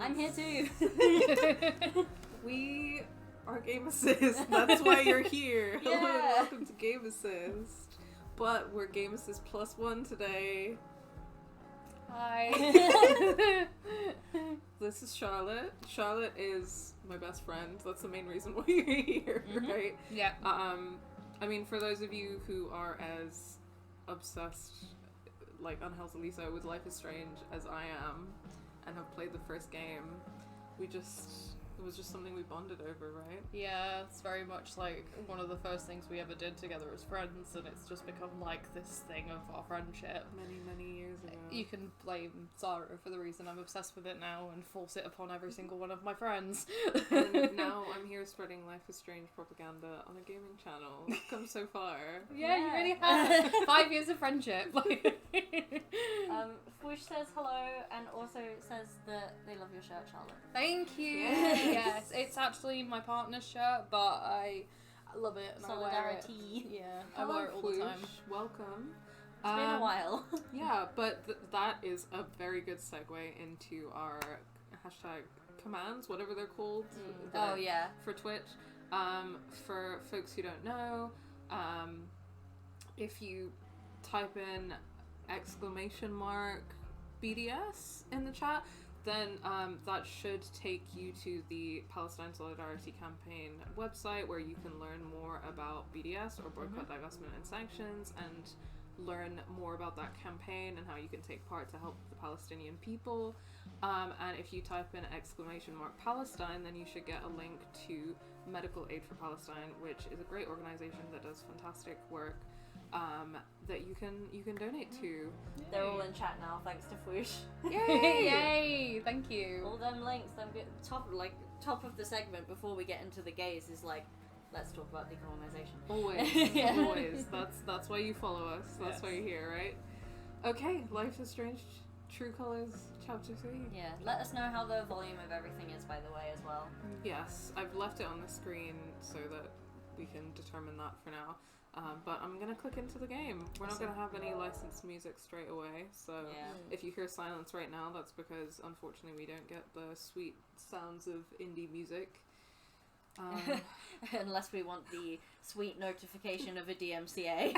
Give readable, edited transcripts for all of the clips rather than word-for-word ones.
I'm here too. We are Game Assist. That's why you're here. Yeah. Hello and welcome to Game Assist. But we're Game Assist +1 today. Hi. This is Charlotte. Charlotte is my best friend. That's the main reason why you're here, right? Yeah. I mean, for those of you who are as obsessed, like unhealthily so, with Life is Strange as I am, and have played the first game, it was just something we bonded over, right? Yeah, it's very much like one of the first things we ever did together as friends, and it's just become like this thing of our friendship. Many years ago. You can blame Zara for the reason I'm obsessed with it now and force it upon every single one of my friends. And now I'm here spreading Life is Strange propaganda on a gaming channel. We've come so far. Yeah, you really have. 5 years of friendship. Fush says hello and also says that they love your shirt, Charlotte. Thank you. Yes. Yes, it's actually my partner's shirt, but I love it and I wear it. Solidarity. Yeah, Hello, I wear it all the time. Flush. Welcome. It's been a while. Yeah, but that is a very good segue into our hashtag commands, whatever they're called. Oh yeah. For Twitch. For folks who don't know, if you type in !BDS in the chat, then that should take you to the Palestine Solidarity Campaign website, where you can learn more about BDS, or Boycott, Divestment and Sanctions, and learn more about that campaign and how you can take part to help the Palestinian people. And if you type in !Palestine, then you should get a link to Medical Aid for Palestine, which is a great organization that does fantastic work that you can donate to. They're all in chat now, thanks to Fush. Yay! Yay! Thank you. All them links, them good top of the segment before we get into the gays is like, let's talk about decolonization. Always, Yeah. always. That's why you follow us. That's why you're here, right? Okay, Life is Strange, True Colors, Chapter 3. Yeah, let us know how the volume of everything is, by the way, as well. Yes, I've left it on the screen so that we can determine that for now. But I'm gonna click into the game. We're not gonna have any licensed music straight away, so if you hear silence right now, that's because unfortunately we don't get the sweet sounds of indie music. Unless we want the sweet notification of a DMCA.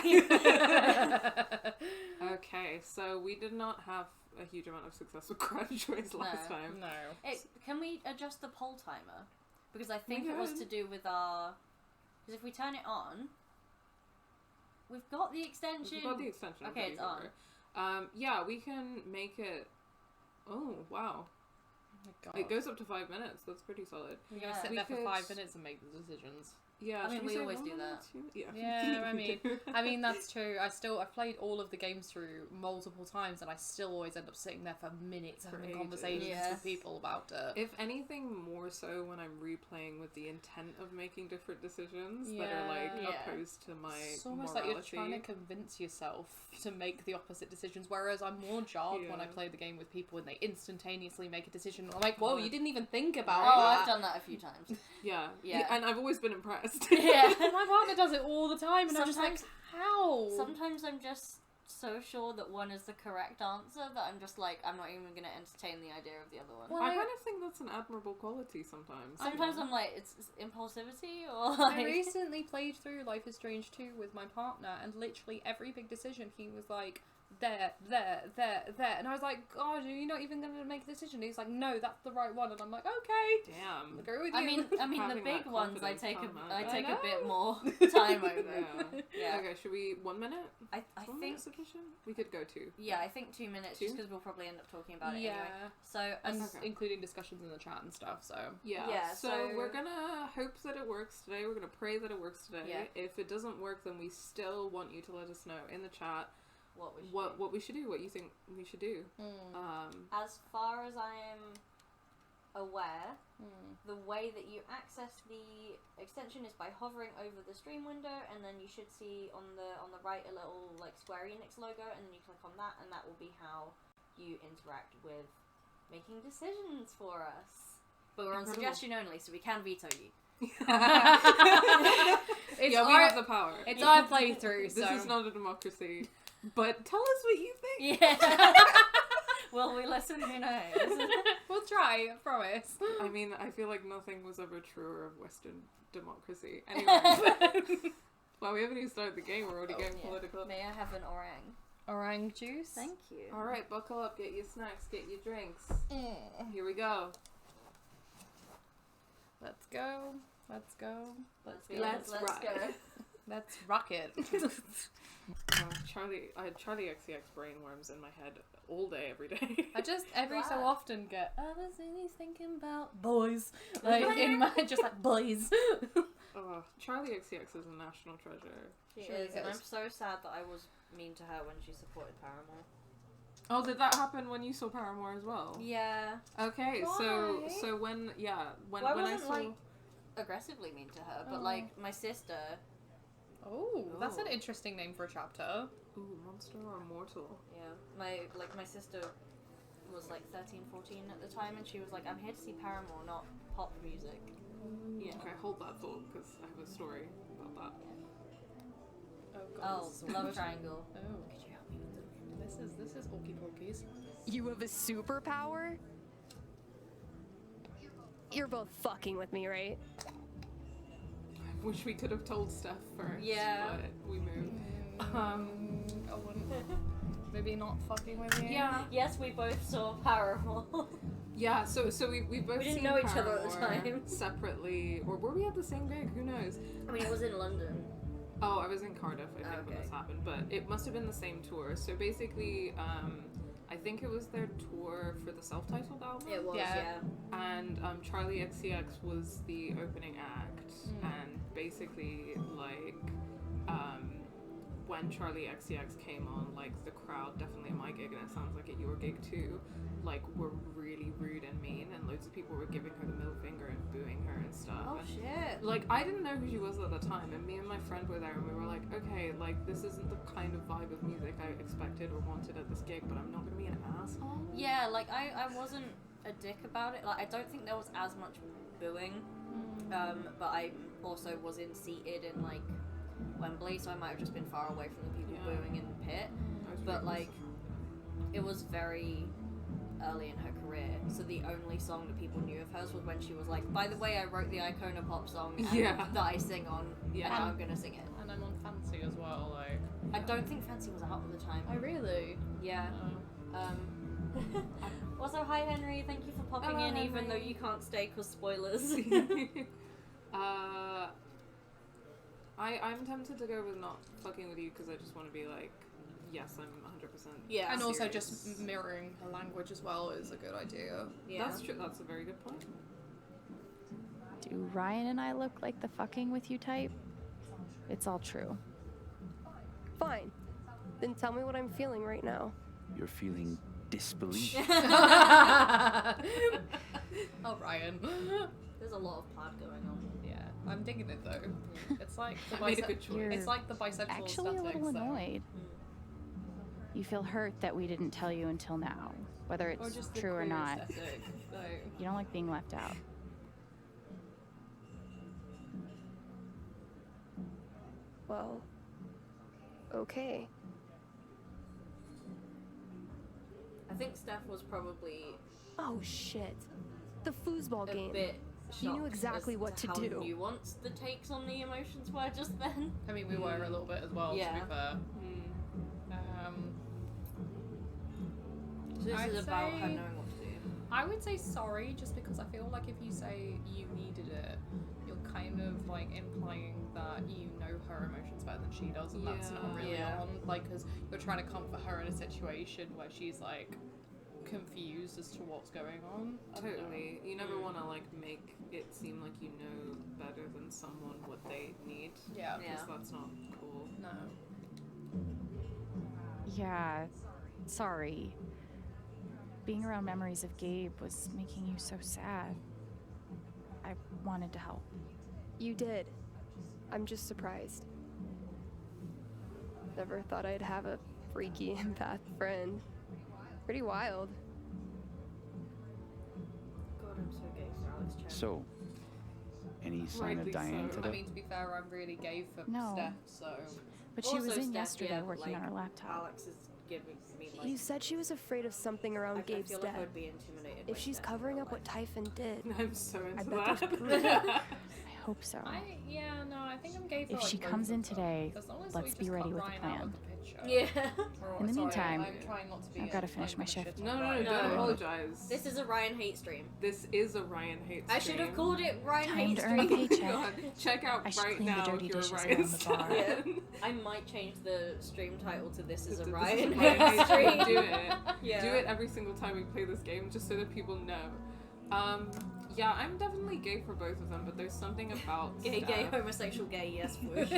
Okay, so we did not have a huge amount of success with Crowd Choice last time. No. Can we adjust the poll timer? Because I think We it was could. to do with our... Because if we turn it on... We've got the extension. We've got the extension. Okay, it's on. Yeah, we can make it... Oh, wow. Oh my God. It goes up to 5 minutes. That's pretty solid. We're gonna Yeah. sit We there for could- 5 minutes and make the decisions. Yeah, I mean, should we say always 1 do minute, that. 2? Yeah. Yeah, We I mean that's true. I've played all of the games through multiple times, and I still always end up sitting there for minutes For having ages. conversations Yeah. with people about it. If anything, more so when I'm replaying with the intent of making different decisions that are like Yeah. opposed to my It's almost morality. like you're trying to convince yourself to make the opposite decisions, whereas I'm more jarred when I Yeah. play the game with people and they instantaneously make a decision. I'm like, whoa, Yeah. you didn't even think about Oh, that. I've done that a few times. Yeah. Yeah. And I've always been impressed. Yeah. And my partner does it all the time, and I'm just like, Sometimes- how? Sometimes I'm just so sure that one is the correct answer that I'm just like, I'm not even going to entertain the idea of the other one. Well, I kind of think that's an admirable quality sometimes. Sometimes I'm like, it's impulsivity or like... I recently played through Life is Strange 2 with my partner, and literally every big decision he was like, there, and I was like, God, are you not even going to make a decision? He's like, no, that's the right one, and I'm like, okay, Damn. I'll go with you. I mean, the Having big that ones I confidence take come out. I I take a know. bit more time over. Yeah. Okay, should we 1 minute? I 1 think minute sufficient? We could go 2. yeah, I think 2 minutes just 2? because we'll probably end up talking about it yeah, anyway. So and Okay. including discussions in the chat and stuff. So Yeah. Yeah, So so- we're gonna hope that it works today. We're gonna pray that it works today. Yeah. If it doesn't work, then we still want you to let us know in the chat what we should do. what we should do, what you think we should do. As far as I am aware, the way that you access the extension is by hovering over the stream window, and then you should see on the right a little like Square Enix logo, and then you click on that, and that will be how you interact with making decisions for us. But we're on Incredible. suggestion only, so we can veto you. it's Yeah, we our, have the power. it's our playthrough. This So is not a democracy. But tell us what you think. Yeah. Will we listen? Who knows? We'll try, I promise. I mean, I feel like nothing was ever truer of Western democracy. Anyway. Well, we haven't even started the game, we're already getting political. May I have an orang? Orang juice. Thank you. Alright, buckle up, get your snacks, get your drinks. Here we go. Let's go. Let's go. Let's ride. go. Let's rock it. Charlie XCX brainworms in my head all day, every day. I just every so Glad. often get I was really thinking about boys. Like in my just like boys. Oh, Charlie XCX is a national treasure. She Sure is, and is. I'm so sad that I was mean to her when she supported Paramore. Oh, did that happen when you saw Paramore as well? Yeah. Okay, Why? so when Well, I when I wasn't, saw like, aggressively mean to her, but like my sister. Oh, that's an Oh. interesting name for a chapter. Ooh, monster or mortal? Yeah, my sister was like 13, 14 at the time, and she was like, "I'm here to see Paramore, not pop music." Yeah. Okay, hold that thought because I have a story about that. Oh, love triangle. Oh, could you help me with this is Orky Porkies. You have a superpower? You're both fucking with me, right? I wish we could have told Steph first. Yeah. But we moved. I wouldn't. Maybe not fucking with you. Yeah. Yes, we both saw Paramore. Yeah, so we both We didn't seen know each other at the Paramore time. separately, or were we at the same gig? Who knows? I mean, it was in London. Oh, I was in Cardiff, I think, when Okay. this happened, but it must have been the same tour. So basically, I think it was their tour for the self-titled album. It was, Yeah. yeah. And Charlie XCX was the opening act, and basically, like, when Charlie XCX came on, like, the crowd, definitely at my gig, and it sounds like at your gig too, like, were really rude and mean, and loads of people were giving her the middle finger and booing her and stuff. Oh and, shit. like, I didn't know who she was at the time, and me and my friend were there, and we were like, okay, like, this isn't the kind of vibe of music I expected or wanted at this gig, but I'm not gonna be an asshole. Yeah, like I wasn't a dick about it. Like I don't think there was as much booing, but I also wasn't seated in like Wembley, so I might have just been far away from the people Yeah. booing in the pit. I was But really like, it was very early in her career, so the only song that people knew of hers was when she was like, by the way, I wrote the Icona Pop song and Yeah. that I sing on, Yeah. and now I'm gonna sing it. And I'm on Fancy as well, like. I don't think Fancy was out at the time. Oh, really? Yeah. Also, hi Henry, thank you for popping Hello, in, even Henry. though you can't stay because spoilers. I'm tempted to go with not fucking with you because I just want to be like, yes, I'm 100%. Yeah. And also serious. just mirroring the language as well is a good idea. Yeah. That's true. That's a very good point. Do Ryan and I look like the fucking with you type? It's all true. Fine. Then tell me what I'm feeling right now. You're feeling disbelief. Oh, Ryan. There's a lot of pod going on. Yeah, I'm digging it though. It's like the I made a good choice. You're It's like the bisexual Actually, a aesthetics. little though. annoyed. You feel hurt that we didn't tell you until now, whether Or it's just the true or queer not. aesthetic, like- You don't like being left out. Well, okay. I think Steph was probably Oh shit. The foosball a game. bit You knew shocked exactly as what to how do. nuanced the takes on the emotions were just then. I mean, we were a little bit as well, Yeah. to be fair. So this I'd is about her say- knowing what to do. I would say sorry, just because I feel like if you say you needed it, you're kind of like implying that you know her emotions better than she does, and that's not really Yeah. on. Like, because you're trying to comfort her in a situation where she's like confused as to what's going on. I don't know. Totally. You never want to like make it seem like you know better than someone what they need. Yeah. Yeah. Because that's not cool. No. Yeah, sorry. Being around memories of Gabe was making you so sad. I wanted to help. You did. I'm just surprised. Never thought I'd have a freaky empath friend. Pretty wild. God, I'm so gay for Alex Chen. So, any sign Rightly of Diane so. I today? mean, to be fair, I'm really gay for No. Steph, so. But she was Also, in Steph, yesterday yeah, working like, on her laptop. Alex is giving me like. You said she was afraid of something around I Gabe's feel like death. I'd be intimidated. If by she's Steph in covering real up what life. Typhon did, I'm so into I bet that. there's proof. I hope so. I think I'm gay for If like, she both comes of in them. today, As long as let's we be just ready cut with a Ryan plan. out of the picture. Yeah. Or, In the sorry, meantime, I'm trying not to be I've gotta I'm finish my gonna shift. shit No, on no, Ryan. don't No. apologize. This is a Ryan hate stream. This is a Ryan hate stream. I should have called it Ryan Time hate to earn a stream. paycheck. God, check out I should right clean the now dirty if you're a dishes Ryan around the bar. Yeah. stan. I might change the stream title to "This is a This Ryan is a hate Ryan stream." hate stream. Do it. Yeah. Do it every single time we play this game, just so that people know. Yeah, I'm definitely gay for both of them, but there's something about Gay, Steph. gay, homosexual, gay. Yes, push.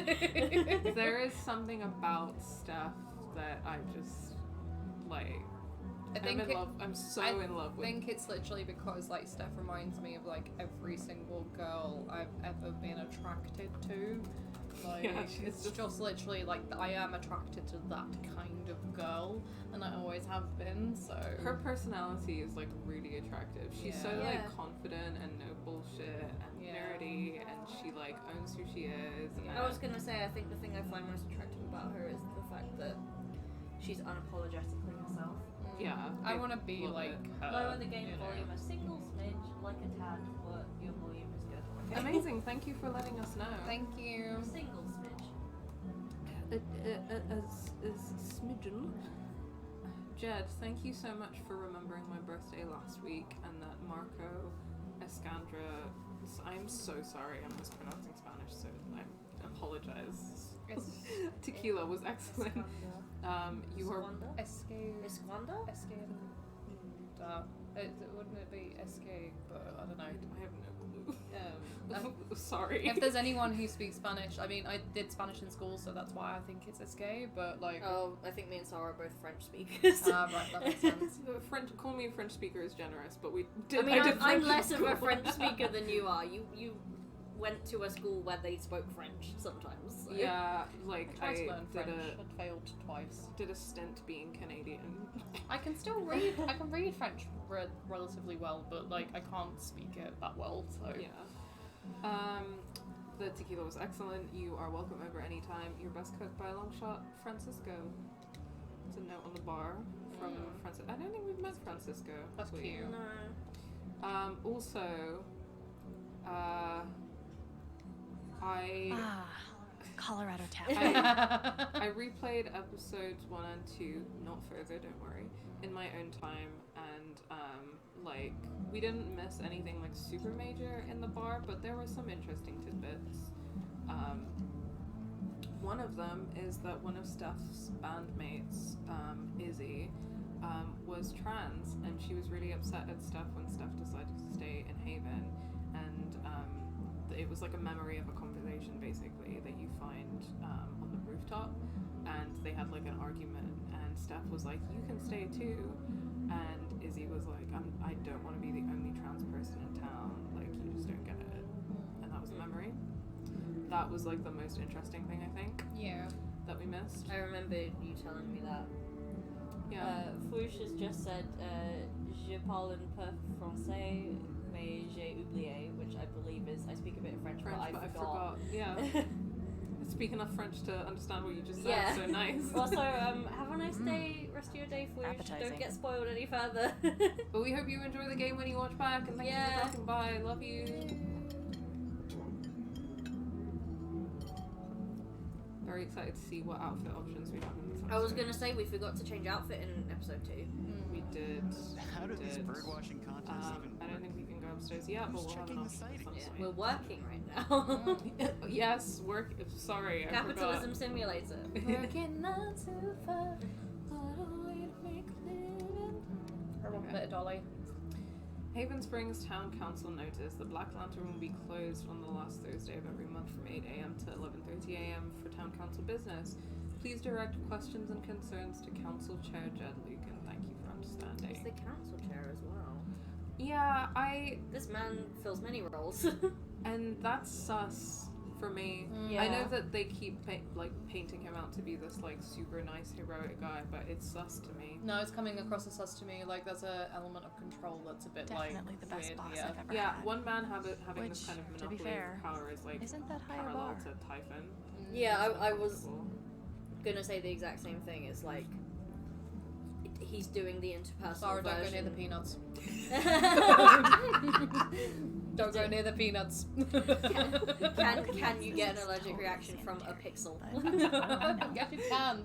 There is something about Steph that I just like. I'm so in love I with. think it's literally because like Steph reminds me of like every single girl I've ever been attracted to. Like Yeah, she's it's just literally like I am attracted to that kind of girl, and I always have been. So Her personality is like really attractive. She's so Yeah. like confident and no bullshit and nerdy, and she like owns who she is. I was gonna say, I think the thing I find most attractive about her is the fact that she's unapologetically herself. Yeah, I want to be love like it. her. Lower the game you know. volume a single smidge, like a tad, but your volume is good. Okay? Amazing. Thank you for letting us know. Thank you. A single smidge. As smidgen. Jed, thank you so much for remembering my birthday last week, and that Marco Escandra. I'm so sorry, I'm mispronouncing Spanish, so I apologize. Tequila was excellent. You are. Escape. Esquanda? Escape. Wouldn't it be escape? But I don't know. I have no clue. Um, Sorry. If there's anyone who speaks Spanish, I mean, I did Spanish in school, so that's why I think it's escape. But like, Oh, I think me and Sarah are both French speakers. right, that makes sense. French, call me a French speaker is generous, but we I did. mean, did I'm French in less of a school. French speaker than you are. You went to a school where they spoke French sometimes. So. Yeah, like I tried to learn did French. I failed twice. did a stint being Canadian. I can still read. I can read French relatively well, but like I can't speak it that well. So Yeah. The tequila was excellent. You are welcome over anytime. Your best cook by a long shot, Francisco. It's a note on the bar from Francisco. I don't think we've met Francisco. That's have we? cute. No. Also, Colorado tap. I replayed episodes 1 and 2, not further, don't worry, in my own time, and like we didn't miss anything like super major in the bar, but there were some interesting tidbits. One of them is that one of Steph's bandmates, Izzy, was trans, and she was really upset at Steph when Steph decided to stay in Haven, and it was like a memory of a conversation basically that you find on the rooftop, and they had like an argument, and Steph was like, you can stay too, and Izzy was like, I don't want to be the only trans person in town, like you just don't get it, and that was the memory. That was like the most interesting thing I think Yeah. that we missed. I remember you telling me that. Yeah. Fouche has just said, je parle un peu français, mais j'ai oublié, which I believe is, I speak a bit of French, but I forgot. Yeah. Speak enough French to understand what you just said. Yeah. So nice. Also, have a nice day, rest of your day, Fouche. Appetizing. Don't get spoiled any further. But we hope you enjoy the game when you watch back, and thank you for dropping by. Love you. Very excited to see what outfit options we have in this episode. I was gonna say we forgot to change outfit in episode 2. We did. How did we this did. birdwatching contest even I don't think we can go upstairs yet, but Who's we'll have an checking the option at some sightings? point. We're working right now. Yes, work. Sorry, I Capitalism forgot. simulator. Working 9 to 5. What a way to make a living. I want a bit of Dolly. Haven Springs Town Council notice the Black Lantern will be closed on the last Thursday of every month from 8 a.m. to 11:30 a.m. for Town Council business. Please direct questions and concerns to Council Chair Jed Lucan. Thank you for understanding. It's the council chair as well. Yeah, This man fills many roles. and that's sus for me. Yeah. I know that they keep painting him out to be this like super nice heroic guy, but it's sus to me. No, it's coming across as sus to me. Like there's an element of control that's a bit Definitely like the best weird boss here. I've ever Yeah, had. one man having this Which, kind of to be monopoly fair, of power is like Isn't that high a parallel bar? to Typhon. Yeah, I was Incredible. gonna say the exact same thing. It's like he's doing the interpersonal Sorry, don't go near version. the peanuts. Don't go near the peanuts. Can you get an allergic reaction from a pixel? Yes, you can.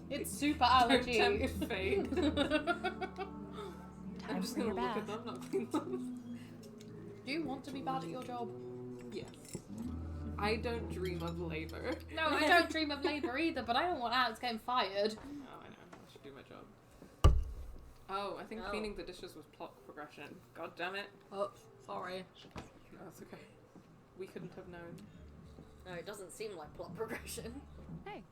It's super Don't allergy. tempt fate. I'm Time just for gonna your look bath. at them, not clean them. Do you want to be bad at your job? Yes. I don't dream of labor. No, I don't dream of labour either, but I don't want Alex getting fired. Oh, I know. I should do my job. Oh, I think Oh. cleaning the dishes was plot progression. God damn it. Oh, sorry. No, that's okay. We couldn't have known. No, it doesn't seem like plot progression. Hey,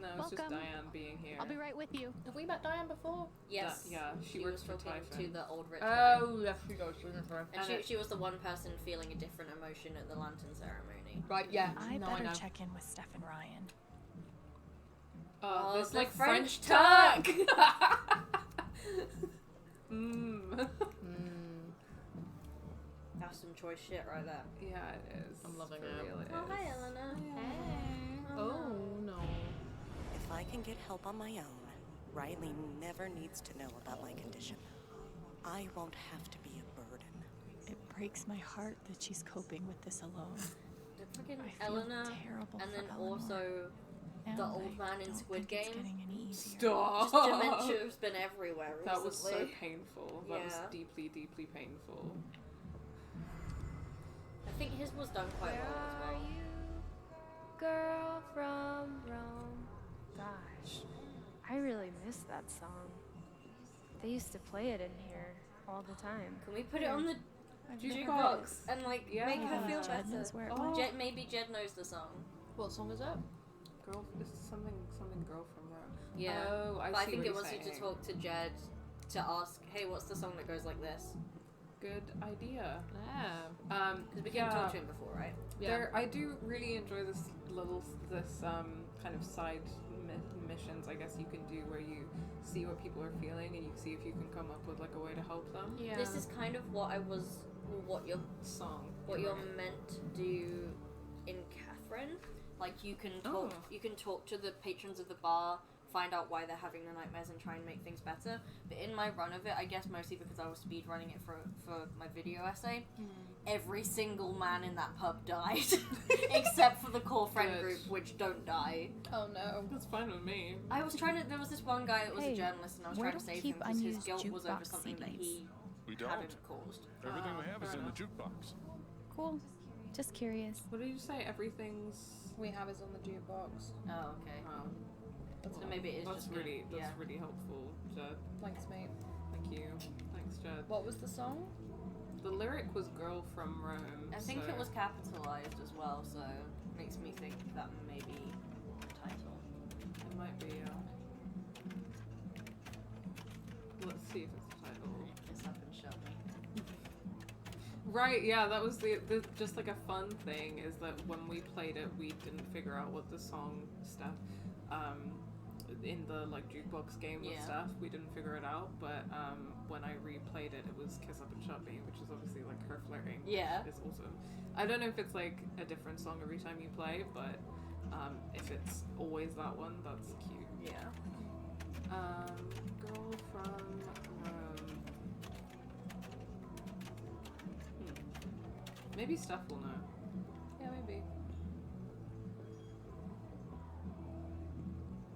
No, it's just Welcome. Diane being here. I'll be right with you. Have we met Diane before? Yes. Yeah, she was works for talking Typhon. to the old rich guy. Oh, yes, she does. And she was the one person feeling a different emotion at the lantern ceremony. Right, yeah. I no, better I know. check in with Steph and Ryan. Oh, this the like French French Turk. Mmm. That's some choice shit right there. Yeah, it is. I'm loving For it. real, it Oh, is. hi, Elena. Oh, no. If I can get help on my own, Riley never needs to know about my condition. I won't have to be a burden. It breaks my heart that she's coping with this alone. The freaking I feel Elena, terrible and for then Eleanor. also And the old I man in don't Squid think it's Game. getting any easier. Stop. just dementia's been everywhere recently. That was so painful. That was Yeah. deeply, deeply painful. I think his was done quite well as well. Girl from Rome. Gosh, I really miss that song. They used to play it in here all the time. Can we put it on the Jukebox. jukebox and like Yeah. make her feel Jed better? knows where it Oh. went. Jed, maybe Jed knows the song. What song is it? Girl, this is something girl from Rome. Yeah. Oh, I But I see think what it you're wants you to saying. talk to Jed to ask, hey, what's the song that goes like this? Good idea. Yeah. Because we can talk to him before, right? There, I do really enjoy this kind of side missions, I guess you can do, where you see what people are feeling and you see if you can come up with like a way to help them. Yeah. This is kind of what you're Right. meant to do in Catherine. Like you can talk to the patrons of the bar, find out why they're having the nightmares and try and make things better. But in my run of it, I guess mostly because I was speed running it for my video essay, every single man in that pub died. Except for the core friend Good. group, which don't die. Oh no. That's fine with me. There was this one guy that was a Hey, journalist and I was where trying to do we save him keep because his unused guilt was over jukebox something that he We don't. hadn't caused. Everything we have is fair in the enough. jukebox. Cool. Just curious. What did you say? Everything's. We have is on the jukebox. Oh, okay. Oh, So maybe it is that's just really gonna, really helpful, Jed. Thanks, mate. Thank you. Thanks, Jed. What was the song? The lyric was "Girl from Rome." I think so it was capitalized as well, so makes me think that may be the title. It might be. Let's see if it's the title. Kiss up and shove me. Right, yeah, that was the just like a fun thing is that when we played it, we didn't figure out what the song stuff, in the like jukebox game with Yeah. stuff, we didn't figure it out, but when I replayed it, it was Kiss Up and Shut Me, which is obviously like her flirting. Yeah. It's awesome. I don't know if it's like a different song every time you play, but if it's always that one, that's cute. Yeah. Girl from Rome. Maybe Steph will know. Yeah, maybe.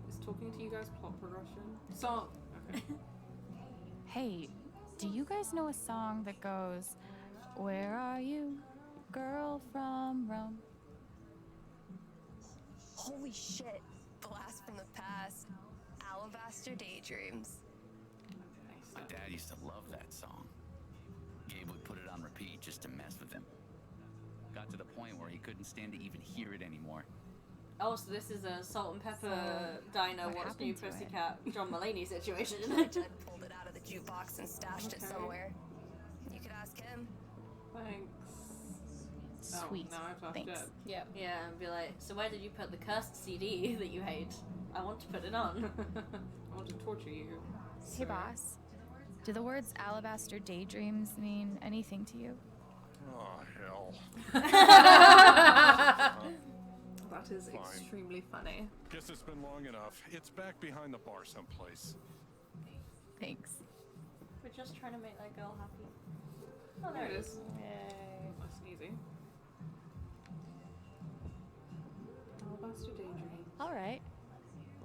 Is talking to you guys plot progression? Song. Okay. Hey, do you guys know a song that goes, "Where are you, girl from Rome"? Holy shit. Blast from the past. Alabaster Daydreams. Nice. My dad used to love that song. Gabe would put it on repeat just to mess with him. Got to the point where he couldn't stand to even hear it anymore. Oh, so this is a Salt and Pepper So, Diner what What's New happened to it? Pussycat John Mulaney situation. Jed pulled it out of the jukebox and stashed it Okay. somewhere. You could ask him. Thanks. Sweet. Oh, now I've asked Thanks. Jed. Yeah. Yeah, and be like, so where did you put the cursed CD that you hate? I want to put it on. I want to torture you. Hey, boss. Do the words "Alabaster Daydreams" mean anything to you? Oh, hell. That is Fine. extremely funny. Guess it's been long enough. It's back behind the bar someplace. Thanks. We're just trying to make that girl happy. Oh, there it is. Yay. Nice and easy. Alabaster Daydream. All right.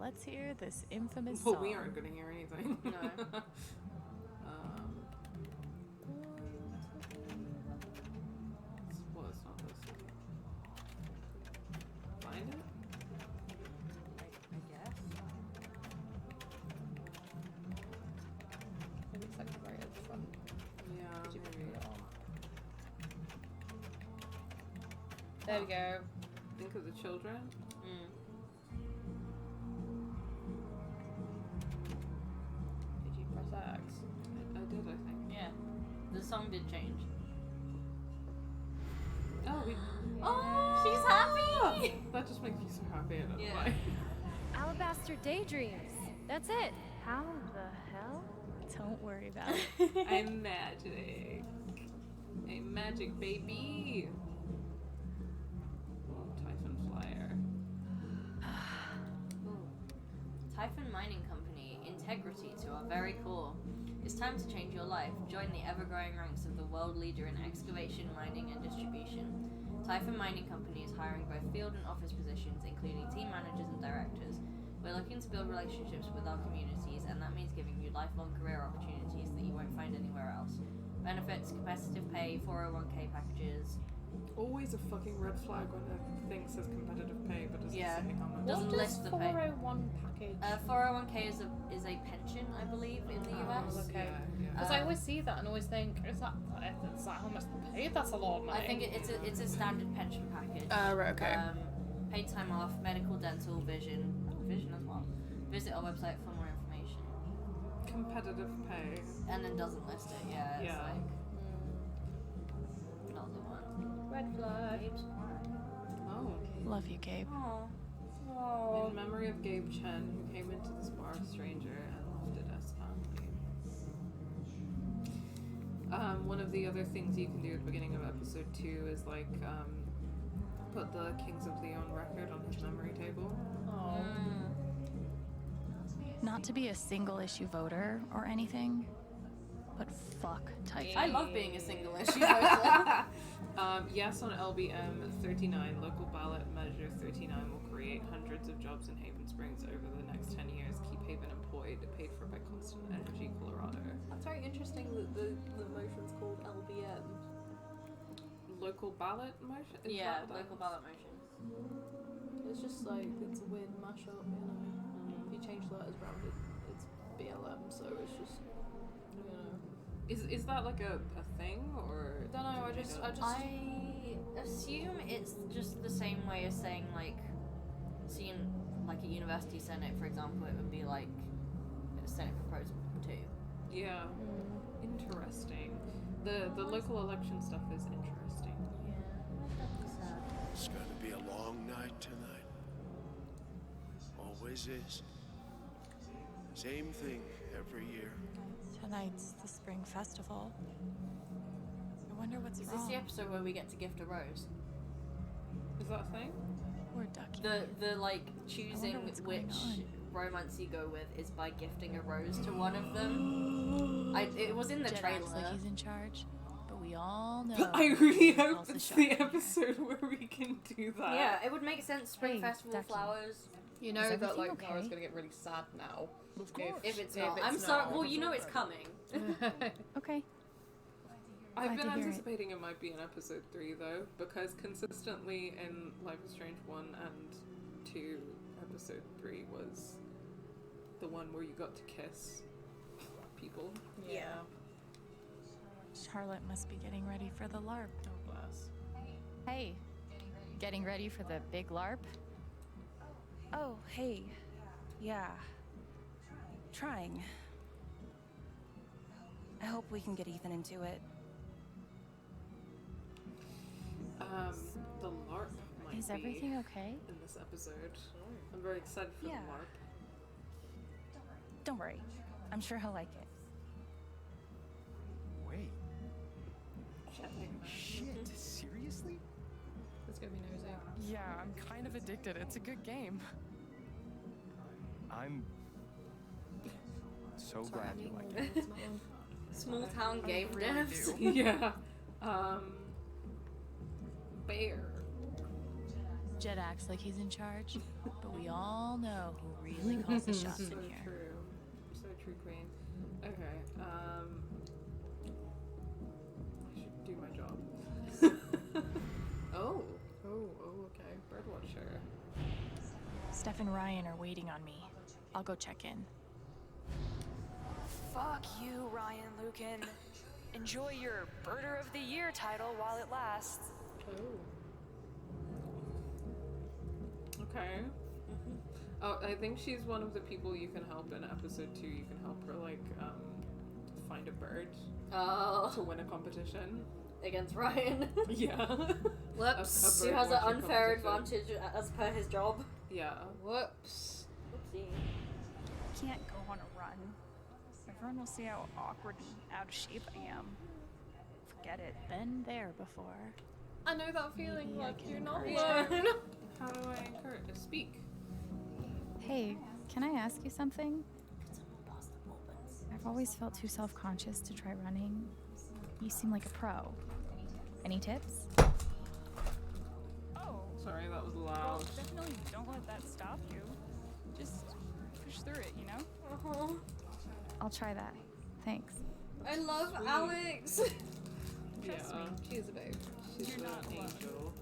Let's hear this infamous Well, song. we aren't going to hear anything. No. Well, it's not this. Find it? I guess. Maybe it's like right at the front. Yeah. Did you put maybe. it on? There we go. Think of the children. Did you press X? I did, I think. Yeah. The song did change. Oh, we. Oh, she's happy! That just makes me so happy. I don't know Yeah. why. Alabaster Daydreams. That's it. How the hell? Don't worry about it. I'm magic. I'm magic, baby. Oh, Typhon Flyer. Typhon Mining Company, integrity to our very core. It's time to change your life. Join the ever-growing ranks of the world leader in excavation, mining, and distribution. Typhon Mining Company is hiring both field and office positions, including team managers and directors. We're looking to build relationships with our communities, and that means giving you lifelong career opportunities that you won't find anywhere else. Benefits, competitive pay, 401k packages. Always a fucking red flag when a thing says competitive pay, but doesn't Yeah. say how much. Doesn't What list does the pay. 401 package? 401k is a pension, I believe, in the US. okay. Yeah, yeah. Because I always see that and always think, is that how much they pay? That's a lot of money. I think it's a standard pension package. Right, okay. Paid time off, medical, dental, vision as well. Visit our website for more information. Competitive pay. And then doesn't list it. Yeah, it's Yeah. like not the one. Red flag. Gabe's Oh. Love you, Gabe. Aww. Oh. In memory of Gabe Chen, who came into this bar a stranger and left it as family. One of the other things you can do at the beginning of episode 2 is like put the Kings of Leon record on his memory table. Oh. Not to be a single issue voter or anything, but fuck Typhon. I love being a single issue voter. Yes on LBM 39, local ballot measure 39 will create hundreds of jobs in Haven Springs over the next 10 years. Keep Haven employed, paid for by Constant Energy Colorado. That's very interesting that the motion's called LBM. Local ballot motion? Is Yeah, that what that local is? ballot motion. It's just like, it's a weird mashup, you know. If you change the letters around, it's BLM, so it's just, you know. Is that like a thing or? I don't know, I just I assume it's just the same way as saying like, seeing like a university senate, for example, it would be like a senate proposal 2. Yeah. Interesting. The local election stuff is interesting. It's gonna be a long night tonight. Always is. Same thing every year. Tonight's the spring festival. I wonder what's Is wrong. this the episode where we get to gift a rose? Is that a thing? We're ducky. The like choosing what's going which on. romance you go with is by gifting a rose to one of them. It was in the Jed trailer. acts like he's in charge, but we all know. I really hope Calls the it's shot the here. episode where we can do that. Yeah, it would make sense. Spring Hey, festival Ducky. flowers. You know Is that everything like Laura's okay? gonna get really sad now. Of course. If it's If not, it's I'm sorry. not. Well, you know it's coming. Okay. I've Glad been to hear it. anticipating it might be in episode 3 though, because consistently in Life is Strange 1 and 2, episode 3 was the one where you got to kiss people. Yeah. Charlotte must be getting ready for the LARP. Oh bless. Hey, getting ready for the big LARP? Oh, hey. Yeah. Trying. I hope we can get Ethan into it. The LARP might Is be everything okay? in this episode. I'm very excited for Yeah. the LARP. Don't worry. I'm sure he'll like it. Wait. Shit, seriously? It's gonna be nosy. Yeah, I'm kind of addicted. It's a good game. I'm so glad you like it. Small town game really devs. do. Yeah. Bear. Jed acts like he's in charge, but we all know who really calls the shots in So here. true. So true, Queen. Okay. I should do my job. Oh, okay. Birdwatcher. Steph and Ryan are waiting on me. I'll go check in. Fuck you, Ryan Lucan. Enjoy your Birder of the Year title while it lasts. Oh. Okay. Oh, I think she's one of the people you can help in episode 2. You can help her, like, find a bird to win a competition. Against Ryan. Yeah. Whoops. A Who has an birdwatcher unfair competition. advantage as per his job. Yeah. Whoops. Oopsie. Can't go on a run. Everyone will see how awkward and out of shape I am. Forget it. Been there before. I know that feeling, Maybe I like can you're not encourage her. alone. How do I encourage to speak? Hey, can I ask you something? Could someone pass the Poppins? I've always felt too self-conscious to try running. You seem like a pro. Any tips? Oh, Sorry, that was well, loud. definitely don't let that stop you. Just push through it, you know? Uh-huh. I'll try that. Thanks. I love Sweet. Alex. Yeah. She is a babe. She's You're an not alone. angel.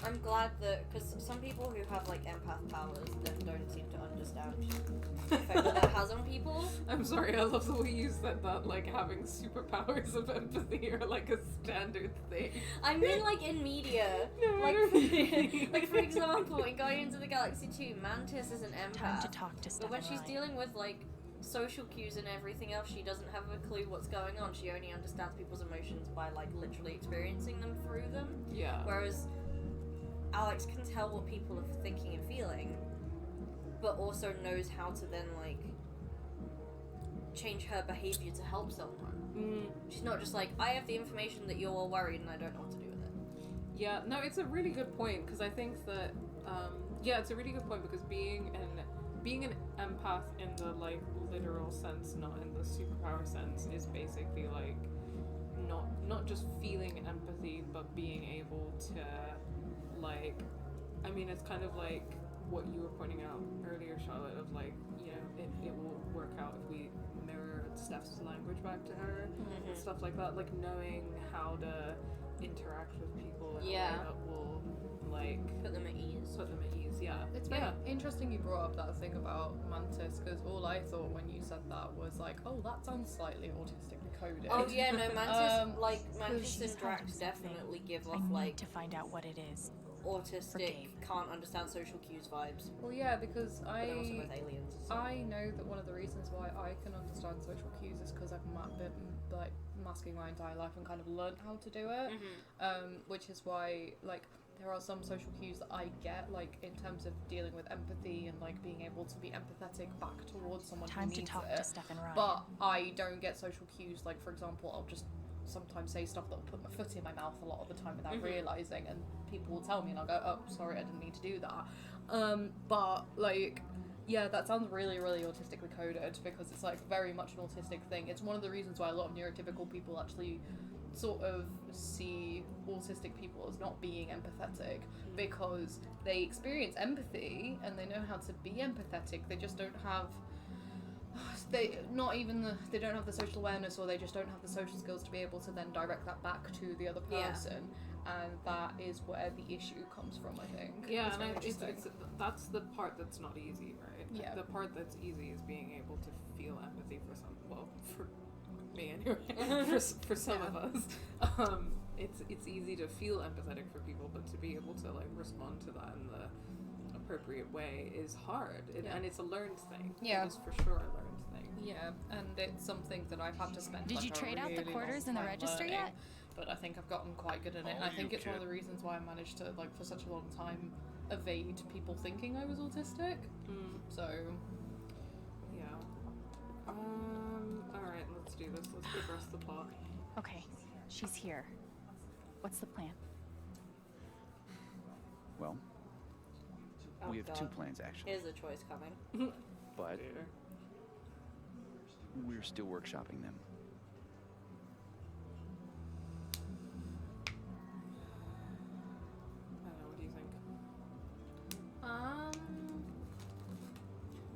I'm glad that, because some people who have like empath powers that don't seem to understand the effect that that has on people. I'm sorry, I love the way you said that, like having superpowers of empathy are like a standard thing. I mean, like in media, No, I like don't mean- like for example, in Guardians of the Galaxy 2, Mantis is an Time to empath, talk to but Steph when and she's Ryan. dealing with like social cues and everything else, she doesn't have a clue what's going on. She only understands people's emotions by like literally experiencing them through them. Yeah. Whereas Alex can tell what people are thinking and feeling, but also knows how to then like change her behavior to help someone. She's not just like, I have the information that you're all worried and I don't know what to do with it. Yeah, no, it's a really good point because I think that, yeah, it's a really good point because being an empath in the like literal sense, not in the superpower sense, is basically like not just feeling empathy, but being able to like, I mean, it's kind of like what you were pointing out earlier, Charlotte, of like, you know, it will work out if we mirror Steph's language back to her and stuff like that, like knowing how to interact with people in a way that will like Put them at ease. Yeah, It's very interesting you brought up that thing about Mantis, because all I thought when you said that was like, oh, that sounds slightly autistically coded. Oh yeah, no, Mantis, like Mantis she's and hiding Drax something. definitely give I off need like to find out what it is. autistic, Gabe. can't understand social cues vibes. Well, yeah, because But they're also both aliens. So. I know that one of the reasons why I can understand social cues is because I've been like masking my entire life and kind of learned how to do it. Which is why like there are some social cues that I get, like in terms of dealing with empathy and like being able to be empathetic back towards someone Time who to needs talk it. to Steph and Ryan. But I don't get social cues. Like for example, I'll just sometimes say stuff that will put my foot in my mouth a lot of the time without realizing, and people will tell me, and I'll go, "Oh, sorry, I didn't need to do that." But like, yeah, that sounds really, really autistically coded because it's like very much an autistic thing. It's one of the reasons why a lot of neurotypical people actually sort of see autistic people as not being empathetic, because they experience empathy and they know how to be empathetic. They just don't have they don't have the social awareness, or they just don't have the social skills to be able to then direct that back to the other person, and that is where the issue comes from, I think. Yeah, It's and very it's interesting. that's the part that's not easy, right? Yeah. The part that's easy is being able to feel empathy for for me anyway, for some of us. It's easy to feel empathetic for people, but to be able to like respond to that in the appropriate way is hard, and it's a learned thing. Yeah. It is for sure a learned thing. Yeah, and it's something that I've had to spend. Did like, you a trade out the really quarters long in the time register learning, yet? But I think I've gotten quite good at it. And I think it's one of the reasons why I managed to, like, for such a long time, evade people thinking I was autistic. So, Yeah. Alright, let's do this. Let's progress the plot. Okay, she's here. What's the plan? Well, Oh, we have God. two plans, actually. Here's a choice coming. but we're still workshopping them. I don't know, what do you think?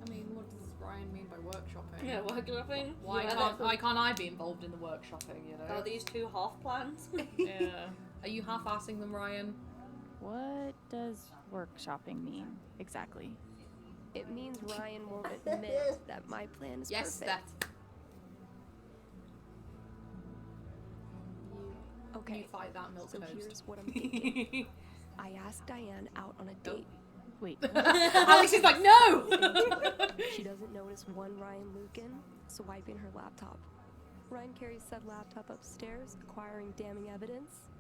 I mean, what does Ryan mean by workshopping? Yeah, workshopping. Why can't I be involved in the workshopping, you know? Are these two half plans? Yeah. Are you half-assing them, Ryan? What does workshopping mean exactly? It means Ryan won't admit that my plan is Yes, perfect. that. Okay. You fight that milk So toast. here's what I'm thinking. I asked Diane out on a date. Wait. Alex is like, no! She doesn't notice one Ryan Lucan swiping her laptop. Ryan carries said laptop upstairs, acquiring damning evidence.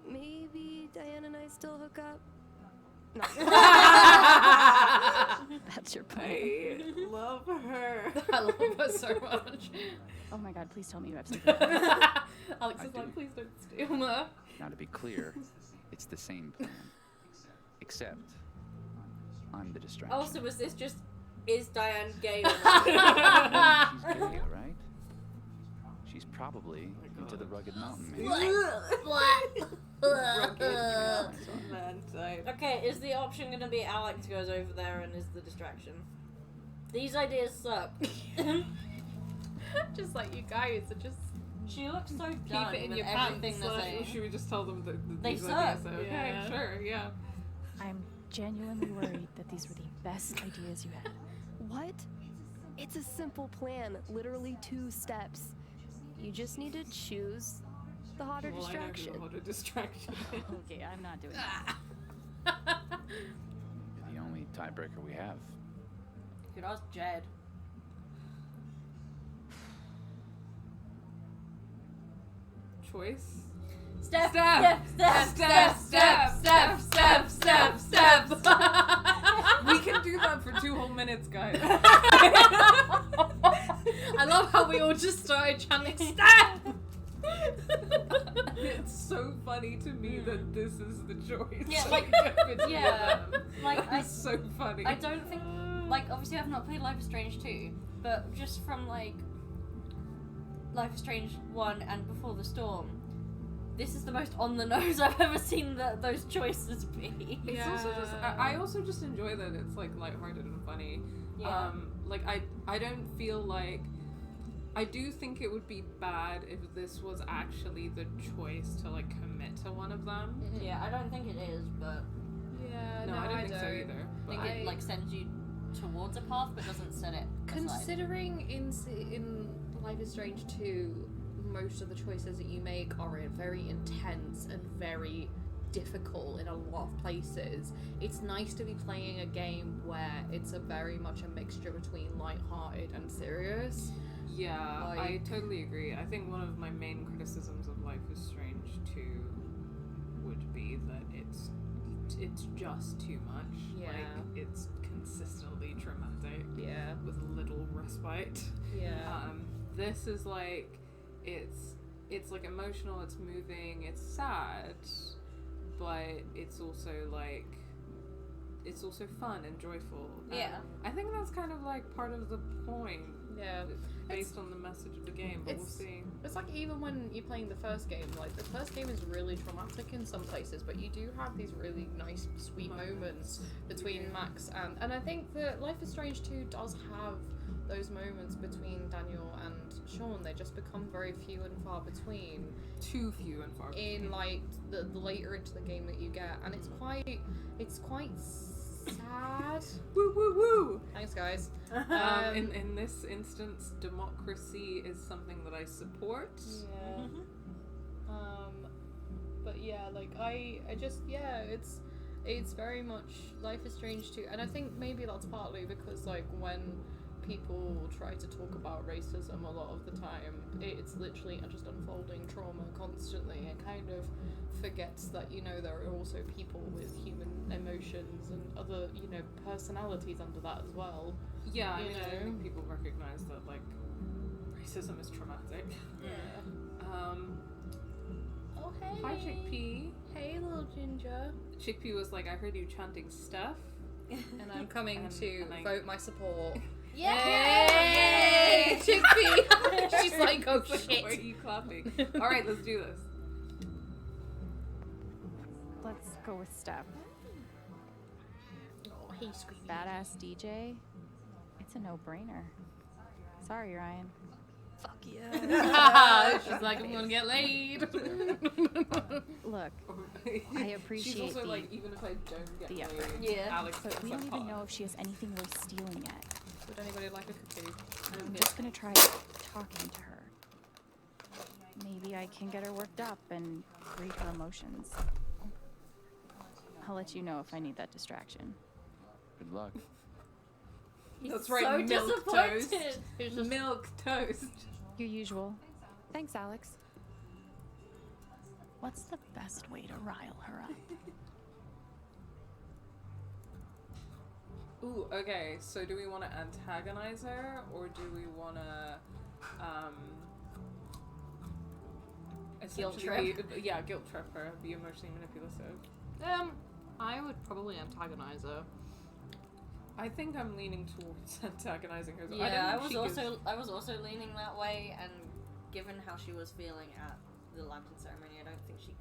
Maybe Diane and I still hook up? No. That's your plan. I love her. I love her so much. Oh my god, please tell me you have something. Alex is like, please don't steal her. Now, to be clear, it's the same plan, except I'm the distraction. Oh, so was this just, is Diane gay or not? She's gay, right? She's probably into the rugged mountain man. Man type. Okay, is the option gonna be Alex goes over there and is the distraction? These ideas suck. Just like you guys are just... She looks so Keep done it in with your everything pants. they're saying. Should we just tell them that They these suck. ideas are okay? Yeah. Sure, yeah. I'm genuinely worried that these were the best ideas you had. What? It's a simple plan, literally 2 steps. You just need to choose the hotter Well, distraction. I know who the hotter distraction is. Okay, I'm not doing that. You're the only tiebreaker we have. You could ask Jed. Choice? Step, Step, step, step, step, step, step, step, step. We can do that for 2 whole minutes, guys. I love how we all just started chanting, step! It's so funny to me that this is the choice. Yeah, like, between yeah, them. like It's so funny. I don't think, like, obviously I've not played Life is Strange 2, but just from, like, Life is Strange 1 and Before the Storm, this is the most on the nose I've ever seen those choices be. It's also just, I also just enjoy that it's, like, lighthearted and funny. Yeah. Like, I don't feel like, I do think it would be bad if this was actually the choice to, like, commit to one of them. Yeah, I don't think it is, but Yeah, No, I don't think so either. I think it, like, sends you towards a path, but doesn't set it aside. Considering in Life is Strange 2, most of the choices that you make are very intense and very difficult in a lot of places. It's nice to be playing a game where it's a very much a mixture between lighthearted and serious. Yeah, I Like- totally agree. I think one of my main criticisms of Life is Strange 2 would be that it's just too much. Yeah. Like, it's consistently traumatic. Yeah. With little respite. Yeah. This is like, it's like emotional, it's moving, it's sad, but it's also like, it's also fun and joyful. Yeah. I think that's kind of like part of the point. Yeah. Based on the message of the game, but we'll see. It's like even when you're playing the first game, like the first game is really traumatic in some places, but you do have these really nice, sweet moments between Max and I think that Life is Strange 2 does have those moments between Daniel and Sean. They just become very few and far between. Too few and far between. In like the later into the game that you get, and it's quite sad. Woo woo woo! Thanks, guys. In this instance, democracy is something that I support. Yeah. But yeah, like I just it's very much Life is Strange too, and I think maybe that's partly because like when people try to talk about racism a lot of the time, it's literally just unfolding trauma constantly and kind of forgets that, you know, there are also people with human emotions and other, you know, personalities under that as well. Yeah, I You mean, I know? don't think people recognize that, like, racism is traumatic. Yeah. Oh, hey! Hi, Chickpea. Hey, little ginger. Chickpea was like, I heard you chanting stuff. And I'm coming And to I- vote my support Yay! Chickpea! She's like, oh shit. Why are you clapping? Alright, let's do this. Let's go with Steph. Oh, he's screaming. Badass DJ? It's a no-brainer. Sorry, Ryan. Fuck yeah. She's like, I'm gonna get laid. Look, I appreciate She's also the- like, even if I don't get the laid, effort. Yeah. Alex But gets we like don't even hot. know if she has anything worth stealing yet. Would anybody like a cookie? I'm just gonna try talking to her. Maybe I can get her worked up and read her emotions. I'll let you know if I need that distraction. Good luck. He's That's right, so milk disappointed. toast. It's just Milk toast. Your usual. Thanks, Alex. What's the best way to rile her up? Ooh, okay, so do we want to antagonize her, or do we want to, Guilt essentially guilt trip her, be emotionally manipulative? I would probably antagonize her. I think I'm leaning towards antagonizing her. Yeah, I was gives... also leaning that way, and given how she was feeling at the lantern ceremony, I don't think she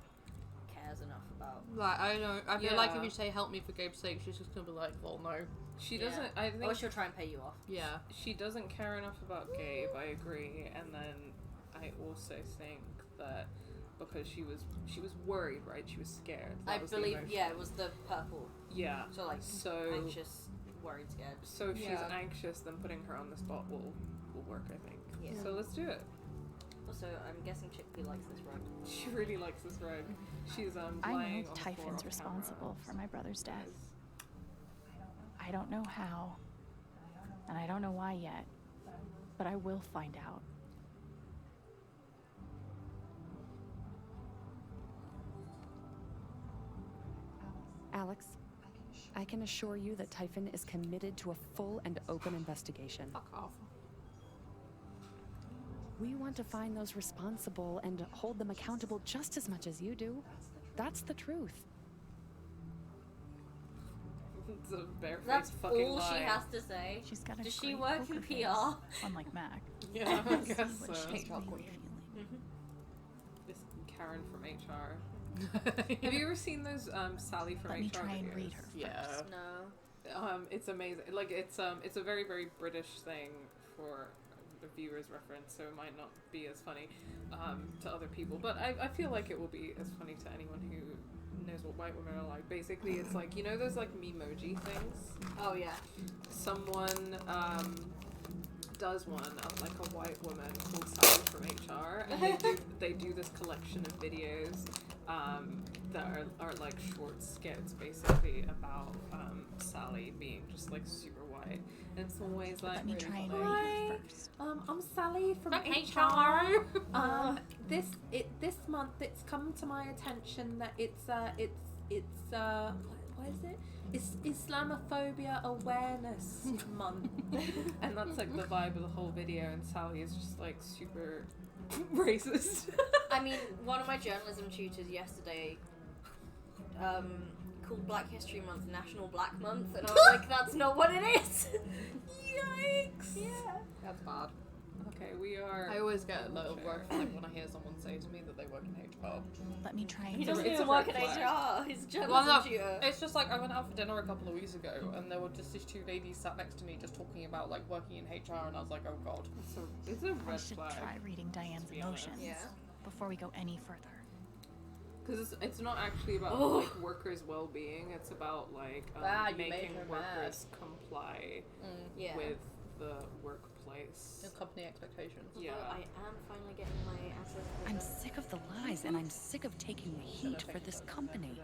cares enough about. Like, I know. I feel like if Yeah. you say "help me for Gabe's sake," she's just gonna be like, "Well, no." She Yeah. doesn't. I think Or she'll try and pay you off. Yeah. she doesn't care enough about Gabe. I agree, and then I also think that because she was worried, right? She was scared. That I was the believe, emotion. yeah, it was the purple. Yeah. So anxious, worried, scared. So if she's Yeah. anxious, then putting her on the spot will work, I think. Yeah. So let's do it. Also, I'm guessing Chickpea likes this rug. She really likes this rug. She's I lying know on the floor Typhon's off responsible camera. for my brother's death. Yes. I don't know how, and I don't know why yet, but I will find out. Alex, I can assure you that Typhon is committed to a full and open investigation. Fuck off. We want to find those responsible and hold them accountable just as much as you do. That's the truth. It's a barefaced That's fucking all lie. she has to say. She's got a Does she great work in poker face, PR? unlike Mac. Yeah, I See guess what so. she's really feeling. This Karen from HR. Have you ever seen those Sally from Let HR me try and videos? read her Yeah. first. No. It's amazing. Like it's a very, very British thing for the viewer's reference, so it might not be as funny to other people. But I feel like it will be as funny to anyone who knows what white women are like. Basically, it's like, you know those like memoji things? Oh yeah. Someone does one of like a white woman called Sally from HR, and they do this collection of videos that are like short skits basically about Sally being just like super white, and it's always like, Let me try and like, read "Hi, her first. I'm Sally from HR. This month it's come to my attention that it's what is it? It's Islamophobia Awareness Month. And that's like the vibe of the whole video, and Sally is just like super racist. I mean, one of my journalism tutors yesterday called Black History Month National Black Month, and I was like, that's not what it is. Yikes! Yeah. That's bad. Okay, we are. I always get a little red flag when I hear someone say to me that they work in HR. Let me try and He read doesn't her even red work in flag. HR. He's a Well, journalism no, tutor. it's just like I went out for dinner a couple of weeks ago, and there were just these two ladies sat next to me just talking about like working in HR, and I was like, oh god. It's a I red should flag. try reading Diane's to be honest. emotions Yeah. before we go any further. Because it's not actually about Oh. like workers' well-being. It's about like You made making her workers comply Yeah. with the workplace. Your company expectations. Yeah. Although I am finally getting my access to I'm the- sick of the lies, and I'm sick of taking the heat for this company.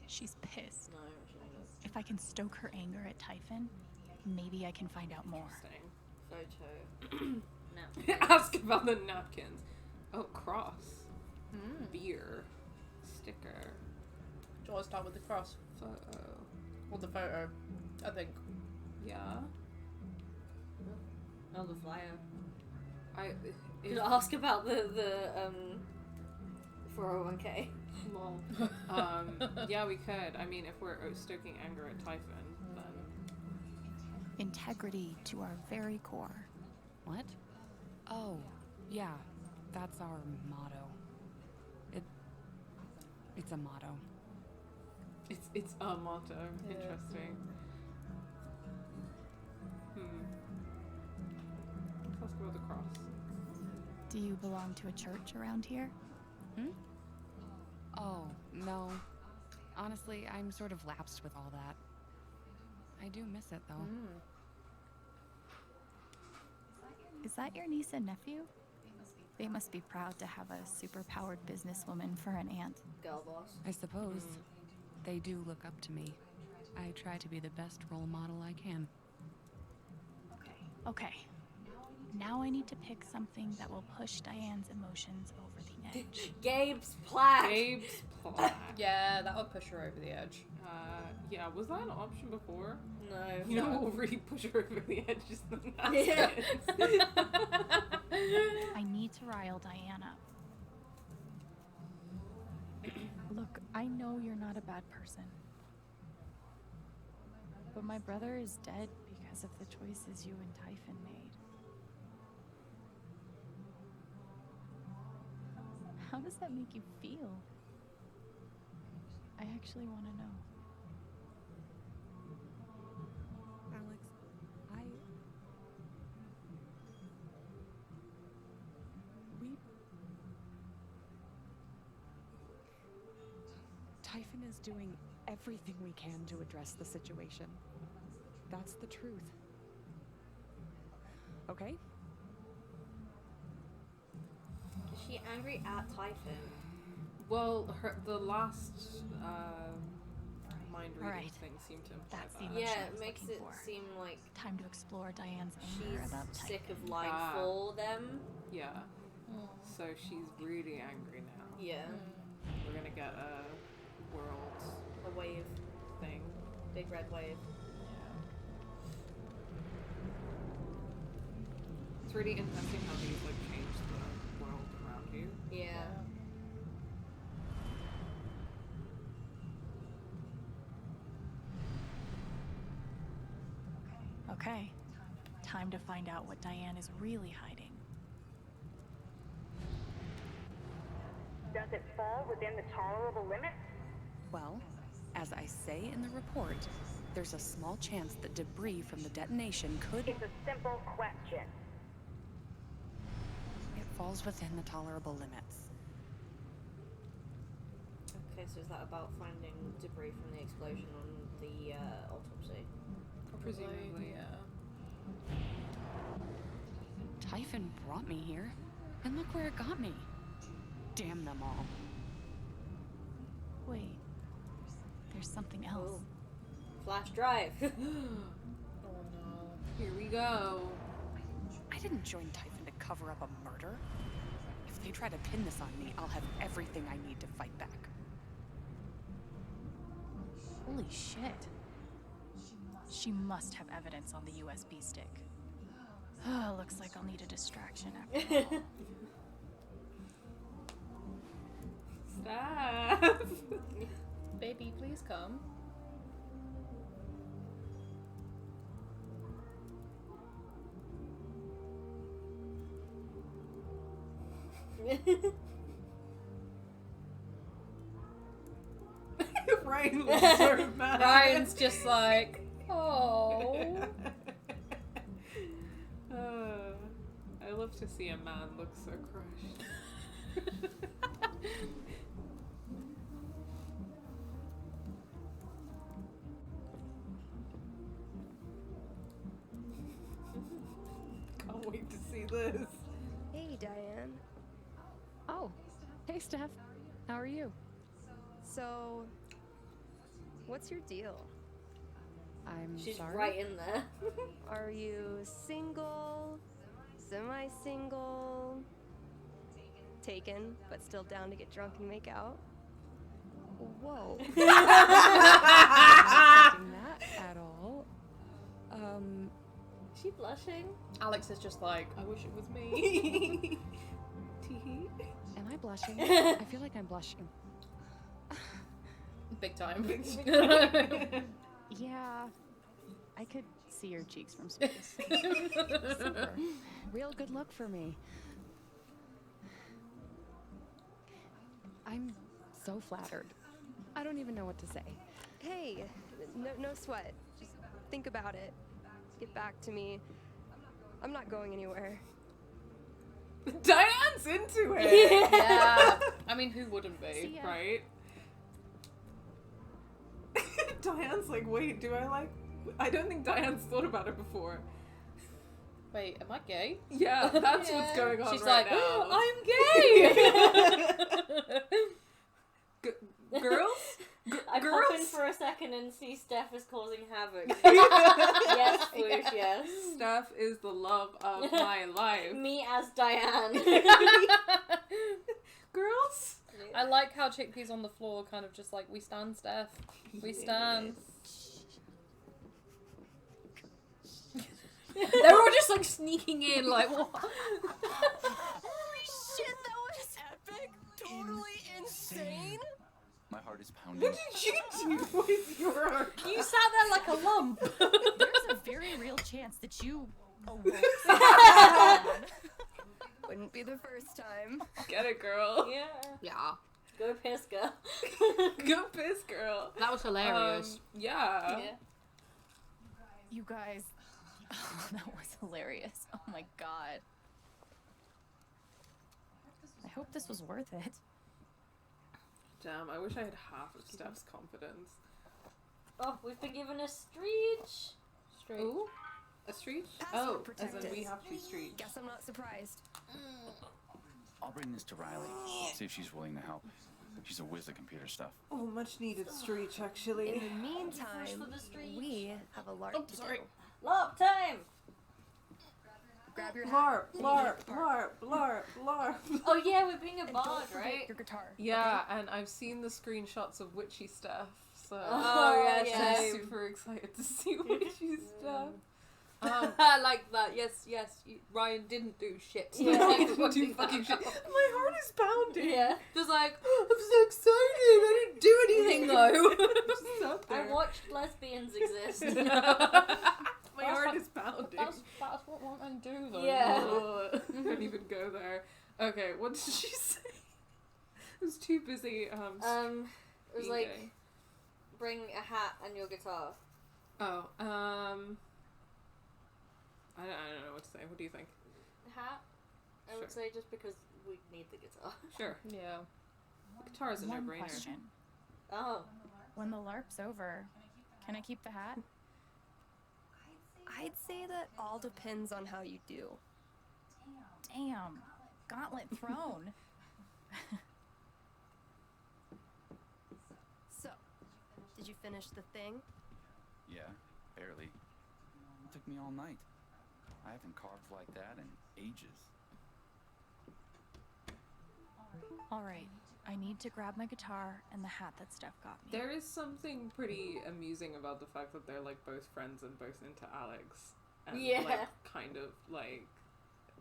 She's pissed. No, she doesn't. If I can stoke her anger at Typhon, maybe I can find out more. Interesting. Photo. No. Ask about the napkins. Oh, cross. Beer. Sticker. Do you want to start with the cross? Photo. Or the photo? I think. Yeah. Oh, the flyer. If, Ask about the 401k. lol. Yeah, we could. I mean, if we're stoking anger at Typhon, then Integrity to our very core. What? Oh, yeah. That's our motto. It's a motto. It's a motto. Yeah. Interesting. Let's ask about the cross. Do you belong to a church around here? Oh, no. Honestly, I'm sort of lapsed with all that. I do miss it, though. Is that your niece and nephew? They must be proud to have a superpowered businesswoman for an aunt. Girl boss. I suppose. They do look up to me. I try to be the best role model I can. Okay. Now I need to pick something that will push Diane's emotions over the edge. Gabe's plaque. Gabe's plaque. Yeah, that would push her over the edge. Yeah, was that an option before? No. You know what will really push her over the edge is the Yeah. I need to rile Diane up. Look, I know you're not a bad person. But my brother is dead because of the choices you and Typhon made. How does that make you feel? I actually want to know. Alex, Typhon is doing everything we can to address the situation. That's the truth. Okay? Is she angry at Typhon? Well, the last mind reading Alright. thing seemed to imply That's the that. emotion Yeah, I it was makes looking it for. seem like Time to explore Diane's anger she's about sick Typhon. of lying for them. Yeah. So she's really angry now. Yeah. We're gonna get a world A wave. thing. Big red wave. It's really interesting how these like change the world around you. Yeah. Okay, time to find out what Diane is really hiding. Does it fall within the tolerable limits? Well, as I say in the report, there's a small chance that debris from the detonation could... It's a simple question. It falls within the tolerable limits. Okay, so is that about finding debris from the explosion on the autopsy? Presumably, yeah. Typhon brought me here, and look where it got me. Damn them all. Wait, there's something else. Oh. Flash drive. Oh no. Here we go. I didn't join Typhon to cover up a murder. If they try to pin this on me, I'll have everything I need to fight back. Holy shit. She must have evidence on the USB stick. Looks like I'll need a distraction after all. Stop. Baby, please come. Ryan looks so mad. Ryan's just like, oh. I love to see a man look so crushed. Can't wait to see this. Hey, Diane. Oh, hey, Steph. How are you? So, what's your deal? I'm She's sorry. right in there. Are you single? Semi-single? Taken, but still down to get drunk and make out? Whoa. I'm not expecting that at all. Is she blushing? Alex is just like, I wish it was me. Tee. Am I blushing? I feel like I'm blushing. big time. Yeah, I could see your cheeks from space. Super. Real good luck for me. I'm so flattered. I don't even know what to say. Hey, no sweat. Just think about it. Get back to me. I'm not going anywhere. Diane's into it. Yeah. I mean, who wouldn't be? Right? Diane's like, wait, do I like... I don't think Diane's thought about it before. Wait, am I gay? Yeah, that's what's going on. She's right like, now. oh, I'm gay! Girls? I girls? pop in for a second and see Steph is causing havoc. Yes, Flush, yes. Steph is the love of my life. Me as Diane. Girls? I like how Chickpea's on the floor, kind of just like, we stand, Steph. We stand. They're all just like sneaking in, like, what? Holy shit, that was epic! Totally insane! My heart is pounding. What did you do with your... You sat there like a lump. There's a very real chance that you awoke. Wouldn't be the first time. Get it, girl. Yeah. Yeah. Go piss, girl. Go piss, girl. That was hilarious. Yeah. You guys, oh, that was hilarious. Oh my god. I hope this was worth it. Damn, I wish I had half of Steph's confidence. Oh, we've been given a street. Ooh? A street? Password As protected. in we have to street. Guess I'm not surprised. I'll bring this to Riley. See if she's willing to help. She's a whiz at computer stuff. Oh, much needed street, actually. In the meantime, for the street. we have a LARP to do. LARP time! Grab your hat. LARP, LARP. Oh yeah, we're being a And bard, don't forget right? your guitar. Yeah, and I've seen the screenshots of witchy stuff, so Oh, yeah, I'm same. super excited to see witchy stuff. I like that. Yes, Ryan didn't do shit. Yeah. Do fucking shit. My heart is pounding. Yeah. Just like, I'm so excited. I didn't do anything though. Just sat I there. watched lesbians exist. My heart is pounding. That's what women do though. Yeah. Ugh. Don't even go there. Okay, what did she say? I was too busy. It was being like, gay. bring a hat and your guitar. Oh, I don't know what to say. What do you think? Hat? I would Sure. say just because we need the guitar. Sure. Yeah. The guitar is a One no-brainer. question. Oh. When the LARP's over, can I keep the hat? I'd say that all depends on how you do. Damn. Gauntlet thrown. So, did you finish the thing? Yeah, barely. It took me all night. I haven't carved like that in ages. Alright, I need to grab my guitar and the hat that Steph got me. There is something pretty amusing about the fact that they're like both friends and both into Alex. And Yeah. like kind of like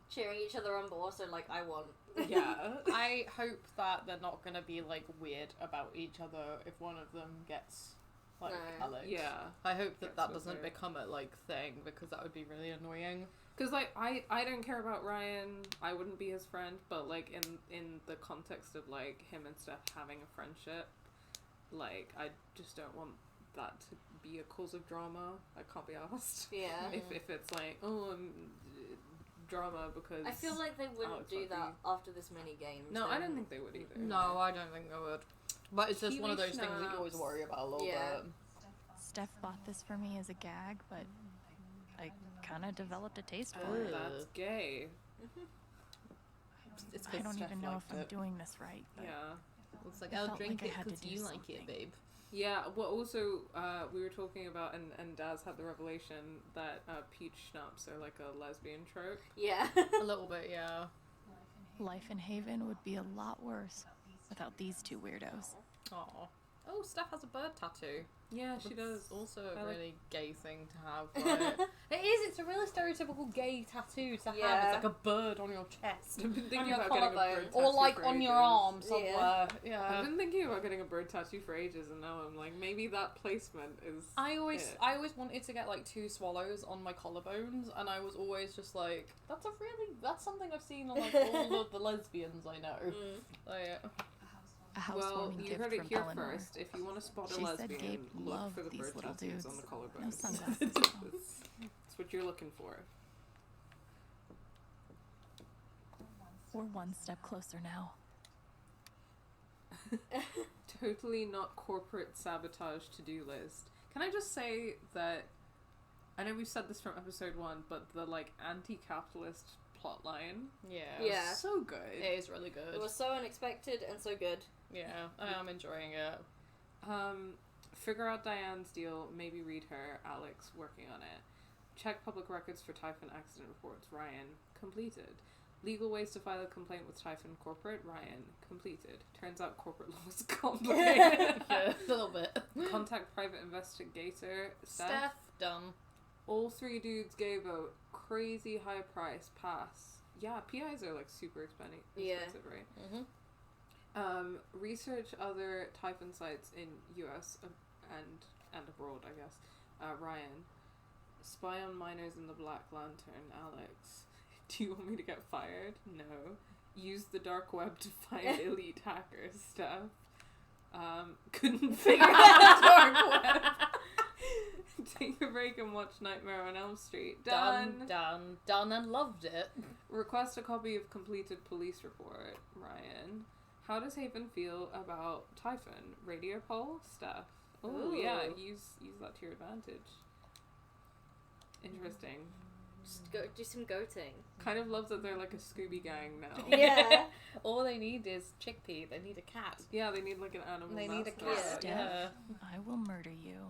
Cheering each other on, but also like, I won. yeah. I hope that they're not gonna be like weird about each other if one of them gets like No. Alex. Yeah. I hope that That's that doesn't weird. become a like thing because that would be really annoying. Because like I don't care about Ryan. I wouldn't be his friend, but like in the context of like him and Steph having a friendship, like I just don't want that to be a cause of drama. I can't be asked. Yeah. If it's like drama because I feel like they wouldn't Alex do might that after this many games. No, I then. don't think they would either. No, I don't think I would. But it's just one of Kiwi those things that you always schnapps. worry about a little Yeah. bit. Steph bought this for me as a gag, but I kind of developed a taste for Oh, it. that's gay. It's I don't even know if I'm it. doing this right. But Yeah. It's like, I I'll felt drink like I it had to because do you like something. it, babe. Yeah, well also, we were talking about, and Daz had the revelation that peach schnapps are like a lesbian trope. Yeah. A little bit, yeah. Life in Haven would be a lot worse without these two weirdos. Aw. Oh, Steph has a bird tattoo. Yeah, she does. Also I a like- really gay thing to have. Right? It is. It's a really stereotypical gay tattoo to have. Yeah. It's like a bird on your chest. I've been on thinking your about getting a collarbone, bird or tattoo like for on your ages. arm somewhere. Yeah. I've been thinking about getting a bird tattoo for ages, and now I'm like, maybe that placement is. I always it. wanted to get like 2 swallows on my collarbones, and I was always just like, that's something I've seen on like all of the lesbians I know. Like, A Well, housewarming you gift heard it from here Eleanor. first. If you want to spot a She said lesbian, Gabe look loved for the these bird little tattoos dudes. on the collarbones. No sunglasses. though. That's what you're looking for. We're one step closer now. Totally not corporate sabotage to-do list. Can I just say that I know we've said this from episode 1, but the like anti-capitalist plotline, Yeah. so good. it is really good. It was so unexpected and so good. Yeah, I am enjoying it. Figure out Diane's deal, maybe read her, Alex working on it. Check public records for Typhon accident reports, Ryan, completed. Legal ways to file a complaint with Typhon Corporate, Ryan, completed. Turns out corporate law is complicated. Yeah, a little bit. Contact private investigator, Steph, done. All 3 dudes gave a crazy high price, pass. Yeah, PIs are like super expensive, right? Research other Typhon sites in US and abroad, I guess. Ryan. Spy on minors in the Black Lantern, Alex. Do you want me to get fired? No. Use the dark web to find elite hackers, Steph. Couldn't figure out the dark web. Take a break and watch Nightmare on Elm Street. Done and loved it. Request a copy of completed police report, Ryan. How does Haven feel about Typhon? Radio poll, Steph. Oh yeah, use that to your advantage. Interesting. Just go do some goating. Kind of love that they're like a Scooby gang now. Yeah. All they need is chickpea. They need a cat. Yeah, they need like an animal. They need a mascot. cat. Steph, Yeah. I will murder you.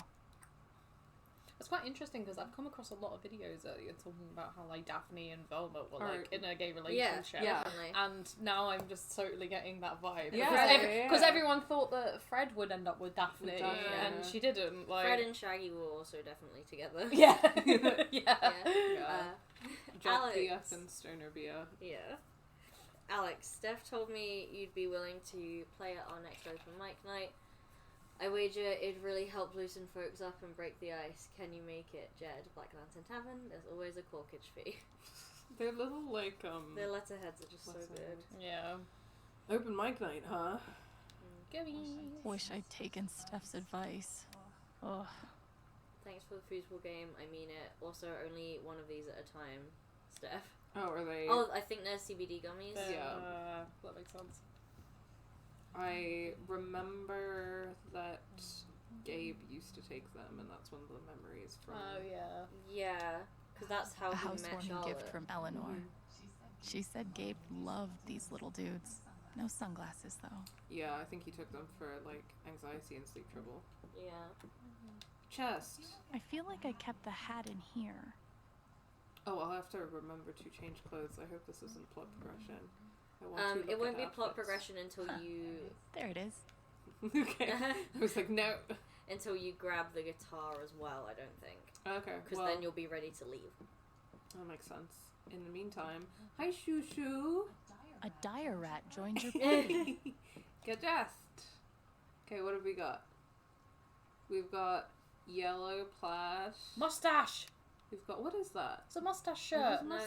It's quite interesting because I've come across a lot of videos earlier talking about how like Daphne and Velma were like in a gay relationship. Yeah, definitely. And now I'm just totally getting that vibe. Yeah, Because everyone thought that Fred would end up with Daphne, and she didn't. Like Fred and Shaggy were also definitely together. Yeah. Jack Alex. BF and Stoner BF. Yeah. Alex, Steph told me you'd be willing to play at our next open mic night. I wager it'd really help loosen folks up and break the ice. Can you make it, Jed? Black Lantern Tavern. There's always a corkage fee. They're little like Their letterheads are just so good. Yeah. Open mic night, huh? Wish I'd taken Steph's advice. Ugh. Thanks for the foosball game. I mean it. Also, only one of these at a time, Steph. Oh, are they? Oh, I think they're CBD gummies. Yeah. That makes sense. I remember that Gabe used to take them, and that's one of the memories from. Oh yeah. Yeah, because that's how A he met housewarming Charlotte. gift from Eleanor. She said Gabe loved these little dudes. No sunglasses though. Yeah, I think he took them for like anxiety and sleep trouble. Yeah. Chest. I feel like I kept the hat in here. Oh, I'll have to remember to change clothes. I hope this isn't plot progression. I want to It look won't at be plot outfits. progression until you. There it is. Okay. I was like, no. Until you grab the guitar as well, I don't think. Okay. Because Well, then you'll be ready to leave. that makes sense. In the meantime, hi Shoo Shoo. A dire rat joined your party. Get dressed. Okay, what have we got? We've got yellow plaid. Mustache. We've got, what is that? It's a mustache shirt. No,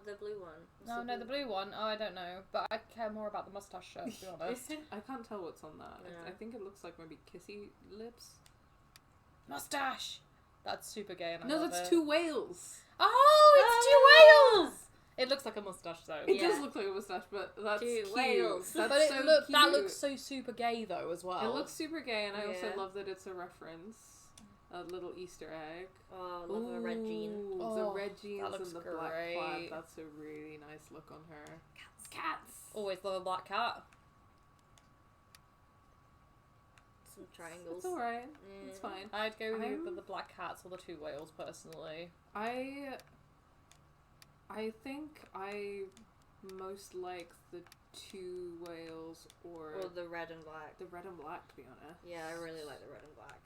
the blue one. It's No, the blue one. Oh, I don't know, but I care more about the mustache shirt, to be honest. I can't tell what's on that. Yeah. I think it looks like maybe kissy lips. Mustache. That's super gay, and I No, love that's it. 2 whales. Oh, it's 2 whales. It looks like a mustache though. It does look like a mustache, but that's 2 cute. whales. That's But so that cute. looks so super gay though as well. It looks super gay, and I also Yeah. love that it's a reference. A little Easter egg. Oh, I love a red jean. Ooh, Oh, the red that jeans looks and the black plaid. great. That's a really nice look on her. Cats. Always love a black cat. Some triangles. It's alright. Yeah. It's fine. I'd go with I'm- either the black cats or the 2 whales personally. I think I most like the 2 whales or Or the red and black. the red and black, to be honest. Yeah, I really like the red and black.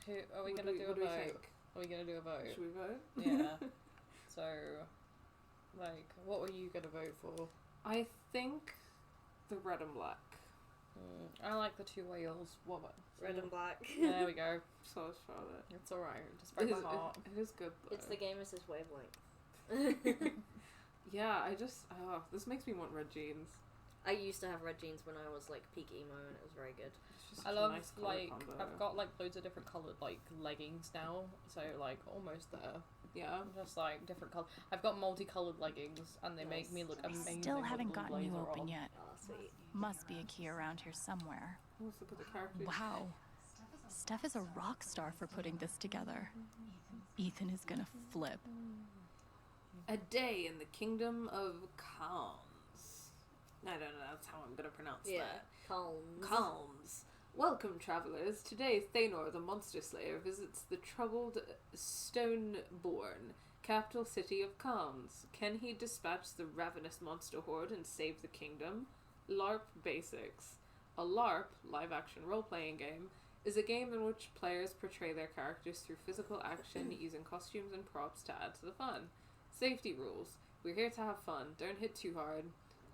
Are we What gonna do do a we vote? think? Are we gonna do a vote? Should we vote? Yeah. So, like, what were you gonna vote for? I think the red and black. I like the two whales. What about Red and black. There we go. So is Charlotte. It's alright. Just break my heart. It is good though. It's the gamer's wavelength. Yeah, this makes me want red jeans. I used to have red jeans when I was like peak emo, and it was very good. It's just I such a love nice colour like combo. I've got like loads of different coloured like leggings now, so like almost there. Yeah, just like different colour. I've got multicoloured leggings, and they make me look amazing. Still with haven't blue gotten you blazer open on. yet. Oh, sweet. Must be a key around here somewhere. Let's look at the characters. Wow. Steph is a rock star for putting this together. Ethan is gonna flip. A day in the kingdom of Calms. I don't know, that's how I'm gonna pronounce that. Calms. Calms. Welcome, travelers. Today, Thanor, the monster slayer, visits the troubled Stoneborn, capital city of Calms. Can he dispatch the ravenous monster horde and save the kingdom? LARP Basics. A LARP, live-action role-playing game, is a game in which players portray their characters through physical action using costumes and props to add to the fun. Safety rules. We're here to have fun. Don't hit too hard.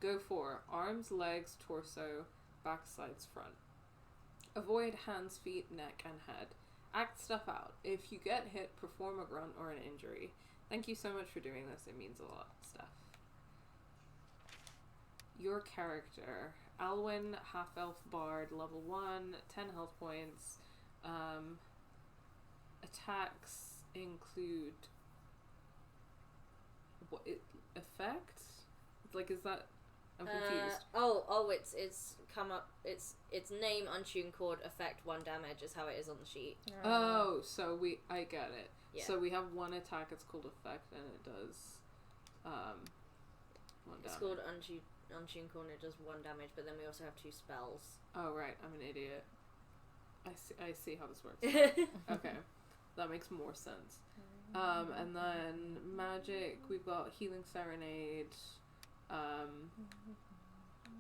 Go for arms, legs, torso, back, sides, front. Avoid hands, feet, neck, and head. Act stuff out. If you get hit, perform a grunt or an injury. Thank you so much for doing this. It means a lot. Steph. Your character. Alwyn, half-elf bard, level 1, 10 health points. Attacks include... What, effect? Like, is that... I'm confused. It's come up. It's name, untuned chord, effect, 1 damage is how it is on the sheet. Oh, so I get it. Yeah. So we have one attack, it's called effect, and it does 1 damage. It's called untuned chord, and it does 1 damage, but then we also have 2 spells. Oh, right, I'm an idiot. I see how this works. Okay, that makes more sense. And then magic, we've got healing serenade,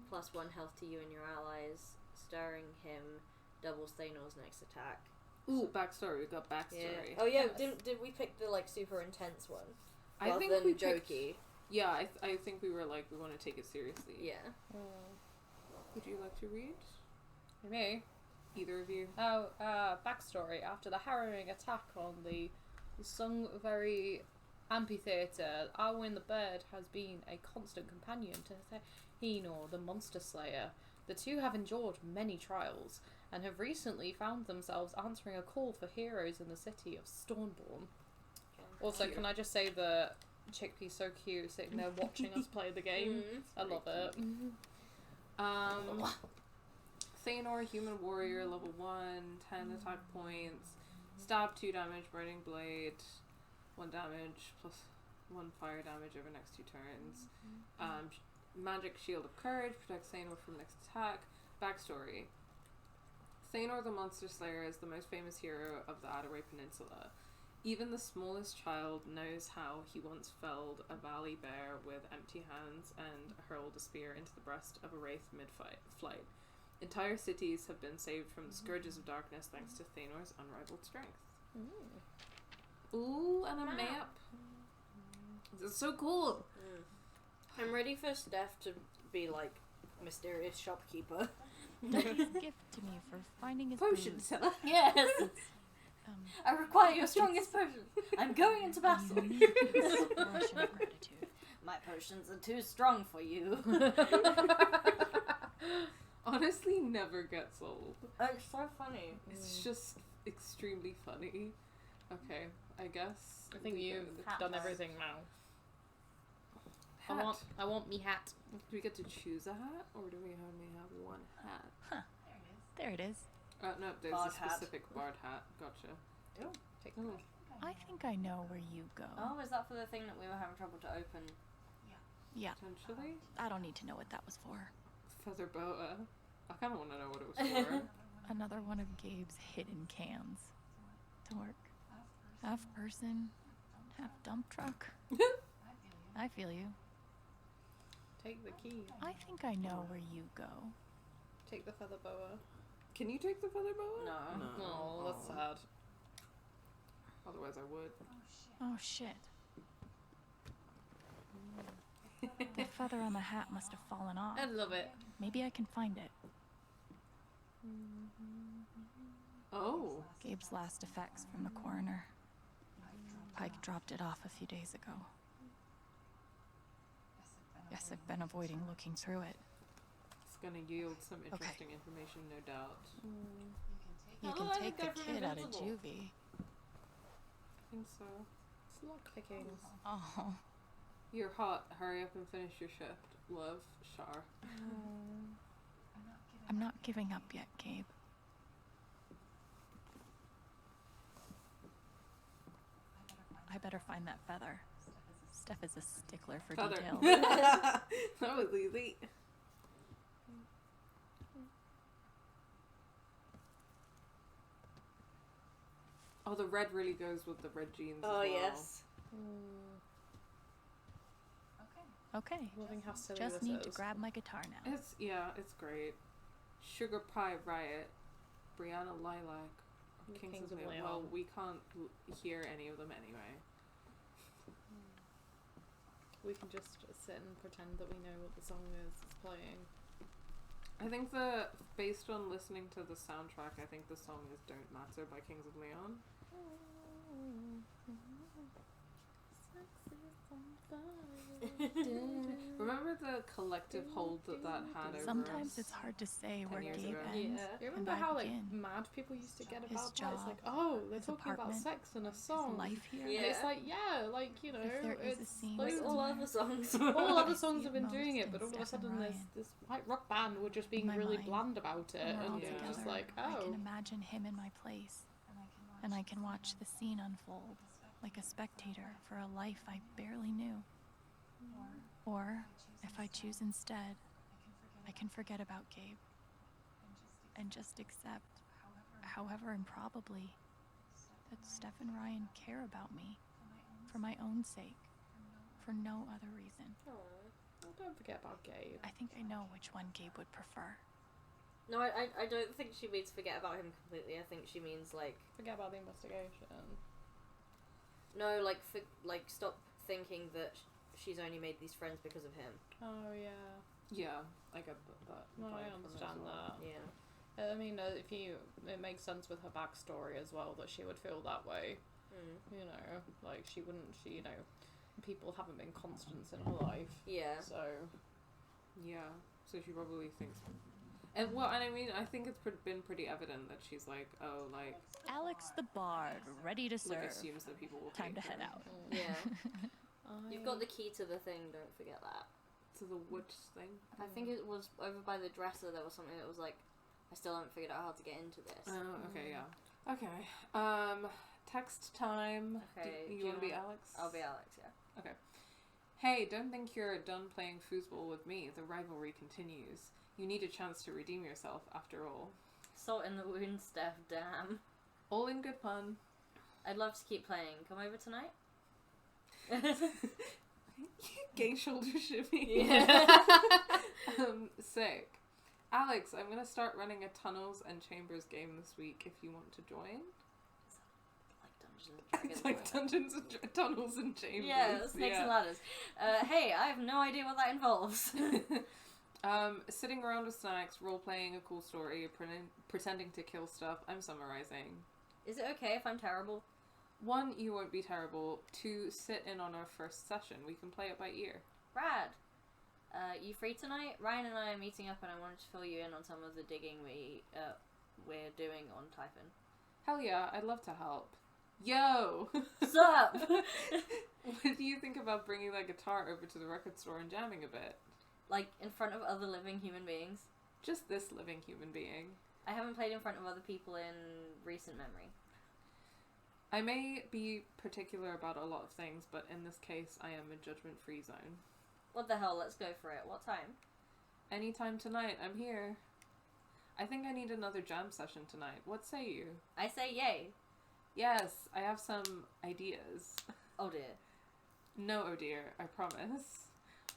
plus 1 health to you and your allies. Stirring him doubles Thanor's next attack. Ooh, backstory. We've got backstory. Yeah. Oh yeah, did we pick the like super intense one? I rather think than we jokey. Yeah, I think we were like, we want to take it seriously. Yeah. Would you like to read? Me? Either of you? Oh, backstory. After the harrowing attack on the Sungvery amphitheatre, Alwyn the bird has been a constant companion to Thanor the monster slayer. The two have endured many trials, and have recently found themselves answering a call for heroes in the city of Stormborn. Also, Cute. can I just say the chickpea's so cute sitting there watching us play the game? I love it. Thanor, human warrior, level 1, 10 attack points, stab 2 damage, burning blade, 1 damage, plus 1 fire damage over next 2 turns. Magic shield of courage, protects Thanor from next attack. Backstory. Thanor the monster slayer is the most famous hero of the Adaway Peninsula. Even the smallest child knows how he once felled a valley bear with empty hands and hurled a spear into the breast of a wraith mid-flight. Entire cities have been saved from the scourges of darkness thanks to Thanor's unrivaled strength. Ooh, and a map. This is so cool. I'm ready for Steph to be like mysterious shopkeeper. Daddy's gift to me for finding his Potion booze. seller. Yes. I require your strongest potion. I'm going into battle. Expression of gratitude. My potions are too strong for you. Honestly, never gets old. It's so funny. It's just extremely funny. Okay, I guess. I think you've done everything now. Hat. I want me hat. Do we get to choose a hat, or do we only have 1 hat? Huh. There it is. No, there's Bard a hat. specific bard hat. Gotcha. Ooh. I think I know where you go. Oh, is that for the thing that we were having trouble to open? Yeah. Potentially? I don't need to know what that was for. Feather boa. I kind of want to know what it was for. Another one of Gabe's hidden cans. Dork. Half person, half dump truck. I feel you. Take the key. I think I know where you go. Take the feather boa. Can you take the feather boa? No. Oh, that's sad. Otherwise I would. Oh shit. The feather on the hat must have fallen off. I love it. Maybe I can find it. Oh. Gabe's last effects from the coroner. Pike dropped it off a few days ago. Guess I've been avoiding looking through it. It's gonna yield some interesting information, no doubt. You can take the kid out of juvie. I think so. It's lockpicking. Oh. You're hot. Hurry up and finish your shift. Love, Shar. I'm not giving up yet, Gabe. I better find that feather. Steph is a stickler for detail. That was easy. Oh, the red really goes with the red jeans as well. Yes. Okay. Loving how silly Just this need to is. grab my guitar now. It's great. Sugar Pie Riot, Brianna Lilac, or Kings of Leon. Well, we can't hear any of them anyway. We can just sit and pretend that we know what the song is that's playing. I think based on listening to the soundtrack, I think the song is Don't Matter by Kings of Leon. Remember the collective hold that had over Sometimes us it's hard to say where 10 years Gabe ago? ends. You and remember I how like begin. mad people used to get His about that? job, It's like, oh, they're his talking about apartment, sex in a song. life here. And it's like, yeah, like, you know, If there is a it's scene like all other songs. all other songs see have it been doing most it, but in all of a Steph and sudden there's Ryan. this white rock band were just being my really mind, bland about it, When we're all and you're just together, like, I can oh. imagine him in my place, and I can watch the scene unfold like a spectator for a life I barely knew. Or, if I choose instead, I can forget about Gabe and just accept, however improbably, that Steph and Ryan care about me for my own sake, for no other reason. Oh, don't forget about Gabe. I think I know which one Gabe would prefer. No, I don't think she means forget about him completely. I think she means like Forget about the investigation. no, like stop thinking that she's only made these friends because of him. Oh yeah. Yeah, I get that. No, I vibe from it as understand well. that. Yeah. I mean, it makes sense with her backstory as well that she would feel that way. You know, like you know, people haven't been constants in her life. Yeah. So. Yeah, so she probably thinks... And I mean, I think it's been pretty evident that she's like, oh, like... Alex the Bard, ready to serve. Like, assumes that people will Time to hate head her. out. Yeah. You've got the key to the thing, don't forget that. To the which thing? I think it was over by the dresser, there was something that was like, I still haven't figured out how to get into this. Oh, okay, yeah. Okay, text time. Okay. Do you want to be Alex? I'll be Alex, yeah. Okay. Hey, don't think you're done playing foosball with me. The rivalry continues. You need a chance to redeem yourself, after all. Salt in the wound, Steph, damn. All in good fun. I'd love to keep playing. Come over tonight? Gay shoulder shimmy. Yeah. Sick. Alex, I'm gonna start running a tunnels and chambers game this week if you want to join. It's like Dungeons and Tunnels and Chambers. Yeah, snakes and ladders. Hey, I have no idea what that involves. Sitting around with snacks, role-playing a cool story, pretending to kill stuff. I'm summarizing. Is it okay if I'm terrible? 1, you won't be terrible. 2, sit in on our first session. We can play it by ear. Rad. You free tonight? Ryan and I are meeting up and I wanted to fill you in on some of the digging we're doing on Typhon. Hell yeah, I'd love to help. Yo! Sup? What do you think about bringing that guitar over to the record store and jamming a bit? Like, in front of other living human beings? Just this living human being. I haven't played in front of other people in recent memory. I may be particular about a lot of things, but in this case, I am a judgment-free zone. What the hell, let's go for it. What time? Anytime tonight, I'm here. I think I need another jam session tonight. What say you? I say yay. Yes, I have some ideas. Oh dear. No, oh dear, I promise.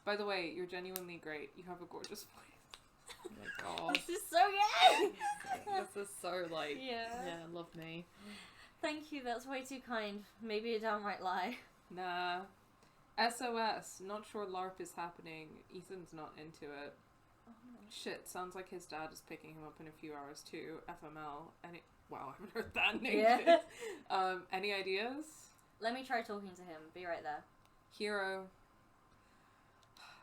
By the way, you're genuinely great. You have a gorgeous voice. Oh my god. This is so gay! This is so like, yeah, love me. Thank you, that's way too kind. Maybe a downright lie. Nah. SOS. Not sure LARP is happening. Ethan's not into it. Oh, no. Shit, sounds like his dad is picking him up in a few hours too. FML. Wow, I haven't heard that name. Yeah. Any ideas? Let me try talking to him. Be right there. Hero.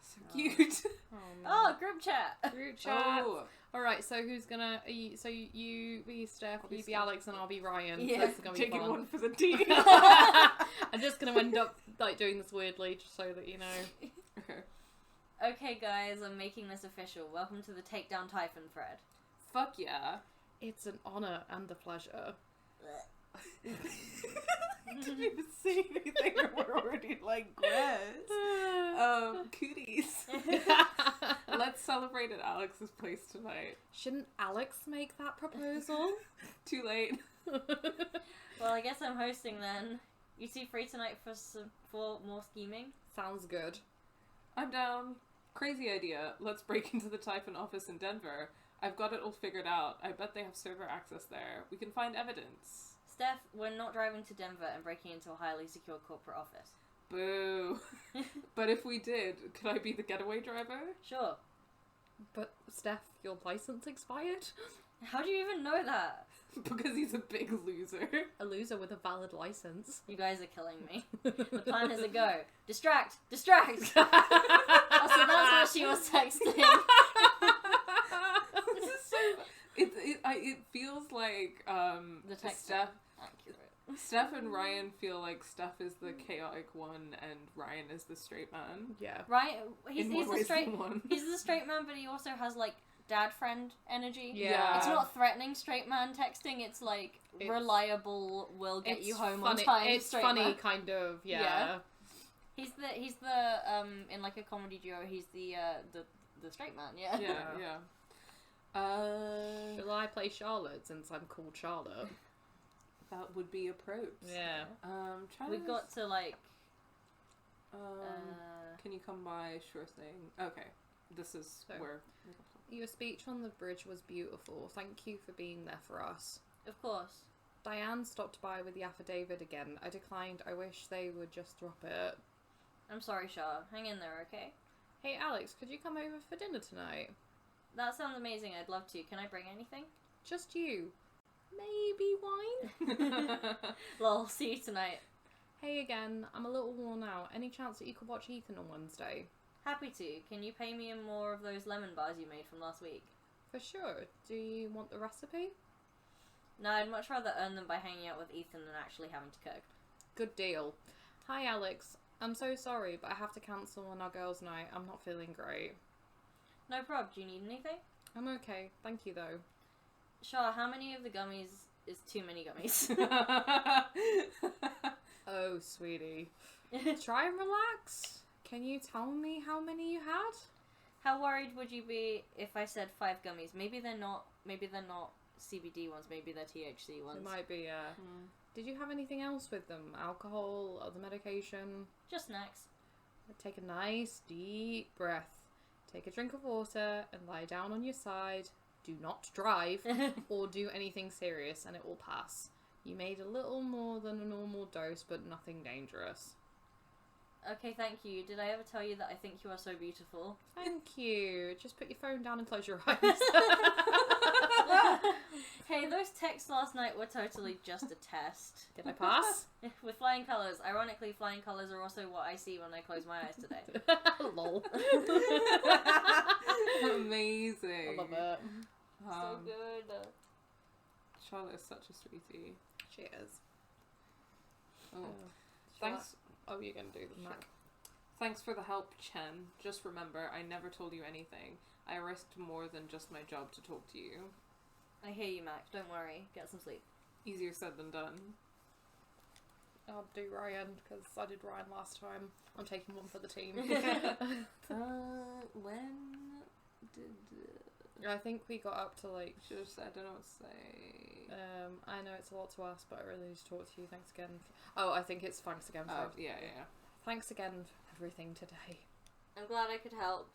So cute. Oh, no. Oh, group chat. Group chat. Oh. Alright, so who's gonna... you be Steph, I'll be you be Steph. Alex, and I'll be Ryan. Yeah. So this is gonna be Taking fun. one for the team. I'm just gonna end up like doing this weirdly, just so that you know. Okay, guys, I'm making this official. Welcome to the Takedown Typhon thread. Fuck yeah. It's an honor and a pleasure. Didn't even say anything, or we're already like, gross. Cooties. Let's celebrate at Alex's place tonight. Shouldn't Alex make that proposal? Too late. Well, I guess I'm hosting then. You two free tonight for more scheming? Sounds good. I'm down. Crazy idea. Let's break into the Typhon office in Denver. I've got it all figured out. I bet they have server access there. We can find evidence. Steph, we're not driving to Denver and breaking into a highly secured corporate office. Boo. But if we did, could I be the getaway driver? Sure. But Steph, your license expired? How do you even know that? Because he's a big loser. A loser with a valid license. You guys are killing me. The plan is a go. Distract! Distract! Also, that's what she was texting. This is so... It feels like The text Steph... accurate. Steph and Ryan feel like Steph is the chaotic one and Ryan is the straight man. Yeah. Ryan, he's In more the ways straight. than one. He's the straight man, but he also has like dad friend energy. Yeah. It's not threatening straight man texting. It's like reliable. Will get It's you home funny. on time. It's straight funny, man. kind of. Yeah. He's the in like a comedy duo. He's the straight man. Yeah. Yeah. Shall I play Charlotte since I'm called Charlotte? That would be approach. Yeah. We got to like. Can you come by? Sure thing. Okay. This is So, where. Your speech on the bridge was beautiful. Thank you for being there for us. Of course. Diane stopped by with the affidavit again. I declined. I wish they would just drop it. I'm sorry, Shah. Hang in there, okay? Hey, Alex, could you come over for dinner tonight? That sounds amazing. I'd love to. Can I bring anything? Just you. Maybe wine? Lol, see you tonight. Hey again, I'm a little worn out. Any chance that you could watch Ethan on Wednesday? Happy to. Can you pay me in more of those lemon bars you made from last week? For sure. Do you want the recipe? No, I'd much rather earn them by hanging out with Ethan than actually having to cook. Good deal. Hi, Alex. I'm so sorry, but I have to cancel on our girls' night. I'm not feeling great. No prob. Do you need anything? I'm okay. Thank you, though. Shah, how many of the gummies is too many gummies? Oh, sweetie. Try and relax. Can you tell me how many you had? How worried would you be if I said 5 gummies? Maybe they're not CBD ones, maybe they're THC ones. It might be, yeah. Did you have anything else with them? Alcohol, other medication? Just snacks. Take a nice, deep breath. Take a drink of water and lie down on your side. Do not drive or do anything serious and it will pass. You made a little more than a normal dose, but nothing dangerous. Okay, thank you. Did I ever tell you that I think you are so beautiful? Thank you. Just put your phone down and close your eyes. Hey, those texts last night were totally just a test. Did I pass? With flying colours. Ironically, flying colours are also what I see when I close my eyes today. Lol. Amazing. I love it. So good. Charlotte is such a sweetie. She is. Oh. Thanks. Oh, you're gonna do the Mac. Thanks for the help, Chen. Just remember, I never told you anything. I risked more than just my job to talk to you. I hear you, Mac. Don't worry. Get some sleep. Easier said than done. I'll do Ryan, because I did Ryan last time. I'm taking one for the team. When did... I think we got up to like... I don't know what to say. I know it's a lot to ask, but I really need to talk to you. Thanks again. Oh, I think it's thanks again. Oh, yeah. Thanks again for everything today. I'm glad I could help.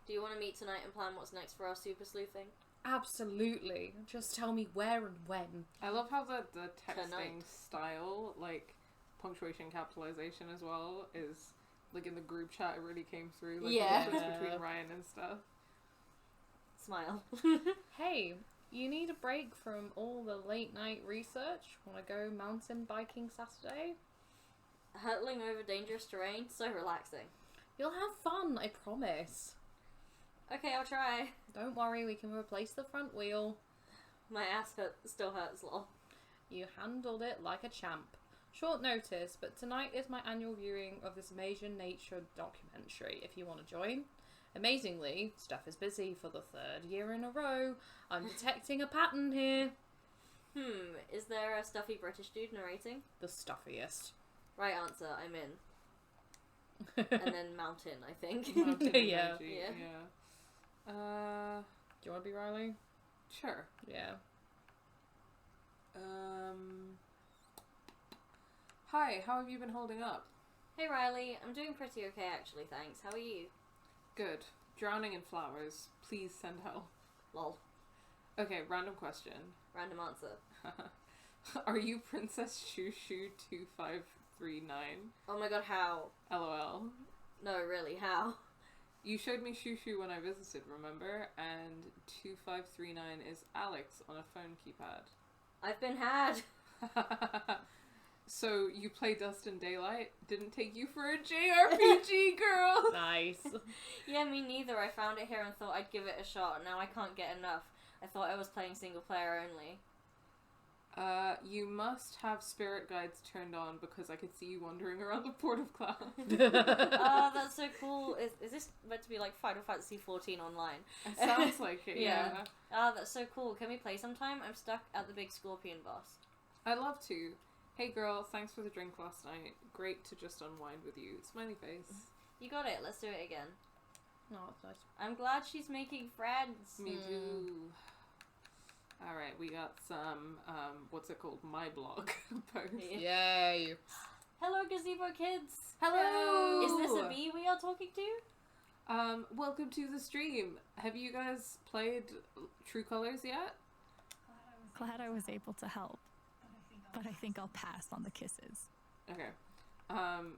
Do you want to meet tonight and plan what's next for our super sleuthing? Absolutely. Just tell me where and when. I love how the texting Tonight. style, like punctuation capitalization as well, is like in the group chat. It really came through. Like, Yeah. the difference between Ryan and stuff. Smile. Hey, you need a break from all the late night research? Want to go mountain biking Saturday? Hurtling over dangerous terrain, so relaxing. You'll have fun, I promise. Okay, I'll try. Don't worry, we can replace the front wheel. My ass still hurts, lol. You handled it like a champ. Short notice, but tonight is my annual viewing of this amazing nature documentary, if you want to join. Amazingly, Steph is busy for the 3rd year in a row. I'm detecting a pattern here. Is there a stuffy British dude narrating? The stuffiest. Right answer, I'm in. And then mountain, I think. Mountain Yeah. emoji, Yeah. yeah. Do you want to be Riley? Sure. Yeah. Hi, how have you been holding up? Hey Riley, I'm doing pretty okay actually, thanks. How are you? Good. Drowning in flowers. Please send help. Lol. Okay, random question. Random answer. Are you Princess Shushu 2539? Oh my god, how? LOL. No, really, how? You showed me Shushu when I visited, remember? And 2539 is Alex on a phone keypad. I've been had. So, you play Dust and Daylight? Didn't take you for a JRPG, girl! Nice. Yeah, me neither. I found it here and thought I'd give it a shot. Now I can't get enough. I thought I was playing single player only. You must have spirit guides turned on because I could see you wandering around the Port of Cloud. Oh, that's so cool. Is this meant to be like Final Fantasy 14 online? It sounds like it, yeah. Oh, that's so cool. Can we play sometime? I'm stuck at the big scorpion boss. I'd love to. Hey girl, thanks for the drink last night. Great to just unwind with you. Smiley face. You got it. Let's do it again. Oh, that's nice. I'm glad she's making friends. Me too. Alright, we got some, what's it called? My blog post. Yay. Hello, Gazebo Kids. Hello! Is this a bee we are talking to? Welcome to the stream. Have you guys played True Colors yet? Glad I was able to help, but I think I'll pass on the kisses. Okay. I'm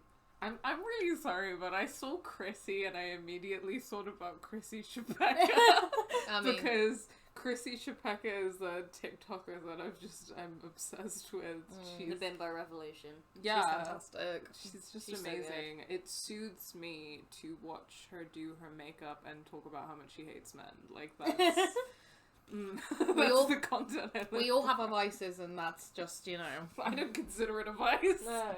really sorry, but I saw Chrissy and I immediately thought about Chrissy Chapeka. Because Chrissy Chapeka is a TikToker that I'm obsessed with. The Bimbo Revolution. Yeah. She's fantastic. She's just She's so amazing. It soothes me to watch her do her makeup and talk about how much she hates men. Like, that's... that's the content. We all have our vices, and that's just, you know. I don't consider it a vice. No.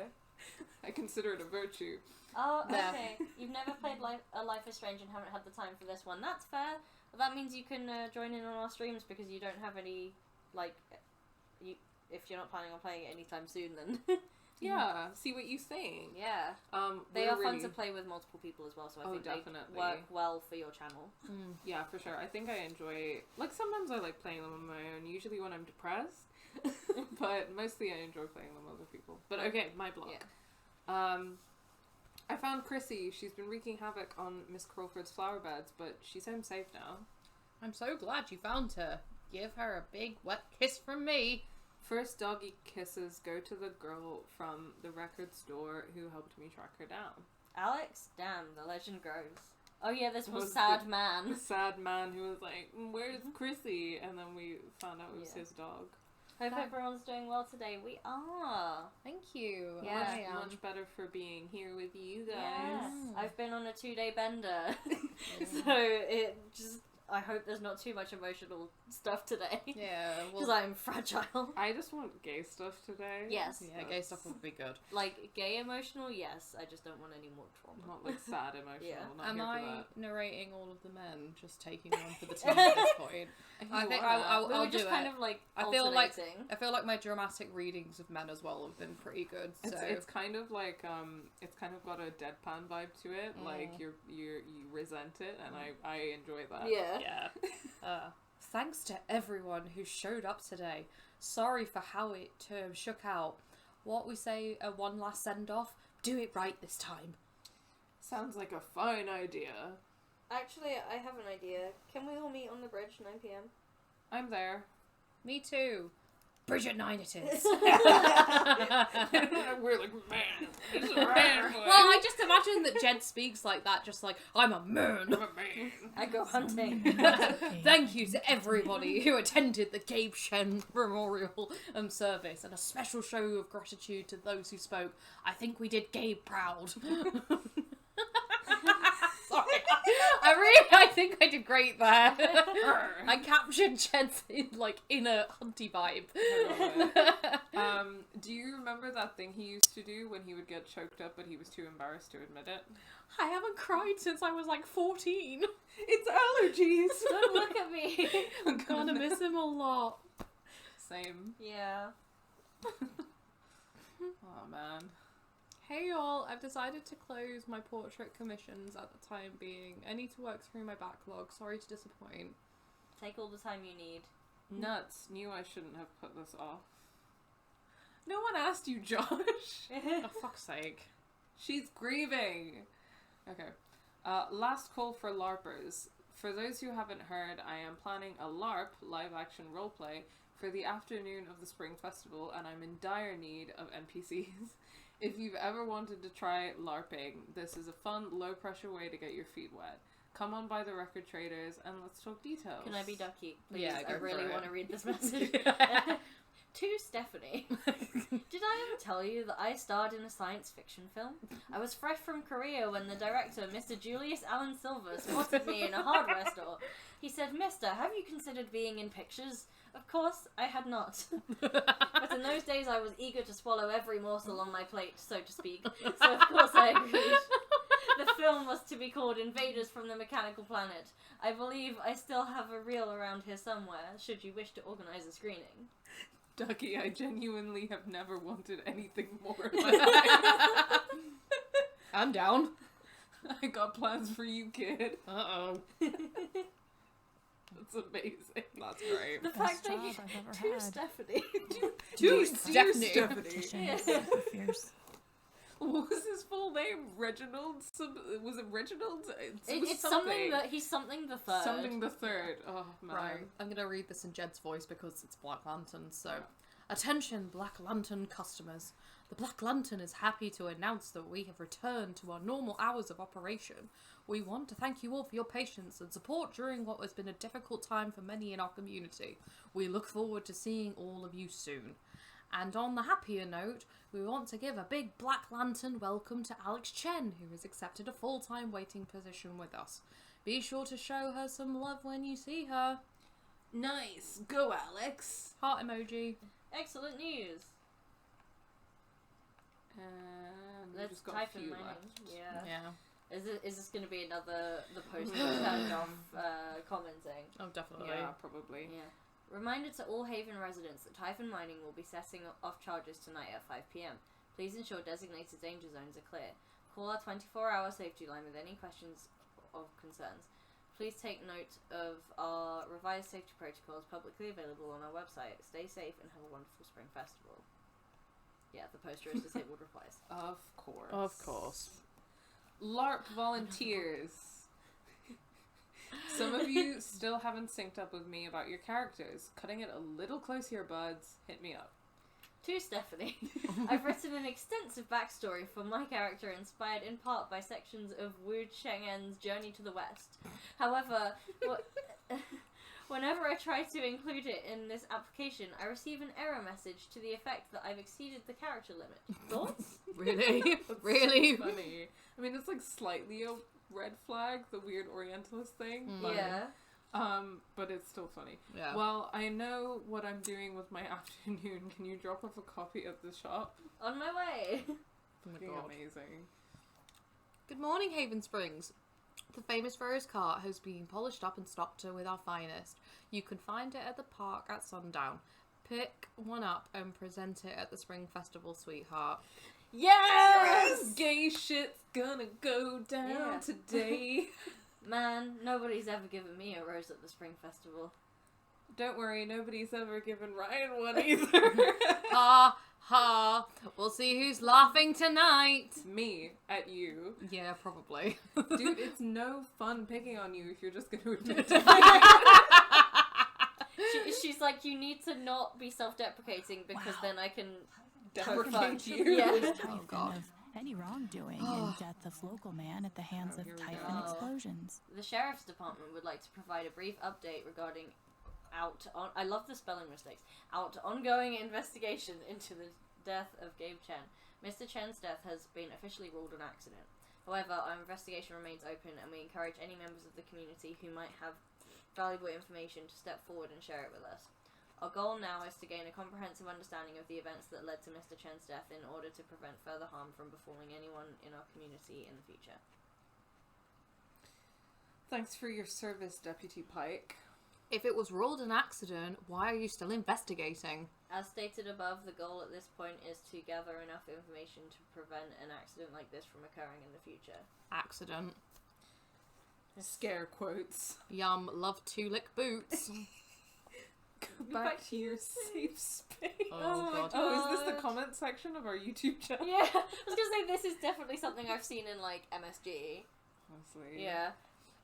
I consider it a virtue. Oh, Yeah. okay. You've never played A Life is Strange and haven't had the time for this one. That's fair. But that means you can join in on our streams because you don't have any, like, if you're not planning on playing it anytime soon, then... Yeah, see what you think. Yeah. They are fun to play with multiple people as well, so I think definitely. they work well for your channel. Yeah, for sure. I think I enjoy... Like, sometimes I like playing them on my own, usually when I'm depressed. But mostly I enjoy playing them with other people. But okay, my blog. Yeah. I found Chrissy. She's been wreaking havoc on Miss Crawford's flower beds, but she's home safe now. I'm so glad you found her. Give her a big wet kiss from me. First doggy kisses go to the girl from the record store who helped me track her down. Alex? Damn, the legend grows. Oh yeah, this was Was Sad the- Man. The sad man who was like, "Where's Chrissy?" And then we found out it was Yeah. his dog. Hope everyone's doing well today. We are. Thank you. Yeah. Much better for being here with you guys. Yes. I've been on a 2-day bender. So it just... I hope there's not too much emotional stuff today. Yeah. Because I'm fragile. I just want gay stuff today. Yes. Yeah, gay stuff would be good. Like, gay emotional, yes. I just don't want any more trauma. Not like sad emotional. Yeah. Not Am here for I that. narrating all of the men, just taking one for the team at this point? I think I'll We do were just it. kind of like I feel like alternating. my dramatic readings of men as well have been pretty good. So It's kind of like it's kind of got a deadpan vibe to it. Like you resent it, and I enjoy that. Yeah. Thanks to everyone who showed up today. Sorry for how it shook out. What we say, one last send off. Do it right this time. Sounds like a fine idea. Actually, I have an idea. Can we all meet on the bridge 9 p.m? I'm there. Me too. Bridget 9 it is. We're like, man. This is a man voice. Well, I just imagine that Jed speaks like that, just like, I'm a man. I'm a man. I go hunting. Thank you to everybody who attended the Gabe Shen Memorial service, and a special show of gratitude to those who spoke. I think we did Gabe proud. Sorry. I think I did great there. I captured Jed's inner hunty vibe. Do you remember that thing he used to do when he would get choked up but he was too embarrassed to admit it? I haven't cried since I was 14. It's allergies. Don't look at me. I'm gonna miss him a lot. Same. Yeah. Oh man. Hey y'all, I've decided to close my portrait commissions at the time being. I need to work through my backlog. Sorry to disappoint. Take all the time you need. Nuts. Knew I shouldn't have put this off. No one asked you, Josh. Oh, fuck's sake. She's grieving. Okay. Last call for LARPers. For those who haven't heard, I am planning a LARP, live action roleplay, for the afternoon of the Spring Festival, and I'm in dire need of NPCs. If you've ever wanted to try LARPing, this is a fun, low-pressure way to get your feet wet. Come on by the Record Traders and let's talk details. Can I be Ducky? Please, Yeah, I really want to read this message. To Stephanie. Did I ever tell you that I starred in a science fiction film? I was fresh from Korea when the director, Mr. Julius Allen Silver, spotted me in a hardware store. He said, "Mister, have you considered being in pictures?" Of course, I had not. But in those days I was eager to swallow every morsel on my plate, so to speak. So of course I agreed. The film was to be called Invaders from the Mechanical Planet. I believe I still have a reel around here somewhere, should you wish to organise a screening. Ducky, I genuinely have never wanted anything more in my life. I'm down. I got plans for you, kid. Uh-oh. That's amazing. That's great. The fact that job I've ever to had. Stephanie. To Stephanie. Competition. Fierce. What was his full name? Reginald? Was it Reginald? It's something that he's something the third. Something the third. Oh, man. Right, I'm gonna read this in Jed's voice because it's Black Lantern, so... Attention, Black Lantern customers. The Black Lantern is happy to announce that we have returned to our normal hours of operation. We want to thank you all for your patience and support during what has been a difficult time for many in our community. We look forward to seeing all of you soon. And on the happier note, we want to give a big Black Lantern welcome to Alex Chen, who has accepted a full-time waiting position with us. Be sure to show her some love when you see her. Nice. Go, Alex. Heart emoji. Excellent news. And we Let's just got type a in few my left. name. Yeah. Yeah. Is this going to be another the post that turned off commenting? Oh, definitely. Yeah, probably. Yeah. Reminder to all Haven residents that Typhon Mining will be setting off charges tonight at 5 p.m. Please ensure designated danger zones are clear. Call our 24-hour safety line with any questions or concerns. Please take note of our revised safety protocols publicly available on our website. Stay safe and have a wonderful Spring Festival. Yeah, the poster is disabled replies. Of course. Of course. LARP volunteers. Some of you still haven't synced up with me about your characters. Cutting it a little close here, buds. Hit me up. To Stephanie, I've written an extensive backstory for my character inspired in part by sections of Wu Cheng'en's Journey to the West. However, whenever I try to include it in this application, I receive an error message to the effect that I've exceeded the character limit. Thoughts? Really? Really? Funny. I mean, it's like slightly a red flag, the weird Orientalist thing. But, Yeah. but it's still funny. Yeah. Well, I know what I'm doing with my afternoon. Can you drop off a copy at the shop? On my way. Oh my Fucking God. amazing. Good morning, Haven Springs. The famous Rose cart has been polished up and stocked with our finest. You can find it at the park at sundown. Pick one up and present it at the Spring Festival, sweetheart. Yes! Gay shit's gonna go down today. Man, nobody's ever given me a rose at the Spring Festival. Don't worry, nobody's ever given Ryan one either. Ha ha. We'll see who's laughing tonight. Me at you. Yeah, probably. Dude, it's no fun picking on you if you're just gonna admit to She's like, you need to not be self-deprecating because then I can deprecate you. Yeah. Oh God. Of any wrongdoing and death of local man at the hands of typhon explosions. The Sheriff's Department would like to provide a brief update regarding I love the spelling mistakes. Ongoing investigation into the death of Gabe Chen. Mr. Chen's death has been officially ruled an accident. However, our investigation remains open and we encourage any members of the community who might have valuable information to step forward and share it with us. Our goal now is to gain a comprehensive understanding of the events that led to Mr. Chen's death in order to prevent further harm from befalling anyone in our community in the future. Thanks for your service, Deputy Pike. If it was ruled an accident, why are you still investigating? As stated above, the goal at this point is to gather enough information to prevent an accident like this from occurring in the future. Accident. Scare quotes. Yum, love to lick boots. Go back to your safe space. Oh God. Oh, is this the comment section of our YouTube channel? Yeah, I was gonna say this is definitely something I've seen in like MSG. Honestly. Yeah.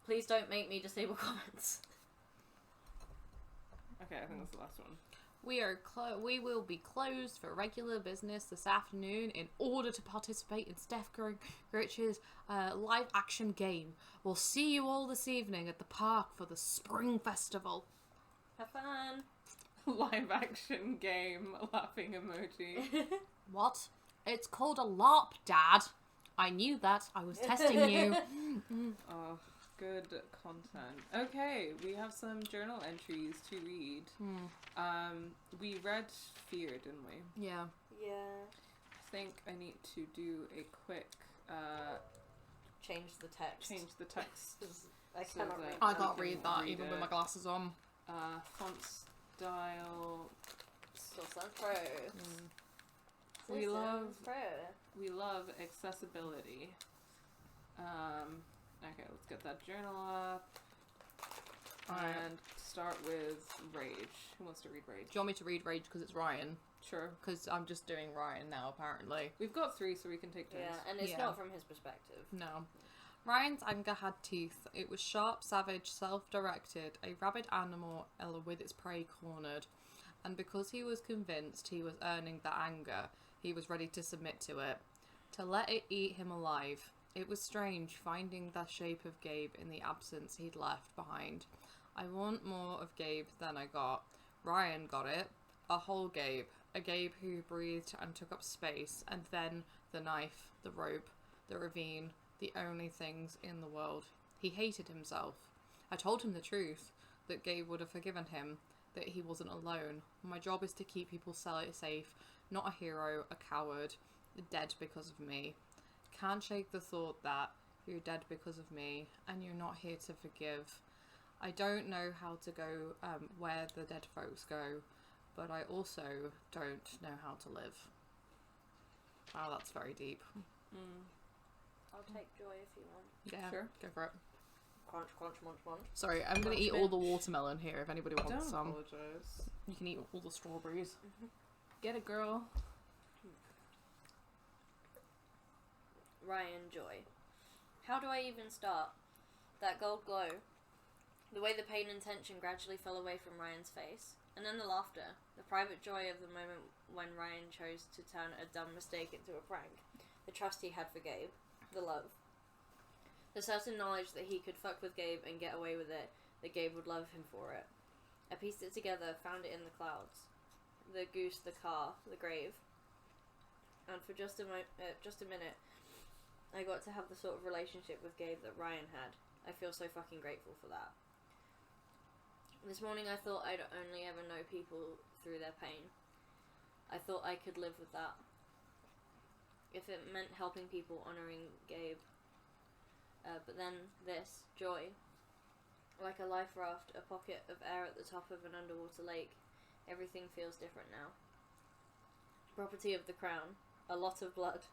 Please don't make me disable comments. Okay, I think that's the last one. We will be closed for regular business this afternoon in order to participate in Steph Gritch's live action game. We'll see you all this evening at the park for the Spring Festival. Have fun. Live action game, laughing emoji. What? It's called a LARP, Dad. I knew that. I was testing you. Oh, good content. Okay, we have some journal entries to read. We read Fear, didn't we? Yeah. Yeah. I think I need to do a quick change the text. I so cannot that read. I we can't can read that even with it. my glasses on. Font style. Source Pro. We love Pro. accessibility. Okay, let's get that journal up. And start with Rage. Who wants to read Rage? Do you want me to read Rage because it's Ryan? Sure. Because I'm just doing Ryan now, apparently. We've got 3, so we can take turns. Yeah, and it's not from his perspective. No. Ryan's anger had teeth. It was sharp, savage, self-directed, a rabid animal with its prey cornered. And because he was convinced he was earning that anger, he was ready to submit to it. To let it eat him alive. It was strange finding the shape of Gabe in the absence he'd left behind. I want more of Gabe than I got. Ryan got it. A whole Gabe. A Gabe who breathed and took up space. And then the knife, the rope, the ravine, the only things in the world. He hated himself. I told him the truth, that Gabe would have forgiven him, that he wasn't alone. My job is to keep people safe, not a hero, a coward, dead because of me. Can't shake the thought that you're dead because of me, and you're not here to forgive. I don't know how to go where the dead folks go, but I also don't know how to live. Wow, that's very deep. I'll take Joy if you want. Yeah, sure. Go for it. Crunch, crunch, munch, munch. Sorry, I'm going to eat all the watermelon here if anybody wants Don't some. apologize. You can eat all the strawberries. Get it, girl. Ryan, Joy. How do I even start? That gold glow. The way the pain and tension gradually fell away from Ryan's face. And then the laughter. The private joy of the moment when Ryan chose to turn a dumb mistake into a prank. The trust he had for Gabe. The love. The certain knowledge that he could fuck with Gabe and get away with it. That Gabe would love him for it. I pieced it together, found it in the clouds. The goose, the car, the grave. And for just a minute, I got to have the sort of relationship with Gabe that Ryan had. I feel so fucking grateful for that. This morning I thought I'd only ever know people through their pain. I thought I could live with that. If it meant helping people, honouring Gabe. But then this, Joy. Like a life raft, a pocket of air at the top of an underwater lake. Everything feels different now. Property of the Crown. A lot of blood.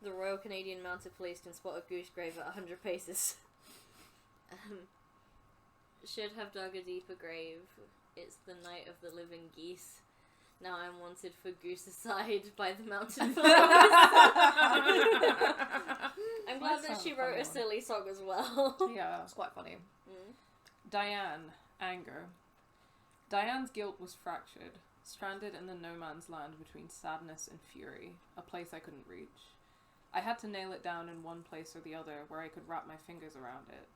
The Royal Canadian Mounted Police can spot a goose grave at 100 paces. Should have dug a deeper grave. It's the night of the living geese. Now I'm wanted for goosicide by the mountain police. I'm glad that she wrote a silly song as well. Yeah, it's quite funny. Diane, anger. Diane's guilt was fractured, stranded in the no man's land between sadness and fury, a place I couldn't reach. I had to nail it down in one place or the other where I could wrap my fingers around it.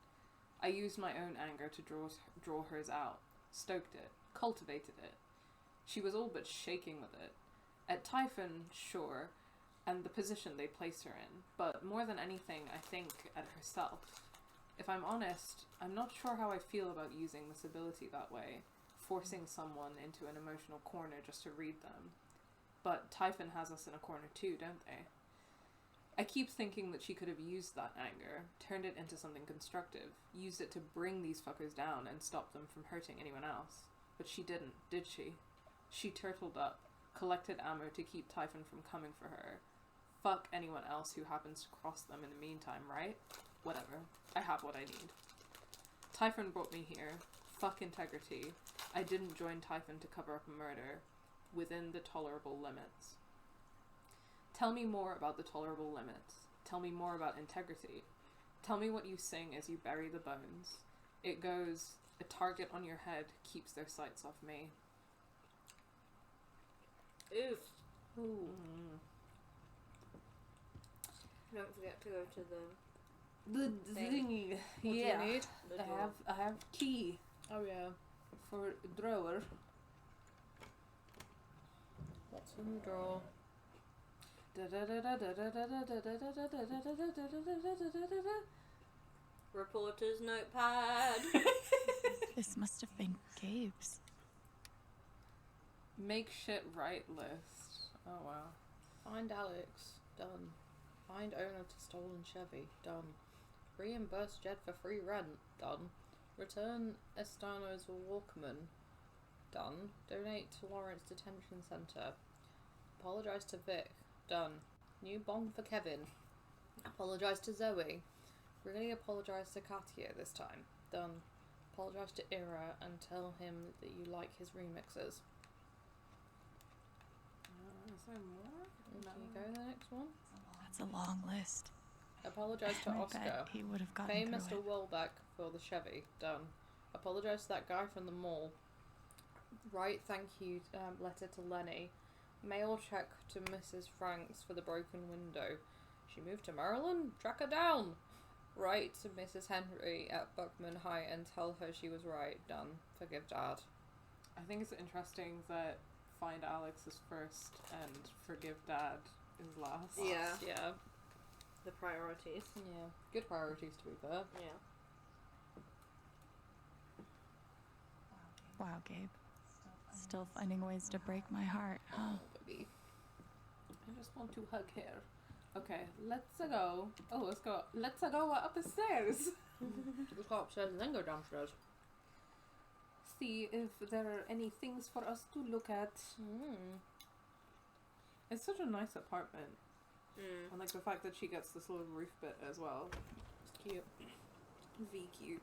I used my own anger to draw hers out, stoked it, cultivated it. She was all but shaking with it. At Typhon, sure, and the position they placed her in, but more than anything, I think at herself. If I'm honest, I'm not sure how I feel about using this ability that way, forcing someone into an emotional corner just to read them. But Typhon has us in a corner too, don't they? I keep thinking that she could have used that anger, turned it into something constructive, used it to bring these fuckers down and stop them from hurting anyone else. But she didn't, did she? She turtled up, collected ammo to keep Typhon from coming for her. Fuck anyone else who happens to cross them in the meantime, right? Whatever. I have what I need. Typhon brought me here. Fuck integrity. I didn't join Typhon to cover up a murder. Within the tolerable limits. Tell me more about the tolerable limits. Tell me more about integrity. Tell me what you sing as you bury the bones. It goes, a target on your head keeps their sights off me. Oof. Ooh. Don't forget to go to The thingy. What do Yeah. you need? I have key Oh yeah. for drawer. What's in the drawer? reporter's notepad. This must have been Gabe's. Make shit right list. Oh wow. Find Alex. Done. Find owner to stolen Chevy. Done. Reimburse Jed for free rent. Done. Return Estano's Walkman. Done. Donate to Lawrence Detention Centre. Apologise to Vic. Done. New bong for Kevin. Apologise to Zoe. Really apologise to Katya this time. Done. Apologise to Ira and tell him that you like his remixes. Is there more? Can you go to the next one? That's a long list. Apologise to I Oscar. bet he would have gotten Pay through Mr. it. Welbeck for the Chevy. Done. Apologise to that guy from the mall. Write thank you letter to Lenny. Mail check to Mrs. Franks for the broken window. She moved to Maryland? Track her down! Write to Mrs. Henry at Buckman High and tell her she was right. Done. Forgive Dad. I think it's interesting that find Alex is first and forgive Dad is last. Yeah. Yeah. The priorities. Yeah. Good priorities to be fair. Yeah. Wow, Gabe. Still finding ways to break my heart, huh? Baby. I just want to hug her. Okay, let's go. Oh, let's go. Let's go up the stairs. Let's go upstairs and then go downstairs. See if there are any things for us to look at. It's such a nice apartment. And like the fact that she gets this little roof bit as well. It's cute. V cute.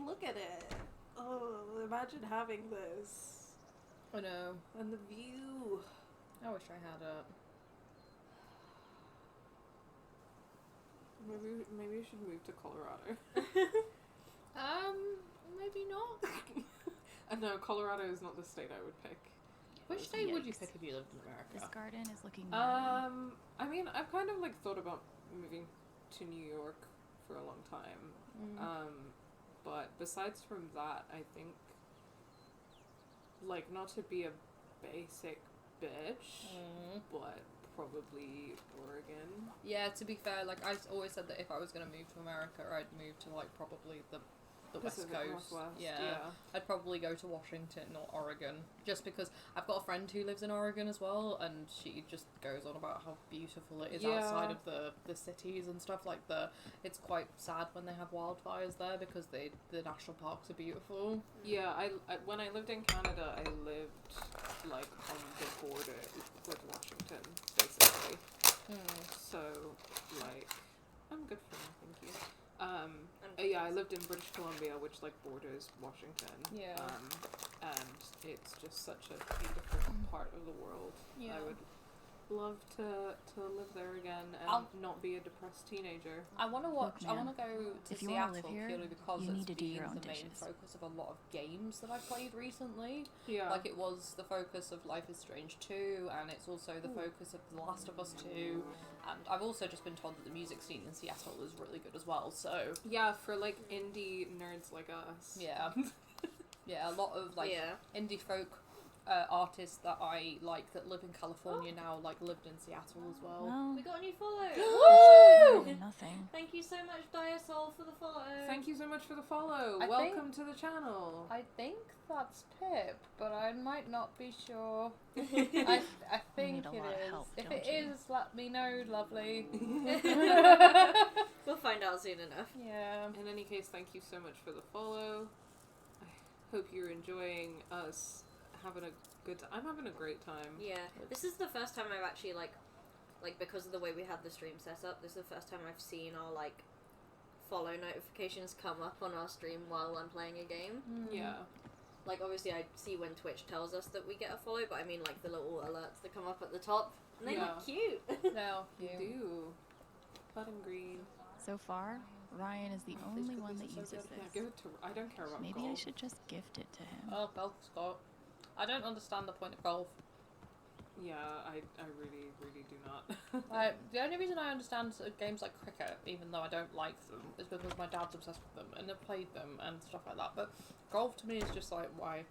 Look at it. Oh, imagine having this. I know. And the view. I wish I had it. Maybe you should move to Colorado. Maybe not. No, Colorado is not the state I would pick. Which state would you pick if you lived in America? This garden is looking I mean, I've kind of like thought about moving to New York for a long time. But besides from that, I think like not to be a basic bitch, but probably Oregon. Yeah, to be fair, like I always said that if I was going to move to America, I'd move to like probably the West Pacific Coast. Northwest, yeah. I'd probably go to Washington or Oregon, just because I've got a friend who lives in Oregon as well, and she just goes on about how beautiful it is outside of the cities and stuff. Like it's quite sad when they have wildfires there because the national parks are beautiful. Yeah, I when I lived in Canada, I lived like on the border with Washington, basically. So like, I'm good for me, thank you. Yeah, I lived in British Columbia, which like borders Washington. Yeah. And it's just such a beautiful part of the world. Yeah. I would love to live there again and not be a depressed teenager. I want to watch. Look, I man, want to go to if you wanna Seattle live here, purely because you need it's to do been your own the main dishes. focus of a lot of games that I've played recently. Yeah. Like it was the focus of Life is Strange 2, and it's also the focus of The Last of Us 2. And I've also just been told that the music scene in Seattle is really good as well. So yeah, for like indie nerds like us. yeah, yeah, a lot of like indie folk artists that I like that live in California now, like lived in Seattle as well. Well, We got a new follow. Woo! Nothing. Thank you so much, Diasol, for the follow. Thank you so much for the follow. I Welcome to the channel. I think that's Pip, but I might not be sure. I think need a it lot of is. help, If don't it you? is, let me know, lovely. We'll find out soon enough. Yeah. In any case, thank you so much for the follow. I hope you're enjoying us having a good time. I'm having a great time. Yeah, this is the first time I've actually like because of the way we had the stream set up, this is the first time I've seen our like follow notifications come up on our stream while I'm playing a game. Yeah. Like obviously I see when Twitch tells us that we get a follow, but I mean like the little alerts that come up at the top, and they look cute. No, you do. Button green. So far, Ryan is the only one that uses this. Yeah, give it to. I don't care about Maybe golf. I should just gift it to him. Oh, golf, Scott. I don't understand the point of golf. Yeah, I really, really do not. The only reason I understand games like cricket, even though I don't like them, is because my dad's obsessed with them and I've played them and stuff like that. But golf to me is just like, why?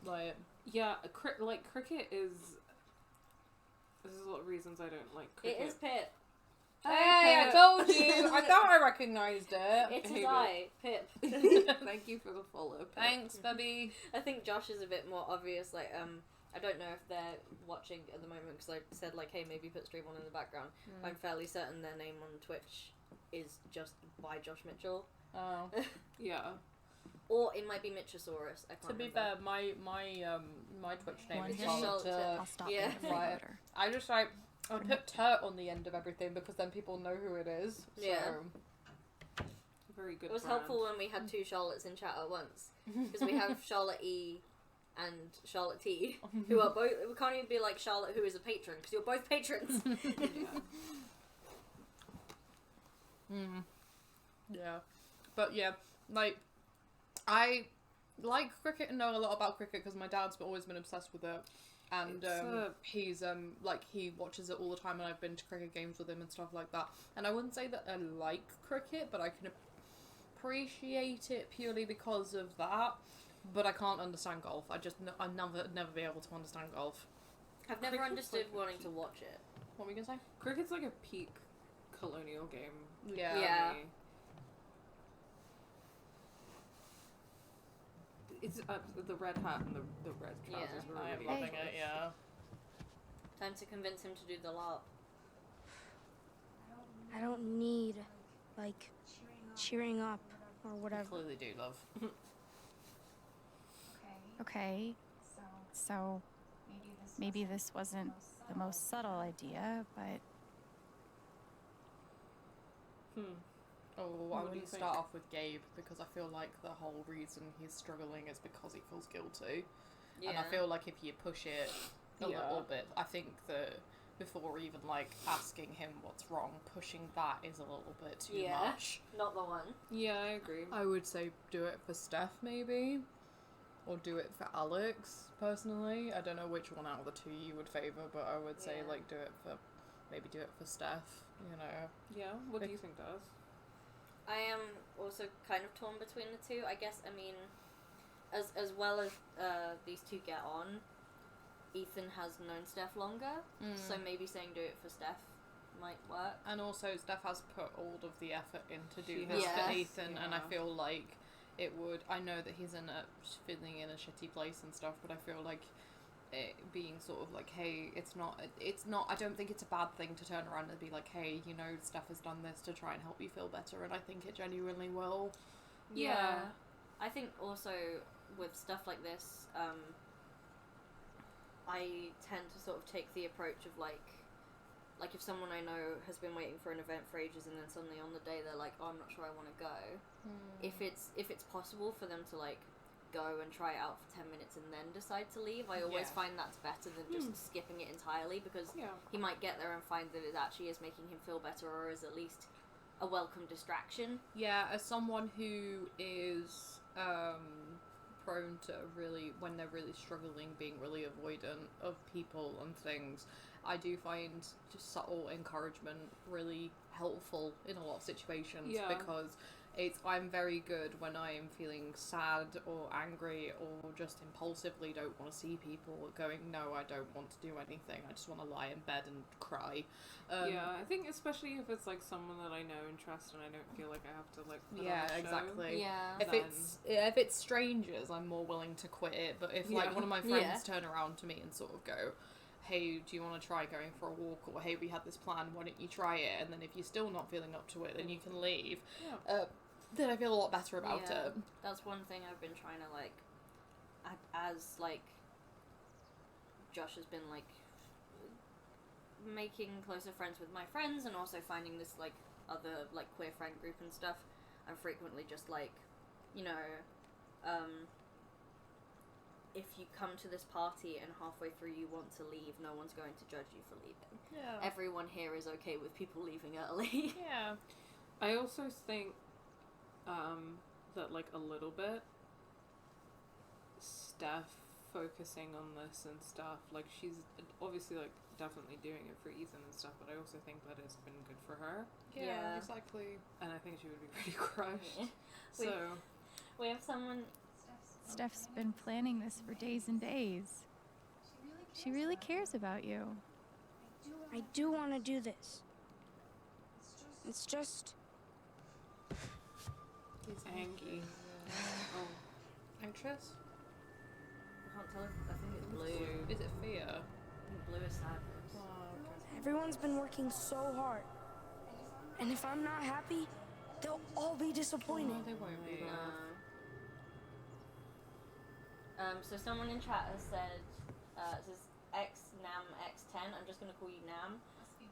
Like, yeah, cricket is. There's a lot of reasons I don't like cricket. It is Pip. Hey, I told you! I thought I recognised it. It is I, Pip. Thank you for the follow, Pip. Thanks, baby. I think Josh is a bit more obvious. Like, I don't know if they're watching at the moment because I said like, hey, maybe put stream on in the background. I'm fairly certain their name on Twitch is just by Josh Mitchell. Oh, yeah. Or it might be Mitchosaurus. I can't to be remember. fair, my Twitch name One is day, Charlotte. I'll stop yeah. being a Right. voter. I just like I put Turt on the end of everything because then people know who it is. So. Yeah. Very good. It was brand. helpful when we had two Charlottes in chat at once because we have Charlotte E and Charlotte T, who are both. We can't even be like Charlotte, who is a patron, because you're both patrons. Yeah, but yeah, like I like cricket and know a lot about cricket because my dad's always been obsessed with it, and he's like he watches it all the time, and I've been to cricket games with him and stuff like that. And I wouldn't say that I like cricket, but I can appreciate it purely because of that. But I can't understand golf. I'll never be able to understand golf. I've never Cricket's understood like wanting to watch it. What were you gonna say? Cricket's like a peak colonial game. Yeah. Yeah. It's the red hat and the red trousers were I am really loving nice. it. Yeah. Time to convince him to do the LARP. I don't need, like, cheering up or whatever. Clearly do, love. Okay, so maybe this wasn't the most subtle idea, but Oh, What I do want you to think? start off with Gabe because I feel like the whole reason he's struggling is because he feels guilty. And I feel like if you push it a little bit, I think that before even like asking him what's wrong, pushing that is a little bit too much. Not the one. Yeah, I agree. I would say do it for Steph maybe, or do it for Alex personally. I don't know which one out of the two you would favour, but I would say like do it for Steph. You know. Yeah. What do you think, Daz? I am also kind of torn between the two. I guess, I mean, as well as these two get on, Ethan has known Steph longer, so maybe saying do it for Steph might work. And also Steph has put all of the effort in to do She this for has. Ethan, and I feel like it would. I know that he's feeling in a shitty place and stuff, but I feel like it being sort of like, hey, it's not. I don't think it's a bad thing to turn around and be like, hey, you know, Steph has done this to try and help you feel better, and I think it genuinely will. Yeah. I think also with stuff like this, I tend to sort of take the approach of like if someone I know has been waiting for an event for ages and then suddenly on the day they're like, oh, I'm not sure I want to go. If it's possible for them to like go and try it out for 10 minutes and then decide to leave. I always find that's better than just skipping it entirely, because he might get there and find that it actually is making him feel better, or is at least a welcome distraction. Yeah, as someone who is prone to really, when they're really struggling, being really avoidant of people and things, I do find just subtle encouragement really helpful in a lot of situations, because I'm very good when I'm feeling sad or angry or just impulsively don't want to see people, going, no, I don't want to do anything, I just want to lie in bed and cry. I think especially if it's like someone that I know and trust and I don't feel like I have to like put on a show, exactly. Then... If it's strangers, I'm more willing to quit it, but if like one of my friends turn around to me and sort of go, hey, do you want to try going for a walk, or hey, we had this plan, why don't you try it, and then if you're still not feeling up to it, then you can leave, then I feel a lot better about it. That's one thing I've been trying to, like, as, like, Josh has been, like, making closer friends with my friends, and also finding this, like, other, like, queer friend group and stuff, I'm frequently just, like, you know, if you come to this party and halfway through you want to leave, no one's going to judge you for leaving. Yeah. Everyone here is okay with people leaving early. Yeah. I also think that, like, a little bit Steph focusing on this and stuff, like, she's obviously, like, definitely doing it for Ethan and stuff, but I also think that it's been good for her. Yeah, exactly. And I think she would be pretty crushed. Yeah. So we have someone... Steph's been planning this for days and days. She really cares about you. I do want to do this. It's just... He's angry. Oh. Anxious? I can't tell if... I think it's blue. Is it fear? I think blue is sadness. Everyone's been working so hard. And if I'm not happy, they'll all be disappointed. No, they won't be, love. So someone in chat has said, it says XNAMX10. I'm just going to call you Nam.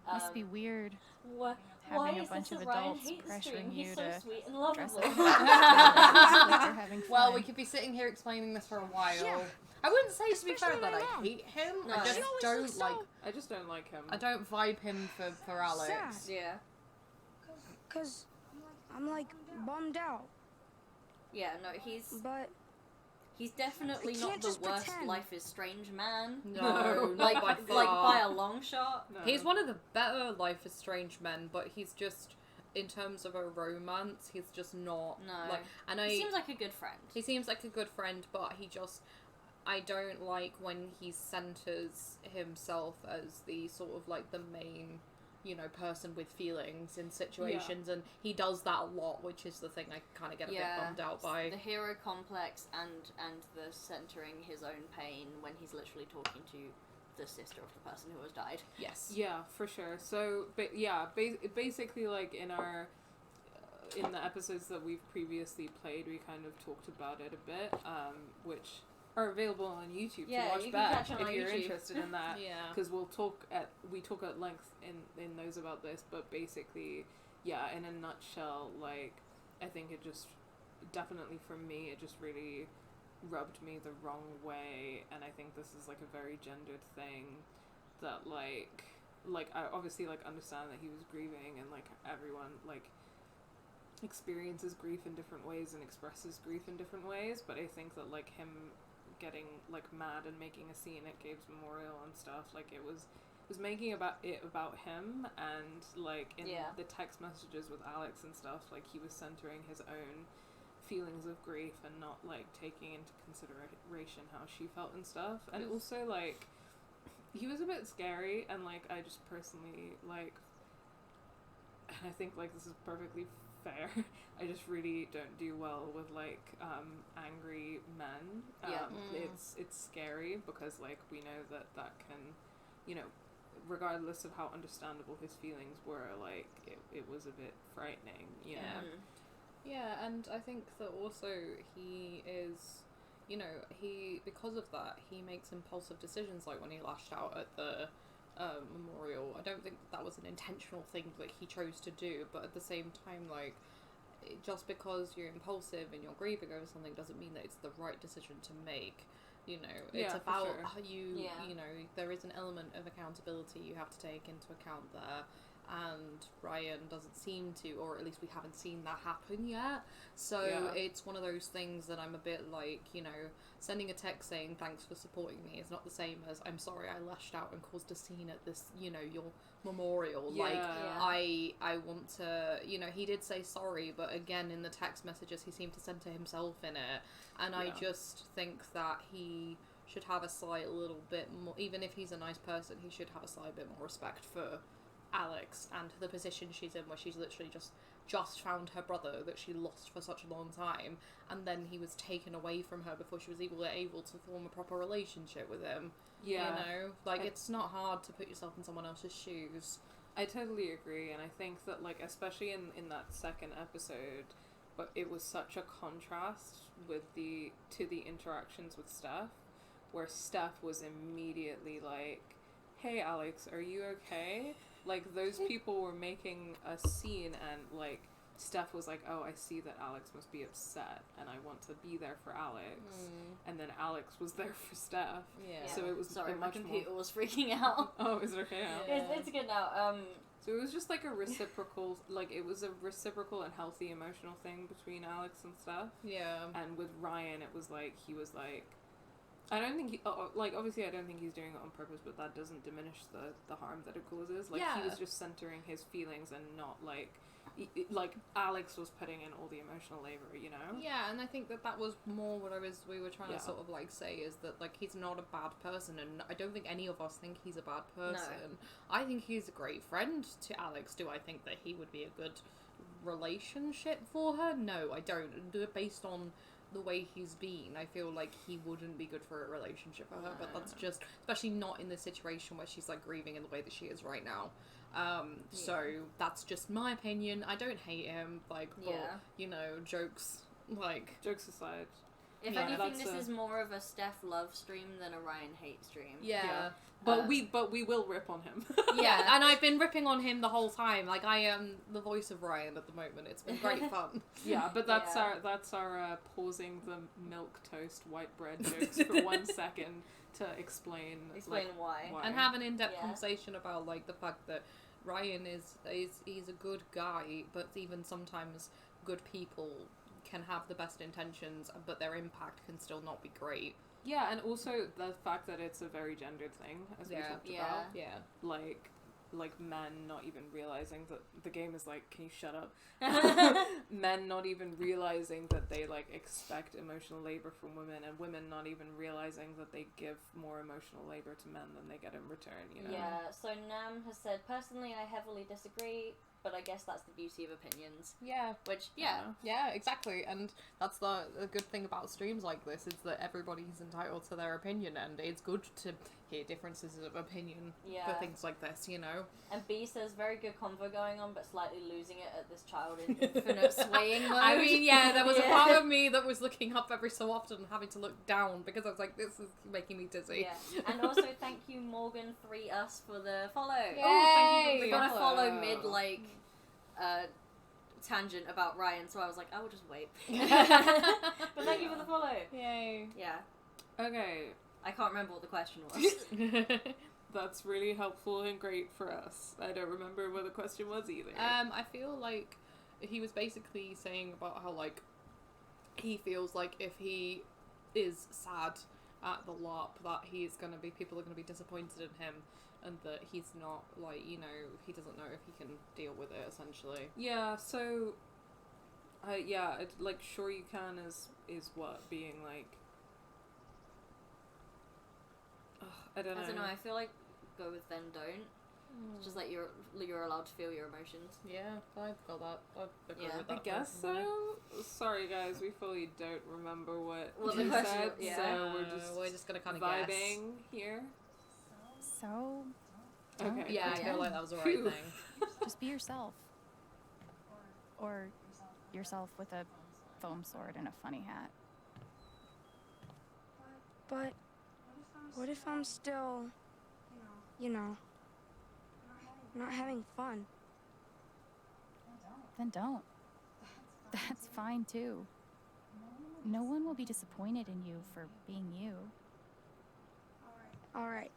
Must be weird. Why having a is bunch this of Ryan adults hate stream? pressuring He's you so to sweet and dress lovable. like they're having fun. Well, we could be sitting here explaining this for a while. Yeah. I wouldn't say, to be fair, Especially that my I mom. hate him. No. I just She always don't looks like. I just don't like him. I don't vibe him for Alex. Sad. Yeah. Because I'm like bummed out. Yeah, no, he's definitely I not can't the just worst pretend. Life is Strange man. No, like not by like far. by a long shot. No. He's one of the better Life is Strange men, but he's just, in terms of a romance, he's just not. No. Like, and He seems like a good friend. He seems like a good friend, but he just, I don't like when he centers himself as the sort of like the main, you know, person with feelings in situations, and he does that a lot, which is the thing I kind of get a bit bummed out by. The hero complex and the centering his own pain when he's literally talking to the sister of the person who has died. Yes. Yeah, for sure. So, but yeah, basically, like in our in the episodes that we've previously played, we kind of talked about it a bit, which are available on YouTube to watch you can back catch on if you're YouTube. interested in that. Yeah. Because we talk at length in those about this, but basically, yeah, in a nutshell, like I think it just definitely for me, it just really rubbed me the wrong way, and I think this is like a very gendered thing that like I obviously like understand that he was grieving, and like everyone like experiences grief in different ways and expresses grief in different ways, but I think that like him getting like mad and making a scene at Gabe's memorial and stuff, like it was making about him, and like in the text messages with Alex and stuff, like he was centering his own feelings of grief and not like taking into consideration how she felt and stuff. And also like he was a bit scary, and like I just personally like, and I think like this is perfectly fair, I just really don't do well with like angry men. It's scary because like we know that can, you know, regardless of how understandable his feelings were, like it was a bit frightening, you know. Yeah, and I think that also he is, you know, because of that, he makes impulsive decisions, like when he lashed out at the memorial. I don't think that was an intentional thing that he chose to do, but at the same time, like, just because you're impulsive and you're grieving over something doesn't mean that it's the right decision to make. You know, it's Yeah, about for sure. how you know, there is an element of accountability you have to take into account there, and Ryan doesn't seem to, or at least we haven't seen that happen yet. So it's one of those things that I'm a bit like, you know, sending a text saying thanks for supporting me is not the same as I'm sorry I lashed out and caused a scene at this, you know, your memorial. I want to, you know, he did say sorry, but again in the text messages he seemed to center himself in it, and I just think that he should have a slight little bit more, even if he's a nice person, he should have a slight bit more respect for Alex and the position she's in, where she's literally just found her brother that she lost for such a long time, and then he was taken away from her before she was able to form a proper relationship with him. You know, like, it's not hard to put yourself in someone else's shoes. I totally agree, and I think that, like, especially in that second episode, but it was such a contrast with the interactions with Steph, where Steph was immediately like, hey Alex, are you okay? Like, those people were making a scene, and like Steph was like, oh, I see that Alex must be upset and I want to be there for Alex. And then Alex was there for Steph. So it was my computer was freaking out. Oh, is it okay now? It's good now. So it was just like a reciprocal, like, it was a reciprocal and healthy emotional thing between Alex and Steph. And with Ryan, it was like, he was like, I don't think he, like, obviously I don't think he's doing it on purpose, but that doesn't diminish the harm that it causes. Like, he was just centering his feelings and not, like Alex was putting in all the emotional labor, you know? Yeah, and I think that was more what we were trying to sort of, like, say, is that, like, he's not a bad person, and I don't think any of us think he's a bad person. No. I think he's a great friend to Alex. Do I think that he would be a good relationship for her? No, I don't. Based on the way he's been, I feel like he wouldn't be good for a relationship for her, but that's just, especially not in the situation where she's, like, grieving in the way that she is right now. So that's just my opinion. I don't hate him, like, but, you know, jokes aside. If anything, this is more of a Steph love stream than a Ryan hate stream. But we will rip on him. And I've been ripping on him the whole time. Like, I am the voice of Ryan at the moment. It's been great fun. But that's our pausing the milk toast white bread jokes for 1 second to explain why. And have an in-depth conversation about, like, the fact that Ryan he's a good guy, but even sometimes good people can have the best intentions, but their impact can still not be great. Yeah, and also the fact that it's a very gendered thing, as we talked about. Like men not even realizing that the game is like, can you shut up? Men not even realizing that they, like, expect emotional labor from women, and women not even realizing that they give more emotional labor to men than they get in return, you know? Yeah, so Nam has said, personally I heavily disagree, but I guess that's the beauty of opinions. Which, Yeah, exactly. And that's the good thing about streams like this, is that everybody's entitled to their opinion, and it's good to hear differences of opinion for things like this, you know? And B says, very good convo going on, but slightly losing it at this child in infinite swaying mode. I mean, there was a part of me that was looking up every so often and having to look down, because I was like, this is making me dizzy. And also, thank you, Morgan3us, for the follow. Yay! Oh, thank you. We got a follow mid, like, tangent about Ryan, so I was like, I will just wait. But thank you for the follow. Yay. Yeah. Okay. I can't remember what the question was. That's really helpful and great for us. I don't remember what the question was either. I feel like he was basically saying about how, like, he feels like if he is sad at the LARP, that people are gonna be disappointed in him, and that he's not, like, you know, he doesn't know if he can deal with it, essentially. Yeah, so, like, sure you can is what, being, like, I don't know. I feel like go with then don't. It's just like you're allowed to feel your emotions. Yeah, I've got that. I've agree with that. I guess so. Sorry guys, we fully don't remember what the you question said, was. so we're just gonna kind of vibing guess here. So, okay. Yeah, I feel like that was the right thing. Just be yourself. Or yourself with a foam sword and a funny hat. But what if I'm still, you know, not having fun? Then don't. That's fine too. No one will be disappointed in you for being you. Alright.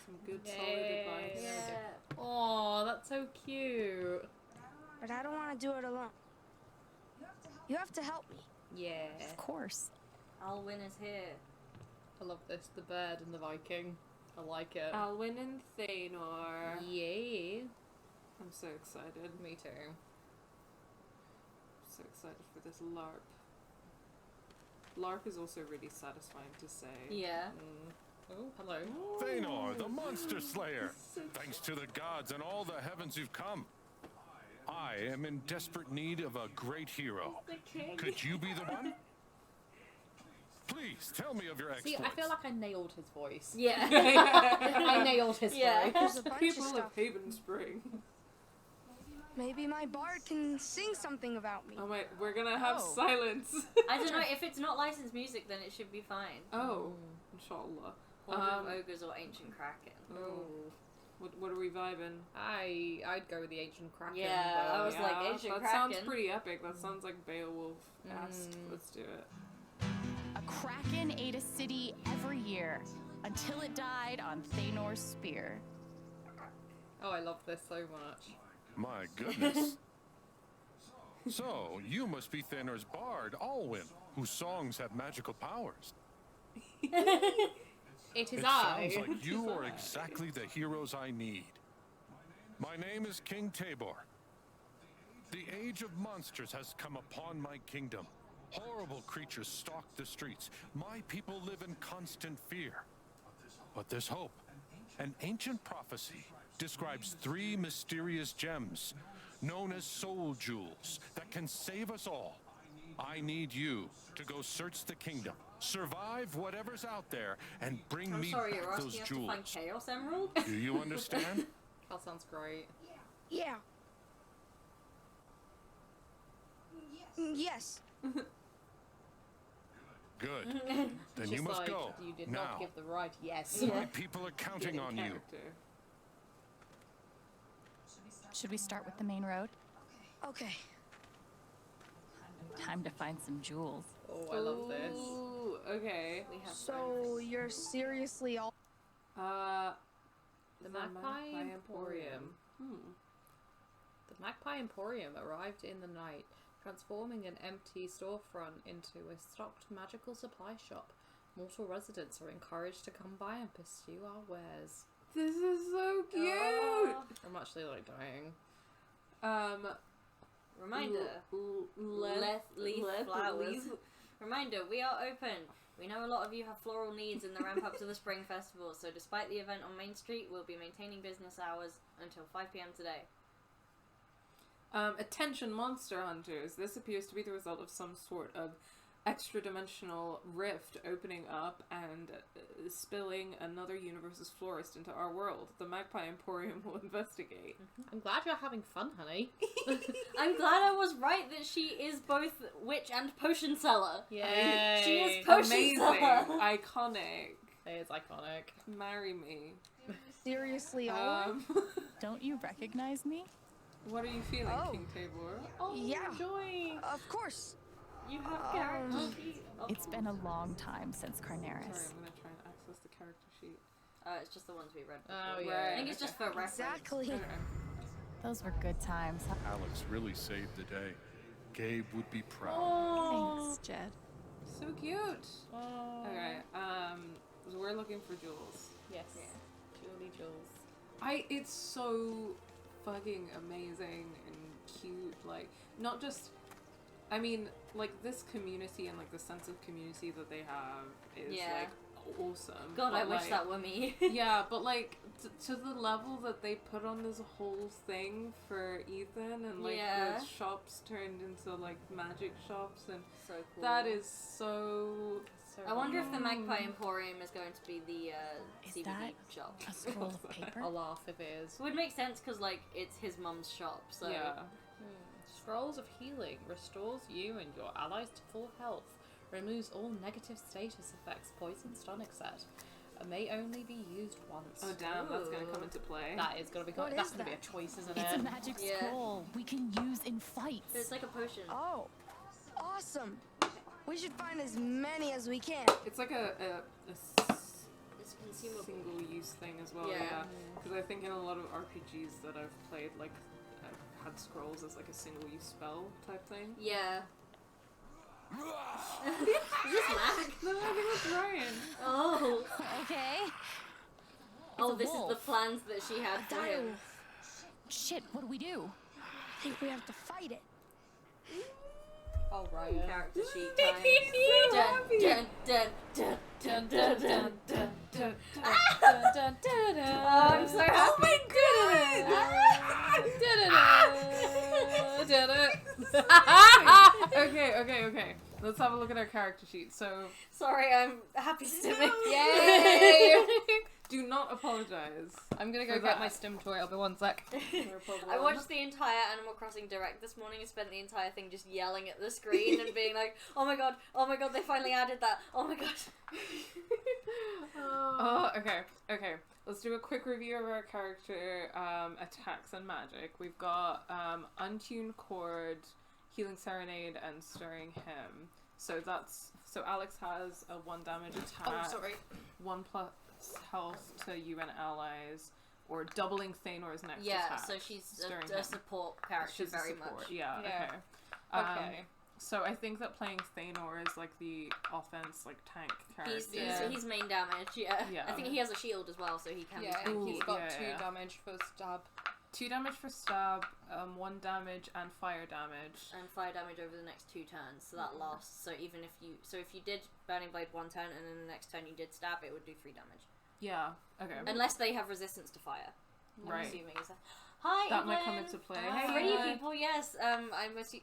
Some good solid advice. Yeah. Oh, that's so cute. But I don't want to do it alone. You have to help me. Yeah. Of course. Alwyn is here. I love this. The bird and the Viking. I like it. Alwyn and Thanor. Yeah. I'm so excited. Me too. So excited for this LARP. LARP is also really satisfying to say. Yeah. Oh, hello. Thanor, the monster slayer. Thanks to the gods and all the heavens you've come. I am in desperate need of a great hero. Could you be the one? Please, tell me of your exploits. See, I feel like I nailed his voice. Yeah. I nailed his voice. There's a bunch People of of stuff. Haven Spring. Maybe my bard can sing something about me. Oh wait, we're gonna have Oh. silence. I don't know, if it's not licensed music, then it should be fine. Oh, inshallah. Horde of Ogres or Ancient Kraken. Oh. What are we vibing? I'd go with the Ancient Kraken. Yeah, but I was like, Ancient that Kraken. sounds pretty epic. That sounds like Beowulf-esque. Let's do it. A kraken ate a city every year until it died on Thanor's spear. Oh, I love this so much. My goodness. So, you must be Thanor's bard, Alwyn, whose songs have magical powers. It is It I. sounds like you are exactly the heroes I need. My name is King Tabor. The age of monsters has come upon my kingdom. Horrible creatures stalk the streets. My people live in constant fear. But there's hope. An ancient prophecy describes 3 mysterious gems, known as soul jewels, that can save us all. I need you to go search the kingdom, survive whatever's out there, and bring I'm me sorry, back you're asking those us jewels. to find Chaos Emerald? Do you understand? That sounds great. Yeah. Yes. Good. Then Just you must like, go. You did now. not give the right yes. My people are counting on you. Should we start with the main road? Okay. Time to find some jewels. Oh, I love this. Ooh, okay. We have So you're seriously all The Magpie Emporium. The Magpie Emporium arrived in the night, transforming an empty storefront into a stocked magical supply shop. Mortal residents are encouraged to come by and pursue our wares. This is so cute. I'm actually like dying. Reminder. Leaf flowers. Reminder, we are open. We know a lot of you have floral needs in the ramp up to the Spring Festival, so despite the event on Main Street, we'll be maintaining business hours until 5 p.m. today. Attention monster hunters. This appears to be the result of some sort of extra-dimensional rift opening up and spilling another universe's florist into our world. The Magpie Emporium will investigate. I'm glad you're having fun, honey. I'm glad I was right that she is both witch and potion seller. Yay. She is potion Amazing. seller. Iconic. It is iconic. Marry me. seriously all. Don't you recognize me? What are you feeling, Oh. King Tabor? Oh, Yeah. joy. Of course. You have character sheet. It's been a long time since Sorry, Carneris. I'm gonna try and access the character sheet. It's just the ones we read. Oh, before. yeah. I think it's just for reference. Exactly. Those were good times. Alex really saved the day. Gabe would be proud. Oh, Thanks, Jed. So cute. oh. Okay, so we're looking for jewels. Yes. Julie Jules. It's so fucking amazing and cute. Like, not just, I mean, like, this community and, like, the sense of community that they have is, Yeah. like, awesome. God, But, I wish like, that were me. yeah, but, like, to the level that they put on this whole thing for Ethan and, like, Yeah. the shops turned into, like, magic shops and So cool. that is so... I wonder if the Magpie Emporium is going to be the Is CBD that shop. a scroll of paper? I'll laugh if it is. It would make sense because, like, it's his mum's shop, so... Yeah. Scrolls of Healing restores you and your allies to full health. Removes all negative status effects, poison, stun, etc. may only be used once. Oh damn, that's gonna come into play. That is gonna be that's gonna be a choice, isn't it? It's a magic scroll we can use in fights. It's like a potion. Oh, awesome. We should find as many as we can. It's like a It's consumable. single-use thing as well, Yeah. Because I think in a lot of RPGs that I've played, like, I've had scrolls as like a single-use spell type thing. Yeah. Is this Mac? No, I think it's Ryan. Oh. Okay. Oh, It's a this wolf. is the plans that she had for him. Shit, what do we do? I think we have to fight it. Oh, Ryan. Character sheet time. Dun, dun, dun, dun, dun, dun, dun, dun, dun. Oh, I'm so happy. Okay. Let's have a look at our character sheet. So, Sorry, I'm happy stimming. Yay! do not apologize. I'm gonna go for get that. my stim toy. I'll be 1 sec. I watched the entire Animal Crossing Direct this morning and spent the entire thing just yelling at the screen and being like, oh my god, they finally added that, oh my god. Oh, okay. Let's do a quick review of our character attacks and magic. We've got Untuned Chord, Healing Serenade, and Stirring Hymn. So Alex has a 1 damage attack. Oh, sorry. 1+ health to you and allies, or doubling Thanor's next Yeah, attack. so she's Stirring a Hymn. support character She's a very support, much. Yeah. Okay. So I think that playing Thanor is like the offense, like tank character. He's main damage, yeah. I think he has a shield as well, so he can be tanky. He's got 2 damage for stab. 2 damage for stab, 1 damage and fire damage. And fire damage over the next 2 turns, so that lasts. So even if you did Burning Blade 1 turn and then the next turn you did stab, it would do 3 damage. Yeah. Okay. Unless they have resistance to fire. Right. I'm assuming is that. Hi, That might come Evelyn. into play. Hi, Hey, pretty Evelyn. people. Yes.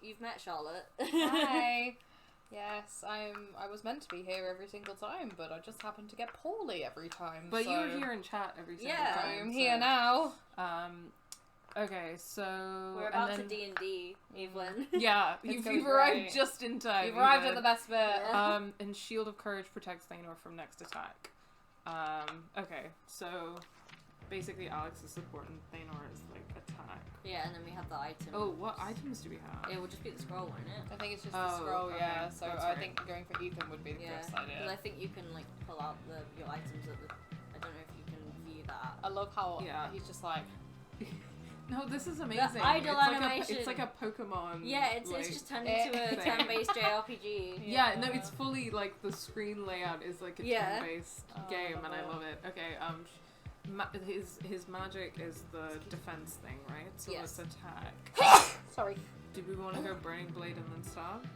You've met Charlotte. Hi. Yes, I was meant to be here every single time, but I just happen to get poorly every time. But so... you were here in chat every single time. I'm here now. Okay, so We're about to D&D, Evelyn. Yeah, It's you've gonna be arrived great. just in time. You've arrived at Evelyn. the best bit. And Shield of Courage protects Thanor from next attack. Okay, so basically Alex's support and Thanor's like attack. Yeah, and then we have the item. Oh, what items do we have? It will just be the scroll, won't it? I think it's just the scroll, okay, yeah. So that's I right. think going for Ethan would be the best idea. Because I think you can like pull out your items at the. I don't know if you can view that. I love how he's just like. No, this is amazing. The idle animation. It's like a Pokemon. Yeah, it's just turned into a turn-based JRPG. Yeah, no, it's fully like the screen layout is like a turn-based game, and I love it. Okay, his magic is the defense thing, right? So let's attack. Sorry. Do we want to go Burning Blade and then stab?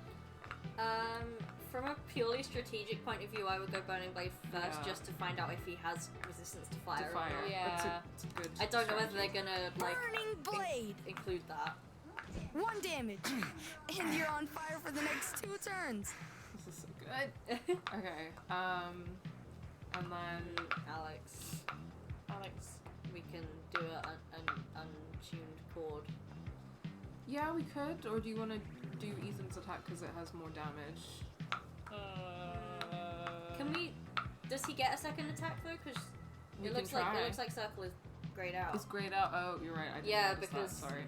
From a purely strategic point of view, I would go Burning Blade first, just to find out if he has resistance to fire. To fire. Or not. Yeah. It's a good I don't know whether strategy. they're gonna like Burning Blade! include that. 1 damage! And you're on fire for the next 2 turns! This is so good. Okay, and then Alex, we can do an untuned chord. Yeah, we could. Or do you want to do Ethan's attack because it has more damage? Can we? Does he get a second attack though? Because it looks like Circle is grayed out. It's grayed out. Oh, you're right. I didn't notice because that. Sorry.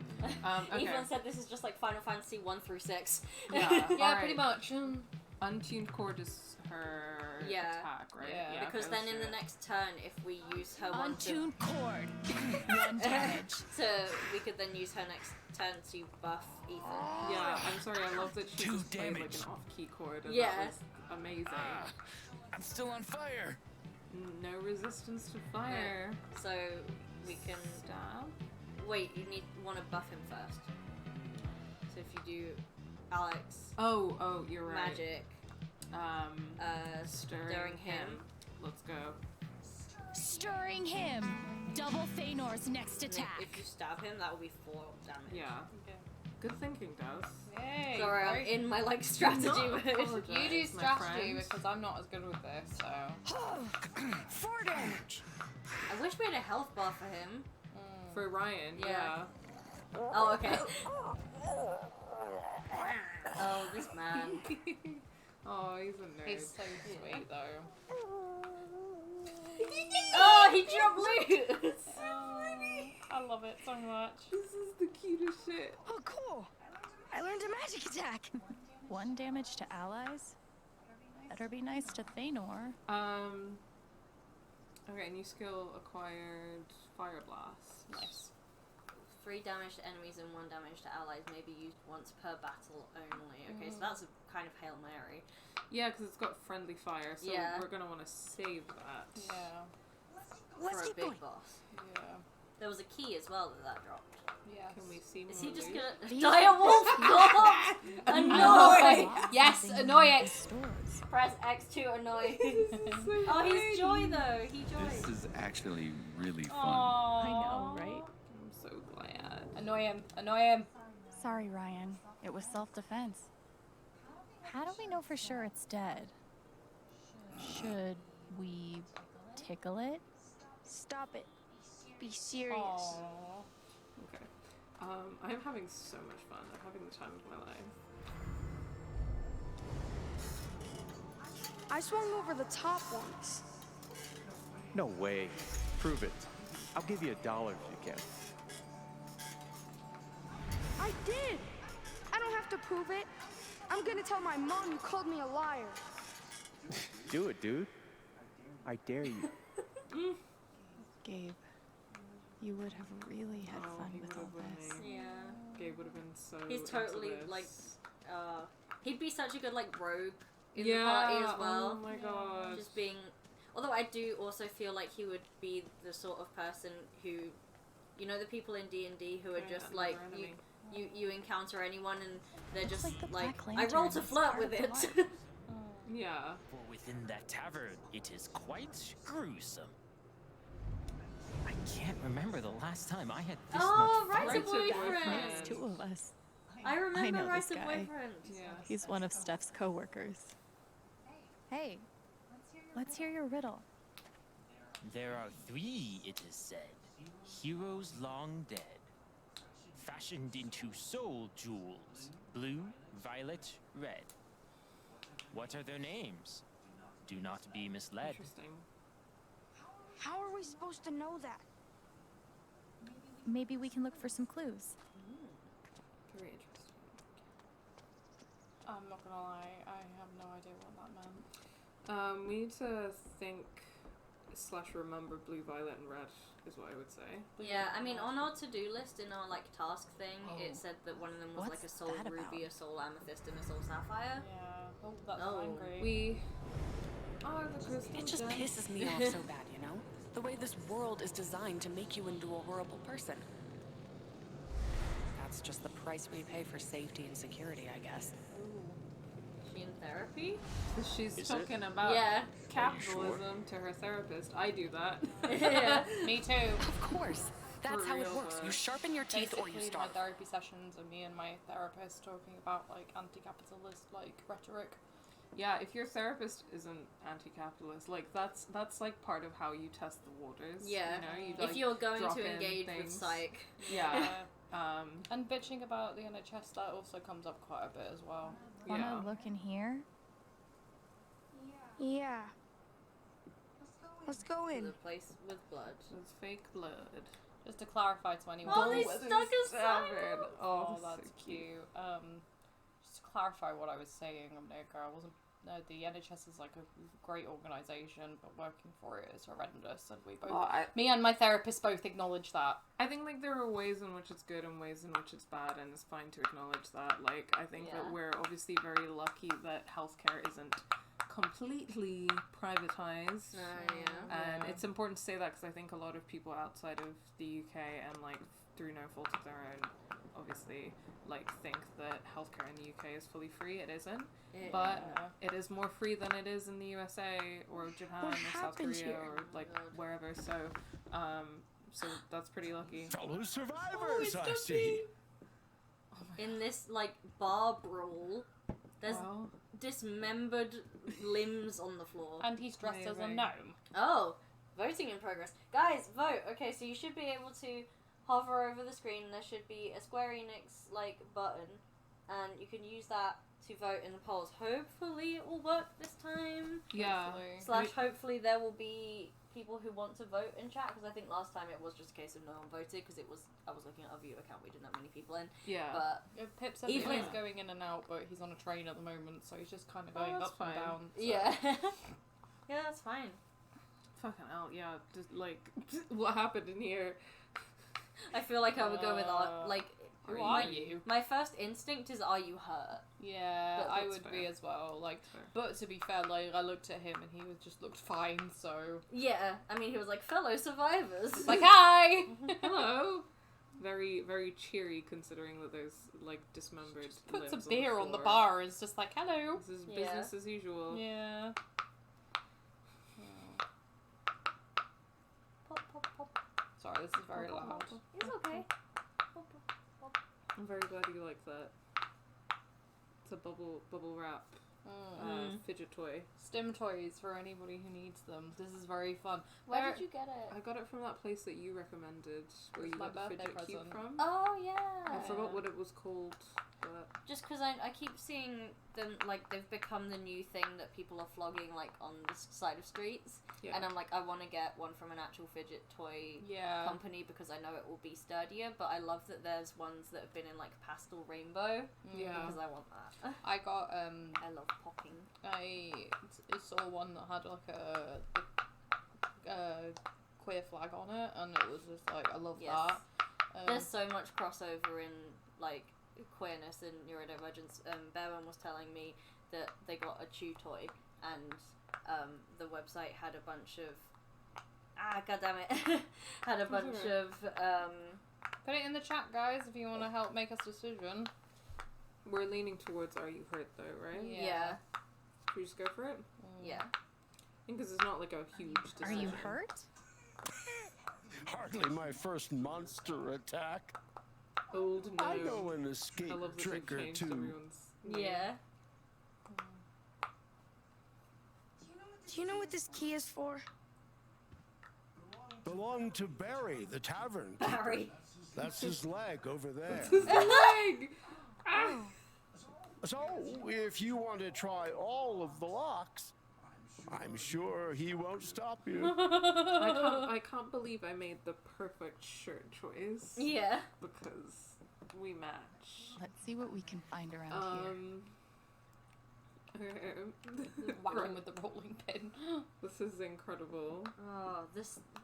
Okay. Evelyn said this is just like Final Fantasy 1 through 6. Yeah, yeah, pretty much. Untuned Chord is her attack, right? Yeah. Because then in the next turn, if we use her Untuned Chord, 1 damage. So we could then use her next turn to buff Ethan. Yeah, I'm sorry. I love that she just played like an off-key chord. And Yeah. that was amazing. I'm still on fire. No resistance to fire. Yeah. So we can stab. Wait, you want to buff him first. So if you do Alex. Oh, you're right. Magic. Stirring Hymn. Let's go. Stirring Hymn. Double Thanor's next attack. If you stab him, that will be 4 damage. Yeah. Okay. Good thinking, Des. Yay. Sorry, I'm in my like strategy mode. You do strategy because I'm not as good with this, so. 4 damage! I wish we had a health bar for him. For Ryan, yeah. Oh, okay. Oh, this man. Oh, he's a nerd. He's so sweet, though. Oh, he dropped loot! I love it so much. This is the cutest shit. Oh, cool. I learned a magic attack. 1 damage to allies? Better be nice to Thanor. Okay, new skill acquired, Fire Blast. Nice. 3 damage to enemies and 1 damage to allies may be used once per battle only. Okay, so that's a kind of Hail Mary. Yeah, because it's got friendly fire, so Yeah. we're gonna want to save that. Yeah. For a big boss. Yeah. There was a key as well that dropped. Yeah. Can we see more Is he just loot? gonna dire wolf? God! Annoy! Yes, annoy it. Press X to annoy. Oh, he's Joy though. He joys. This is actually really fun. I know, right? I'm so glad. Annoy him. Annoy him. Sorry, Ryan. It was self-defense. How do we know for sure it's dead? Should we tickle it? Stop it. Be serious. Okay. I'm having so much fun. I'm having the time of my life. I swung over the top once. No way. Prove it. I'll give you $1 if you can. I did. I don't have to prove it. I'm gonna tell my mom you called me a liar. Do it, dude. I dare you. Gabe, you would have really had fun with all this. Yeah. Gabe would have been so He's totally into this. like, he'd be such a good like rogue in Yeah, the party as well. oh my god. Just being, although I do also feel like he would be the sort of person who, you know, the people in D&D who are just like you encounter anyone and they're just like I roll to flirt with it. Yeah. For within that tavern, it is quite gruesome. I can't remember the last time I had this Oh, much fun. right, a boyfriend. There's 2 of us. I remember know right this a guy. boyfriend. Yeah. He's one of Steph's co-workers. Hey, let's hear your riddle. There are 3, it is said, heroes long dead, fashioned into soul jewels, blue, violet, red. What are their names? Do not be misled. Interesting. How are we supposed to know that? Maybe we can look for some clues. Very interesting. I'm not gonna lie, I have no idea what that meant. We need to think / remember blue, violet, and red is what I would say. Yeah, I mean, on our to-do list in our like task thing, it said that one of them was like a soul ruby, a soul amethyst, and a soul sapphire. Yeah. Oh, that's angry. We are the crystal It just pisses me off so bad, you know? The way this world is designed to make you into a horrible person. That's just the price we pay for safety and security, I guess. She in therapy? She's talking about capitalism to her therapist. I do that. Yeah. Me too. Of course. That's how it works. You sharpen your teeth or you Basically, starve. my therapy sessions are me and my therapist talking about like anti-capitalist like rhetoric. Yeah, if your therapist isn't anti-capitalist, like that's like part of how you test the waters. Yeah. You know, you, If like, you're going drop to in engage with things. psych. Yeah. And bitching about the NHS, that also comes up quite a bit as well. Wanna look in here? Yeah. Let's go in. The place with blood. It's fake blood. Just to clarify to anyone. Oh, they stuck a sign. Oh, that's cute. Just to clarify what I was saying, Nick, I wasn't. The NHS is like a great organisation, but working for it is horrendous, and we both, me and my therapist, both acknowledge that. I think like there are ways in which it's good and ways in which it's bad, and it's fine to acknowledge that. Like I think that we're obviously very lucky that healthcare isn't completely privatized, and it's important to say that because I think a lot of people outside of the UK and like through no fault of their own, obviously like think that healthcare in the UK is fully free. It isn't, but it is more free than it is in the USA or Japan or South Korea or like wherever. So, so that's pretty lucky. Fellow survivors, I see. In this like bar brawl, there's dismembered limbs on the floor. And he's dressed as a gnome. Oh, voting in progress. Guys, vote. Okay, so you should be able to hover over the screen. There should be a Square Enix like button, and you can use that to vote in the polls. Hopefully it will work this time. Yeah. Slash hopefully there will be people who want to vote in chat, because I think last time it was just a case of no one voted because I was looking at a view account, we didn't have many people in. Yeah. But Pip said even he's going in and out, but he's on a train at the moment, so he's just kind of going that's up and fine. down. So. yeah, yeah, that's fine. Fucking hell, yeah. Just like what happened in here. I feel like I would go with like. Who are you? My first instinct is, are you hurt? Yeah, But I that's would fair. be as well. Like, but to be fair, like I looked at him and he was just looked fine. So Yeah, I mean, he was like, fellow survivors. like, hi, Hello. Very, very cheery considering that there's like dismembered. puts a limbs beer on the floor. bar and is just like, hello. This is Yeah. business as usual. Yeah. Pop, pop, pop. Sorry, this is very loud. It's okay. I'm very glad you like that. It's a bubble wrap fidget toy. Stim toys for anybody who needs them. This is very fun. Where did you get it? I got it from that place that you recommended, where It's you my got the birthday fidget cube present. from. Oh, yeah. I forgot what it was called, but Just because I keep seeing them, like, they've become the new thing that people are flogging, like, on the side of streets. Yeah. And I'm like, I want to get one from an actual fidget toy company because I know it will be sturdier, but I love that there's ones that have been in, like, pastel rainbow. Yeah. Because I want that. I got I love popping. I saw one that had like a queer flag on it, and it was just like, I love Yes. that. There's so much crossover in, like, queerness and neurodivergence. Bevan was telling me that they got a chew toy, and the website had a bunch of had a bunch of Put it in the chat, guys, if you want to help make a decision. we're leaning towards "Are you hurt?" though, right? yeah. Should we just go for it? Yeah. Because it's not like a huge decision. Are you hurt? Hardly my first monster attack. Old no. I know an escape I love that trick they've or changed two. everyone's name. Yeah. Do you know what this key is for? Belonged to Barry, the tavern keeper. Barry. That's his leg over there. His leg! So, if you want to try all of the locks, I'm sure he won't stop you. I can't believe I made the perfect shirt choice. Yeah. Because we match. Let's see what we can find around Whacking with the rolling pin. This is incredible. Oh,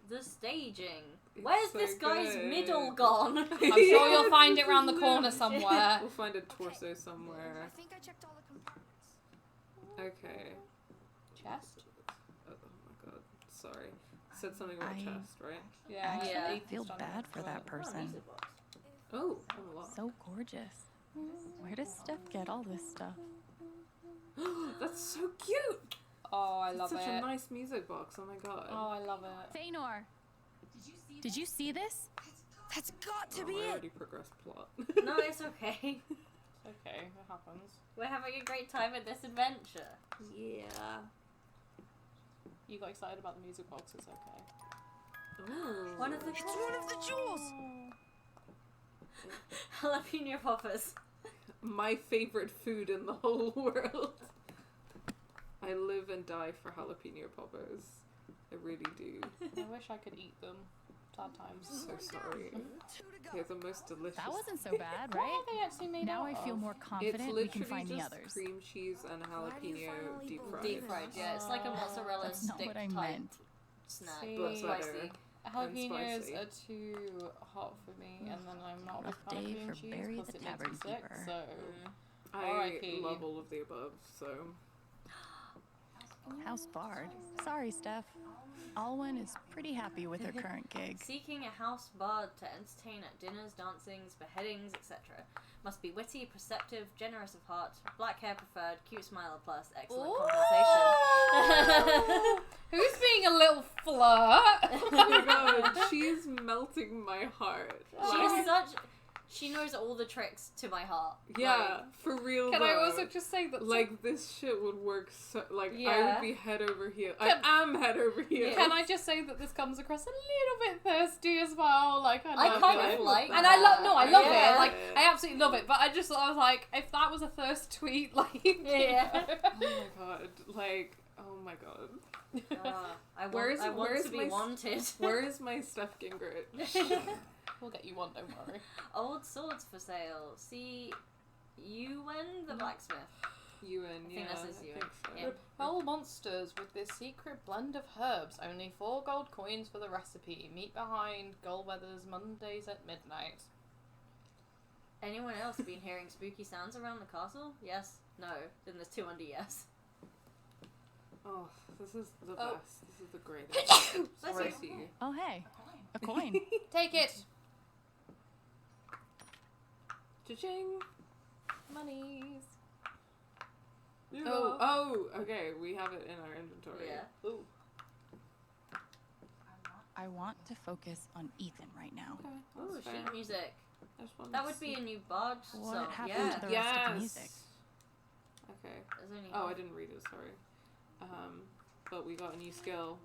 the staging. Where's so this guy's good. middle gone? I'm sure you'll find it around the corner somewhere. We'll find a torso somewhere. I think I checked all the compartments. Okay. Chest? Oh my god. Sorry. Said something about chest, right? Yeah. I feel bad for that person. Oh, a lot. So gorgeous. Where does Steph get all this stuff? That's so cute! Oh, I love It's such it. a nice music box, oh my god. Oh, I love it. Feanor, did you see this? That's got to be I it. already progressed plot. No, it's okay. Okay, it happens. We're having a great time at this adventure. Yeah. You got excited about the music box, it's okay. Ooh. One of the It's one of the jewels. jalapeno poppers. My favorite food in the whole world. I live and die for jalapeno poppers. I really do. I wish I could eat them. Sad times. So sorry. They're the most delicious. That wasn't so bad, What right? are they actually made Now out I feel of? more It's confident literally we can find the just others. cream cheese and jalapeno deep fried. Deep fried, yeah. It's like a mozzarella That's not stick what I type meant. snack, See, but But spicy. better. Jalapenos spicy. are too hot for me, and then I'm not a Rough fan of day cream for cheese, Barry plus the it makes me Tavern sick, Keeper. so... I R.I.P. love all of the above, so. House barred. Sorry, Steph. Alwyn is pretty happy with her current gig. Seeking a house bard to entertain at dinners, dancings, beheadings, etc. Must be witty, perceptive, generous of heart, black hair preferred, cute smiler plus, excellent compensation. Who's being a little flirt? Oh my god, she's melting my heart. She's such... She knows all the tricks to my heart. Yeah, for real. Can though. I also just say that... Like, this shit would work so... Like, I Yeah. would be head over heel. I am head over heel. Can I just say that this comes across a little bit thirsty as well? Like, I I love kind it. of like And I love... No, I love Yeah. it. Like, I absolutely love it. But I was like, if that was a thirst tweet, like... Yeah. Oh my god. Like, Oh my god. I want to be wanted. Where is my stuffed Gingrid? We'll get you one, don't worry. Old swords for sale. See, Ewan the blacksmith. Ewan, I think this is Ewan. Yeah. Repel monsters with this secret blend of herbs. Only 4 gold coins for the recipe. Meet behind Gullweather's Mondays at midnight. Anyone else been hearing spooky sounds around the castle? Yes? No? Then there's 2 under yes. Oh, this is the best. This is the greatest. Bless you. Oh, hey. A coin. Take it! Cha-ching! Monies. Oh, okay. We have it in our inventory. Yeah. Ooh. I want to focus on Ethan right now. Ooh, That's fair. sheet music. I just wanted That to would be see. a new bard What song. happened to the rest of the music? Okay. There's only Oh, I didn't read it. Sorry. But we got a new skill.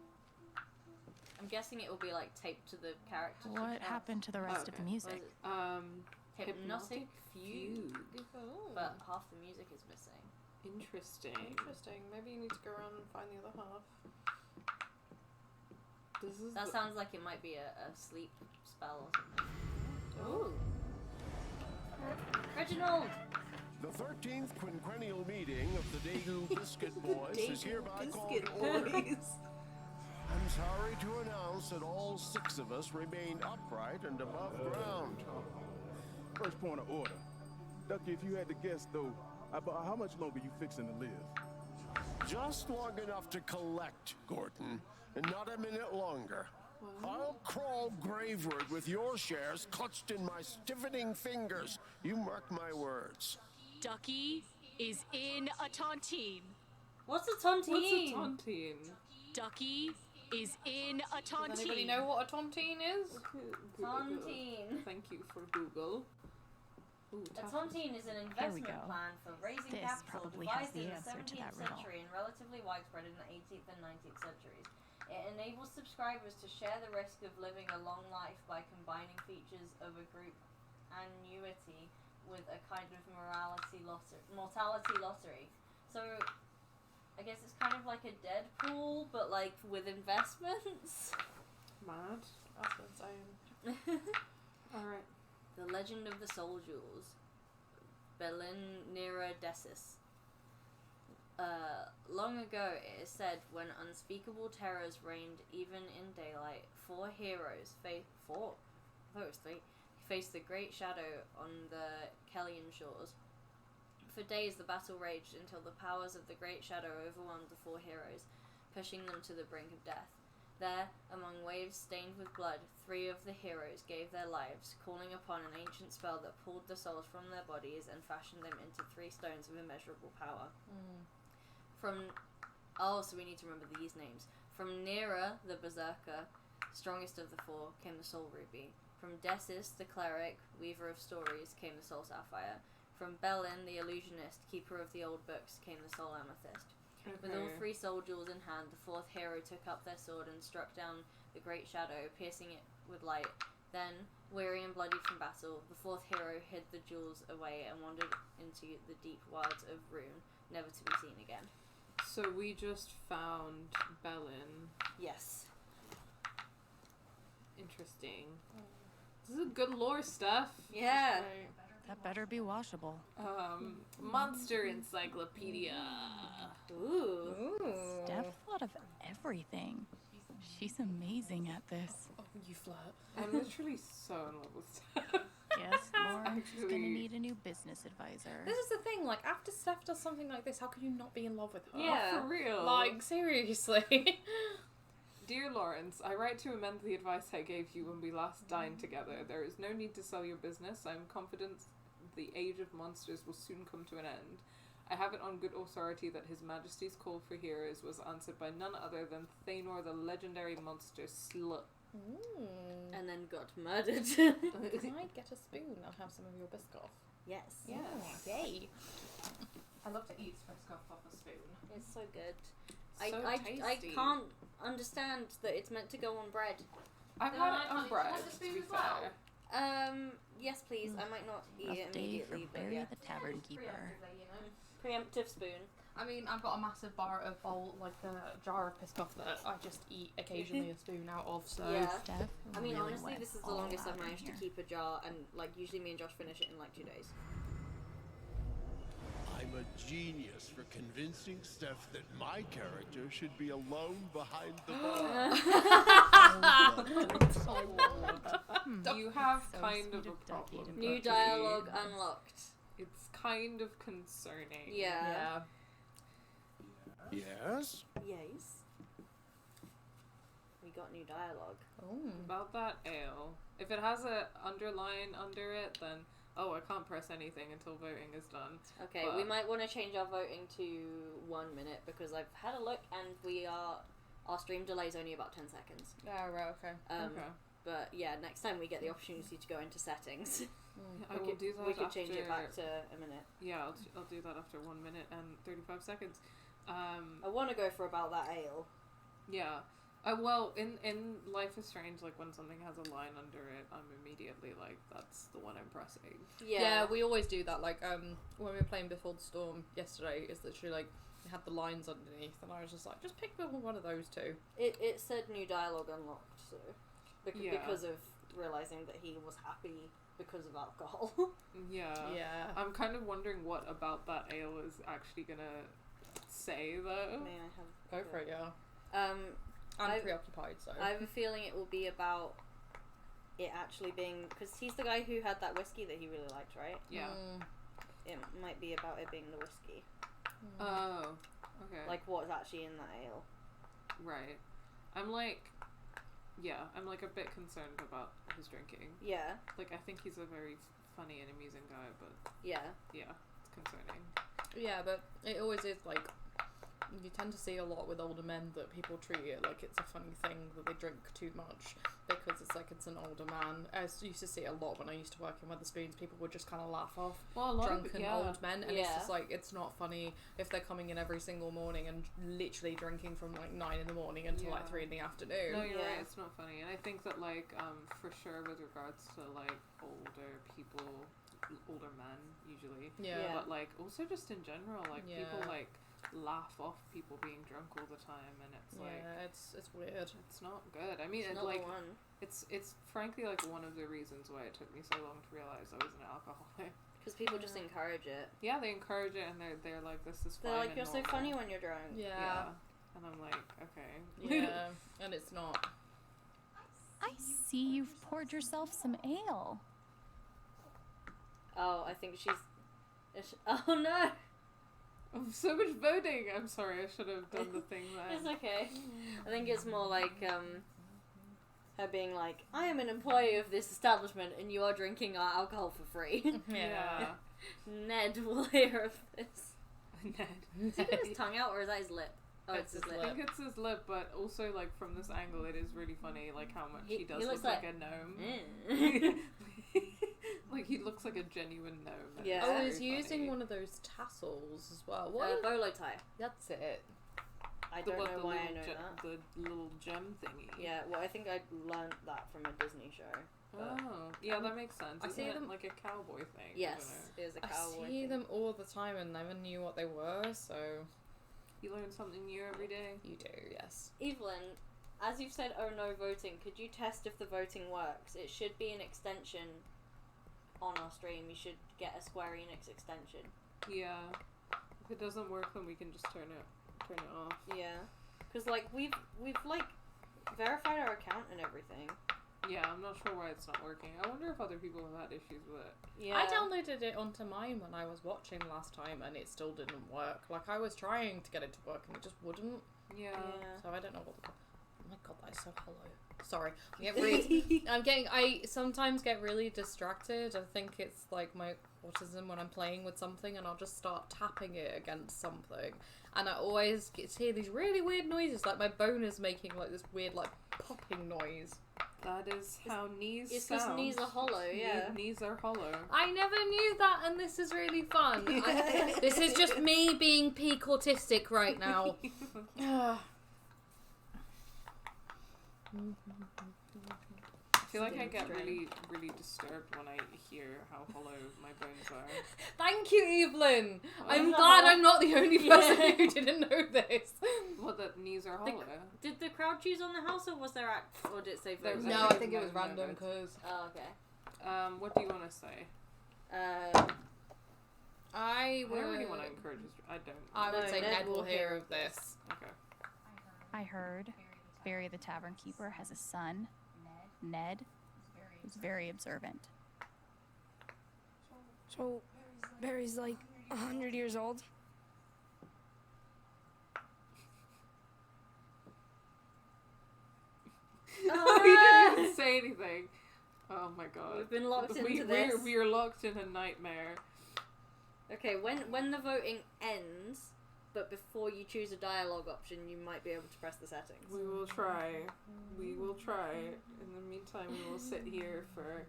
I'm guessing it will be like taped to the character. What happened to the rest of the music? Hypnotic fugue. But half the music is missing. Interesting. Maybe you need to go around and find the other half. That sounds like it might be a sleep spell or something. Ooh. Reginald! The 13th quinquennial meeting of the Daegu Biscuit Boys is hereby called to order. I'm sorry to announce that all 6 of us remain upright and above ground. First point of order. Ducky, if you had to guess, though, about how much longer you fixing to live? Just long enough to collect, Gordon, and not a minute longer. I'll crawl graveward with your shares clutched in my stiffening fingers. You mark my words. Ducky is in a tontine. What's a tontine? What's a tontine? Ducky is in a tontine. Does anybody know what a tontine is? Tontine. Thank you for Google. Ooh, A tontine is an investment plan for raising This capital probably has devised in the the answer to 17th that riddle. century and relatively widespread in the 18th and 19th centuries. It enables subscribers to share the risk of living a long life by combining features of a group annuity with a kind of mortality lottery. So, I guess it's kind of like a Deadpool, but like with investments. Mad. That's insane. Alright. The Legend of the Soul Jewels. Belinira Desis. Long ago, it is said, when unspeakable terrors reigned even in daylight, 4 heroes faced the great shadow on the Kellyan shores. For days, the battle raged until the powers of the great shadow overwhelmed the 4 heroes, pushing them to the brink of death. There, among waves stained with blood, 3 of the heroes gave their lives, calling upon an ancient spell that pulled the souls from their bodies and fashioned them into 3 stones of immeasurable power. So we need to remember these names. From Nera, the berserker, strongest of the 4, came the soul ruby. From Desis, the cleric, weaver of stories, came the soul sapphire. From Belin, the illusionist, keeper of the old books, came the soul amethyst. With all 3 soul jewels in hand, the 4th hero took up their sword and struck down the great shadow, piercing it with light. Then, weary and bloodied from battle, the 4th hero hid the jewels away and wandered into the deep wilds of Rune, never to be seen again. So we just found Belin. Yes. Interesting. This is good lore stuff. Yeah. That better be washable. Monster Encyclopedia. Ooh. Steph thought of everything. She's amazing at this. Oh, you flirt. I'm literally so in love with Steph. Yes, Lauren's gonna need a new business advisor. This is the thing, like, after Steph does something like this, how can you not be in love with her? Yeah, for real. Like, seriously. Dear Lawrence, I write to amend the advice I gave you when we last dined together. There is no need to sell your business. I am confident the age of monsters will soon come to an end. I have it on good authority that His Majesty's call for heroes was answered by none other than Thanor, the legendary monster slut. And then got murdered. Can I get a spoon? I'll have some of your biscoff. Yes. Yeah. Yay. I love to eat biscoff off a spoon. It's so good. So I tasty. can't understand that it's meant to go on bread. I've had it on bread, to be fair. Yes please. I might not eat it Rough day for immediately, but Barry yeah. the Tavern Keeper. Preemptive spoon. I mean, I've got a massive bar of bowl, like a jar of piss puff that I just eat occasionally a spoon out of. So Yeah. Steph I mean, really honestly, went this is the all longest out I've in managed to here. keep a jar, and like usually me and Josh finish it in like 2 days. I'm a genius for convincing Steph that my character should be alone behind the bar. You have So kind sweet of a of Ducky problem. to New Ducky. dialogue unlocked. It's kind of concerning. Yeah. Yes? Yes. We got new dialogue. Oh. About that ale. If it has a underline under it, then I can't press anything until voting is done. Okay, we might want to change our voting to 1 minute because I've had a look and our stream delay is only about 10 seconds. Oh, right, okay. Okay. But yeah, next time we get the opportunity to go into settings, I will do that we could change it back after- to a minute. Yeah, I'll do that after 1 minute and 35 seconds. I want to go for about that ale. Yeah. Well, in Life is Strange, like when something has a line under it, I'm immediately like, that's the one I'm pressing. Yeah, we always do that. Like, when we were playing Before the Storm yesterday, it's literally like, it had the lines underneath, and I was just like, just pick one of those two. It said new dialogue unlocked, so Yeah. because of realizing that he was happy because of alcohol. Yeah. Yeah. I'm kind of wondering what about that ale is actually gonna say, though. May I have Go for it, yeah. I'm preoccupied, so. I have a feeling it will be about it actually being, because he's the guy who had that whiskey that he really liked, right? Yeah. It might be about it being the whiskey. Oh, okay. Like what's actually in that ale. Right. I'm like a bit concerned about his drinking. Yeah. Like, I think he's a very funny and amusing guy, but yeah, it's concerning. Yeah, but it always is like, you tend to see a lot with older men that people treat it like it's a funny thing that they drink too much because it's like it's an older man. I used to see it a lot when I used to work in Wetherspoons. People would just kind of laugh off drunken old men, and it's just like, it's not funny if they're coming in every single morning and literally drinking from like 9 in the morning until like 3 in the afternoon. No, you're right. It's not funny, and I think that like for sure with regards to like older people, older men usually. Yeah. But like also just in general, like people like laugh off people being drunk all the time, and it's like it's weird. It's not good. I mean, It's not the one. it's frankly like one of the reasons why it took me so long to realize I was an alcoholic. Because people just encourage it. Yeah, they encourage it, and they're like, this is fine. They're like, and you're so normal. funny when you're drunk. Yeah. And I'm like, okay. Yeah, and it's not. I see you've poured yourself some ale. Oh, I think she's. Oh no! Oh, so much voting! I'm sorry, I should have done the thing there. It's okay. I think it's more like her being like, I am an employee of this establishment and you are drinking our alcohol for free. Yeah. Ned will hear of this. Ned. Is he got his tongue out or is that his lip? Oh, it's his I lip. think it's his lip, but also like from this angle, it is really funny, like how much he does he look looks like like- a gnome. Mm. Like he looks like a genuine gnome. and Yeah. it's Oh, very he's using funny. one of those tassels as well. What? Bolo tie. That's it. I The don't what, know the why I little know gem, that. the little gem thingy. Yeah, well, I think I learned that from a Disney show. but- Oh, yeah, that makes sense. I Isn't see it them- like a cowboy thing? Yes, it is a cowboy I see thing. them all the time and never knew what they were, so... You learn something new every day. You do, yes. Evelyn, as you've said, oh no voting, could you test if the voting works? It should be an extension on our stream. You should get a Square Enix extension. Yeah. If it doesn't work, then we can just turn it off. Yeah, because like we've like verified our account and everything. Yeah, I'm not sure why it's not working. I wonder if other people have had issues with it. Yeah, I downloaded it onto mine when I was watching last time and it still didn't work. Like, I was trying to get it to work and it just wouldn't. Yeah. So I don't know what the... Oh my god, that is so hollow. Sorry. I sometimes get really distracted. I think it's like my autism when I'm playing with something and I'll just start tapping it against something. And I always hear these really weird noises, like my bone is making like this weird like popping noise. That is how knees it's sound. 'cause knees are hollow, yeah. Knees are hollow. I never knew that, and this is really fun. This is just me being peak autistic right now. feel like I get really, really disturbed when I hear how hollow my bones are. Thank you, Evelyn. I'm not glad hollow. I'm not the only person who didn't know this. What, that knees are hollow? Did the crowd choose on the house, or was there or did it say There vote? was No, I think it was random because. Oh, okay. What do you want to say? I don't really want to encourage this. I don't. I would No, say Ned Ned will will hear hear of this. Okay. I heard Barry the Tavern Keeper has a son, Ned, who's very observant. So, Barry's like 100 years old? Oh, he didn't even say anything. Oh my god. We've been locked into this. We are locked in a nightmare. Okay, when the voting ends, but before you choose a dialogue option, you might be able to press the settings. We will try. We will try. In the meantime, we will sit here for...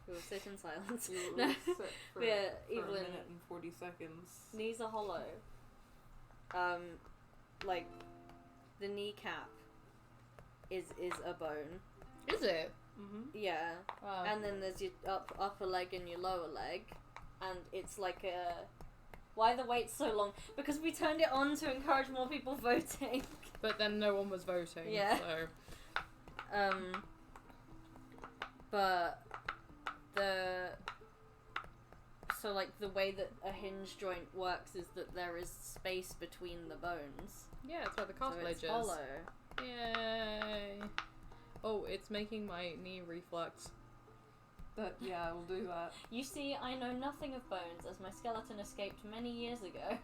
We will sit in silence. We will No. sit for, Yeah, for a Evelyn, minute and 40 seconds. knees are hollow. Like, the kneecap is a bone. Is it? Mm-hmm. Yeah. Wow. And then there's your upper leg and your lower leg. And it's like a... Why the wait so long? Because we turned it on to encourage more people voting. But then no one was voting. Yeah. So. But so like the way that a hinge joint works is that there is space between the bones. Yeah, it's where the cartilage it's is. hollow. Yay. Oh, it's making my knee reflex. Yeah, we'll do that. You see, I know nothing of bones as my skeleton escaped many years ago.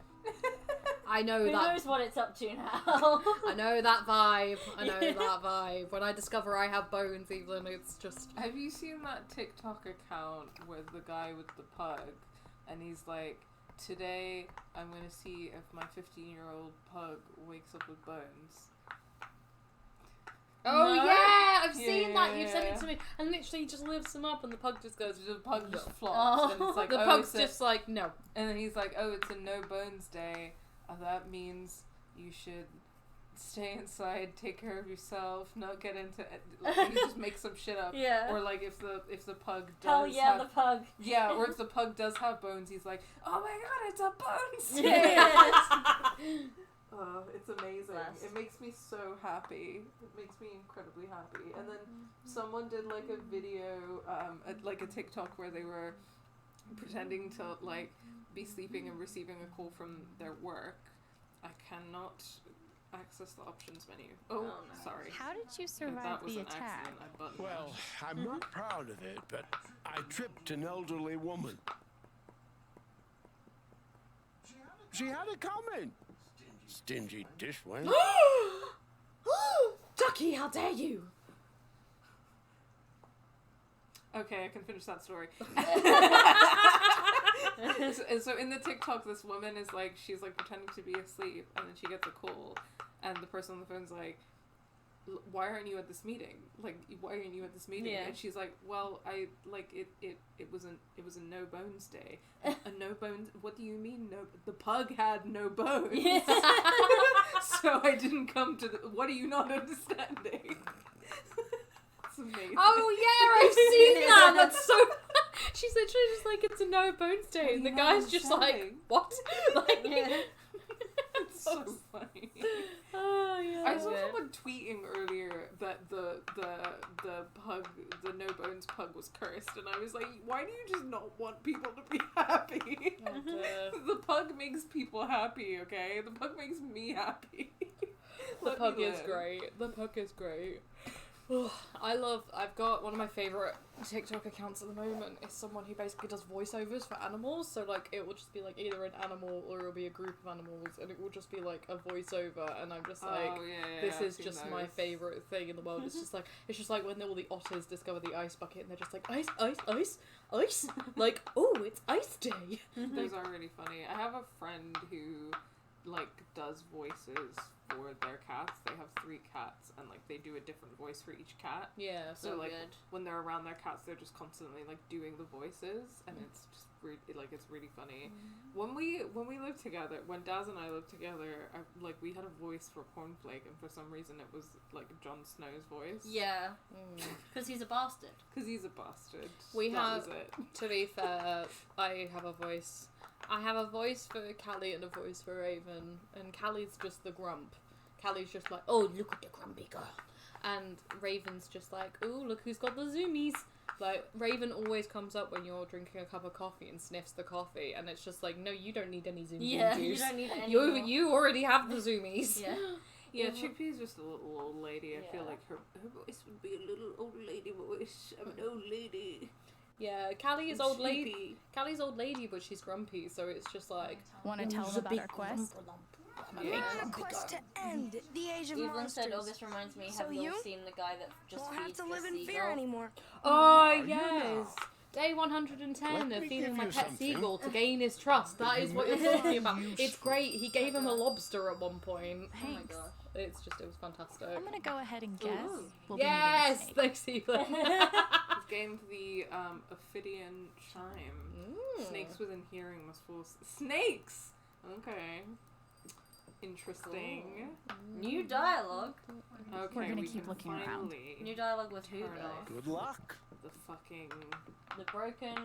I know Who that. knows what it's up to now? I know that vibe. I know that vibe. When I discover I have bones, Evelyn, it's just... Have you seen that TikTok account with the guy with the pug? And he's like, today I'm going to see if my 15-year-old pug wakes up with bones. Oh, No? yeah! I've seen that. Yeah. You've sent it to me. And literally he just lifts them up and the pug just goes... The pug just No. flops. And it's like, The oh, pug's it's just like, no. And then he's like, oh, it's a no bones day. That means you should stay inside, take care of yourself, not get into it. Like, he just makes some shit up. Yeah. Or like if the pug does Hell yeah, have, the pug. Yeah, or if the pug does have bones, he's like, oh my god, it's a bones day. Yes. Oh, it's amazing. Bless. It makes me so happy. It makes me incredibly happy. And then someone did like a video, like a TikTok where they were pretending to like be sleeping and receiving a call from their work. I cannot access the options menu. Oh, no. sorry. How did you survive That was the an attack? accident. I button Well, mashed. I'm not proud of it, but I tripped an elderly woman. She had it coming. Stingy dishwasher. Ducky, how dare you! Okay, I can finish that story. And so in the TikTok, this woman is like, she's like pretending to be asleep, and then she gets a call, and the person on the phone's like, why aren't you at this meeting? Like, why aren't you at this meeting? Yeah. And she's like, well, I like it was a no bones day. A no bones? What do you mean no? The pug had no bones. Yeah. So I didn't come to the. What are you not understanding? It's amazing. Oh yeah, I've seen that. That's so. She's literally just like, it's a no bones day, and the Yeah, guy's I'm just saying. like, what? Like, Yeah. It's so funny. Oh yeah. I saw someone tweeting earlier that the pug, the no bones pug, was cursed, and I was like, why do you just not want people to be happy? Oh, dear. The pug makes people happy, okay? The pug makes me happy. The Let pug me is live. great. The pug is great. I've got one of my favourite TikTok accounts at the moment is someone who basically does voiceovers for animals, so like it will just be like either an animal or it'll be a group of animals, and it will just be like a voiceover, and I'm just like, this is just my favourite thing in the world. It's just like when all the otters discover the ice bucket and they're just like, ice, ice, ice, ice, like, oh, it's ice day. Those are really funny. I have a friend who like does voices for their cats. They have 3 cats, and like they do a different voice for each cat. Yeah, so like good. when they're around their cats, they're just constantly like doing the voices, and it's just it's really funny. When we lived together, when Daz and I lived together, we had a voice for Cornflake, and for some reason it was like Jon Snow's voice. Yeah, because he's a bastard. Because he's a bastard. We That have, was it. to be fair, I have a voice. I have a voice for Callie and a voice for Raven, and Callie's just the grump. Callie's just like, oh, look at the grumpy girl. And Raven's just like, oh, look who's got the zoomies. Like, Raven always comes up when you're drinking a cup of coffee and sniffs the coffee, and it's just like, no, you don't need any zoomies. Yeah, juice. you don't need any more. You already have the zoomies. Yeah. Yeah, Chickpea's just a little old lady. I feel Yeah. like her voice would be a little old lady voice. I'm an old lady. Yeah, Callie is old lady. Sleepy. Callie's old lady, but she's grumpy, so it's just like... Want to tell them about our quest? We're on a quest to end the age of Evelyn monsters. said, "Oh, this reminds me. So Have you you all seen the guy that just won't have feeds to the live in seagull?" fear anymore. Oh, you yes! Day 110 Let of me feeding give my you pet something. seagull to gain his trust. That is what you're talking about. It's great. He gave him a lobster at one point. Thanks. It was fantastic. I'm gonna go ahead and guess. Ooh. We'll Yes! be Thanks, Evelyn. He's gained the Ophidian chime. Snakes within hearing must fall. Snakes! Okay. Interesting. New dialogue. Okay, We're gonna we keep can looking around. finally New dialogue with who turn though? off Good luck. the fucking The broken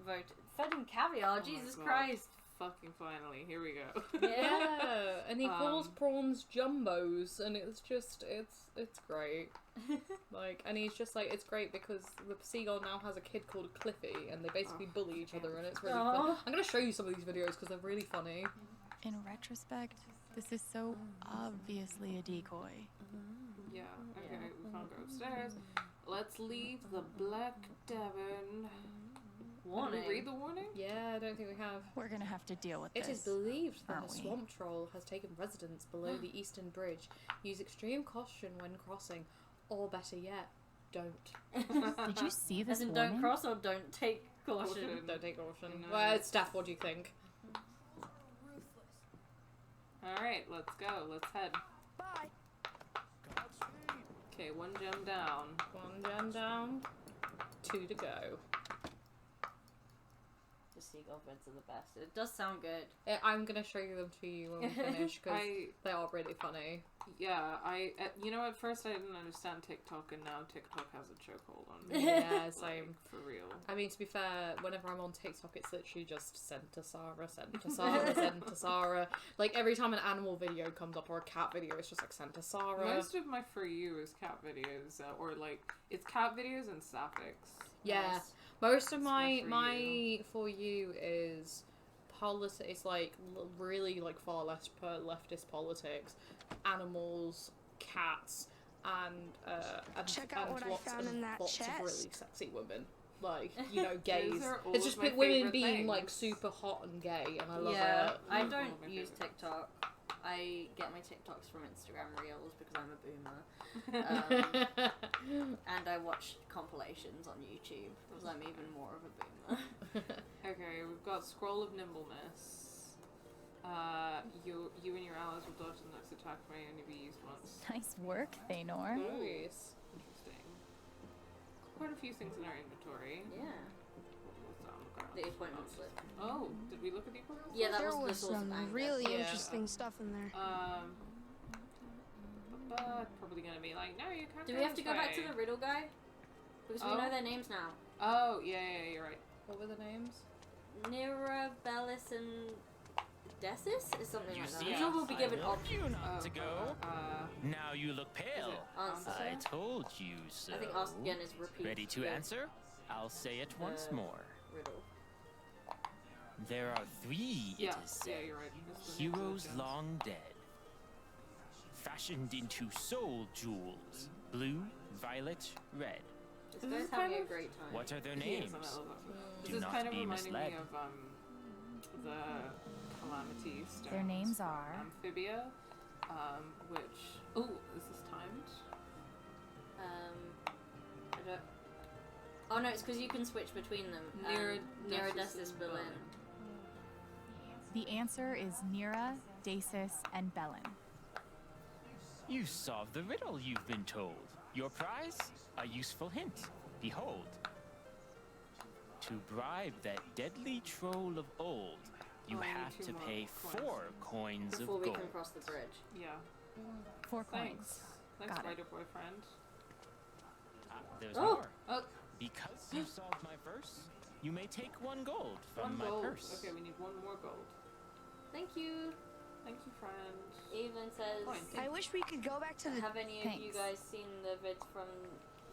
vote. Fed in caviar. Oh my Jesus God. Christ. Fucking finally, here we go. Yeah, and he calls prawns jumbos, and it's just, it's great. Like, and he's just like, it's great because the seagull now has a kid called Cliffy, and they basically bully each other, and it's really fun. I'm gonna show you some of these videos because they're really funny. In retrospect, this is so obviously a decoy. Yeah, okay, we can't go upstairs. Let's leave the Black Tavern. Warning. Did we read the warning? Yeah, I don't think we have. We're gonna have to deal with It this. is believed that a aren't we? swamp troll has taken residence below the eastern bridge. Use extreme caution when crossing, or better yet, don't. Did you see this As in, warning? don't cross or don't take caution. Don't take caution. No. Well, Steph, what do you think? Alright, let's go. Let's head. Bye. Okay, 1 gem down. 1 gem down, 2 to go. The seagull beds are the best. It does sound good. I'm gonna show you them to you when we finish because they are really funny. Yeah, you know, at first I didn't understand TikTok, and now TikTok has a chokehold on me. Yeah, same. Like, for real. I mean, to be fair, whenever I'm on TikTok, it's literally just send to Sarah, send to Sarah, send to Sarah. Like, every time an animal video comes up or a cat video, it's just like, send to Sarah. Most of my For You is cat videos, or like, it's cat videos and sapphics. Yeah. Yes. Most of That's my For You is it's like really like far less leftist politics, animals, cats, and Check out what I found in that lots chest. of really sexy women. Like, you know, gays. Those are all It's of just my women favorite being things. like super hot and gay, and I love Yeah, it. I All don't of my use favorite. TikTok. I get my TikToks from Instagram Reels because I'm a boomer. And I watch compilations on YouTube because I'm even more of a boomer. Okay, we've got Scroll of Nimbleness. You and your allies will dodge the next attack may only be used once. Nice work, Thanor. Nice. Interesting. Quite a few things in our inventory. Yeah. What's that on the ground? The appointment slip. Oh, did we look at the appointment slip? Yeah, that There was the was source of some anger. really Yeah. interesting stuff in there. Probably gonna be like, no, you can't. Do we have to go back to the riddle guy? Because we know their names now. Oh, yeah, you're right. What were the names? Mirabellis and Decis? Is something like that. see, I'm sure we'll be given I options. you not to go. Now you look pale. Answer. I told you so. I think ask again is repeat. Ready to the- answer? I'll say it once more. Riddle. There are 3, Yeah, it is said. yeah, you're right. That's the names of the Heroes gems. long dead. Fashioned into soul jewels. Blue, violet, red. This guy's having a great time. What are their He is, names? and I love that. Do This is not kind of be reminding misled. me of the Calamity Stones. Their names are Amphibia, which... Oh, is this timed? I don't... Oh no, it's because you can switch between them. Nerodecis Berlin. The answer is Nira, Dacis, and Belen. You solved the riddle you've been told. Your prize? A useful hint. Behold. To bribe that deadly troll of old, you have to pay 4 coins before of we gold. can cross the bridge. Yeah. 4 Thanks. coins. Thanks, Got it. spider boyfriend. There's Oh. more. Because you solved my verse, you may take 1 gold from my purse. Okay, we need 1 more gold. Thank you. Thank you, friend. Evelyn says, I wish we could go back to the. have any of you guys seen the vids from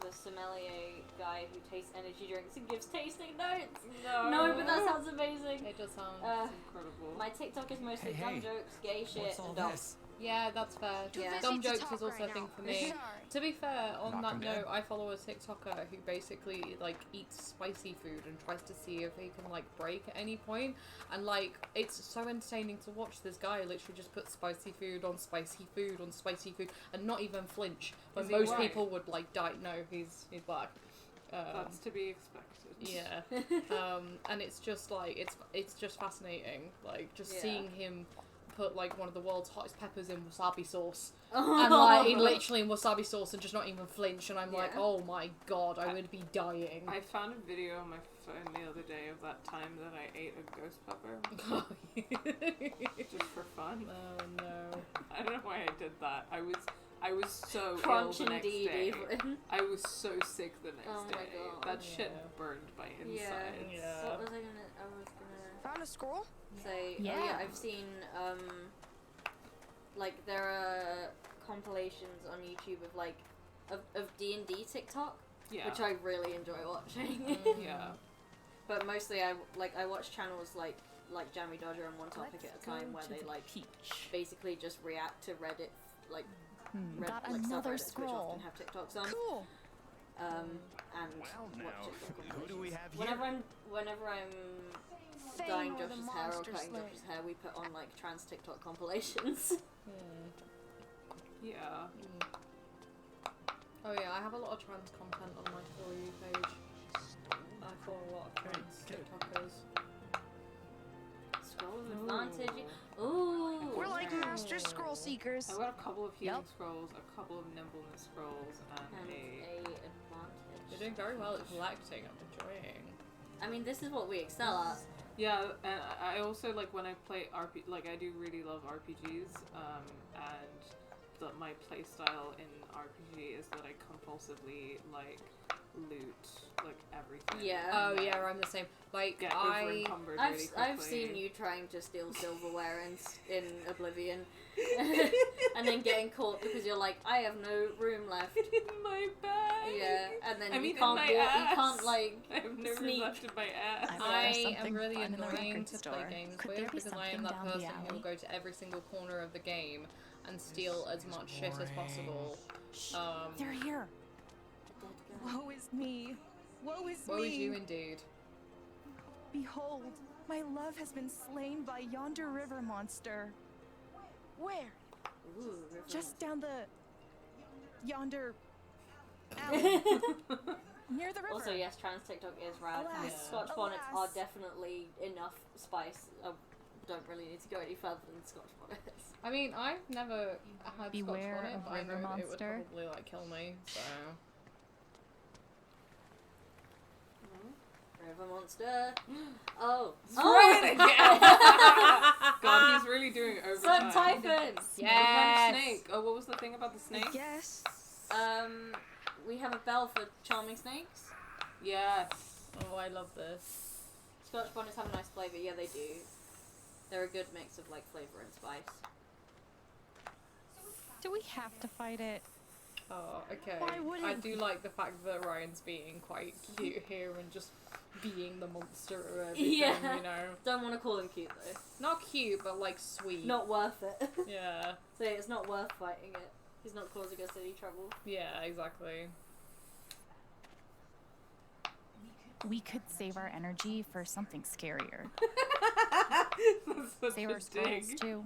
the sommelier guy who tastes energy drinks and gives tasting notes? No, but that sounds amazing. It does sound incredible. My TikTok is mostly Hey, dumb hey. jokes, gay shit, What's all and dogs. this? Yeah, that's fair. Yeah. Dumb Busy to jokes talk is also right a thing now. for me. Sorry. To be fair, on Knock that 'em note, dead. I follow a TikToker who basically like eats spicy food and tries to see if he can like break at any point. And like, it's so entertaining to watch. This guy literally just put spicy food on spicy food on spicy food and not even flinch. When Is he most white? people would like die. No, he's black. That's to be expected. Yeah. And it's just like it's just fascinating. Like just Yeah. seeing him put like one of the world's hottest peppers in wasabi sauce. And like literally in wasabi sauce and just not even flinch, and I'm like, Yeah. oh my god, I would be dying. I found a video on my phone the other day of that time that I ate a ghost pepper. Just for fun. Oh no. I don't know why I did that. I was so Crunch ill the next indeed, day. Evelyn. I was so sick the next Oh my day. God. That shit burned my insides. What was I gonna? Found a scroll? Say, Yeah. oh yeah, I've seen like there are compilations on YouTube of like of D&D TikTok, Yeah. which I really enjoy watching. Yeah. But mostly I watch channels like Jammy Dodger and One Topic at a time where they like basically just react to Reddit like Got like another subreddits which scroll. often have TikToks on. Cool. And Well, watch now, TikTok who do we have compilations. Whenever I'm Fang dyeing or the Josh's hair or monster cutting slayer. Josh's hair, we put on like trans TikTok compilations. Yeah. Oh yeah, I have a lot of trans content on my For You page. I follow a lot of trans TikTokers. Scroll of advantage. Ooh. We're like master scroll seekers. I got a couple of healing Yep. scrolls, a couple of nimbleness scrolls, and a advantage. You're doing very well at collecting. I'm enjoying. I mean, this is what we excel at. Yeah, and I also like when I play like I do really love RPGs, and my playstyle in RPG is that I compulsively like loot like everything. Yeah. Oh yeah, I'm the same. Like Get I, over-encumbered I've really I've quickly. seen you trying to steal silverware in Oblivion, and then getting caught because you're like, I have no room left. in my bag. Yeah, and then I mean, you in can't my walk, you ass. can't like I have no room sneak. left in my ass. I am really fun in the annoying record to store. play games Could with there be because I am something that down the person who will alley? go to every single corner of the game and steal as much shit as possible. They're here. Woe is me. Woe is Woe me. is you indeed. Behold, my love has been slain by yonder river monster. Where? Ooh, Just down the yonder alley. Near the river. Also, yes, trans TikTok is rad. Alas, Scotch bonnets are alas. definitely enough spice. I don't really need to go any further than Scotch bonnets. I mean, I've never had Beware Scotch bonnet, of but I river know it would monster. probably like kill me. So River monster. Oh. Right again. God, he's really doing it over Sun time. Typhon. Yes. Snake. Oh, what was the thing about the snake? Yes. We have a bell for charming snakes. Yes. oh, I love this. Scotch bonnets have a nice flavour. Yeah, they do. They're a good mix of like flavour and spice. Do we have to fight it? Oh, okay. Why wouldn't I do like the fact that Ryan's being quite cute here and just being the monster of everything, Yeah. you know. Don't want to call him cute though. Not cute, but like sweet. Not worth it. Yeah. So it's not worth fighting it. He's not causing us any trouble. Yeah, exactly. We could save our energy for something scarier. That's Save such our a scrolls dig. too.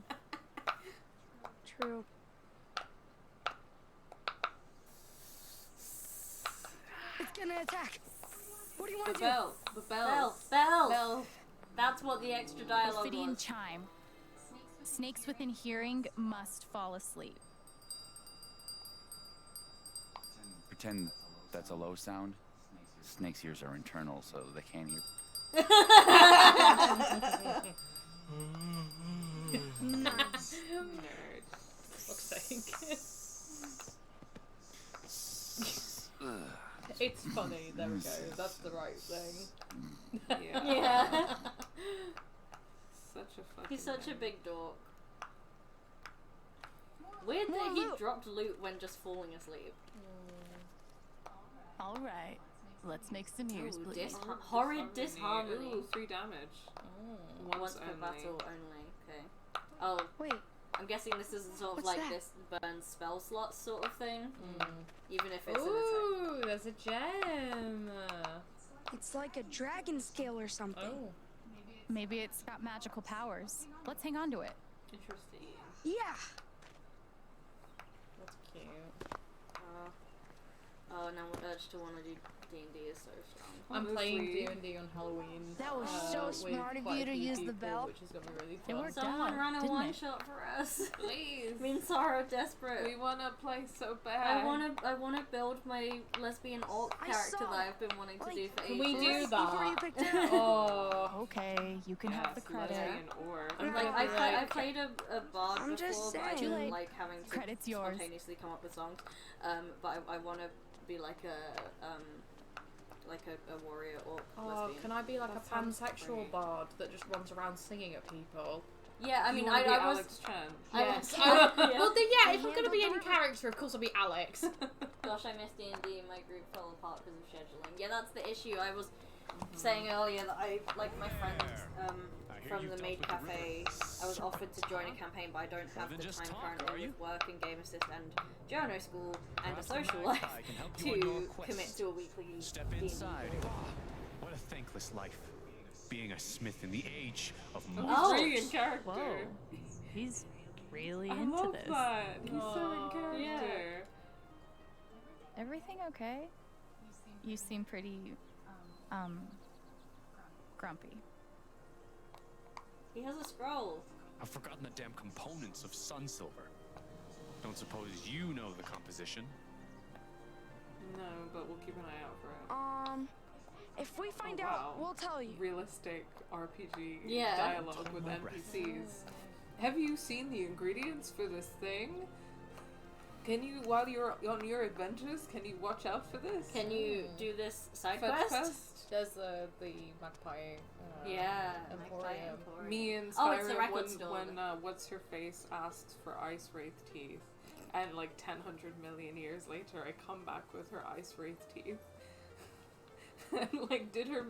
True. It's gonna attack. What do you want The to do? bell. The bell. Bell. Bell. That's what the extra dialogue Ophidian was. chime. Snakes within hearing must fall asleep. Pretend that's a low sound. Snake's ears are internal, so they can't hear. Nerds. Fuck's sake. It's funny. There we go. That's the right thing. Yeah. Such a fucking. He's such a big dork. Weird that he dropped loot when just falling asleep. All right, let's make some ears bleed. Horrid disharmony. Ooh, 3 damage. Once per battle only. Okay. Oh, wait. I'm guessing this is sort of What's like that? this burn spell slots sort of thing. Even if it's Ooh, there's a gem. It's like a dragon scale or something. Oh. Maybe it's got magical powers. Let's hang on to it. Interesting. Yeah. That's cute. Oh, now my urge to want to do D&D is so strong. I'm playing D&D on Halloween. That was so with smart of quite you a to few use the people, bell. which is gonna be really It fun. worked Someone out, run a didn't one it? shot for us. Please. Me and Sarah are desperate. We wanna play so bad. I wanna build my lesbian orc character that I've been wanting to do for ages. Can we do Before you that? picked her. Oh, okay. You can have the credit. I played a bard I'm before, just but I saying. didn't like having to Credit's yours. spontaneously come up with songs. But I want to be like a warrior orc lesbian. Can I be like That a sounds pansexual great. bard that just runs around singing at people? Yeah, I mean, You wanna be I was. Alex Chen. Yes. Yeah. Well, then, yeah, if I'm gonna be any character, of course I'll be Alex. Gosh, I missed D&D and my group fell apart because of scheduling. Yeah, that's the issue. I was saying earlier that I, like my friends from the Maid Cafe, I was offered to join a campaign, but I don't have the time currently with work and game assist and journo school and a social life to commit to a weekly Step D&D. inside. What a thankless life. Being a smith in the age of Oh, Oh. brilliant character. Whoa. He's really I into love this. that. He's so in character. Yeah. Everything okay? You seem pretty, grumpy. He has a scroll. I've forgotten the damn components of sun silver. Don't suppose you know the composition? No, but we'll keep an eye out for it. If we find Oh, out, wow. we'll tell you. Realistic RPG Yeah. dialogue with NPCs. Have you seen the ingredients for this thing? Can you, while you're on your adventures, can you watch out for this? Can you do this side Fetch quest? There's the magpie. Yeah, Emporium. Me and Oh, it's the Skyrim, record when, store. when what's her face asked for ice wraith teeth, and like 100 million years later, I come back with her ice wraith teeth. And like, did her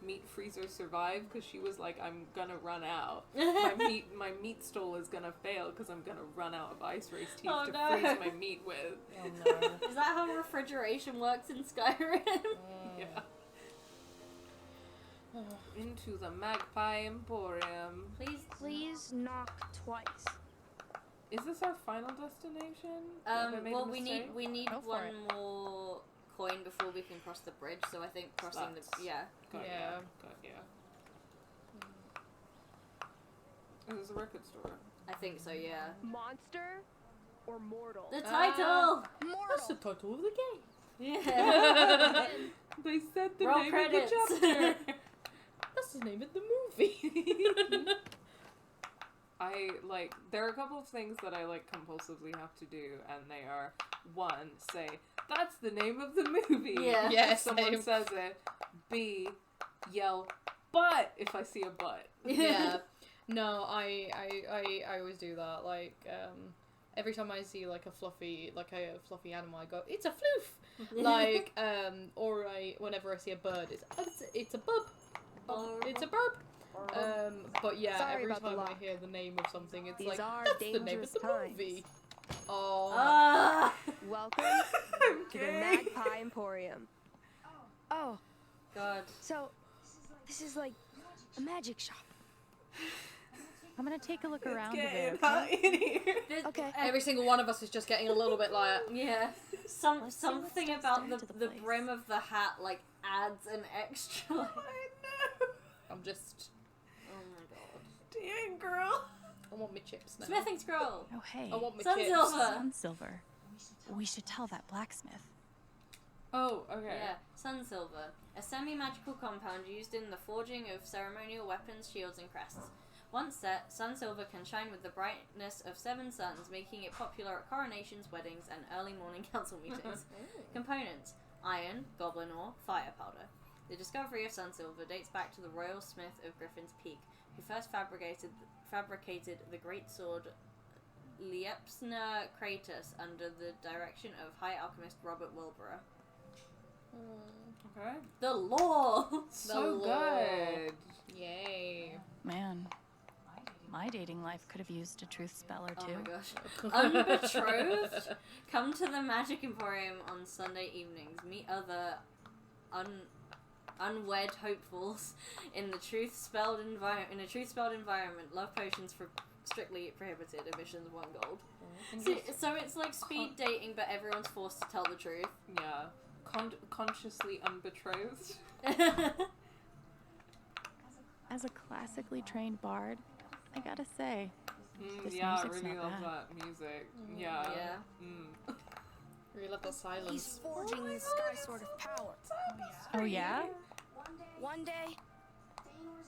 meat freezer survive? Because she was like, I'm gonna run out. my meat stole is gonna fail because I'm gonna run out of ice wraith teeth Oh, to no. freeze my meat with. Oh no. Is that how refrigeration works in Skyrim? Yeah. Into the Magpie Emporium. Please knock twice. Is this our final destination? Have I made a Well, we mistake? need Go for one it. more coin before we can cross the bridge. So I think crossing That's- yeah. Got Yeah. There's a record store. I think so. Yeah. Monster or mortal? The title. That's the title of the game. Yeah. They said the Roll name credits. of the chapter. That's the name of the movie. I like. There are a couple of things that I like compulsively have to do, and they are: one, say that's the name of the movie. Yeah. Yeah, If someone same. says it. B, yell "but" if I see a butt. Yeah. No, I always do that. Like, every time I see like a fluffy animal, I go, "It's a floof." Like, whenever I see a bird, it's a bub. It's a burp. But yeah, Sorry every about the time I lock. hear the name of something, it's These like, are that's the name of dangerous the times. movie. Oh. Welcome to the Magpie Emporium. Oh, God. So, this is like a magic shop. I'm gonna take a look around a Getting bit. hot in here. Okay. Every single one of us is just getting a little bit like, Yeah. Let's see what's Something down about to the the place. brim of the hat like adds an extra. just... Oh my god. Dang, girl. I want my chips now. Smithing scroll. Oh, hey. I want my Sun chips. silver. Sun silver. We should tell that blacksmith. Oh, okay. Yeah, sun silver, a semi-magical compound used in the forging of ceremonial weapons, shields, and crests. Once set, sun silver can shine with the brightness of 7 suns, making it popular at coronations, weddings, and early morning council meetings. Components: iron, goblin ore, fire powder. The discovery of sun silver dates back to the royal smith of Griffin's Peak, who first fabricated the great sword Liepsna Kratos under the direction of High Alchemist Robert Wilbur. Okay. The lore! So good. Yay. Man, my dating life could have used a truth spell or two. Oh my gosh. Unbetrothed? Come to the Magic Emporium on Sunday evenings. Meet other unwed hopefuls in the truth-spelled environment. Love potions for strictly prohibited. Admissions $1 gold. So it's like speed dating, but everyone's forced to tell the truth. Yeah. Consciously unbetrothed. As a classically trained bard, I gotta say, this yeah, I music's really not love bad. that music. Yeah. Yeah. Really love the silence. He's forging the sky sword of power. Oh yeah? One day,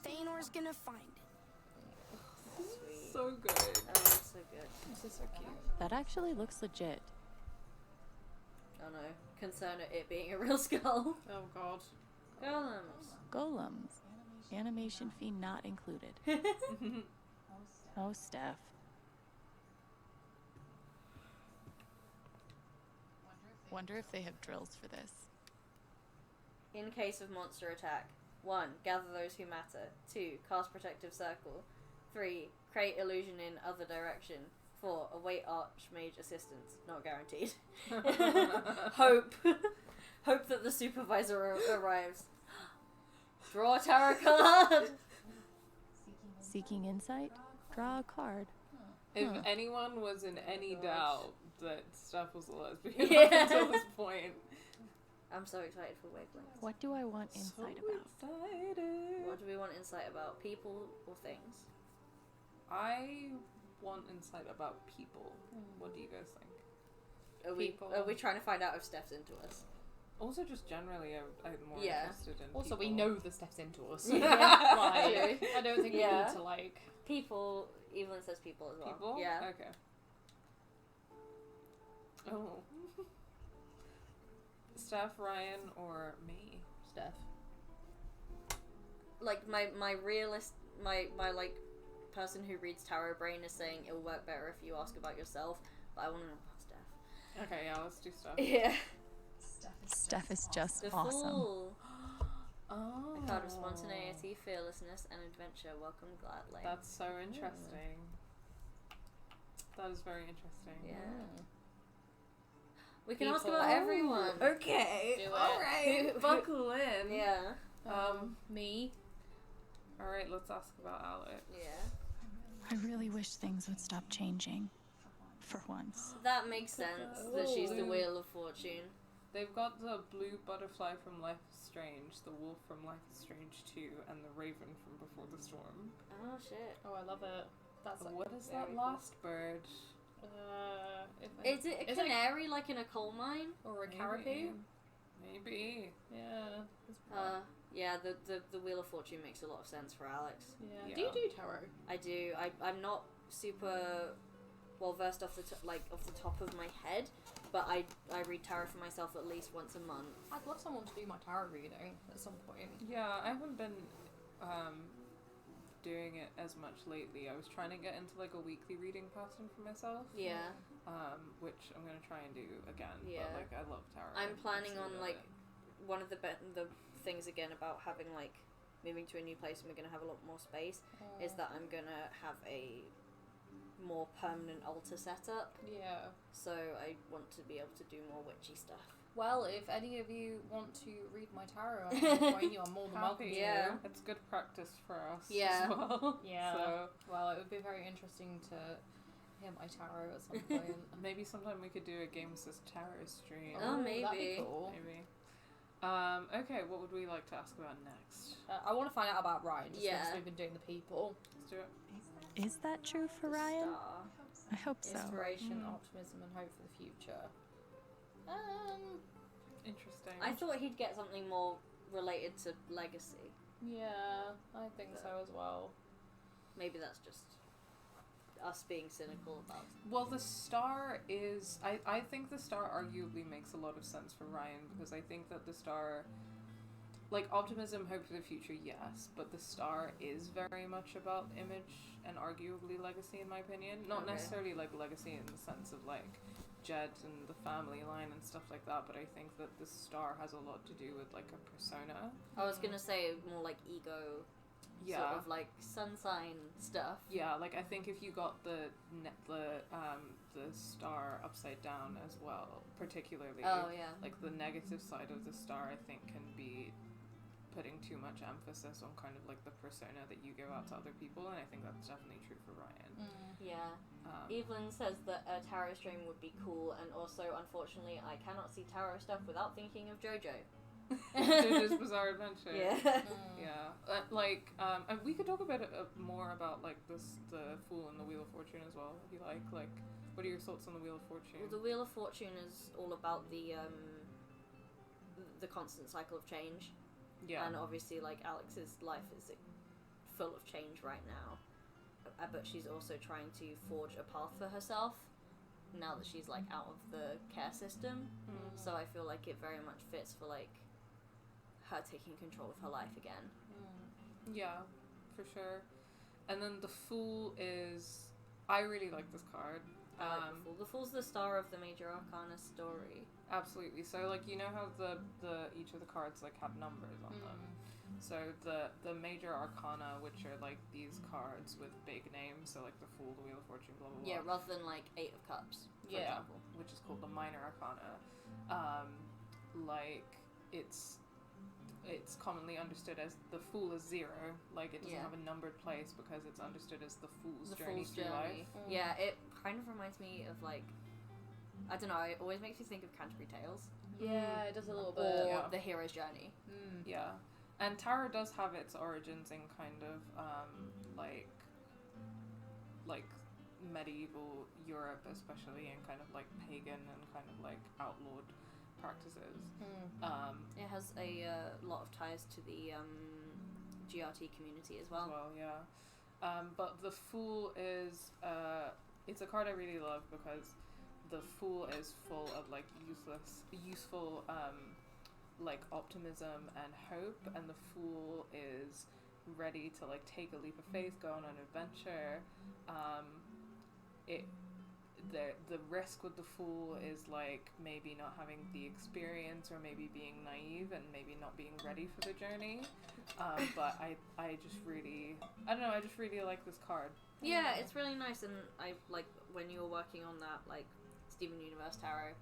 Thanor's gonna find it. So good. Oh, that's so good. This is so cute. That actually looks legit. Oh no. Concern at it being a real skull. Oh god. Golems. Golems. Animation fee not included. Oh, Steph. Wonder if they have drills for this. In case of monster attack. 1. Gather those who matter. 2. Cast protective circle. 3. Create illusion in other direction. 4. Await archmage assistance. Not guaranteed. Hope. Hope that the supervisor arrives. Draw a tarot card! Seeking insight? Draw a card. If Huh. anyone was in any doubt that Steph was a lesbian Yeah. up until this point. I'm so excited for Wavelengths. What do I want insight about? Excited. What do we want insight about? People or things? I want insight about people. What do you guys think? Are we trying to find out if Steph's into us? Also, just generally, I'm more Yeah. interested in Also, people. we know the Steph's into us. Yeah. Like, I don't think we Yeah. need to, like... People. Evelyn says people as well. People? Yeah. Okay. Oh. Steph, Ryan, or me? Steph. Like my like person who reads tarot brain is saying it'll work better if you ask about yourself, but I want to know about Steph. Okay, yeah, let's do Steph. Yeah. Steph is just The awesome. Fool. Oh. A card of spontaneity, fearlessness, and adventure. Welcome gladly. That's so interesting. That is very interesting. Yeah. We can ask People. about everyone. Okay. Do it. Alright. Buckle in. Yeah. Me. Alright, let's ask about Alec. Yeah. I really wish things would stop changing. For once. That makes sense that she's the Wheel of Fortune. They've got the blue butterfly from Life is Strange, the wolf from Life is Strange 2, and the raven from Before the Storm. Oh shit. Oh, I love it. That's like, What is very that last bird? Is it a canary like in a coal mine? Or a caribou? Maybe. Yeah. Yeah, the Wheel of Fortune makes a lot of sense for Alex. Yeah. Do you do tarot? I do. I'm not super well versed off the top of my head, but I read tarot for myself at least once a month. I'd love someone to do my tarot reading at some point. Yeah, I haven't been doing it as much lately. I was trying to get into like a weekly reading pattern for myself. Yeah. Which I'm gonna try and do again. Yeah. But like I love tarot. I'm planning on absolutely like one of the things again about having like moving to a new place and we're gonna have a lot more space is that I'm gonna have a more permanent altar setup. Yeah. So I want to be able to do more witchy stuff. Well, if any of you want to read my tarot at any point, you are more than welcome to. Yeah. It's good practice for us Yeah. as well. Yeah. So well, it would be very interesting to hear my tarot at some point. maybe sometime we could do a Game Assist tarot stream. Oh, maybe. That'd be cool. Maybe. Okay, what would we like to ask about next? I want to find out about Ryan, just Yeah. because we've been doing the people. Let's do it. Is that true for Ryan? Star. I hope so. Inspiration, optimism, and hope for the future. Interesting. I thought he'd get something more related to legacy. Yeah, I think so as well. Maybe that's just us being cynical about it. Well, the star is... I think the star arguably makes a lot of sense for Ryan, because I think that the star... Like, optimism, hope for the future, yes, but the star is very much about image and arguably legacy, in my opinion. Not necessarily, like, legacy in the sense of, like, Jed and the family line and stuff like that, but I think that the star has a lot to do with, like, a persona. I was gonna say more like ego, sort of like sun sign stuff. Yeah, like, I think if you got the star upside down as well, particularly, like, the negative side of the star, I think, can be putting too much emphasis on kind of like the persona that you give out to other people, and I think that's definitely true for Ryan. Yeah. Evelyn says that a tarot stream would be cool, and also, unfortunately, I cannot see tarot stuff without thinking of JoJo. JoJo's Bizarre Adventure. Yeah. Yeah. And we could talk a bit more about like the Fool and the Wheel of Fortune as well, if you like. Like, what are your thoughts on the Wheel of Fortune? Well, the Wheel of Fortune is all about the constant cycle of change. Yeah. And obviously, like, Alex's life is full of change right now. But she's also trying to forge a path for herself now that she's, like, out of the care system. So I feel like it very much fits for, like, her taking control of her life again. Yeah, for sure. And then the Fool is... I really like this card. I like the Fool. The Fool's the star of the Major Arcana story. Absolutely. So, like, you know how the each of the cards, like, have numbers on them? So, the Major Arcana, which are, like, these cards with big names, so, like, the Fool, the Wheel of Fortune, blah, blah, blah. Yeah, rather than, like, 8 of Cups, for example. Which is called the Minor Arcana. Like, it's commonly understood as the Fool is 0. Like, it doesn't have a numbered place because it's understood as the Fool's journey through life. Yeah, it kind of reminds me of, like, I don't know, it always makes me think of Canterbury Tales. Yeah, it does a little bit. Or The Hero's Journey. Yeah. And tarot does have its origins in kind of, like medieval Europe, especially, and kind of, like, pagan and kind of, like, outlawed practices. It has a lot of ties to the GRT community as well. But the Fool is it's a card I really love because the Fool is full of like useful like optimism and hope, and the Fool is ready to like take a leap of faith, go on an adventure. The risk with the Fool is like maybe not having the experience, or maybe being naive and maybe not being ready for the journey. But I just really like this card. Yeah, it's really nice, and I like when you were working on that like Steven Universe Tarot,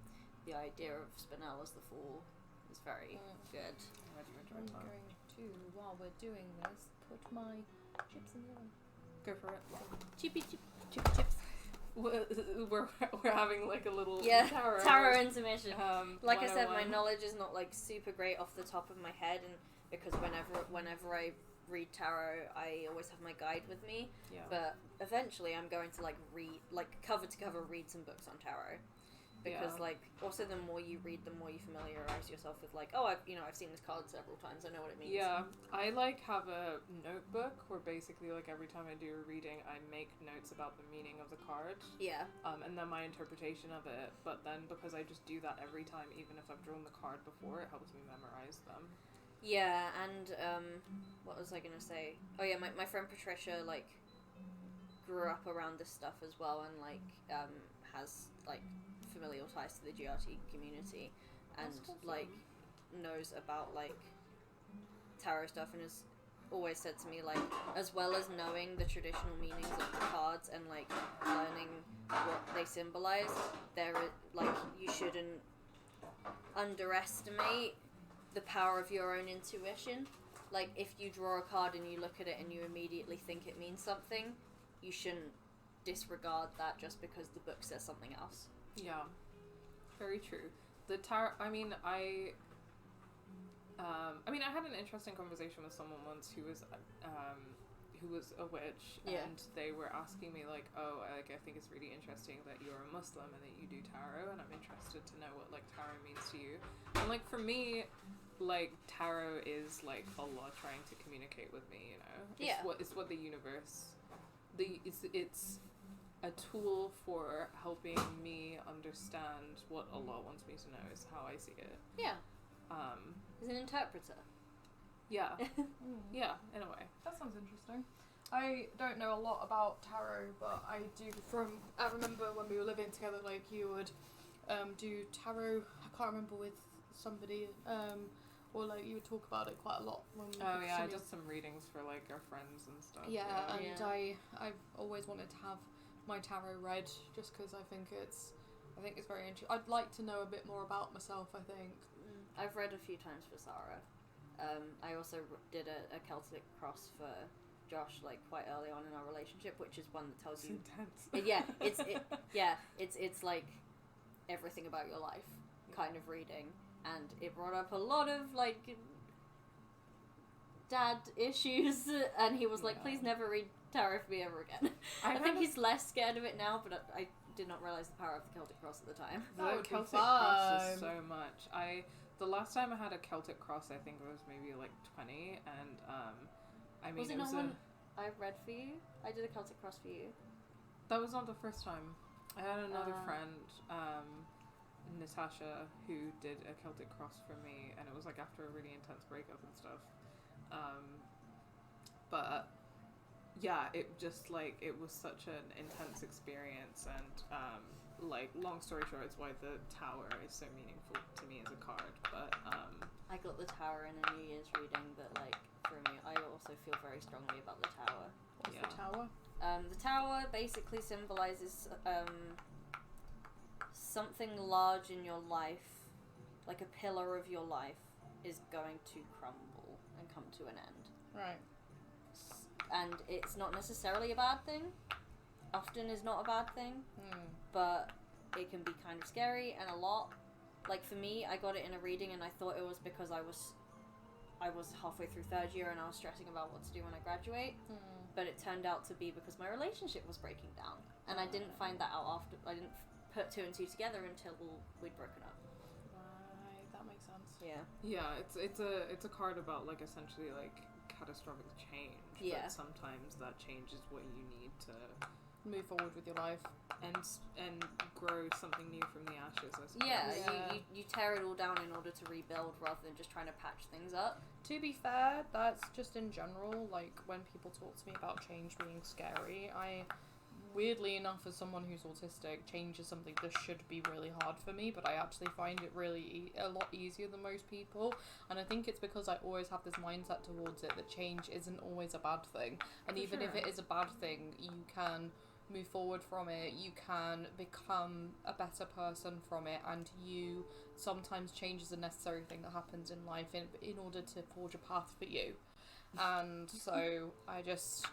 the idea of Spinel as the Fool is very good. I'm going to, while we're doing this, put my chips in the oven. Go for it. Chippy chips. We're having like a little tarot intermission. Like I said, my 101. knowledge is not like super great off the top of my head, and because whenever I read tarot, I always have my guide with me. Yeah. But eventually, I'm going to like read, like cover to cover, read some books on tarot. Because like also the more you read, the more you familiarize yourself with like, oh, I've seen this card several times. I know what it means. Yeah, I like have a notebook where basically like every time I do a reading, I make notes about the meaning of the card. Yeah. And then my interpretation of it. But then because I just do that every time, even if I've drawn the card before, it helps me memorize them. Yeah, and what was I gonna say? Oh yeah, my friend Patricia like grew up around this stuff as well, and like has like familial ties to the GRT community, and like knows about like tarot stuff, and has always said to me like, as well as knowing the traditional meanings of the cards and like learning what they symbolize, like you shouldn't underestimate the power of your own intuition. Like if you draw a card and you look at it and you immediately think it means something, you shouldn't disregard that just because the book says something else. Yeah, very true. The tarot, I mean, I mean, I had an interesting conversation with someone once who was a witch, and they were asking me like, oh, like, I think it's really interesting that you're a Muslim and that you do tarot, and I'm interested to know what like tarot means to you. And like for me, like tarot is like Allah trying to communicate with me, you know. It's what the universe, it's a tool for helping me understand what Allah wants me to know, is how I see it. Yeah. Is an interpreter. Yeah. Yeah, in a way. That sounds interesting. I don't know a lot about tarot, but I remember when we were living together, like, you would do tarot, I can't remember, with somebody, or like you would talk about it quite a lot when we I did some readings for like our friends and stuff. I've always wanted to have my tarot read, just because I think it's very interesting. I'd like to know a bit more about myself, I think. I've read a few times for Sarah. I also did a Celtic cross for Josh, like, quite early on in our relationship, which is one that tells you intense. It's like everything about your life kind of reading, and it brought up a lot of like dad issues, and he was like, please never read tarot for me ever again. I think he's less scared of it now, but I did not realize the power of the Celtic cross at the time. The Celtic cross is so much. The last time I had a Celtic cross, I think it was maybe like 20, and I mean, was it not one I read for you? I did a Celtic cross for you. That was not the first time. I had another friend, Natasha, who did a Celtic cross for me, and it was like after a really intense breakup and stuff. But yeah, it just like, it was such an intense experience, and like, long story short, it's why the Tower is so meaningful to me as a card. But I got the Tower in a New Year's reading that like threw me. I also feel very strongly about the Tower. What's the Tower? The Tower basically symbolizes something large in your life, like a pillar of your life, is going to crumble and come to an end. Right. And it's not necessarily a bad thing. Often is not a bad thing, but it can be kind of scary, and a lot. Like for me, I got it in a reading, and I thought it was because I was halfway through third year and I was stressing about what to do when I graduate. But it turned out to be because my relationship was breaking down, and I didn't find that out after. I didn't put two and two together until we'd broken up. Right, that makes sense. Yeah. Yeah, it's a card about like essentially like catastrophic change. Yeah. But sometimes that change is what you need to move forward with your life and grow something new from the ashes, I suppose. Yeah. You tear it all down in order to rebuild rather than just trying to patch things up. To be fair, that's just in general, like, when people talk to me about change being scary, weirdly enough, as someone who's autistic, change is something that should be really hard for me, but I actually find it really a lot easier than most people, and I think it's because I always have this mindset towards it that change isn't always a bad thing, and even if it is a bad thing, you can move forward from it, you can become a better person from it, and sometimes change is a necessary thing that happens in life in order to forge a path for you. And so I just,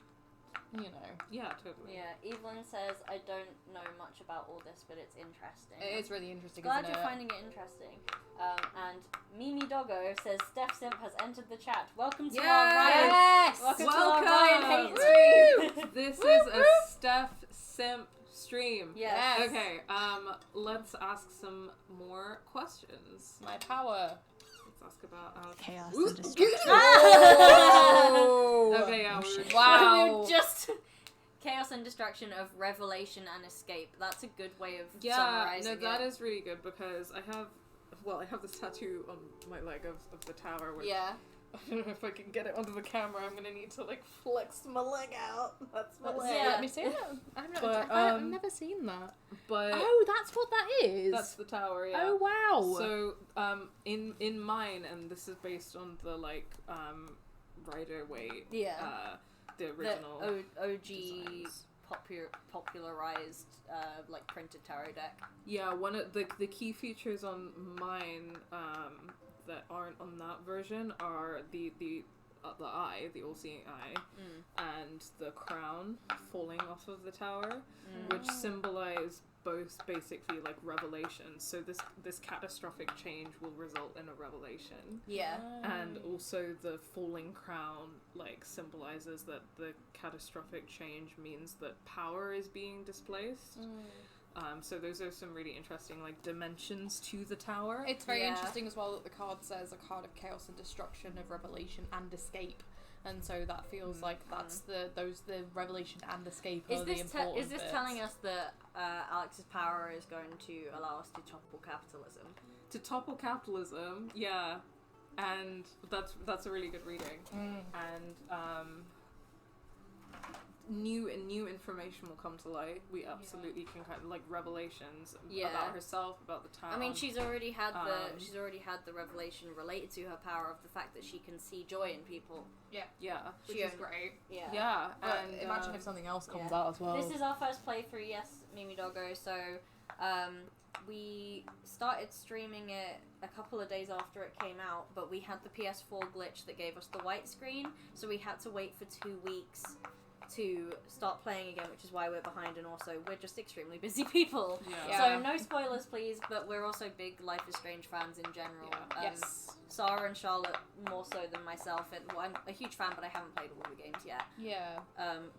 you know. Yeah, totally. Yeah, Evelyn says, I don't know much about all this, but it's interesting. It is really interesting, Glad isn't you're it? finding it interesting. And Mimi Doggo says, Steph Simp has entered the chat. Welcome to our Ryan. Welcome to our Ryan hate stream. This is a Steph Simp stream. Yes. Okay, let's ask some more questions. My power. Let's ask about chaos and destruction. Okay, yeah, Wow. Just chaos and destruction of revelation and escape. That's a good way of summarizing it. No, that is really good, because I have this tattoo on my leg of the tower, which I don't know if I can get it onto the camera. I'm gonna need to like flex my leg out. That's my leg. Yeah, let me see it. I've never seen that. But that's what that is. That's the tower. Yeah. Oh wow. So in mine, and this is based on the like Rider Waite. Yeah. The original. The OG popularized like printed tarot deck. Yeah, one of the key features on mine that aren't on that version are the the eye, the all-seeing eye, and the crown falling off of the tower, which symbolize both basically like revelations. So this catastrophic change will result in a revelation. Yeah. And also the falling crown like symbolizes that the catastrophic change means that power is being displaced. So those are some really interesting like dimensions to the tower. It's very interesting as well that the card says a card of chaos and destruction, of revelation and escape. And so that feels like that's the revelation and escape are the important Is this bits. telling us that Alex's power is going to allow us to topple capitalism? To topple capitalism, yeah. And that's a really good reading. And new information will come to light. We absolutely can kind of like revelations about herself, about the town. I mean, she's already had the revelation related to her power of the fact that she can see joy in people. Yeah, which is great. Yeah. And imagine if something else comes out as well. This is our first playthrough, yes, Mimi Doggo. So we started streaming it a couple of days after it came out, but we had the PS4 glitch that gave us the white screen, so we had to wait for 2 weeks to start playing again, which is why we're behind, and also we're just extremely busy people. So no spoilers please, but we're also big Life is Strange fans in general. Yes. Sarah and Charlotte more so than myself, and well, I'm a huge fan, but I haven't played all the games yet.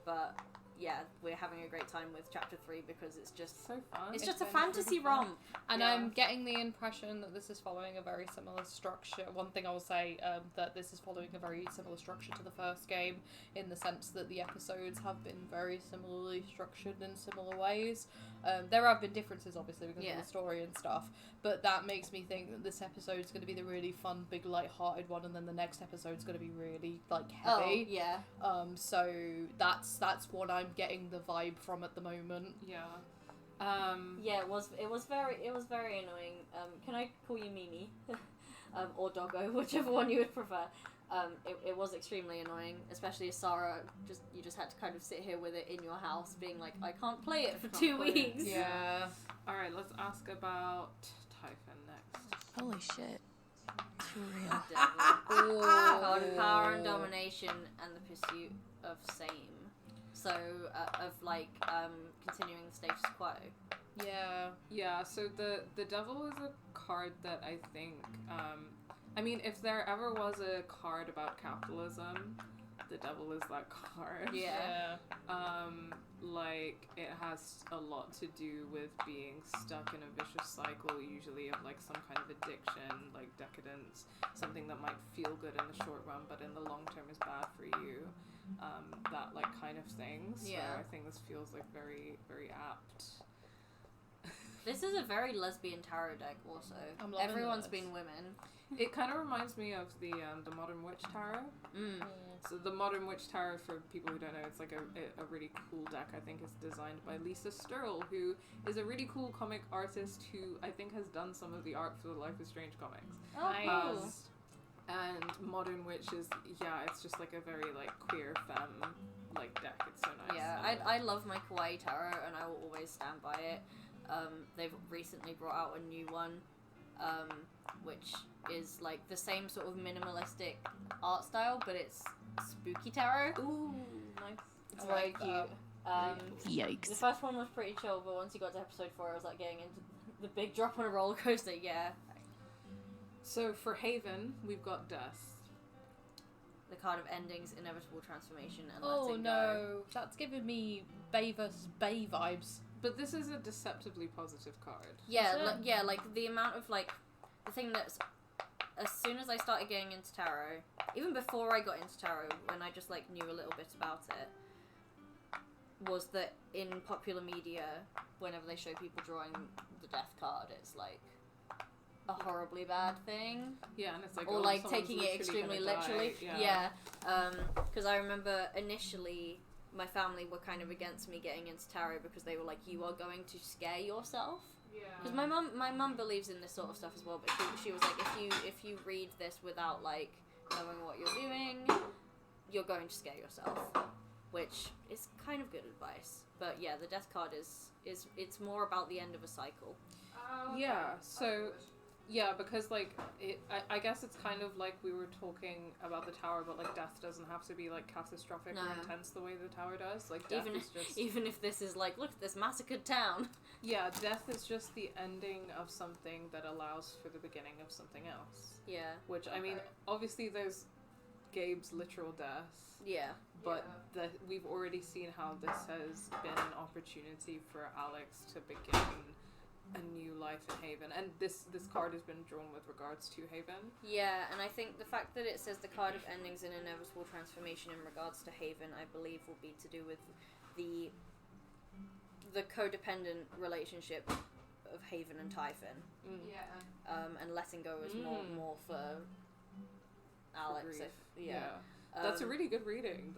But yeah, we're having a great time with Chapter 3 because it's just so fun. It's just a fantasy romp. And I'm getting the impression that this is following a very similar structure. One thing I will say, that this is following a very similar structure to the first game, in the sense that the episodes have been very similarly structured in similar ways. There have been differences, obviously, because of the story and stuff, but that makes me think that this episode's going to be the really fun, big, light-hearted one, and then the next episode's going to be really, like, heavy. So that's what I'm getting the vibe from at the moment. It was very annoying. Can I call you Mimi? Or Doggo, whichever one you would prefer. It was extremely annoying, especially as Sarah, you just had to kind of sit here with it in your house, being like, I can't play it for 2 weeks. Alright, let's ask about Typhon next. Holy shit. It's real. Power and domination and the pursuit of same. So, of like, continuing the status quo. So the devil is a card that I think, I mean, if there ever was a card about capitalism, the devil is that card. Like, it has a lot to do with being stuck in a vicious cycle, usually of like some kind of addiction, like decadence, something that might feel good in the short run, but in the long term is bad for you. That like kind of thing. So I think this feels like very, very apt. This is a very lesbian tarot deck also. Everyone's been women. It kind of reminds me of the Modern Witch Tarot. So the Modern Witch Tarot, for people who don't know, it's like a really cool deck. I think it's designed by Lisa Sturl, who is a really cool comic artist who I think has done some of the art for the Life is Strange comics. Cool. And Modern Witch is, it's just like a very like queer femme like deck. It's so nice. I love my Kawaii Tarot and I will always stand by it. They've recently brought out a new one, which is like the same sort of minimalistic art style, but it's spooky tarot. Ooh, nice. It's very cute. Yikes. The first one was pretty chill, but once you got to episode 4, I was like getting into the big drop on a roller coaster. So for Haven, we've got Death. The card of endings, inevitable transformation, and letting go. That's giving me Bay vs. Bay vibes. But this is a deceptively positive card. Like the amount of like, the thing that's, as soon as I started getting into tarot, even before I got into tarot, when I just like knew a little bit about it, was that in popular media, whenever they show people drawing the death card, it's like a horribly bad thing. And it's like, or like taking it extremely literally. Because I remember initially my family were kind of against me getting into tarot because they were like, you are going to scare yourself. Because my mum believes in this sort of stuff as well, but she was like, if you read this without like knowing what you're doing, you're going to scare yourself, which is kind of good advice. But yeah, the death card is it's more about the end of a cycle. So Yeah, because like I guess it's kind of like we were talking about the tower, but like death doesn't have to be like catastrophic or intense the way the tower does. Like death is just even if this is like, look at this massacred town. Yeah, death is just the ending of something that allows for the beginning of something else. Yeah. Which I mean, obviously there's Gabe's literal death. Yeah. But we've already seen how this has been an opportunity for Alex to begin a new life in Haven, and this card has been drawn with regards to Haven. Yeah, and I think the fact that it says the card of endings and inevitable transformation in regards to Haven, I believe will be to do with the codependent relationship of Haven and Typhon. And letting go is more for Alex. That's a really good reading.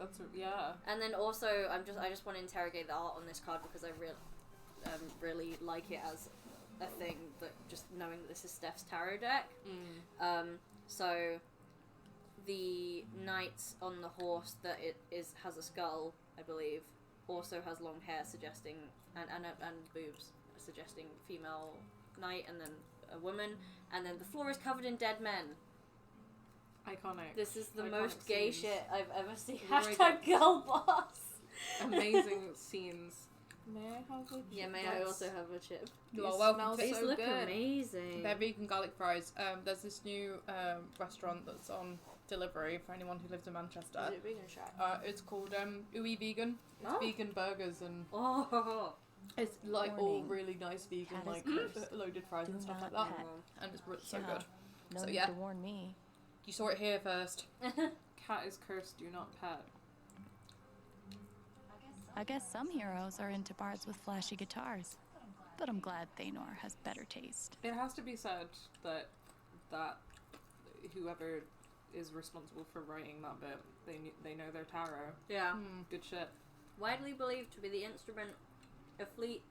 And then also, I just want to interrogate the art on this card because I really like it as a thing, that just knowing that this is Steph's tarot deck. So the knight on the horse that has a skull, I believe, also has long hair, suggesting and boobs, suggesting female knight, and then a woman, and then the floor is covered in dead men. Iconic. This is the most Iconic gay scenes. shit I've ever seen. Hashtag girl boss. Amazing scenes. May I have a chip? Yeah, may I also have a chip? You're welcome. These look good. amazing. They're vegan garlic fries. There's this new restaurant that's on delivery for anyone who lives in Manchester. Is it Vegan Shack? It's called Ooey Vegan. It's vegan burgers and it's like all really nice vegan, like loaded fries and stuff like that. And it's so good. No so need yeah, to warn me. you saw it here first. Cat is cursed, do not pet. I guess some heroes are into bards with flashy guitars, but I'm glad Thanor has better taste. It has to be said that whoever is responsible for writing that bit, they know their tarot. Yeah. Good shit. Widely believed to be the instrument of Fleet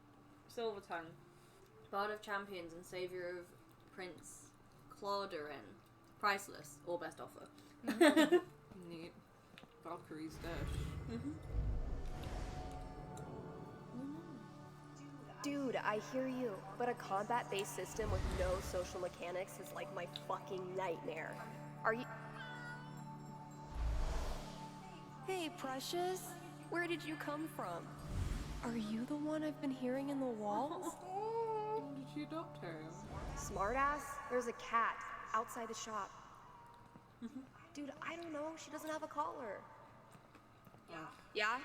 Silvertongue, Bard of Champions and Saviour of Prince Clauderin. Priceless, or best offer. Neat. Valkyrie's dish. Dude, I hear you, but a combat-based system with no social mechanics is like my fucking nightmare. Are you... Hey, Precious. Where did you come from? Are you the one I've been hearing in the walls? Did you adopt her? Smartass, there's a cat outside the shop. Dude, I don't know. She doesn't have a collar. Yeah?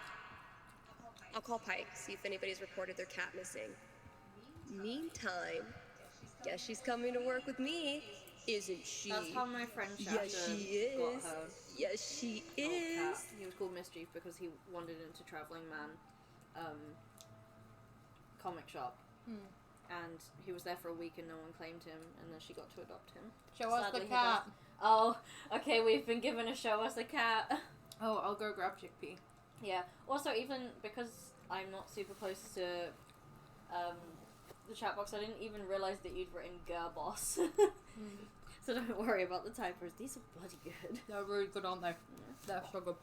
I'll call Pike, see if anybody's reported their cat missing. Meantime, guess she's coming to work with me, isn't she? That's how my friend Yes, she is. got her. Yes, she old is. Cat. He was called Mischief because he wandered into Travelling Man comic shop. And he was there for a week and no one claimed him, and then she got to adopt him. Show us the he cat. does- Oh, okay, we've been given a show us a cat. Oh, I'll go grab Chickpea. Yeah. Also, even because I'm not super close to the chat box, I didn't even realise that you'd written Gerboss. So don't worry about the typos. These are bloody good. They're really good, aren't they? They're so good.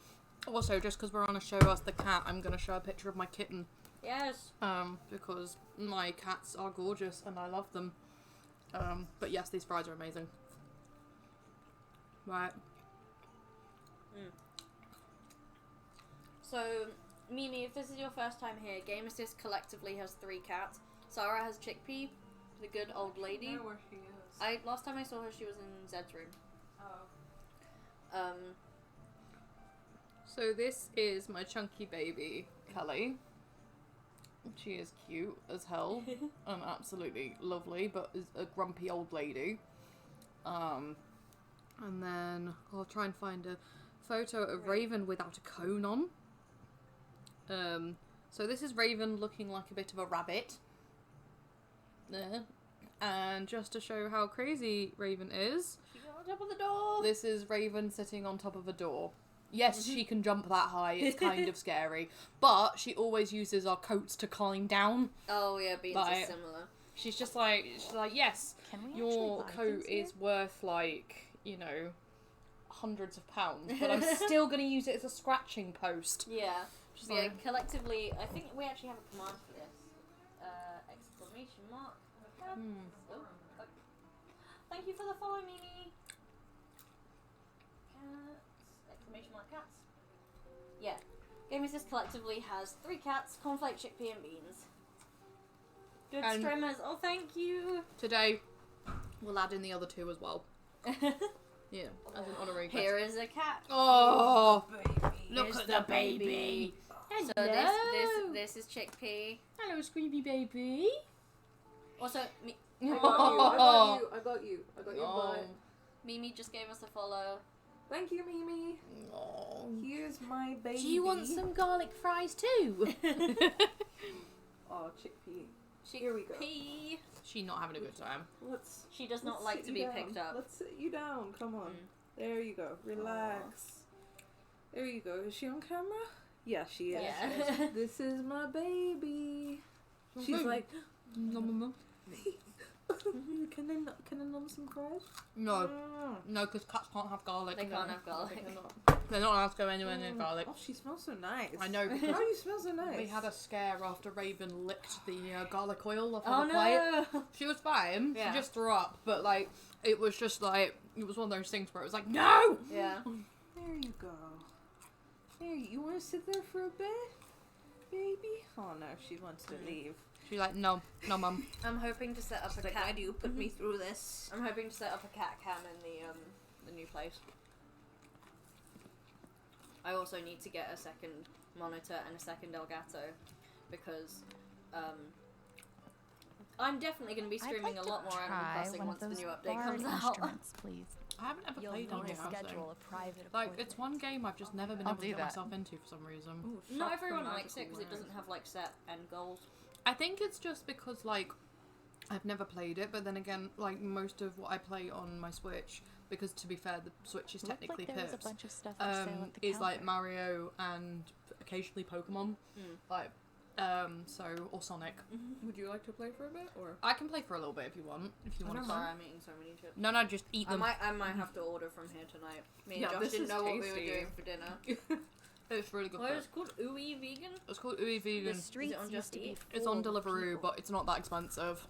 Also, just because we're on a Show Us the Cat, I'm going to show a picture of my kitten. Yes. Because my cats are gorgeous and I love them. But yes, these fries are amazing. Right. So, Mimi, if this is your first time here, Game Assist collectively has 3 cats. Sarah has Chickpea, the good old lady. I know where she is. Last time I saw her, she was in Zed's room. Oh. So this is my chunky baby, Kelly. She is cute as hell and absolutely lovely, but is a grumpy old lady. And then I'll try and find a photo of Raven without a cone on. So this is Raven looking like a bit of a rabbit. There. And just to show how crazy Raven is, She got on top of the door. this is Raven sitting on top of a door. Yes, she can jump that high, it's kind of scary. But she always uses our coats to climb down. Oh yeah, Beans Like, is similar. She's like, yes, your coat is worth like, hundreds of pounds, but I'm still going to use it as a scratching post. Yeah. Just Yeah, like- collectively, I think we actually have a command for this. Exclamation mark. Oh, thank you for the follow, Mimi. Cats! Exclamation mark cats. Yeah. Game Assist collectively has 3 cats, cornflake, chickpea, and beans. Good And streamers. Oh, thank you. Today, we'll add in the other 2 as well. Yeah, as an honorary guest. Here is a cat. Oh, look Here's at the baby. So this is chickpea. Hello, Screamy baby. Also, I got you. Butt. Mimi just gave us a follow. Thank you, Mimi. Oh. Here's my baby. Do you want some garlic fries too? Oh, chickpea. Here we go. She not having a good time. She does not like to be picked up. Let's sit you down. Come on. There you go. Relax. There you go. Is she on camera? Yeah, she is. Yeah. This is my baby. She's like, no. Can I nom some fries? No, because cats can't have garlic. They can't have garlic. They're not allowed to go anywhere near garlic. Oh, she smells so nice. I know. How do you smell so nice? We had a scare after Raven licked the garlic oil off Oh, of the plate. no. She was fine. Yeah. She just threw up, but like it was just like it was one of those things where it was like no. Yeah. There you go. There you want to sit there for a bit, baby? Oh no, she wants to leave. She's like no, mum. I'm hoping to set up a cat. Why do you put me through this? I'm hoping to set up a cat cam in the new place. I also need to get a second monitor and a second Elgato because I'm definitely going to be streaming a lot more Animal Crossing once the new update comes out. Please. I haven't ever played Animal Crossing. a private Like it's one game I've just never been able to get myself into for some reason. Ooh, Not everyone likes it because it doesn't have like set end goals. I think it's just because like I've never played it, but then again, like most of what I play on my Switch, because to be fair, the Switch is technically there was a bunch of stuff for sale at the is like counter. Mario and occasionally Pokemon, like so or Sonic. Would you like to play for a bit, or I can play for a little bit if you want. If you want. I'm sorry, I'm eating so many chips. No, just eat them. I might have to order from here tonight. Me and Josh this didn't is know what we were tasty. doing for dinner. It's really good. What is it called? Ooey vegan? It's called Ooey Vegan. The streets on used Just to be Eat? It's full on of Deliveroo, people. but it's not that expensive.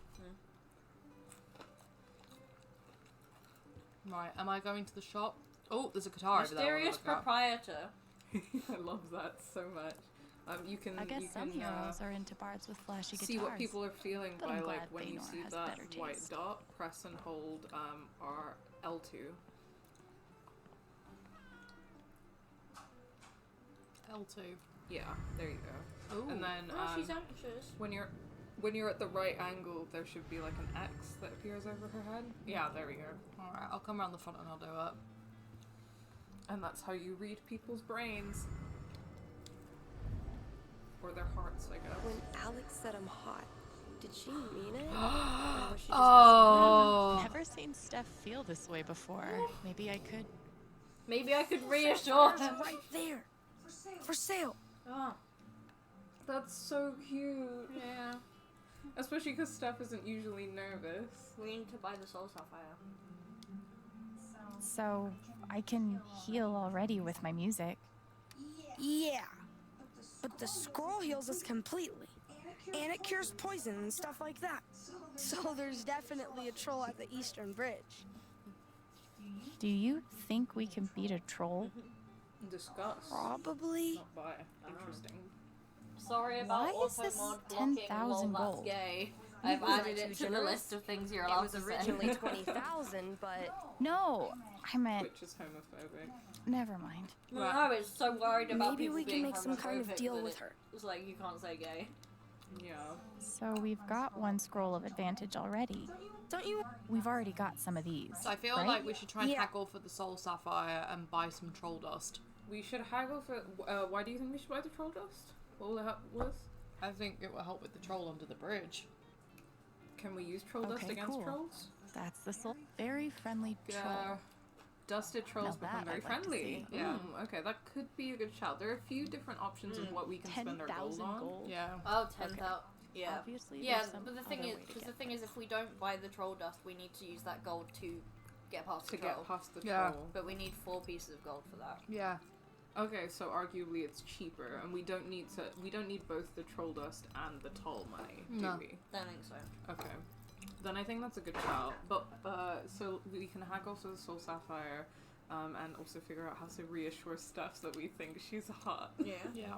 Right, am I going to the shop? Oh, there's a guitar over there. Mysterious proprietor. I love that so much. You can. I guess you some can, heroes are into bards with flashy guitars. see what people are feeling but by I'm like glad when you Baynor see has that better white taste. dot, press and hold R L2. L2. Yeah, there you go. Ooh. And then Oh, she's anxious. when you're at the right angle, there should be like an X that appears over her head. Yeah, there we go. Alright, I'll come around the front and I'll do it. And that's how you read people's brains. Or their hearts, I guess. When Alex said I'm hot, did she mean it? Or was she just Oh. Never seen Steph feel this way before. Maybe I could. Maybe I could reassure Cars her. are right there. For sale. Oh, That's so cute. yeah. Especially because Steph isn't usually nervous. We need to buy the Soul Sapphire. So I can heal already with my music. Yeah. But the scroll heals us completely. And it cures poison and stuff like that. So there's definitely a troll at the Eastern Bridge. Do you think we can beat a troll? Discuss. Probably. Not buy. Interesting. Sorry about Why is this auto-mod blocking. 10,000 Lol, that's gold? gay. He I've was added too it to the generous. list of things you're It allowed was to originally say. 20,000, but No, I meant. Which is homophobic. Never mind. Well, I was so worried about Maybe people we can being make some kind of homophobic deal that with it her. was like, you can't say gay. Yeah. So we've got one scroll of advantage already. Don't you? We've already got some of these. So I feel right? like we should try and Yeah. haggle for the Soul Sapphire and buy some troll dust. We should haggle for. Why do you think we should buy the troll dust? What will it help with? I think it will help with the troll under the bridge. Can we use troll dust Okay, against cool. trolls? That's the soul. Very friendly troll. Dusted trolls Now become that very I'd like to friendly. see. Yeah. Okay, that could be a good shout. There are a few different options of what we can spend our gold 10,000 on. gold. Yeah. Oh, 10,000. Yeah. Obviously, Yeah, there's some but the thing other is, way to because get the thing is, if we don't buy the troll dust, we need to use that gold to get past the To troll. get past the Yeah. troll. But we need 4 pieces of gold for that. Yeah. Okay, so arguably it's cheaper, and we don't need both the troll dust and the toll money, do No. we? Don't think so. Okay. Then I think that's a good shout. But so we can haggle for the Soul Sapphire, and also figure out how to reassure Steph that we think she's hot. Yeah. Yeah.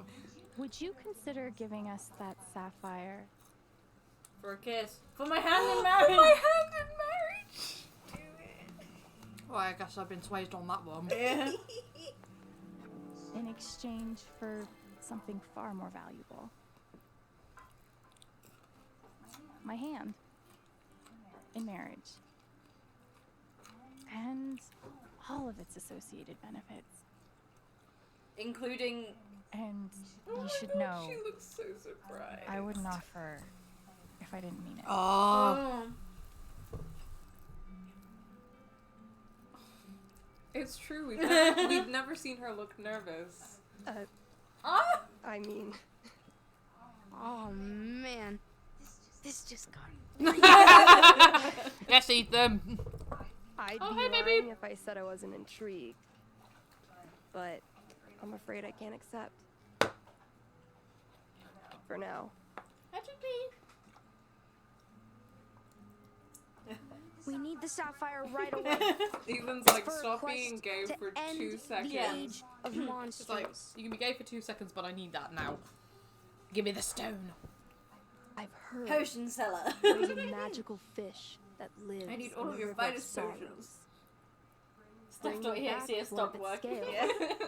Would you consider giving us that sapphire? For a kiss. For my hand in marriage! For my hand in marriage! Do it. Well, I guess I've been swayed on that one. Yeah. In exchange for something far more valuable. My hand. In marriage. And all of its associated benefits. Including... And you should know, She looks so surprised. I wouldn't offer if I didn't mean it. Oh. It's true. We've never seen her look nervous. I mean... Oh, man. This just got... Yes, eat them. I'd Oh, be hey, lying baby. if I said I wasn't intrigued. But I'm afraid I can't accept. For now. We need the sapphire right away. Ethan's like, For a stop quest being gay to for end 2 seconds. the age of It's monsters. like, you can be gay for 2 seconds, but I need that now. Give me the stone. I've heard Potion seller. there's a magical fish that lives I need all in of the your river of finest sorrows. potions. Bring me back Stuff.exe has one of stopped its working. scales, Yeah.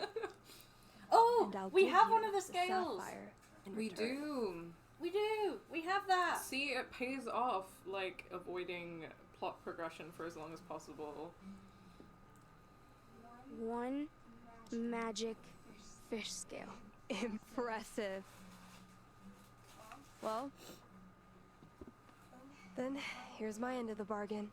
Oh, and I'll we give have you one of the the scales. sapphire in We return. do. We do. We have that. See, it pays off, like, avoiding plot progression for as long as possible. One magic fish scale. Impressive. Well, then here's my end of the bargain.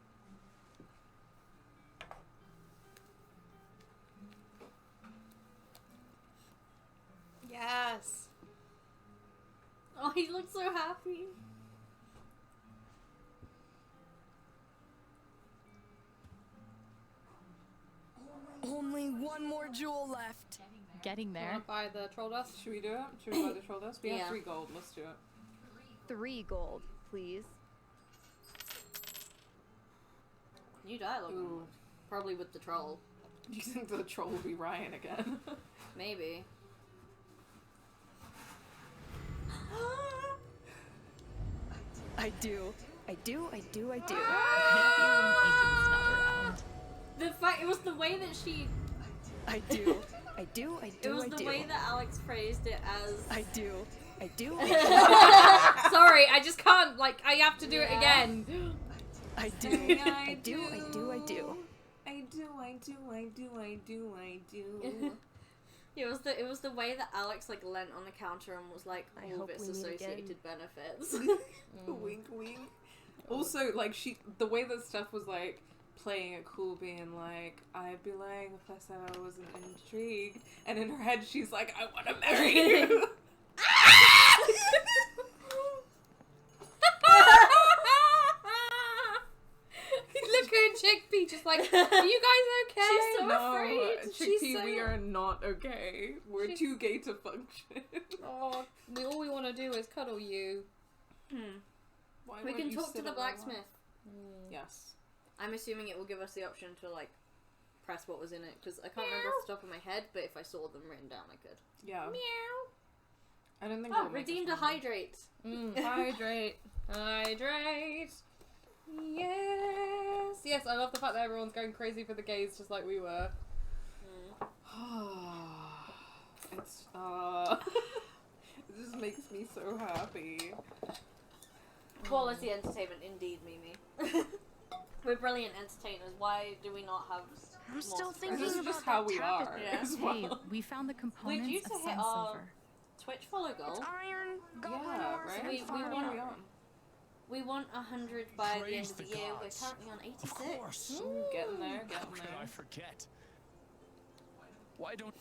Yes. Oh, he looks so happy. Only one more jewel left. Getting there. Wanna buy the troll dust? Should we do it? Should we buy the troll dust? We Yeah. have 3 gold. Let's do it. 3 gold, please. New dialogue. Ooh. Probably with the troll. Do you think the troll will be Ryan again? Maybe. I do. I do. I do. I do. The fact, it was the way that she... I do. I do. I It do. was I the do. way that Alex phrased it as... I do. I do. Sorry, I just can't, like, I have to do it again. I do. I do. I do. I do. I do. It was the way that Alex like leant on the counter and was like I all of hope its we meet associated again. benefits. Wink, wink. Also, like, the way that Steph was like playing it cool, being like, I'd be lying if I said I wasn't intrigued, and in her head she's like, I want to marry you. Look at Chickpea, just like, are you guys okay? She's so No, afraid. Chickpea, She's so... we are not okay. We're too gay to function. Oh, all we want to do is cuddle you. Why We won't can you talk to sit the on my lap? blacksmith. Yes. I'm assuming it will give us the option to like press what was in it because I can't remember off the top of my head, but if I saw them written down, I could. Yeah. Meow. I don't think. Oh, it'll make us redeemed a stronger. hydrate. Hydrate. Hydrate. Yes. Yes, I love the fact that everyone's going crazy for the gays just like we were. It's it just makes me so happy. Quality entertainment, indeed, Mimi. We're brilliant entertainers. Why do we not have? I'm still more thinking This is about just how that we tapestry. are. Yeah. As Hey, well. we found the We're components due of to hit Sun our Silver. Twitch follow goal. It's iron, goblin Yeah, horse, right? and We fire. want- What are we on? We want 100 by the end Praise of the the year. gods. We're currently on 86. Of course. Getting there, How getting could there. I forget? Why don't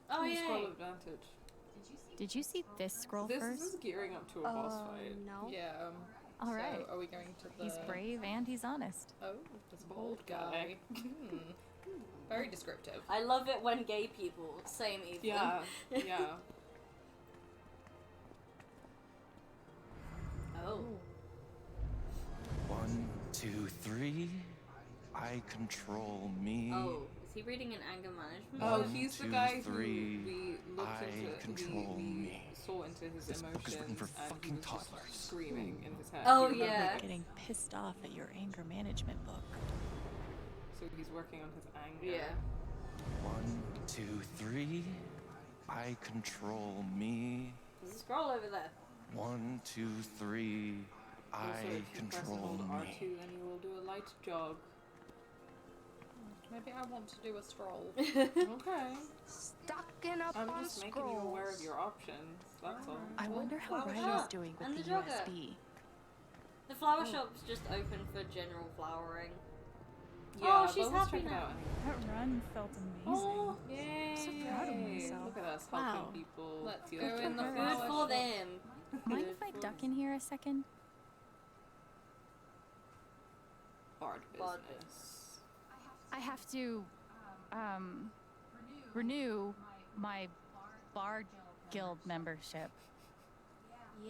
Oh Ooh, yeah. scroll advantage. Did you see this scroll This first? is gearing up to a boss fight. No. Yeah. All right. So, are we going to the... He's brave and he's honest. Oh, this bold guy. Very descriptive. I love it when gay people, same Ethan. Yeah, yeah. Oh. one 2, 3. I control me. Oh, is he reading an anger management? Oh, 1, he's the 2, guy 3. who we looked I into. control we me. saw into his This book is written emotions, for and fucking he was just toddlers. screaming in his head. Oh, Do you remember? yeah. Getting pissed off at your anger management book. So he's working on his anger. Yeah. 1, 2, 3. I control me. There's a scroll over there. 1, 2, 3. Also, I if you press and control hold me. R2, then you will do a light jog. Maybe I want to do a scroll. Okay. Stocking up I'm on just making scrolls. you aware of your options. That's all. I wonder how flower Riley's shop. doing with And the the jogger. USB. The flower shop's just open for general flowering. Yeah, oh, she's but let's happy check it now. out anyway. That run felt amazing. Oh, yay! I'm so proud of myself. Look at us Wow. helping people. Let's feel go in the better. Good flower for shop. them. Mind if I duck in here a second? Bard Bard business. I have to renew my Bard Guild membership.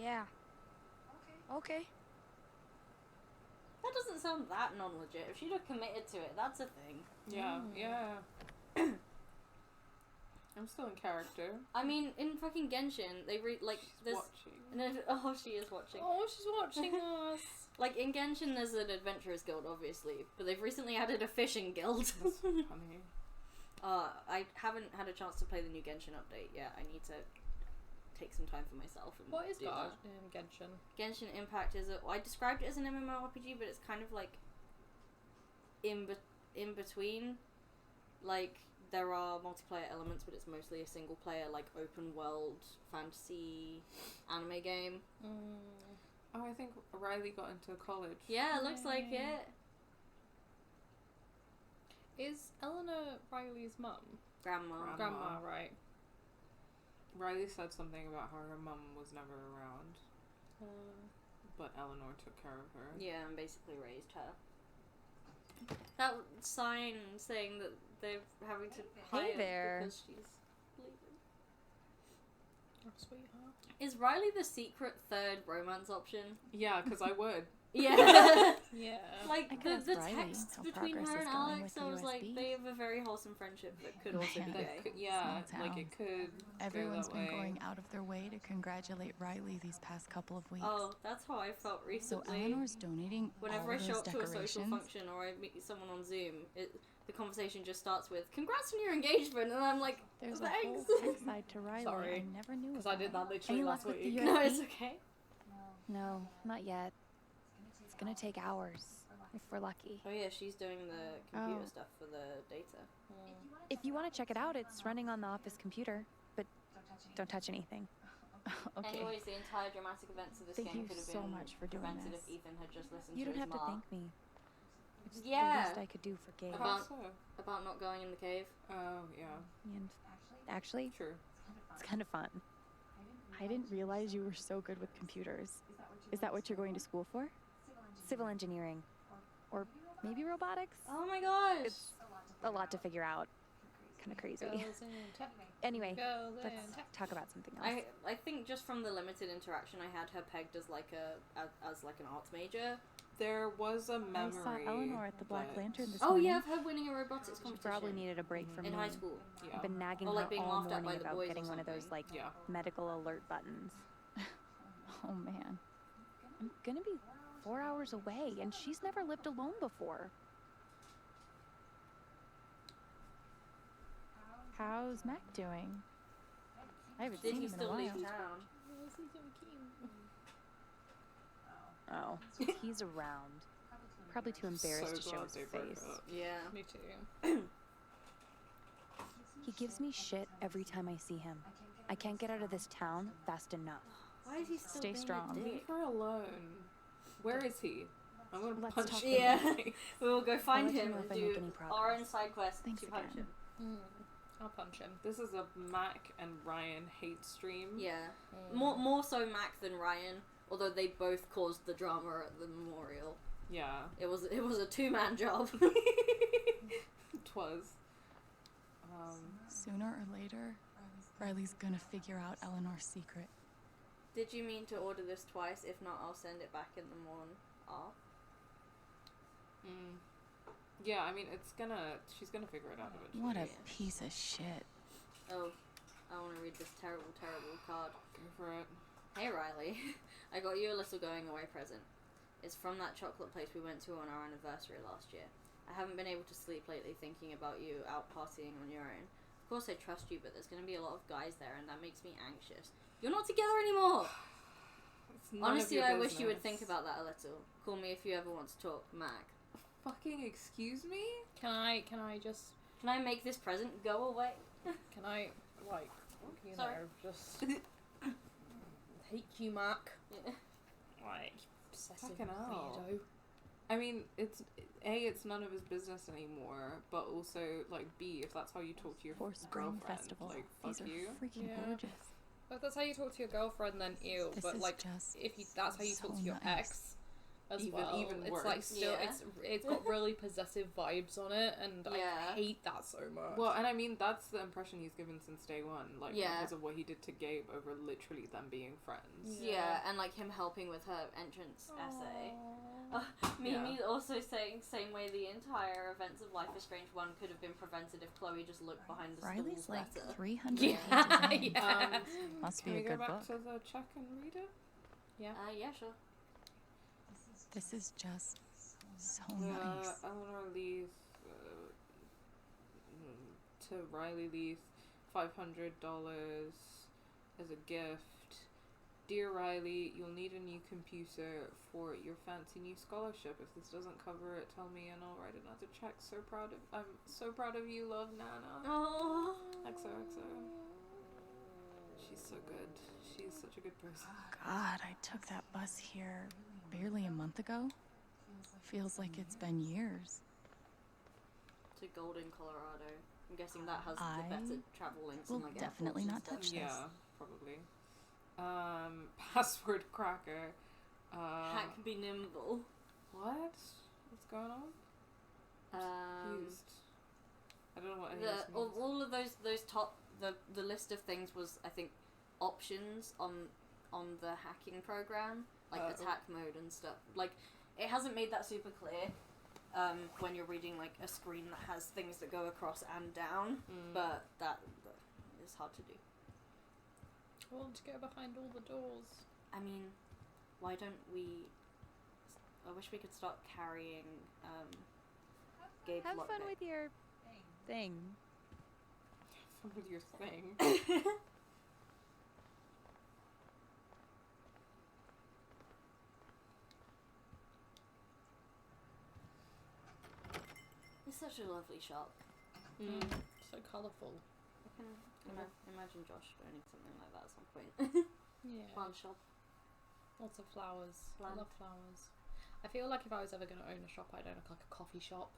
Yeah. Okay. That doesn't sound that non-legit. If she'd have committed to it, that's a thing. Yeah, yeah. I'm still in character. I mean, in fucking Genshin, they there's Watching. oh, she is watching. Oh, she's watching us. Like in Genshin, there's an adventurers guild, obviously, but they've recently added a fishing guild. That's funny. I haven't had a chance to play the new Genshin update yet. I need to take some time for myself. And What is do that that. in Genshin? Genshin Impact is I described it as an MMORPG, but it's kind of like in between. Like there are multiplayer elements, but it's mostly a single player, like open world fantasy anime game. Oh, I think Riley got into college. Yeah, it looks like it. Is Eleanor Riley's mum? Grandma. Grandma, right. Riley said something about how her mum was never around, but Eleanor took care of her. Yeah, and basically raised her. That sign saying that they're having to hire there. because she's leaving. Oh, sweetheart. Is Riley the secret third romance option? Yeah, because I would. Yeah. Yeah. Like I could the ask Riley texts how between progress her is and going Alex, with the I was like, USB. they have a very wholesome friendship that could also be gay. Yeah, Small like town. it could. Everyone's go been that way. going out of their way to congratulate Riley these past couple of weeks. Oh, that's how I felt So recently. Eleanor's donating Whenever all I show those up to a social decorations. function or I meet someone on Zoom, the conversation just starts with "Congrats on your engagement," and I'm like, There's "Thanks." a whole text side to Riley. Sorry. I never knew Because I did that literally Any last luck with the week. USB? No, it's okay. No, not yet. It's gonna take hours, if we're lucky. Oh yeah, she's doing the computer Oh. stuff for the data. If you want to check it out, it's running on the office computer, but don't touch anything. Okay. Anyways, the entire dramatic events of this Thank game you could have so been much for doing prevented this. if Ethan had just listened You to don't his have to ma thank me. It's Yeah. the least I could do for Gabe. about not going in the cave. Oh yeah. And actually, True. it's kind of fun. I didn't realize you were so good with computers. Is that what you're going to school for? Civil engineering. Or maybe robotics? Oh my gosh! It's a lot to figure out. Kind of crazy. Girls in tech. Anyway, Girls in let's tech. talk about something else. I think just from the limited interaction I had her pegged as like as like an arts major. There was a I memory. saw Eleanor at the Black but- Lantern this Oh morning. yeah, of her winning a robotics She competition. probably needed a break from in me. high school. Yeah. I've been nagging Or, like, her being all laughed at by morning the about boys or getting one of those something. like Yeah. medical alert buttons. Oh man, I'm gonna be 4 hours away, and she's never lived alone before. How's Mac doing? I haven't Did seen he him in a still leave while. town? Oh, he's around. Probably too embarrassed to show glad his they broke face. up. Yeah. Me too. He gives me shit every time I see him. I can't get out of this town fast enough. Why is he still Stay being strong. a dick? Leave her alone. Where is he? I'm gonna Let's punch talk him. Yeah, in the face. we will go find let you him know and if I make do any progress. our own side quest Thanks to punch again. him. I'll punch him. This is a Mac and Ryan hate stream. Yeah, more so Mac than Ryan. Although they both caused the drama at the memorial. Yeah. It was a 2-man job. Twas. Sooner or later, Riley's gonna figure out Eleanor's secret. Did you mean to order this twice? If not, I'll send it back in the morning. Yeah, I mean, she's gonna figure it out eventually. What a piece of shit. Oh, I want to read this terrible, terrible card. Go for it. Hey Riley, I got you a little going away present. It's from that chocolate place we went to on our anniversary last year. I haven't been able to sleep lately thinking about you out partying on your own. Of course I trust you, but there's going to be a lot of guys there and that makes me anxious. You're not together anymore! Honestly, I wish you would think about that a little. Call me if you ever want to talk, Mac. Fucking excuse me? Can I make this present go away? Can I, like, you Sorry. know, just hate you, Mac? Yeah. Like, obsessive Fucking hell. weirdo. I mean, it's none of his business anymore, but also, like, B, if that's how you talk to your girlfriend, Festival. like, These fuck are you. freaking gorgeous. But that's how you talk to your girlfriend, then ew. This But is like, just if that's how you talk to your nice. ex, as Even well, it's worse. like still Yeah. it's got really possessive vibes on it, and Yeah. I hate that so much. Well, and I mean, that's the impression he's given since day one, like, Yeah. because of what he did to Gabe over literally them being friends. Yeah, and like him helping with her entrance essay. Mimi Yeah. also saying, same way the entire events of Life is Strange 1 could have been prevented if Chloe just looked behind the Riley's stools like better. 300 Yeah. pages in. Yeah. Must Can be we a go good back book. to the check and read it? Yeah. Yeah, sure. This is just so The nice. Eleanor Leith to Riley Leith, $500 as a gift. Dear Riley, you'll need a new computer for your fancy new scholarship. If this doesn't cover it, tell me and I'll write another check. I'm so proud of you, love, Nana. Oh. XOXO. She's so good. She's such a good person. God, I took that bus here barely a month ago. Feels like it's been years. To Golden, Colorado. I'm guessing that has I the better travel links will and like definitely airports not and touch stuff. this. Yeah, probably. Password cracker. Hack be nimble. What? What's going on? Confused. I don't know what any of this means. All of those top the list of things was, I think, options on the hacking program, like attack mode and stuff. Like, it hasn't made that super clear when you're reading like a screen that has things that go across and down, but that is hard to do. I want to go behind all the doors. I mean, why don't we? I wish we could start carrying Gabe's Have fun lockpick. with your thing. Have fun with your thing. It's such a lovely shop. So colourful. I can imagine Josh owning something like that at some point. Yeah. Plant shop. Lots of flowers. I Plant. love flowers. I feel like if I was ever going to own a shop, I'd own like a coffee shop.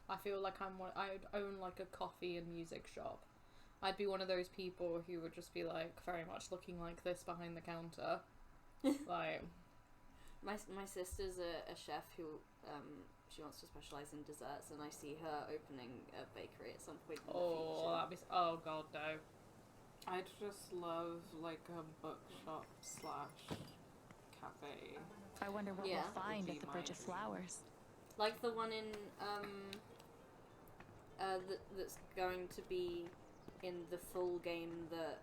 I feel like I'd own like a coffee and music shop. I'd be one of those people who would just be like very much looking like this behind the counter. Like, my sister's a chef who she wants to specialise in desserts, and I see her opening a bakery at some point in the future. that'd be oh god no. I'd just love like a bookshop / cafe. I wonder what Yeah. we'll find Would at be the Bridge of mine. Flowers. Like the one in that's going to be in the full game that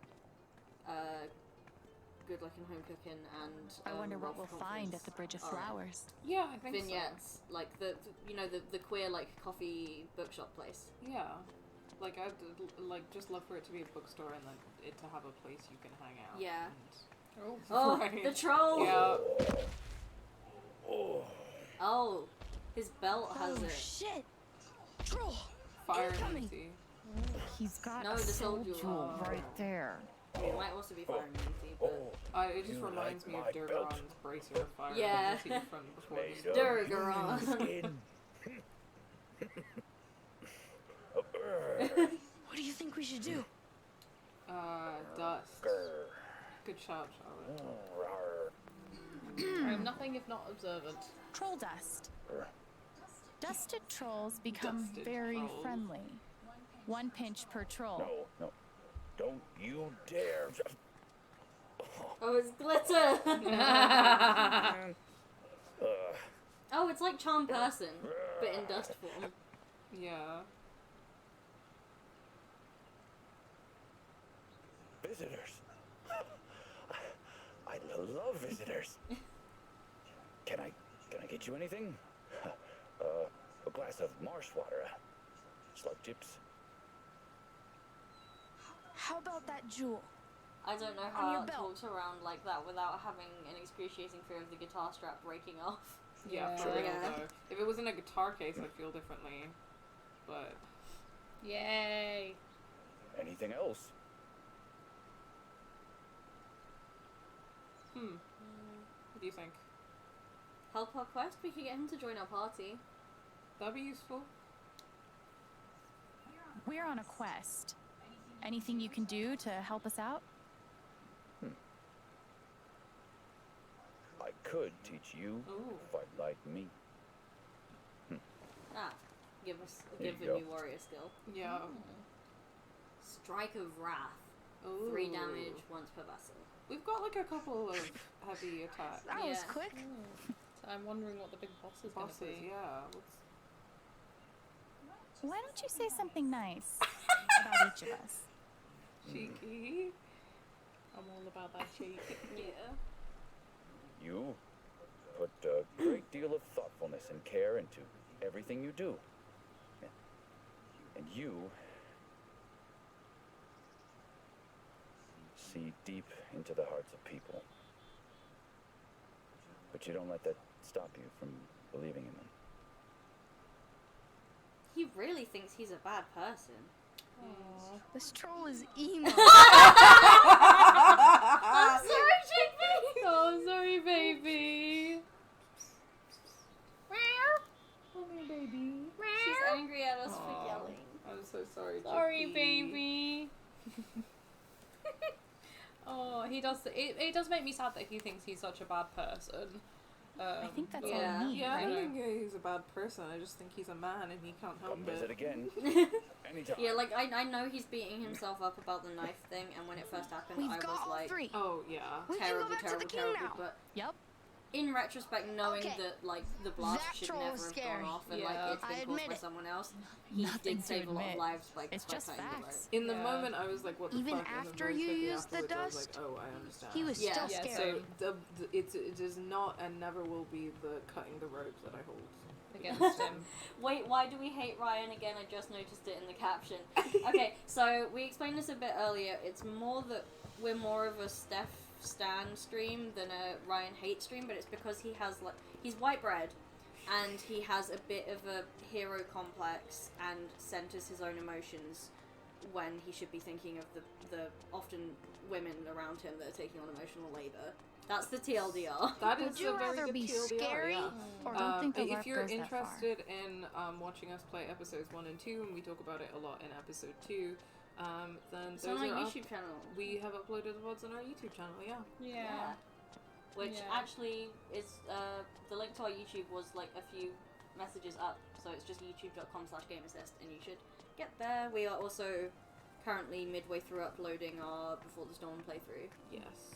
Good Luck and Home Cooking and I wonder what Rolf we'll find at Conference the Bridge of are Flowers. Yeah, I think vignettes, like the queer like coffee bookshop place. so. Yeah. Like, I'd like just love for it to be a bookstore and then it to have a place you can hang out. Yeah. And... Oh, Right. the troll! Yeah. Oh, his belt has Oh it. shit! Troll! Fire Incoming. immunity. He's got No, a the soul soldier. jewel right there. It might also be fire immunity, but It just reminds me of Durgaron's bracer of fire Yeah. immunity from before the Durgaron. What do you think we should do? Dust. Good shout, Charlotte. I am nothing if not observant. Troll dust. Dusted trolls become Dusted very trolls. friendly. 1 pinch per troll. No. Don't you dare. Oh, it's glitter! Oh, it's like Charm Person. but in dust form. Yeah. Visitors. I love visitors. Can I get you anything? A glass of marsh water, slug chips. How about that jewel? I don't know On how your it belt. walks around like that without having an excruciating fear of the guitar strap breaking off. Yeah, for real though. If it was in a guitar case, I'd feel differently. But Yay! Anything else? What do you think? Help our quest? We could get him to join our party. That'd be useful. We're on a quest. Anything you can do to help us out? I could teach you fight like me. Give Here a you go. new warrior skill. Yeah. Strike of Wrath. Ooh. 3 damage once per vessel. We've got like a couple of heavy attacks. That was quick. So I'm wondering what the big boss is going to be. Yeah. Why don't you say something nice about each of us? Cheeky. I'm all about that cheek. Yeah. You put a great deal of thoughtfulness and care into everything you do. And you see deep into the hearts of people. But you don't let that stop you from believing in them. He really thinks he's a bad person. Aww. This troll is emo. I'm sorry, Chickpea! Oh, sorry, baby. Come here, baby. She's angry at us for yelling. I'm so sorry, Sorry, Chickpea. baby. Oh, he does. It does make me sad that he thinks he's such a bad person. I think that's all yeah. we need, Yeah, I right? don't think he's a bad person. I just think he's a man and he can't help Come it. visit again. Anytime. Yeah, like, I know he's beating himself up about the knife thing, and when it first happened, We've I got was all like, 3. Oh, yeah. We can go terrible, back to the king terrible, now. but Yep. in retrospect, knowing Okay. that, like, the blast That should troll never is have scary. gone off, and, Yeah. like, it's I been caused admit by it. someone else, Nothing he did to save a lot of admit. lives by It's just cutting the rope. facts. In the Yeah. moment, I was like, what the Even fuck? And then after very you quickly used the afterwards, I was dust, like, oh, I understand. he was Yeah. still Yeah, scary. So it is not and never will be the cutting the rope that I hold Against him. Wait, why do we hate Ryan again? I just noticed it in the caption. Okay, so we explained this a bit earlier. It's more that we're more of a Steph Stan stream than a Ryan hate stream, but it's because he has, like, he's white bread, and he has a bit of a hero complex and centers his own emotions when he should be thinking of the often women around him that are taking on emotional labor. That's the TLDR. That Would is you a very rather good be TLDR, scary yeah. or don't think the LARP if you're goes that far. interested in watching us play episodes 1 and 2, and we talk about it a lot in episode 2, then It's on those our are YouTube channel. We have uploaded the VODs on our YouTube channel, yeah. Yeah. Which Yeah. actually is, the link to our YouTube was like a few messages up, so it's just youtube.com/GameAssist, and you should get there. We are also currently midway through uploading our Before the Storm playthrough. Yes.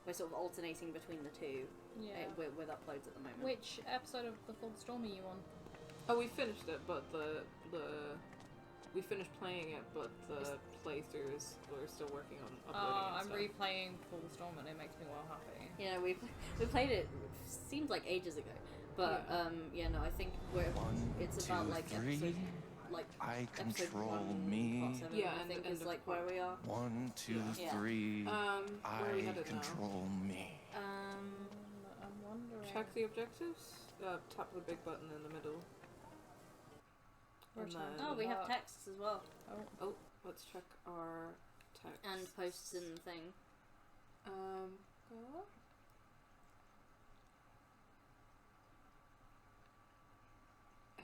We're sort of alternating between the two Yeah. with uploads at the moment. Which episode of Before the Storm are you on? Oh, we finished it, but we finished playing it, but the playthrough is we're still working on uploading it. I'm so. replaying Before the Storm and it makes me well happy. Yeah, we played it, seemed like ages ago, but I think it's about like episode, like I episode control 1, me. part 7, Yeah, I and- think and is the- like where we are. 1, 2, Yeah. 3. Where are we I headed now? control me. I'm wondering. Check the objectives. Tap the big button in the middle. Or And check then- Oh, we have texts as well, Oh, let's check our text. and posts in the thing. Go up.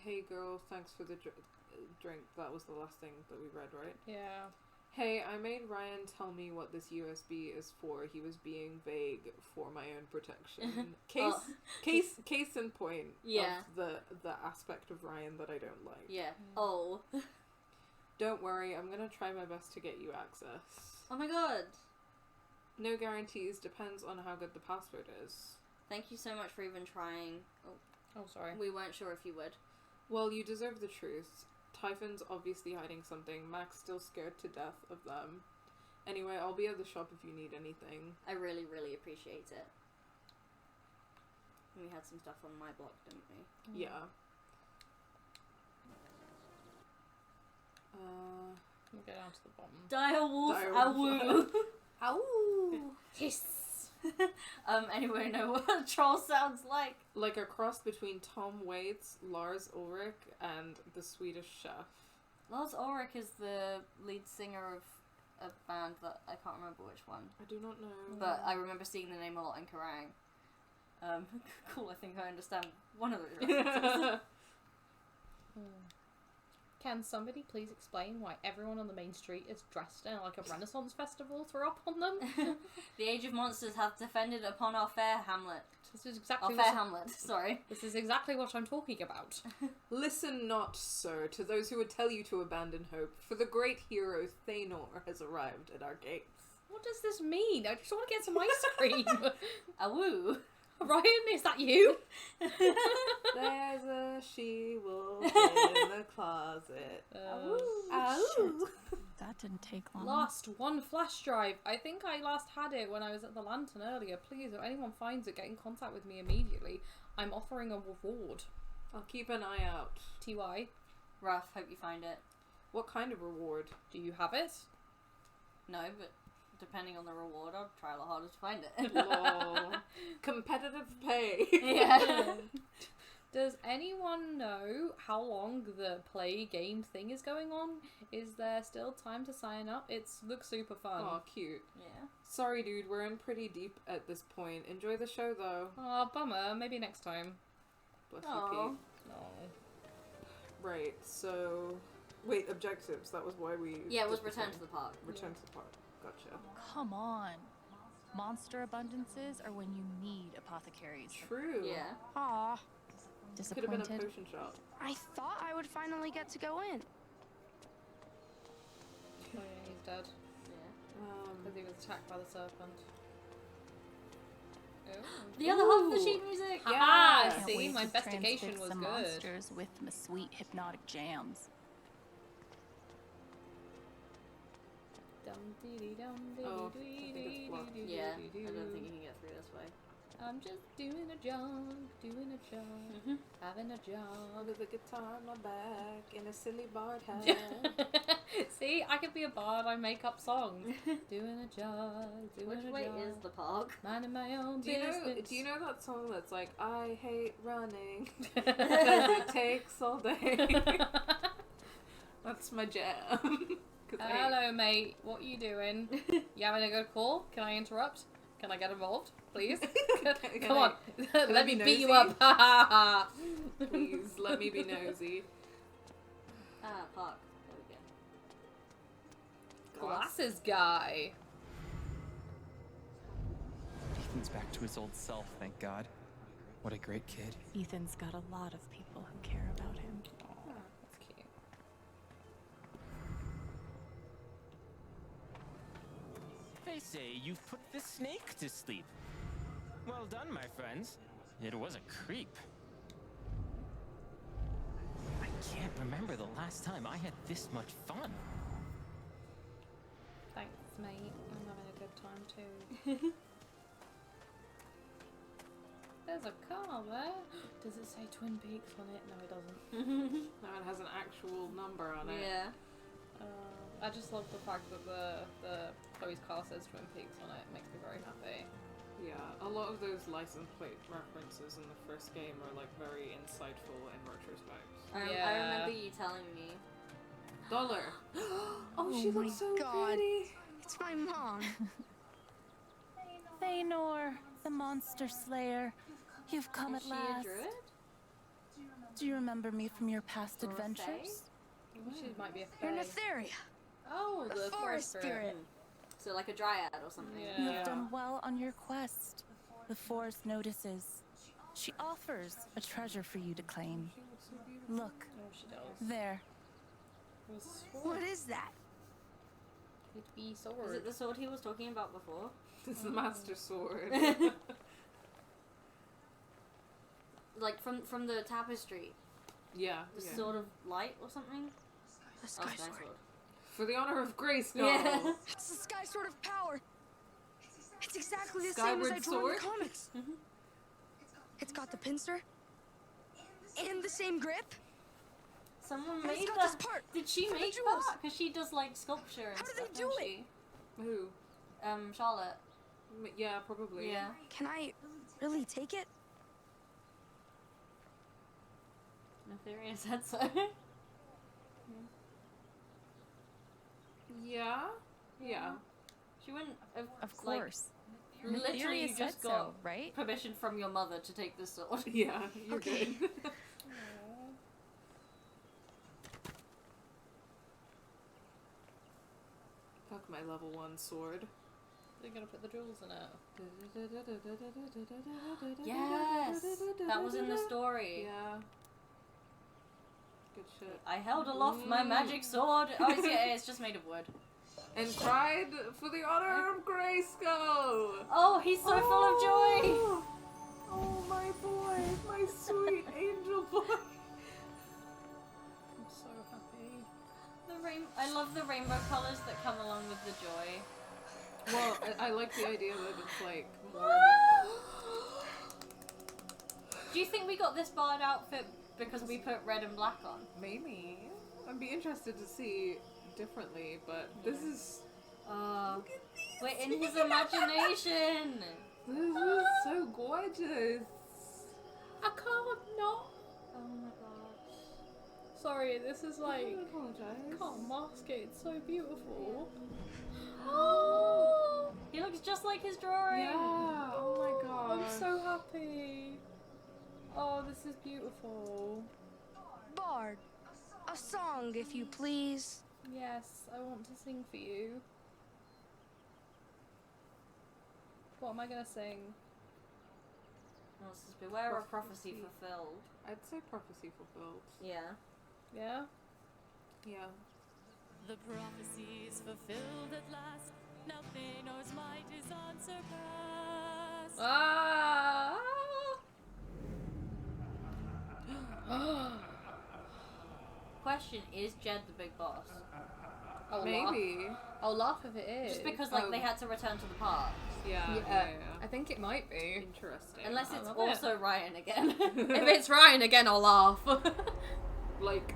Hey girl, thanks for the drink. That was the last thing that we read, right? Yeah. Hey, I made Ryan tell me what this USB is for. He was being vague for my own protection. Case in point. Yeah. Of the aspect of Ryan that I don't like. Yeah. Oh. Don't worry, I'm gonna try my best to get you access. Oh my god. No guarantees. Depends on how good the password is. Thank you so much for even trying. Oh, sorry. We weren't sure if you would. Well, you deserve the truth. Typhon's obviously hiding something. Mac's still scared to death of them. Anyway, I'll be at the shop if you need anything. I really, really appreciate it. We had some stuff on my block, didn't we? Yeah. We'll go down to the bottom. Direwolf, awoo. Awoo. Hiss. Anyone know what a troll sounds like? Like a cross between Tom Waits, Lars Ulrich, and the Swedish Chef. Lars Ulrich is the lead singer of a band that I can't remember which one. I do not know. But I remember seeing the name a lot in Kerrang. Cool, I think I understand one of those references. Can somebody please explain why everyone on the main street is dressed in like a Renaissance festival throw up on them? The Age of Monsters have defended upon our fair hamlet. This is exactly hamlet, sorry. This is exactly what I'm talking about. Listen not, sir, to those who would tell you to abandon hope, for the great hero Thanor has arrived at our gates. What does this mean? I just want to get some ice cream. Awoo. Ryan, is that you? There's a she-wolf in the closet. Shit. That didn't take long. Lost one flash drive. I think I last had it when I was at the Lantern earlier. Please, if anyone finds it, get in contact with me immediately. I'm offering a reward. I'll keep an eye out. TY. Rough, hope you find it. What kind of reward? Do you have it? No, but depending on the reward, I'll try a lot harder to find it. Lol. Competitive pay. Yeah. Does anyone know how long the play game thing is going on? Is there still time to sign up? It looks super fun. Oh, cute. Yeah. Sorry, dude, we're in pretty deep at this point. Enjoy the show, though. Oh, bummer. Maybe next time. Bless you, Pete. Right, so... Wait, objectives. That was why we... Yeah, it was return to the park. Return to the park. Gotcha. Come on. Monster abundances are when you need apothecaries. True. Yeah. Aw. Could have been a Disappointed. potion shop. I thought I would finally get to go in. Oh yeah, he's dead. Yeah. Because he was attacked by the serpent. Oh. The other half of the sheet music! Yeah, Can't see, wait my to investigation transfix was some good. monsters with my sweet hypnotic jams. Oh, I think it's blocked. Yeah, I don't think you can get through this way. I'm just doing a job, having a job. With a guitar on my back in a silly bard hat. See, I could be a bard, I make up songs. Doing a job, doing Which a way job. is the park? Minding my own Do business. you know that song that's like, I hate running because it takes all day? That's my jam. Hello, mate. What are you doing? You having a good call? Can I interrupt? Can I get involved, please? Come on, let me beat you up. Please, let me be nosy. Park. There we go. Glasses guy. Ethan's back to his old self, thank God. What a great kid. Ethan's got a lot of people who care about him. Oh, that's cute. They say you've put the snake to sleep. Well done, my friends. It was a creep. I can't remember the last time I had this much fun. Thanks, mate. I'm having a good time too. There's a car there. Does it say Twin Peaks on it? No, it doesn't. No, it has an actual number on it. Yeah. I just love the fact that the Chloe's car says Twin Peaks on it. It makes me very happy. Yeah, a lot of those license plate references in the first game are like very insightful in retrospect. I remember you telling me. Dollar. Oh, she my looks so God. pretty. It's my mom. Thanor, the monster slayer. You've come Is at she a last. druid? Do you remember me from your past Or a adventures? She might be a You're fae. Netheria. Oh, the forest spirit. So like a dryad or something. Yeah. You've done well on your quest. The forest notices. She offers a treasure for you to claim. Look, Oh, she does. there. What is that? It'd be sword. Is it the sword he was talking about before? It's the Master Sword. Like from the tapestry. Yeah. The Sword of Light or something? The Sky Sword. For the honor of Grace, Yeah. It's the Sky Sword of Power. It's exactly the Skyward same as I drew in sword? the comics. It's got the pincer and the same grip. Someone And made it's got that. this part Did she for the make jewels. that? Because she does like sculpture and How did stuff, they do don't it? she? Who? Charlotte. Yeah, probably. Yeah. Can I really take it? Nefarious said so. Yeah. Yeah. She wouldn't have, Of course. Like, literally, Nefarious you said just got so, right? permission from your mother to take this sword. Yeah, you're good. Fuck my level 1 sword. They're gonna put the jewels in it. Yes! That was in the story. Yeah. Good shit. I held aloft my magic sword. Oh, it's just made of wood. And cried for the honor of Grayskull! Oh, he's so full of joy! Oh, my boy, my sweet angel boy. I'm so happy. I love the rainbow colors that come along with the joy. Well, I like the idea that it's like more. Do you think we got this bard outfit because we put red and black on? Maybe. I'd be interested to see differently, but this is. We're in his imagination! This is so gorgeous. I can't not. Oh my god. Sorry, this is like. I apologize. Can't mask it. It's so beautiful. Oh! He looks just like his drawing! Yeah, oh my god. I'm so happy. Oh, this is beautiful. Bard, a song, if you please. Yes, I want to sing for you. What am I gonna sing? No, this is Beware of Prophecy Fulfilled. I'd say prophecy fulfilled. Yeah. Yeah? Yeah. The prophecy is fulfilled at last. Now Thanor's might is unsurpassed. Ah! Question, is Jed the big boss? I'll Maybe. Laugh. I'll laugh if it is. Just because like they had to return to the park. Yeah. I think it might be. Interesting. Unless I it's love also Ryan again. If it's Ryan again, I'll laugh. Like,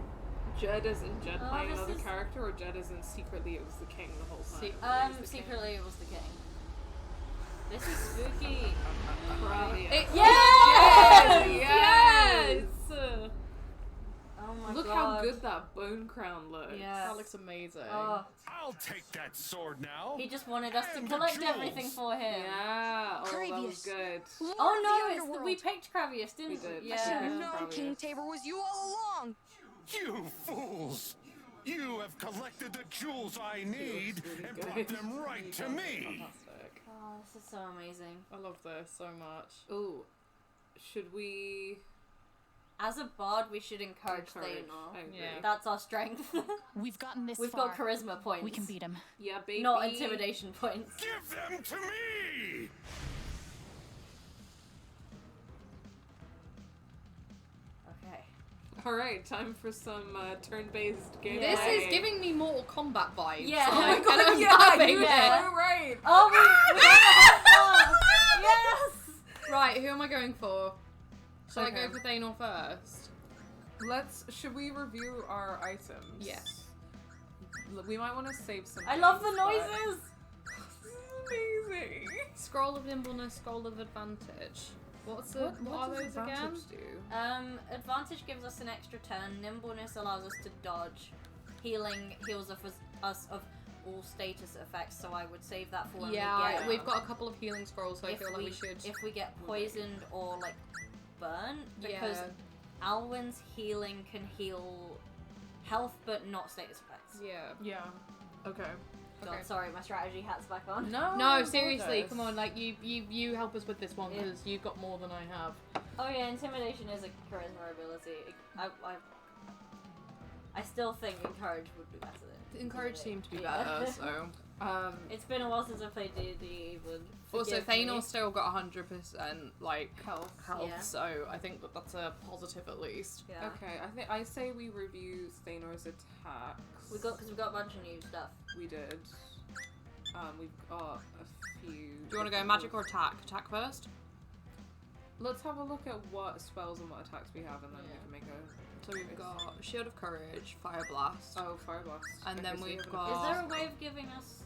Jed as in Jed playing this another is- character, or Jed as in secretly it was the king the whole time? Secretly it was the king. This is spooky. Yes! Yes! Yes! Oh my Look god. how good that bone crown looks. Yeah. That looks amazing. Oh, I'll take that sword now. he just wanted us to And the collect jewels. everything for him. Yeah. Oh, that was Kravius. good. Lord Oh of no, the it's Underworld. we picked Kravius, didn't We did. we? I should Yeah. have known Kravius. King Tabor was you all along. You fools! You have collected the jewels I need really and good. brought them right to me. Fantastic. Oh, this is so amazing. I love this so much. Ooh. Should we... As a bard, we should encourage Encourage. Thanos. I agree. Yeah. That's our strength. We've gotten this We've far. got charisma points. We can beat him. Yeah, baby. Not intimidation points. Give them to me! Okay. Alright, time for some turn-based gameplay. This is giving me Mortal Kombat vibes. Yeah. Like, Oh my and I'm yeah, loving you're it. so right. Oh, we yes! Right, who am I going for? Shall Okay. I go for Thanor first? Should we review our items? Yes. We might want to save some I love the things, but- noises! This is amazing. Scroll of Nimbleness, Scroll of Advantage. What are does those advantage again? do? Advantage gives us an extra turn. Nimbleness allows us to dodge. Healing heals us of all status effects, so I would save that for when we get... we've got a couple of healing scrolls, so I feel like we should. If we get poisoned or, like, burnt, because Alwyn's healing can heal health, but not status effects. Yeah. Okay. God, sorry, my strategy hat's back on. No, seriously, come on, like you help us with this one because you've got more than I have. Oh yeah, intimidation is a charisma ability. I still think Encourage would be better than Encourage seemed to be Yeah. better, so. It's been a while since I played D&D even. Also, Forgive me. Thanos still got 100% like health, Yeah. so I think that that's a positive at least. Yeah. Okay, I say we review Thanor's attacks. Because we've got a bunch of new stuff. We did. We've got a few. Do you want to go magic or attack? Attack first? Let's have a look at what spells and what attacks we have, and then we can make a. So we've got Shield of Courage, Fire Blast. Oh, Fire Blast. And Okay, then so we we've have got. Is there a way of giving us?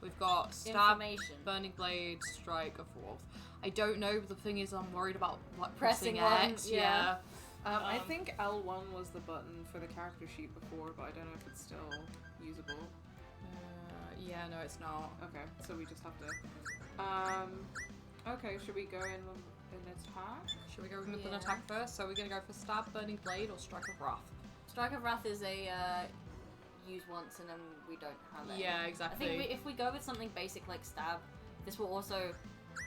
We've got Stab, Information. Burning Blade, Strike, of Warmth. I don't know, but the thing is, I'm worried about like Pressing pressing one, X. yeah. I think L1 was the button for the character sheet before, but I don't know if it's still usable. Yeah, no, it's not. Okay, so we just have to. Okay, should we go in attack? Should we go with an attack first? So we're gonna go for Stab, Burning Blade, or Strike of Wrath. Strike of Wrath is a use once and then we don't have it. Yeah, exactly. I think if we go with something basic like Stab, this will also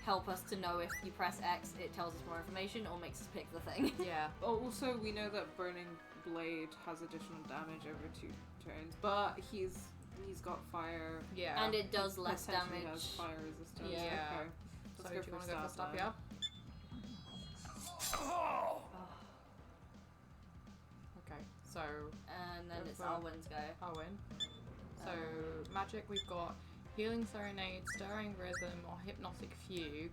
help us to know if you press X, it tells us more information or makes us pick the thing. Yeah. Also, we know that Burning Blade has additional damage over 2 turns, but he's got fire. Yeah. And it does less potentially damage. has fire resistance. Yeah. Okay. So Let's do you want to go for Stab, then. yeah? Okay, so... And then it's Alwyn. Alwyn's go. Alwyn. So, magic, we've got Healing Serenade, Stirring Rhythm, or Hypnotic Fugue.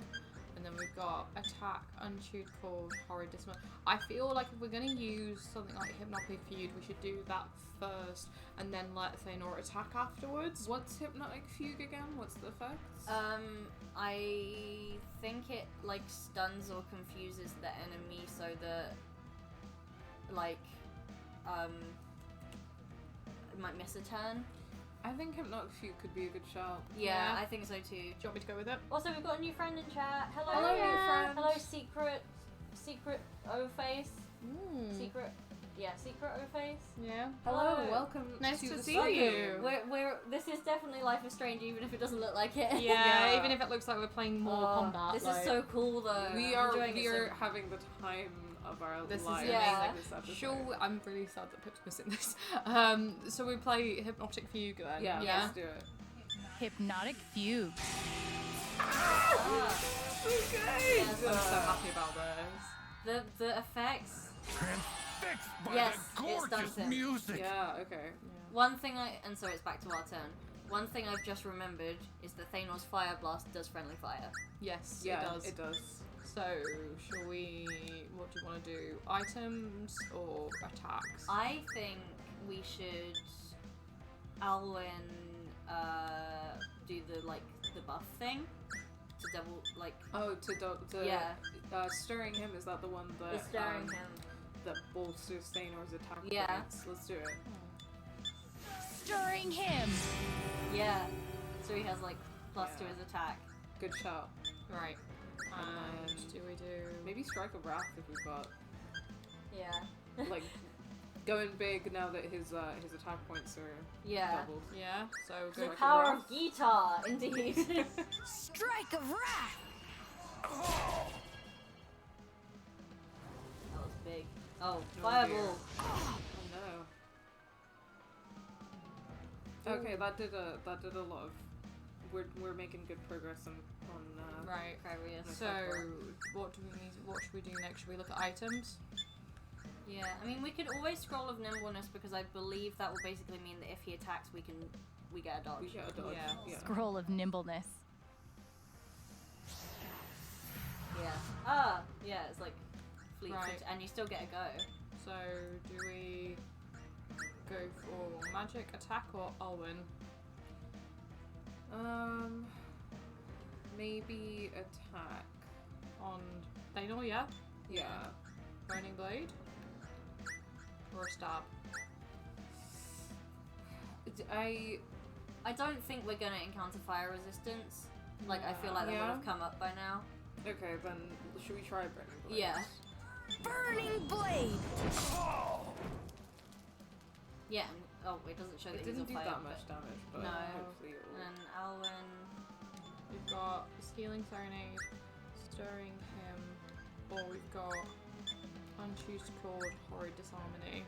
And then we've got Attack, Untuned Chord, Horrid Dismal. I feel like if we're going to use something like Hypnotic Fugue, we should do that first, and then let Thanor attack afterwards. What's Hypnotic Fugue again? What's the effects? I think it like stuns or confuses the enemy so that like it might miss a turn. I think Hypnotic Fugue could be a good shout. Yeah, I think so too. Do you want me to go with it? Also, we've got a new friend in chat. Hello, Hello, new friend. Hello, secret O-face. Secret O-face. Yeah. Hello, welcome. Nice to to the see studio. you. This is definitely Life is Strange, even if it doesn't look like it. Yeah, even if it looks like we're playing more combat. This like, is so cool though. We I'm are enjoying it so having the time of our This lives. is Yeah. this episode. Sure, I'm really sad that Pip's missing this. So we play Hypnotic Fugue then. Yeah, Yeah. let's do it. Hypnotic Fugue. Okay. I'm so happy about this. The effects. Transfixed by Yes, the it gorgeous stuns him. music. Yeah, okay. One thing and so it's back to our turn. One thing I've just remembered is that Thanos' Fire Blast does friendly fire. Yes, Yeah, it does. it does. So, shall we... What do you want to do? Items or attacks? I think we should Alwyn do the buff thing to double Oh, to yeah. Stirring Him, is that the one that It's stirring him. that bolsters Thanor's attack Yeah. points? Let's do it. Stirring him. Yeah. So he has plus to Yeah. his attack. Good shout. Right. And do we do... maybe Strike of Wrath if we've got Yeah. like going big now that his attack points are Yeah. doubled. Yeah, so The go power of guitar, indeed. Strike of Wrath! That was big. Oh, dear. fireball. Oh no. Okay, that did a lot of. We're making good progress on Right. Carrier. So, what should we do next? Should we look at items? Yeah, I mean we could always scroll of nimbleness because I believe that will basically mean that if he attacks we get a dodge. We get a dodge. Yeah. Scroll of Nimbleness. Yeah. Yeah, it's like fleet Right. foot, and you still get a go. So, do we go for magic, attack, or Alwyn? Maybe attack on Thanor, yeah? Yeah. Burning Blade? Or a stab? I don't think we're gonna encounter fire resistance. Like I feel like that would have come up by now. Okay, then should we try Burning Blade? Yeah. Burning Blade! Yeah. It doesn't show that It he's didn't on do fire. that much damage, but no. hopefully it will. And then Alwyn. We've got Healing Serenade, Stirring Him, or we've got Unchoose Chord, Horrid Disharmony.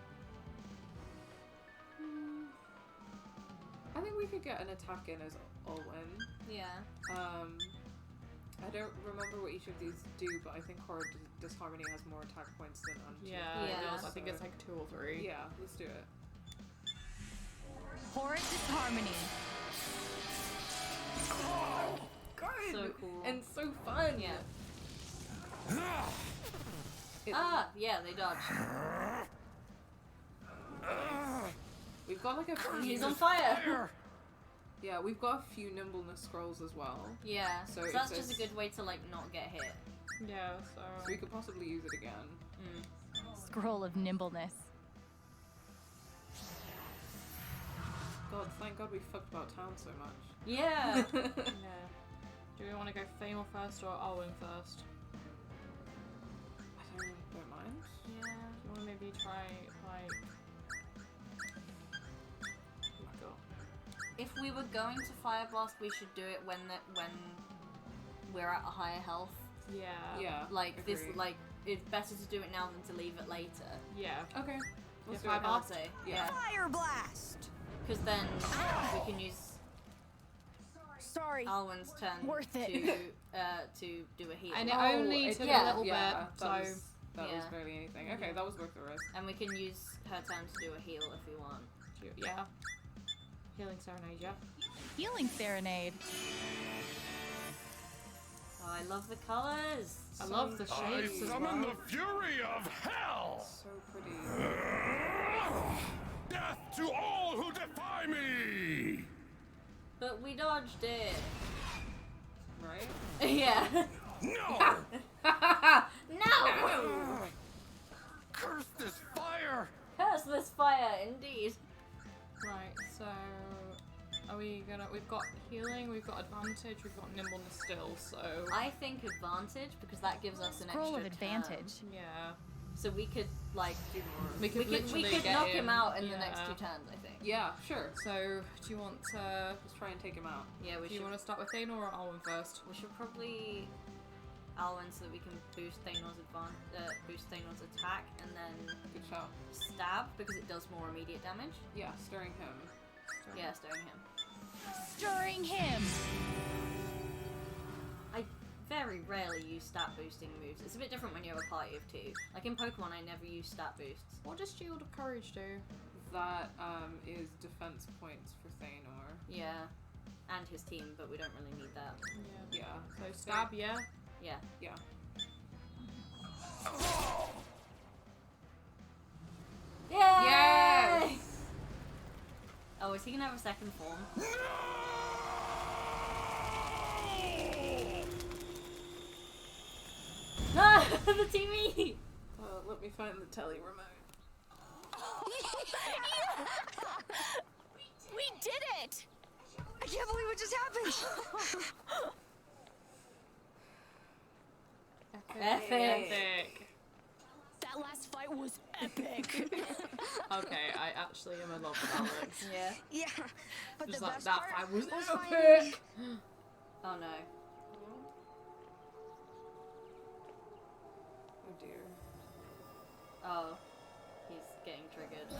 I think we could get an attack in as Olwen. Yeah. I don't remember what each of these do, but I think Horror Disharmony has more attack points than Unto. Yeah, it does. I think it's like 2 or 3. Yeah, let's do it. Horror Disharmony. Oh, good! So cool. And so fun! Yeah. Yeah, they dodge. We've got like a few... He's on fire! Yeah, we've got a few nimbleness scrolls as well. Yeah, so that's just a good way to like not get hit. Yeah, so we could possibly use it again. Scroll of Nimbleness. God, thank God we fucked about town so much. Yeah! Yeah. Do we want to go Fainor first or Alwyn first? I don't mind. Yeah. Do you want to maybe try like... Oh my God. If we were going to Fire Blast, we should do it when we're at a higher health. Yeah. Yeah. Like agree. this, like it's better to do it now than to leave it later. Yeah. Okay. Let's do it. I'd say. Yeah. Fire blast! Because then we can use Sorry. Alwyn's turn Worth it. to do a heal. And it only took a little bit, so that was barely anything. Okay, that was worth the risk. And we can use her turn to do a heal if we want. Yeah. Healing Serenade, yeah. Healing Serenade. Oh, I love the colours. I love the shapes as well. I summon the fury of hell! So pretty. Death to all who defy me! But we dodged it. Right? Yeah. No! No! Curse this fire! Curse this fire, indeed. Right, so are we gonna... We've got healing, we've got advantage, we've got nimbleness still, so... I think advantage, because that gives us an Scroll extra of advantage. turn. Yeah. So we could, like, do more. We could we could get knock him out in the yeah. next 2 turns, I think. Yeah, sure. So, do you want to... Let's try and take him out. Yeah, we Do should. you want to start with Thanos or Alwyn first? We should probably Alwyn so that we can boost Thanos' attack, and then Good shot. stab because it does more immediate damage. Yeah, stirring him. Yeah, stirring him. Stirring him. I very rarely use stat boosting moves. It's a bit different when you have a party of 2. Like in Pokemon, I never use stat boosts. What does Shield of Courage do? That is defense points for Thanor. Yeah, and his team, but we don't really need that. Yeah. Yeah. So stab, yeah? Yeah. Yeah. Yay! Yes! Oh, is he gonna have a second form? No! The TV! Let me find the telly remote. We did it! I can't believe what just happened! Epic! That last fight was epic! Okay, I actually am in love with Alex. Yeah. Yeah, but Just the like best that part fight was finding- epic! Oh no. Oh dear. Oh. He's getting triggered.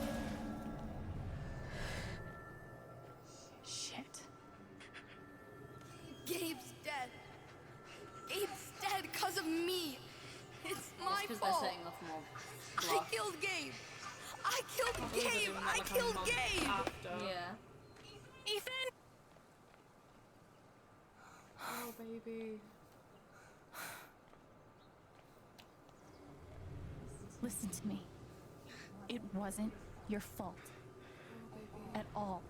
Shit. Gabe's dead. Gabe's dead because of me. It's my Because they're fault. setting off more I bluff. killed Gabe. I killed I thought we were Gabe. doing that I like a killed month Gabe. After. Yeah. Ethan. Oh, baby. Listen to me. It wasn't your fault. At all.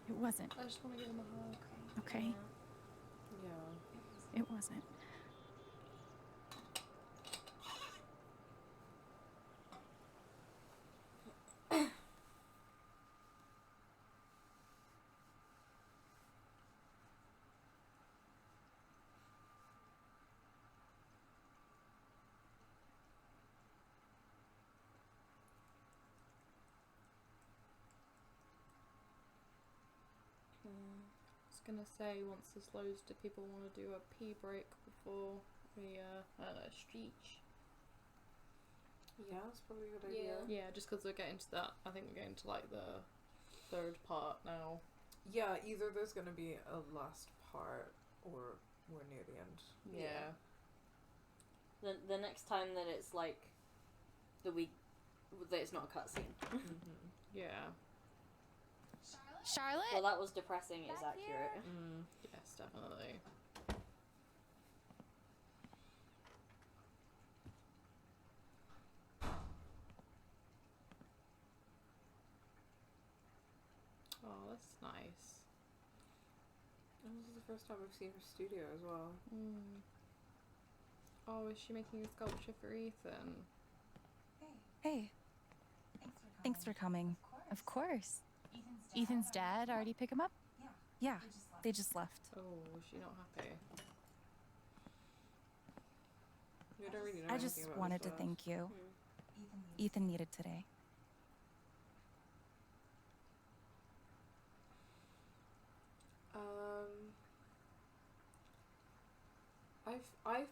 It wasn't, I just want to give him a hug. okay? Yeah. It wasn't. I was gonna say, once this loads, do people want to do a pee break before we, stretch? Yeah, that's probably a good idea. Yeah, just because we're getting to that. I think we're getting to like the third part now. Yeah, either there's gonna be a last part or we're near the end. Yeah. The next time that it's like that it's not a cutscene. Yeah. Charlotte? Well, that was depressing. Is accurate. Yes, definitely. Oh, that's nice. And this is the first time I've seen her studio as well. Oh, is she making a sculpture for Ethan? Hey. Thanks for coming. Of course. Ethan's dad already pick him up? Yeah. They just left. Oh, is she not happy? You don't really know I anything just about wanted his to dad. thank you. Ethan needed today. I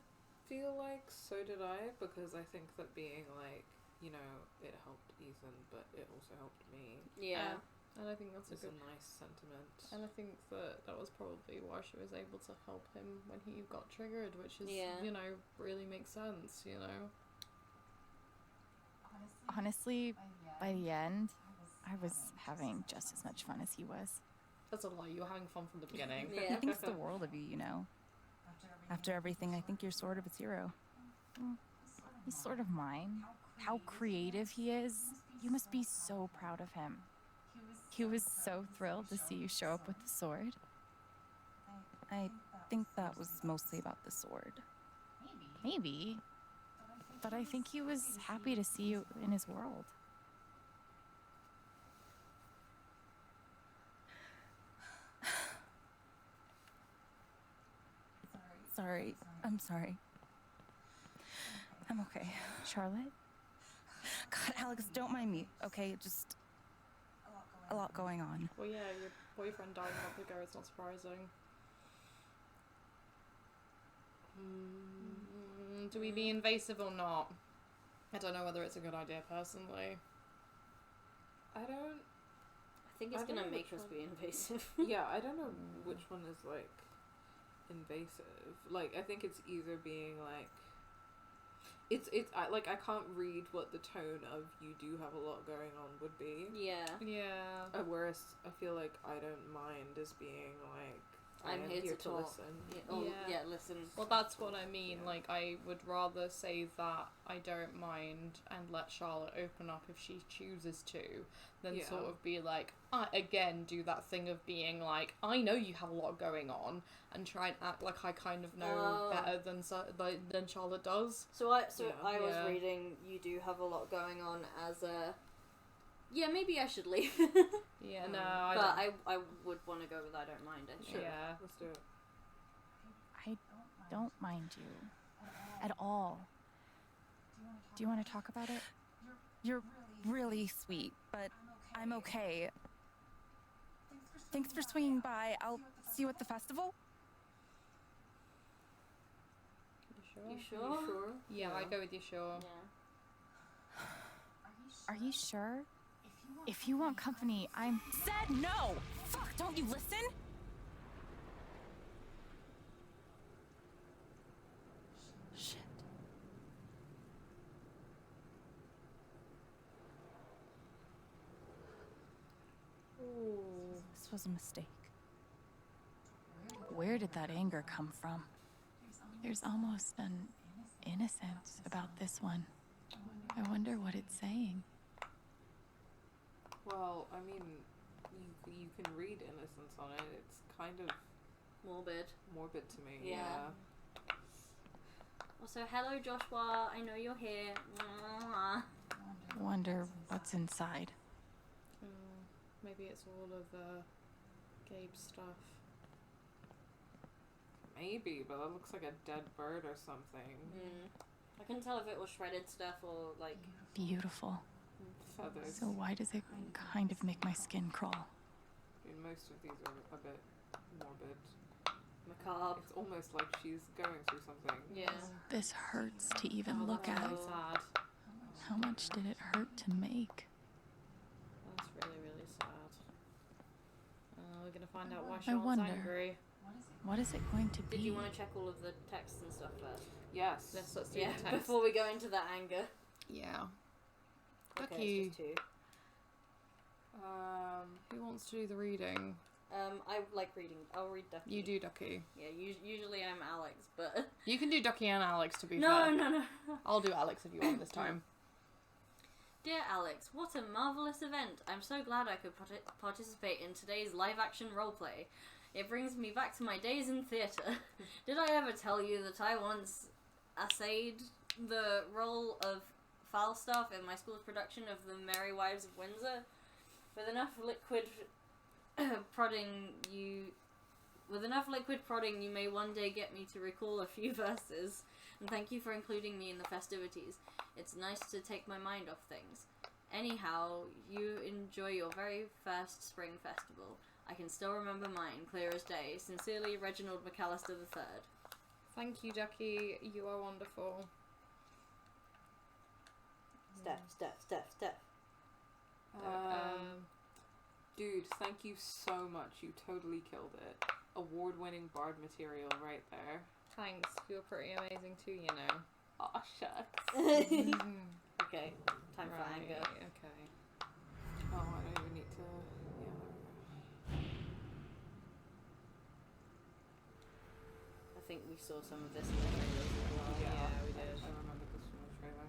feel like so did I, because I think that being like, you know, it helped Ethan, but it also helped me. Yeah. And I think that's It's a good a nice sentiment. And I think that was probably why she was able to help him when he got triggered, which is, you know, really makes sense, you know. Honestly, by the end, I was having just as much fun as he was. That's a lie. You were having fun from the beginning. He thinks the world of you, you know. After everything, I think you're sort of his hero. He's sort of mine. How creative he is. You must be so proud of him. He was so thrilled to see you show up with the sword. I think that was mostly about the sword. Maybe. But I think he was happy to see you in his world. Sorry. I'm sorry. I'm okay. Charlotte? God, Alex, don't mind me, okay? Just a lot going on. Well, yeah, your boyfriend died a month ago. It's not surprising. Do we be invasive or not? I don't know whether it's a good idea, personally. I think it's gonna make us be invasive. Yeah, I don't know which one is like invasive. Like, I think it's either being like I can't read what the tone of "you do have a lot going on" would be. Yeah. Whereas I feel like "I don't mind" is being like, I'm am here to talk. listen. Yeah, listen. Well, that's what I mean. Like, I would rather say that I don't mind and let Charlotte open up if she chooses to, than sort of be like, again, do that thing of being like, I know you have a lot going on, and try and act like I kind of know better than Charlotte does. So I was reading "you do have a lot going on" as a, maybe I should leave. Yeah, no, I would want to go with "I don't mind" it. Sure. Yeah. Let's do it. I don't mind you. At all. Do you want to talk about it? You're really sweet, but I'm okay. Thanks for swinging by. I'll see you at the festival. You sure? Yeah, I go with you, sure. Are you sure? If you want company, I'm... Said no! Fuck, don't you listen? Shit. Ooh. This was a mistake. Where did that anger come from? There's almost an innocence about this one. I wonder what it's saying. Well, I mean, you can read innocence on it. It's kind of morbid to me. Yeah. Also, hello Joshua. I know you're here. Wonder what's inside. Maybe it's all of the Gabe stuff. Maybe, but that looks like a dead bird or something. I couldn't tell if it was shredded stuff or like Beautiful. Feathers. So why does it kind of make my skin crawl? I mean, most of these are a bit morbid. Macabre. It's almost like she's going through something. Yeah. This hurts to even look at. So sad. How much did it hurt to make? That's really, really sad. We're gonna find out why I Sean's wonder. angry. What is it going to be? Did you want to check all of the texts and stuff first? Yes. Let's do Yeah, the text. before we go into that anger. Yeah. Okay, Ducky. it's just 2. Who wants to do the reading? I like reading. I'll read Ducky. You do Ducky. Yeah, usually I'm Alex, but... You can do Ducky and Alex, to be No, fair. no. I'll do Alex if you want this time. Dear Alex, what a marvellous event. I'm so glad I could participate in today's live-action roleplay. It brings me back to my days in theatre. Did I ever tell you that I once essayed the role of Falstaff in my school's production of The Merry Wives of Windsor? With enough liquid prodding, you may one day get me to recall a few verses. And thank you for including me in the festivities. It's nice to take my mind off things. Anyhow, you enjoy your very first spring festival. I can still remember mine, clear as day. Sincerely, Reginald McAllister III. Thank you, Ducky. You are wonderful. Steph. Dude, thank you so much. You totally killed it. Award-winning bard material right there. Thanks. You're pretty amazing too, you know. Aw, shucks. Okay, time for anger. Okay. Oh, I don't even need to... I think we saw some of this in the trailers as well. Yeah, we did. I remember this from the trailer.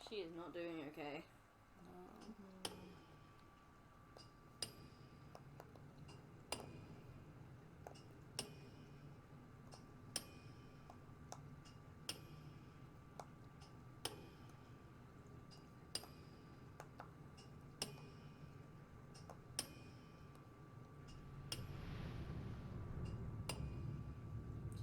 She is not doing okay.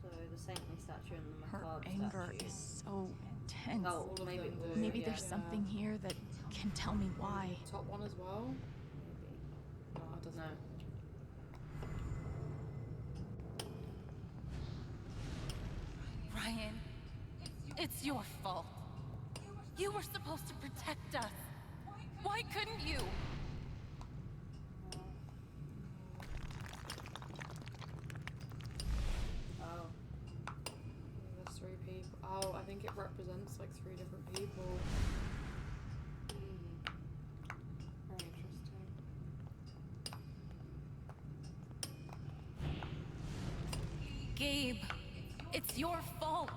So the saintly statue and the Her macabre anger statue. is so intense. Oh, maybe Maybe there's something here that can tell me why. Top one as well? No, it doesn't. Ryan, it's your fault. You were supposed to protect us. Why couldn't you? Oh. There's 3 people. Oh, I think it represents like 3 different people. Very interesting. Gabe, it's your fault.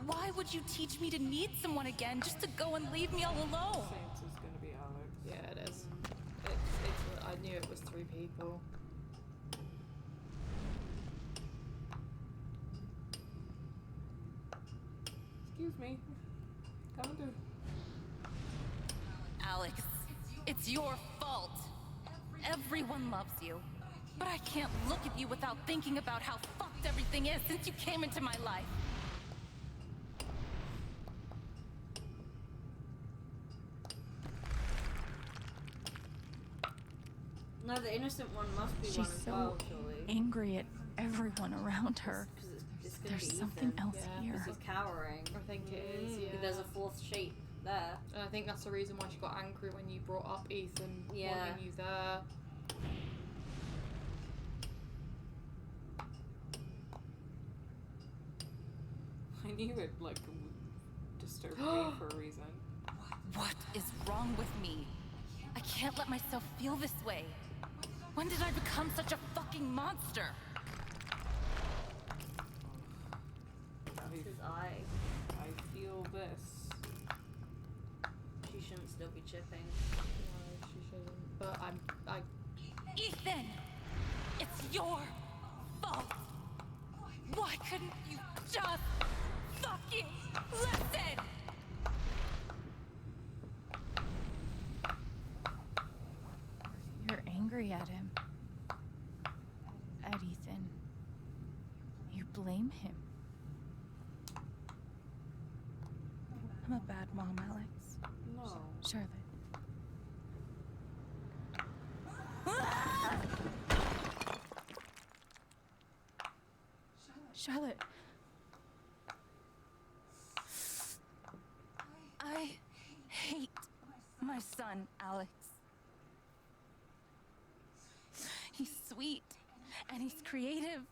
Why would you teach me to need someone again just to go and leave me all alone? Saints is gonna be Alex. Yeah, it is. It's I knew it was 3 people. Excuse me. Coming through. Alex, it's your fault. Everyone loves you. But I can't look at you without thinking about how fucked everything is since you came into my life. No, the innocent one must be She's one as so well, surely. angry at everyone around her. It's gonna There's be something Ethan. else Yeah, here. She's cowering. I think it is, yeah. There's a 4th shape there. And I think that's the reason why she got angry when you brought up Ethan Yeah. wanting you there. I knew it, like, disturbed me for a reason. What is wrong with me? I can't let myself feel this way. When did I become such a fucking monster? That's his eye. I feel this. She shouldn't still be chipping. No, she shouldn't. But I. Ethan! It's your fault! Why couldn't you just fucking listen? You're angry at him. At Ethan. You blame him. I'm a bad mom, Alex. No. Charlotte. Charlotte. I hate my son, Alex. He's sweet, and he's creative,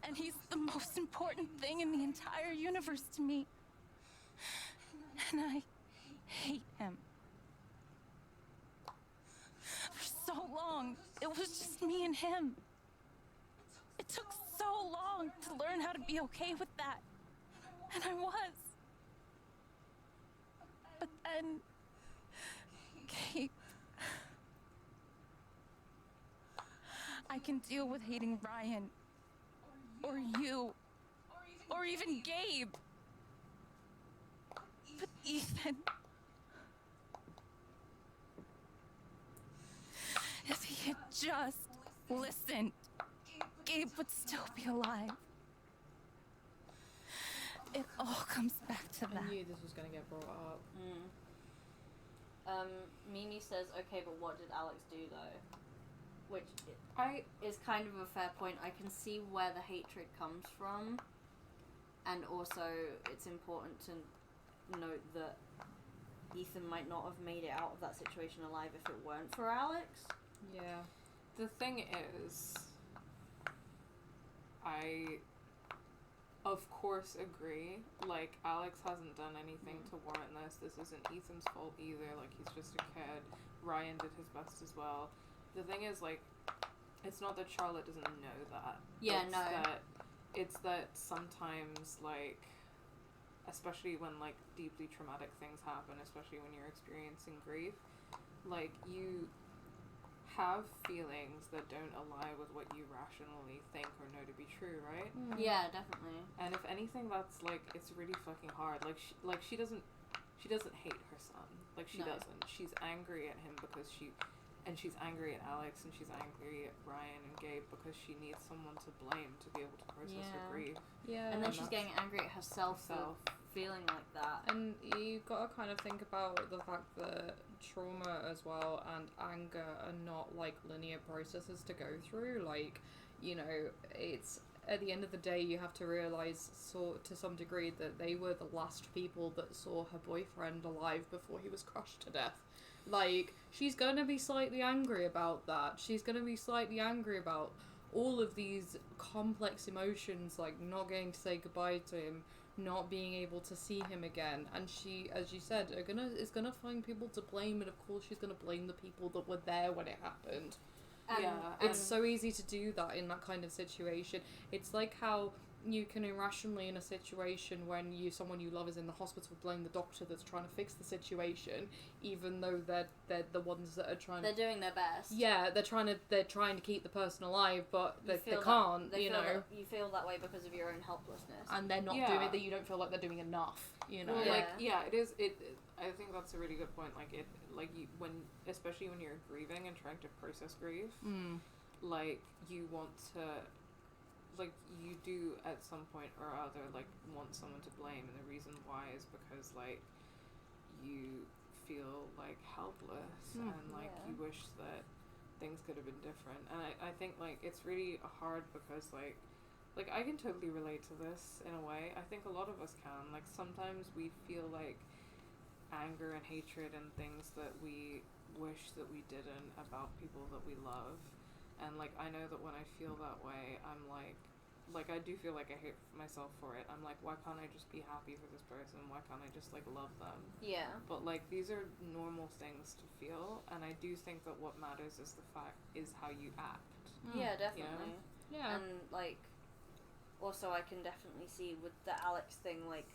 and he's the most important thing in the entire universe to me. And I hate him. For so long, it was just me and him. It took so long to learn how to be okay with that. And I was. But then, Kate, I can deal with hating Ryan, or you, or even Gabe. But Ethan, if he had just listened, Gabe would still be alive. It all comes back to that. I knew this was going to get brought up. Mimi says, okay, but what did Alex do though? Which is kind of a fair point. I can see where the hatred comes from, and also it's important to note that Ethan might not have made it out of that situation alive if it weren't for Alex. Yeah. The thing is, I of course agree. Like, Alex hasn't done anything to warrant this. This isn't Ethan's fault either. Like, he's just a kid. Ryan did his best as well. The thing is, like, it's not that Charlotte doesn't know that. Yeah, It's that sometimes, like, especially when, like, deeply traumatic things happen, especially when you're experiencing grief, like, you have feelings that don't align with what you rationally think or know to be true, right? Yeah, definitely. And if anything, that's, like, it's really fucking hard. Like, she doesn't hate her son. Like, she doesn't. She's angry at him because she's angry at Alex, and she's angry at Ryan and Gabe because she needs someone to blame to be able to process her grief. Yeah. And then she's getting angry at herself for feeling like that. And you've got to kind of think about the fact that trauma as well and anger are not like linear processes to go through. Like, you know, it's at the end of the day you have to realise to some degree that they were the last people that saw her boyfriend alive before he was crushed to death. Like, she's gonna be slightly angry about that. She's gonna be slightly angry about all of these complex emotions, like not getting to say goodbye to him, not being able to see him again, and she, as you said, is gonna find people to blame, and of course she's gonna blame the people that were there when it happened. It's so easy to do that in that kind of situation. It's like how you can irrationally, in a situation when someone you love is in the hospital, blame the doctor that's trying to fix the situation, even though they're the ones that are trying. They're doing their best. Yeah, they're trying to keep the person alive, but they can't. You feel that way because of your own helplessness, and they're not doing it. That you don't feel like they're doing enough. You know, it is. I think that's a really good point. Especially when you're grieving and trying to process grief, like, you want to. Like, you do at some point or other, like, want someone to blame, and the reason why is because, like, you feel, like, helpless, and, like, you wish that things could have been different, and I think, like, it's really hard because, like, I can totally relate to this in a way. I think a lot of us can. Like, sometimes we feel, like, anger and hatred and things that we wish that we didn't about people that we love. And, like, I know that when I feel that way, I'm like, I do feel like I hate myself for it. I'm like, why can't I just be happy for this person? Why can't I just, like, love them? Yeah. But, like, these are normal things to feel, and I do think that what matters is how you act. Yeah, definitely. You know? Yeah. And, like, also I can definitely see with the Alex thing, like,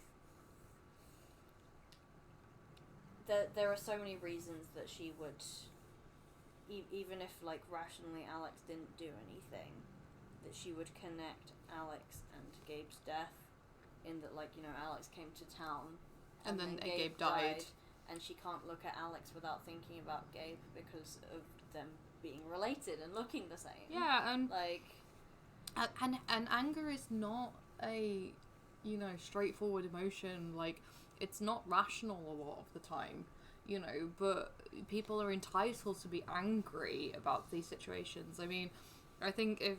there are so many reasons that she would even if like rationally Alex didn't do anything, that she would connect Alex and Gabe's death, in that, like, you know, Alex came to town and then Gabe died, and she can't look at Alex without thinking about Gabe because of them being related and looking the same. Yeah, and like, and anger is not a, you know, straightforward emotion. Like, it's not rational a lot of the time, you know, but people are entitled to be angry about these situations. I mean, I think if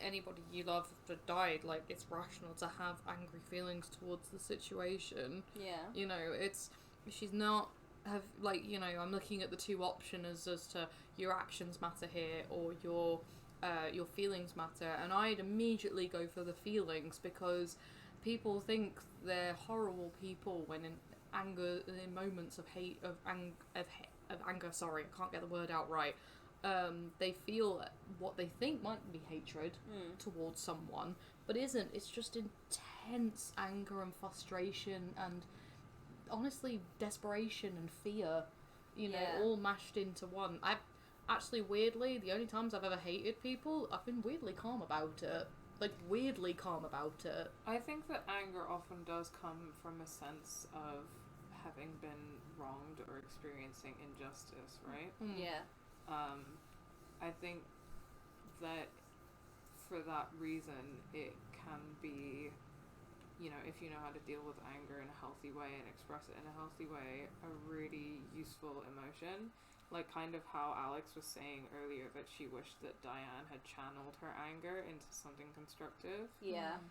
anybody you love that died, like, it's rational to have angry feelings towards the situation. Yeah. You know, she's not like, you know, I'm looking at the two options as to your actions matter here or your feelings matter, and I'd immediately go for the feelings, because people think they're horrible people when in moments of hate, of anger, sorry, I can't get the word out right, they feel what they think might be hatred towards someone, but isn't. It's just intense anger and frustration and, honestly, desperation and fear, you know, all mashed into one. I've actually, weirdly, the only times I've ever hated people, I've been weirdly calm about it. Like, weirdly calm about it. I think that anger often does come from a sense of having been wronged or experiencing injustice, right? Yeah. I think that for that reason, it can be, you know, if you know how to deal with anger in a healthy way and express it in a healthy way, a really useful emotion. Like, kind of how Alex was saying earlier that she wished that Diane had channeled her anger into something constructive. Yeah.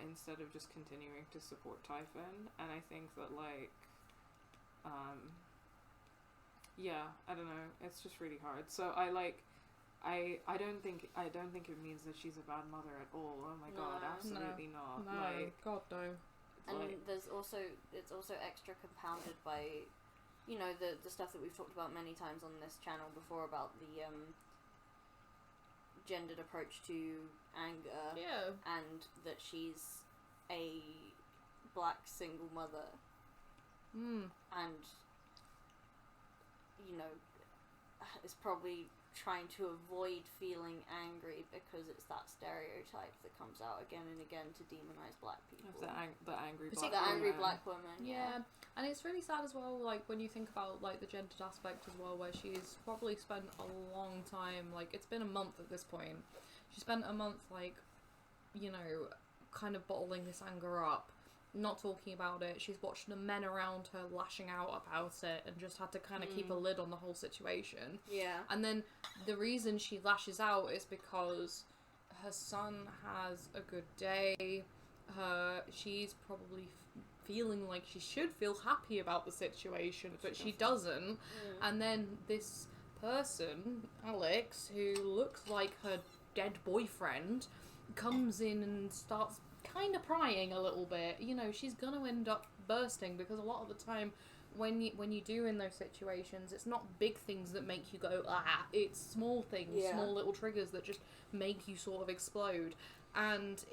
Instead of just continuing to support Typhon. And I think that, like, yeah, I don't know. It's just really hard. So I don't think it means that she's a bad mother at all. Oh my god, absolutely not. No, like, God no. And it's also extra compounded by, you know, the stuff that we've talked about many times on this channel before about the gendered approach to anger. Yeah. And that she's a black single mother. And, you know, is probably trying to avoid feeling angry because it's that stereotype that comes out again and again to demonize black people. the angry black the woman. angry black woman. Yeah. And it's really sad as well, like, when you think about, like, the gendered aspect as well, where she's probably spent a long time, like, it's been a month at this point. She spent a month, like, you know, kind of bottling this anger up, not talking about it. She's watched the men around her lashing out about it and just had to kind of keep a lid on the whole situation. Yeah. And then the reason she lashes out is because her son has a good day. She's probably feeling like she should feel happy about the situation, but she doesn't. And then this person, Alex, who looks like her dead boyfriend, comes in and starts kind of prying a little bit. You know, she's gonna end up bursting, because a lot of the time when you do in those situations, it's not big things that make you go it's small things, small little triggers that just make you sort of explode. And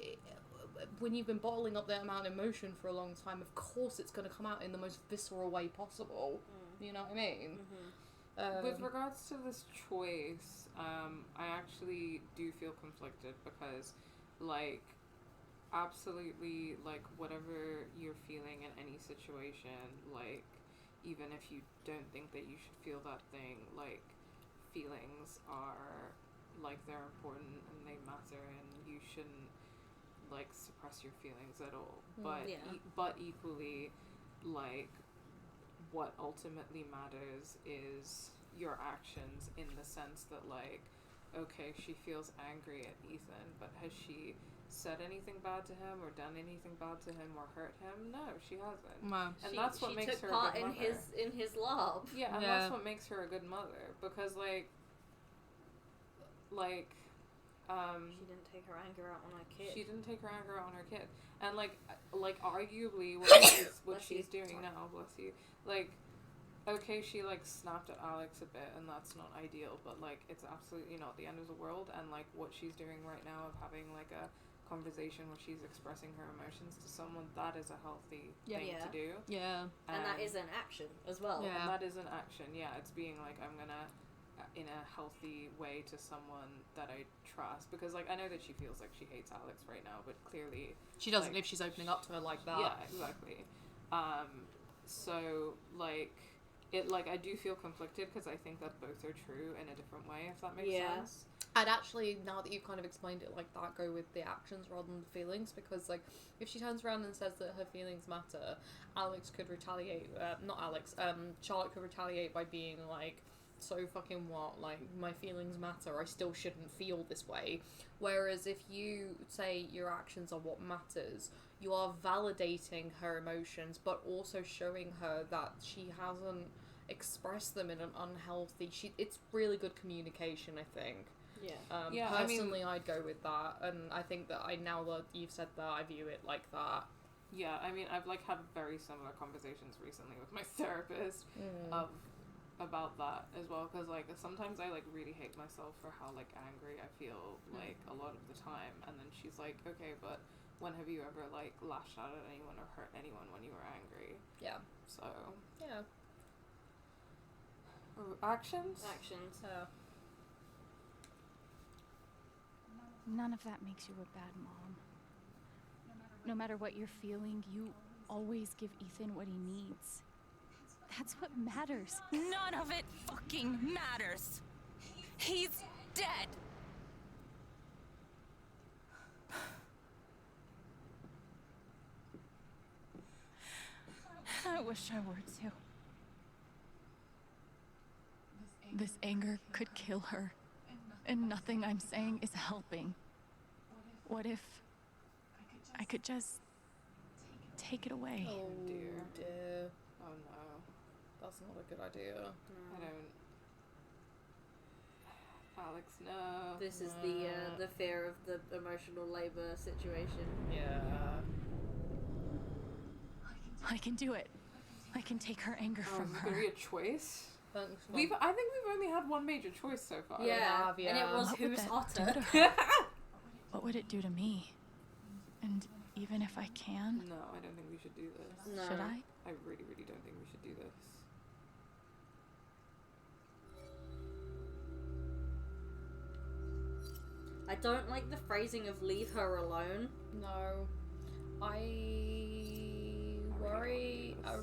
when you've been bottling up that amount of emotion for a long time, of course it's going to come out in the most visceral way possible. You know what I mean? With regards to this choice, I actually do feel conflicted, because, like, absolutely, like, whatever you're feeling in any situation, like, even if you don't think that you should feel that thing, like, feelings are, like, they're important and they matter, and you shouldn't, like, suppress your feelings at all. But but equally, like, what ultimately matters is your actions, in the sense that, like, okay, she feels angry at Ethan, but has she said anything bad to him or done anything bad to him or hurt him? No, she hasn't. No. And that's what makes her a good mother. in his LARP. Yeah, and that's what makes her a good mother, because, like she didn't take her anger out on her kid. She didn't take her anger out on her kid. And, like arguably what she's doing now, bless you, like, okay, she, like, snapped at Alex a bit, and that's not ideal, but, like, it's absolutely not the end of the world. And, like, what she's doing right now of having, like, a conversation where she's expressing her emotions to someone, that is a healthy thing to do. Yeah. And that is an action as well. Yeah. And that is an action, yeah. It's being like, I'm gonna in a healthy way to someone that I trust, because like I know that she feels like she hates Alex right now, but clearly she doesn't like, if she's opening up to her like that. Yeah, exactly. So like it like I do feel conflicted because I think that both are true in a different way, if that makes sense. I'd actually, now that you've kind of explained it like that, go with the actions rather than the feelings, because like if she turns around and says that her feelings matter, Alex could retaliate. Charlotte could retaliate by being like, so fucking what? Like, my feelings matter. I still shouldn't feel this way. Whereas if you say your actions are what matters, you are validating her emotions, but also showing her that she hasn't expressed them in an unhealthy. It's really good communication, I think. Personally, I'd go with that, and I think that now that you've said that, I view it like that. Yeah, I mean, I've like had very similar conversations recently with my therapist about that as well, because like sometimes I like really hate myself for how like angry I feel like a lot of the time, and then she's like, okay, but when have you ever like lashed out at anyone or hurt anyone when you were angry? Yeah. So yeah. Actions. None of that makes you a bad mom. No matter what you're feeling, you always give Ethan what he needs. That's what matters. None of it fucking matters. He's dead. I wish I were too. This anger could kill her, and nothing I'm saying is helping. What if I could just take it away? Oh dear. Oh no. That's not a good idea. I don't. Alex, no. This is the fear of the emotional labor situation. Yeah. I can do it. I can take her anger from It's her. gonna be a choice. I think we've only had one major choice so far. Yeah, and it was who's hotter. What would it do to me? And even if I can? No, I don't think we should do this. No. Should I? I really, really don't think we should do this. I don't like the phrasing of leave her alone. No. I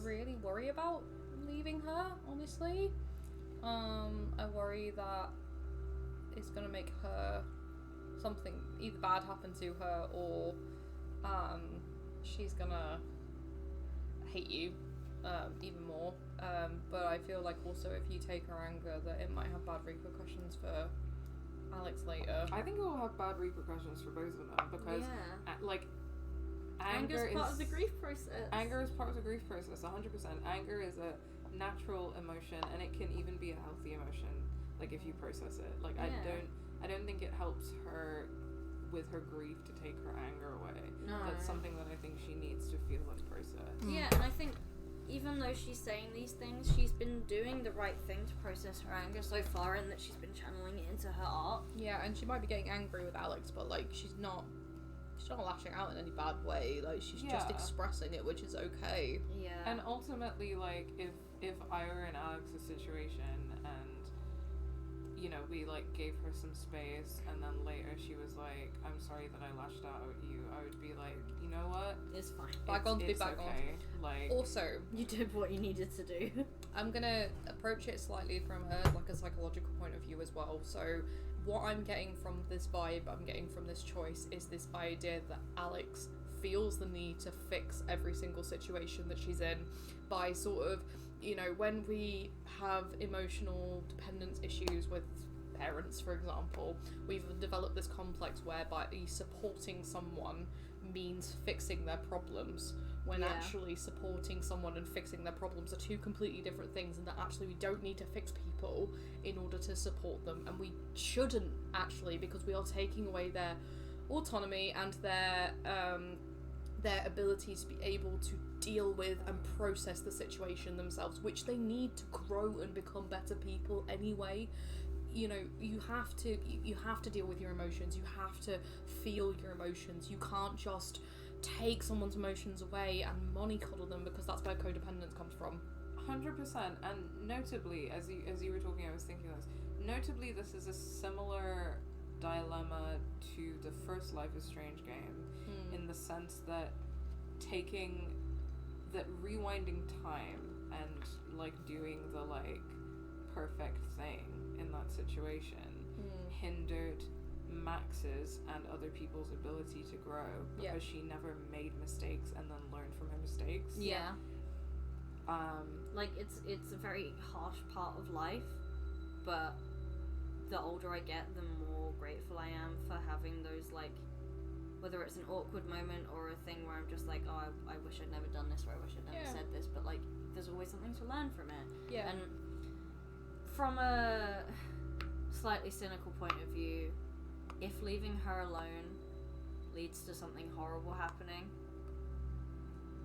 really worry about leaving her, honestly. I worry that it's gonna make her something either bad happen to her, or she's gonna hate you even more. But I feel like also if you take her anger, that it might have bad repercussions for Alex later. I think it will have bad repercussions for both of them, because anger is part of the grief process. Anger is part of the grief process, 100%. Anger is a natural emotion, and it can even be a healthy emotion, like if you process it. Like I don't think it helps her with her grief to take her anger away. No. That's something that I think she needs to feel and process. Yeah, and I think even though she's saying these things, she's been doing the right thing to process her anger so far, and that she's been channeling it into her art. Yeah, and she might be getting angry with Alex, but like she's not lashing out in any bad way. Like she's just expressing it, which is okay. Yeah. And ultimately, like if I were in Alex's situation and you know we like gave her some space, and then later she was like, "I'm sorry that I lashed out at you," I would be like, you know what? It's fine. Bygone be bygone. Okay. Like Also, you did what you needed to do. I'm gonna approach it slightly from a psychological point of view as well. So what I'm getting from this vibe, I'm getting from this choice, is this idea that Alex feels the need to fix every single situation that she's in by sort of, you know, when we have emotional dependence issues with parents, for example, we've developed this complex whereby supporting someone means fixing their problems, when actually supporting someone and fixing their problems are two completely different things, and that actually we don't need to fix people in order to support them, and we shouldn't actually, because we are taking away their autonomy and their ability to be able to deal with and process the situation themselves, which they need to grow and become better people anyway. You know, you have to deal with your emotions, you have to feel your emotions. You can't just take someone's emotions away and mollycoddle them, because that's where codependence comes from. 100%. And notably, as you were talking, I was thinking this. Notably, this is a similar dilemma to the first Life is Strange game, in the sense that rewinding time and like doing the like perfect thing in that situation hindered Max's and other people's ability to grow because she never made mistakes and then learned from her mistakes. Yeah. Like it's a very harsh part of life, but the older I get, the more grateful I am for having those, like, whether it's an awkward moment or a thing where I'm just like, oh, I wish I'd never done this, or I wish I'd never said this, but like there's always something to learn from it. Yeah. And from a slightly cynical point of view, if leaving her alone leads to something horrible happening,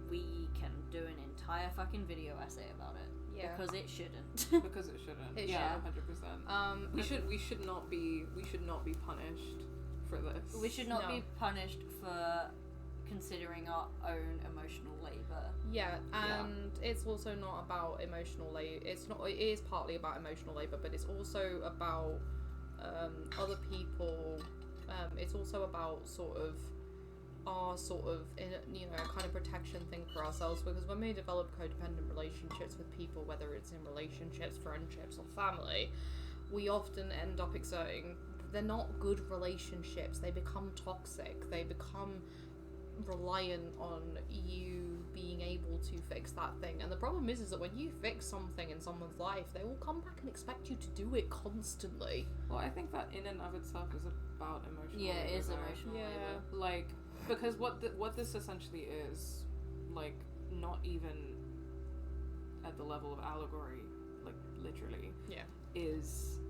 we can do an entire fucking video essay about it. Yeah. Because it shouldn't. Because it shouldn't. It yeah, should. 100%. We should not be punished for this. We should not be punished for considering our own emotional labor. Yeah, and it's also not about emotional labor. It is partly about emotional labor, but it's also about other people. It's also about our kind of protection thing for ourselves, because when we develop codependent relationships with people, whether it's in relationships, friendships, or family, we often end up exerting. They're not good relationships. They become toxic. They become reliant on you being able to fix that thing. And the problem is that when you fix something in someone's life, they will come back and expect you to do it constantly. Well, I think that in and of itself is about emotional labor. Yeah, it is emotional labor. Like, because what this essentially is, like, not even at the level of allegory, like, literally, is,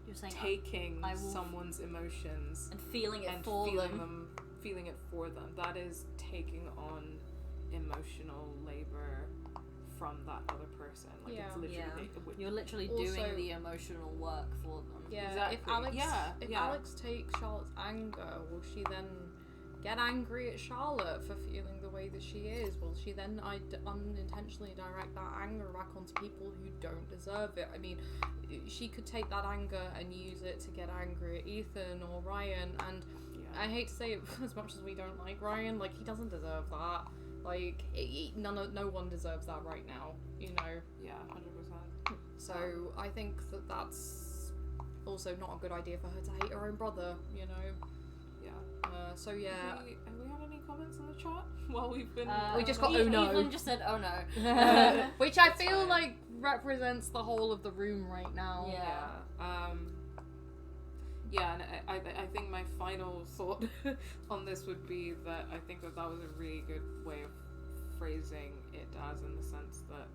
you're saying taking someone's emotions and feeling it feeling it for them. That is taking on emotional labor from that other person. Like, it's literally you're literally also doing the emotional work for them. Yeah, exactly. If Alex takes Charlotte's anger, will she then get angry at Charlotte for feeling the way that she is? Will she then unintentionally direct that anger back onto people who don't deserve it? I mean, she could take that anger and use it to get angry at Ethan or Ryan, and I hate to say it, as much as we don't like Ryan, like, he doesn't deserve that. Like, no one deserves that right now, you know? Yeah, 100%. So, I think that's also not a good idea for her to hate her own brother, you know? Yeah. So, yeah. Have we had any comments in the chat while we've been... we just got, oh no. Evelyn just said, oh no. Which I feel like represents the whole of the room right now. Yeah, and I think my final thought on this would be that I think that was a really good way of phrasing it as, in the sense that,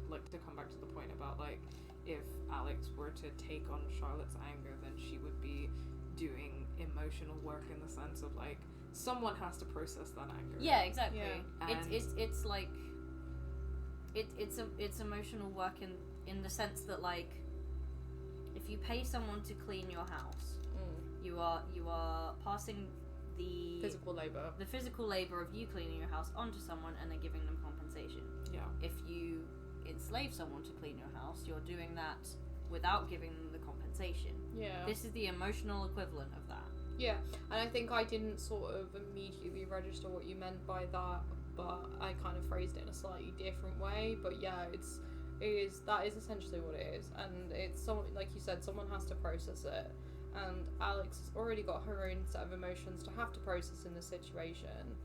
like, to come back to the point about, like, if Alex were to take on Charlotte's anger, then she would be doing emotional work in the sense of, like, someone has to process that anger. Yeah, exactly. Yeah. It's like, it's emotional work in the sense that, like, if you pay someone to clean your house, you are passing the physical labor of you cleaning your house onto someone and then giving them compensation. Yeah. If you enslave someone to clean your house, you're doing that without giving them the compensation. Yeah. This is the emotional equivalent of that. Yeah, and I think I didn't sort of immediately register what you meant by that, but I kind of phrased it in a slightly different way. But yeah, that is essentially what it is, and it's so, like you said, someone has to process it, and Alex has already got her own set of emotions to have to process in this situation.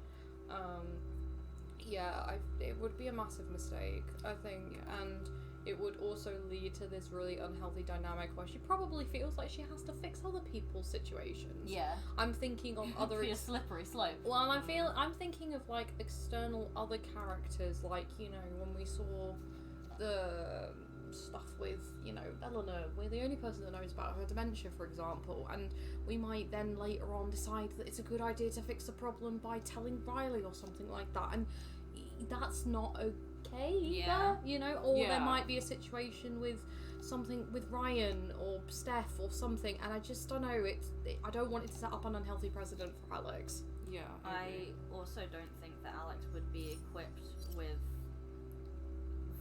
It would be a massive mistake, I think, and it would also lead to this really unhealthy dynamic where she probably feels like she has to fix other people's situations. Yeah. I'm thinking of other... Be a slippery slope. Well, I'm thinking of, like, external other characters, like, you know, when we saw the stuff with, you know, Eleanor, we're the only person that knows about her dementia, for example, and we might then later on decide that it's a good idea to fix the problem by telling Riley or something like that, and that's not okay either, you know, or there might be a situation with something with Ryan or Steph or something, and I just don't know, I don't want it to set up an unhealthy precedent for Alex. Yeah. I also don't think that Alex would be equipped with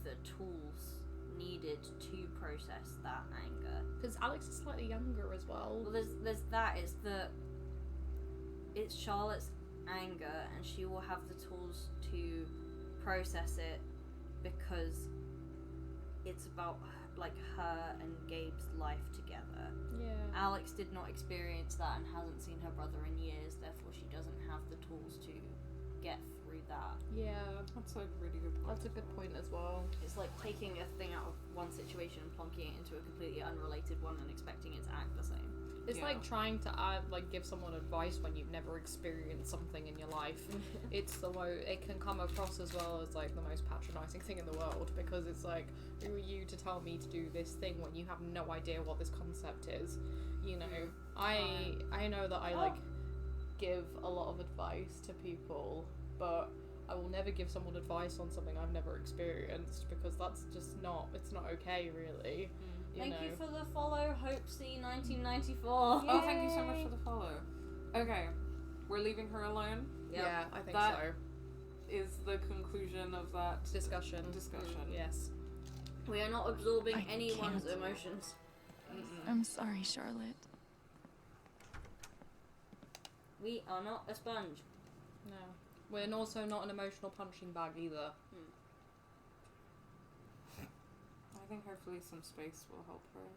the tools needed to process that anger. Because Alex is slightly younger as well. Well, there's that. It's Charlotte's anger, and she will have the tools to process it because it's about like her and Gabe's life together. Yeah. Alex did not experience that and hasn't seen her brother in years, therefore she doesn't have the tools to get through that. Yeah. That's a really good point. That's a good point as well. It's like taking a thing out of one situation and plonking it into a completely unrelated one and expecting it to act the same. It's like trying to give someone advice when you've never experienced something in your life. It can come across as well as like the most patronizing thing in the world, because it's like, who are you to tell me to do this thing when you have no idea what this concept is? You know, I know that I give a lot of advice to people, but I will never give someone advice on something I've never experienced, because that's just not okay, really. Thank you for the follow, Hopesy1994. Oh, thank you so much for the follow. Okay, we're leaving her alone. Yep. Yeah, I think that so. Is the conclusion of that discussion. Yes. We are not absorbing anyone's emotions. I'm sorry, Charlotte. We are not a sponge. No. We're also not an emotional punching bag either. I think hopefully some space will help her.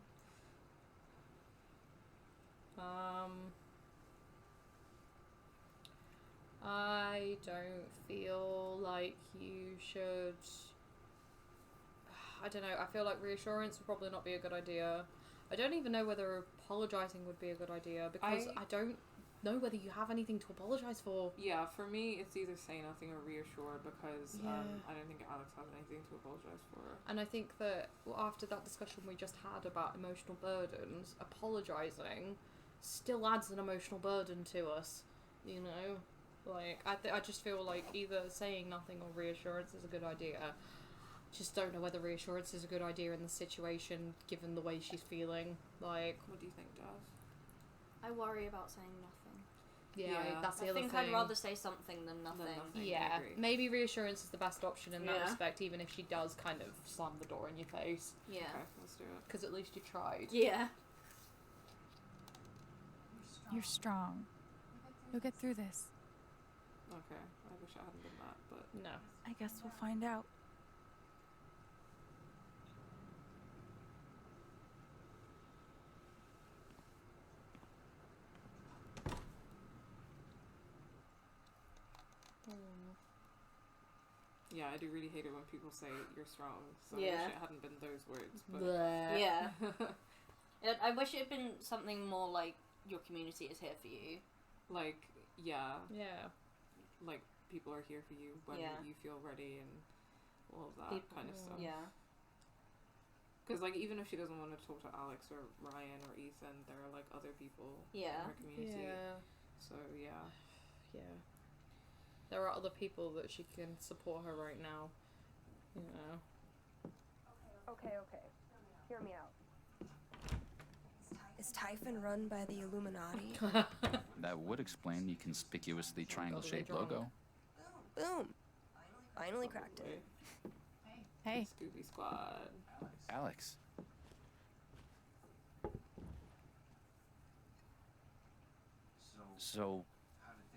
I don't feel like you should... I don't know, I feel like reassurance would probably not be a good idea. I don't even know whether apologising would be a good idea, because I don't know whether you have anything to apologise for. Yeah, for me, it's either say nothing or reassure, because I don't think Alex has anything to apologise for. And I think that after that discussion we just had about emotional burdens, apologising still adds an emotional burden to us, you know? Like, I just feel like either saying nothing or reassurance is a good idea. Just don't know whether reassurance is a good idea in the situation, given the way she's feeling. Like, what do you think, Daz? I worry about saying nothing. Yeah, that's the other thing. I think I'd rather say something than nothing. Yeah, maybe reassurance is the best option in that respect, even if she does kind of slam the door in your face. Yeah. Okay, let's do it. Because at least you tried. Yeah. You're strong. You'll get through this. Okay, I wish I hadn't done that, but... No. I guess we'll find out. Yeah, I do really hate it when people say you're strong, so I wish it hadn't been those words, but... Yeah. I wish it had been something more like, your community is here for you. Like, yeah. Yeah. Like, people are here for you when you feel ready and all of that kind of stuff. Yeah. Because, like, even if she doesn't want to talk to Alex or Ryan or Ethan, there are, like, other people in her community. Yeah. So, yeah. Yeah. There are other people that she can support her right now, you know. Okay. Hear me out. Is Typhon run by the Illuminati? That would explain the conspicuously triangle-shaped logo. Boom. Finally cracked it. Hey. Scooby Squad. Alex. So,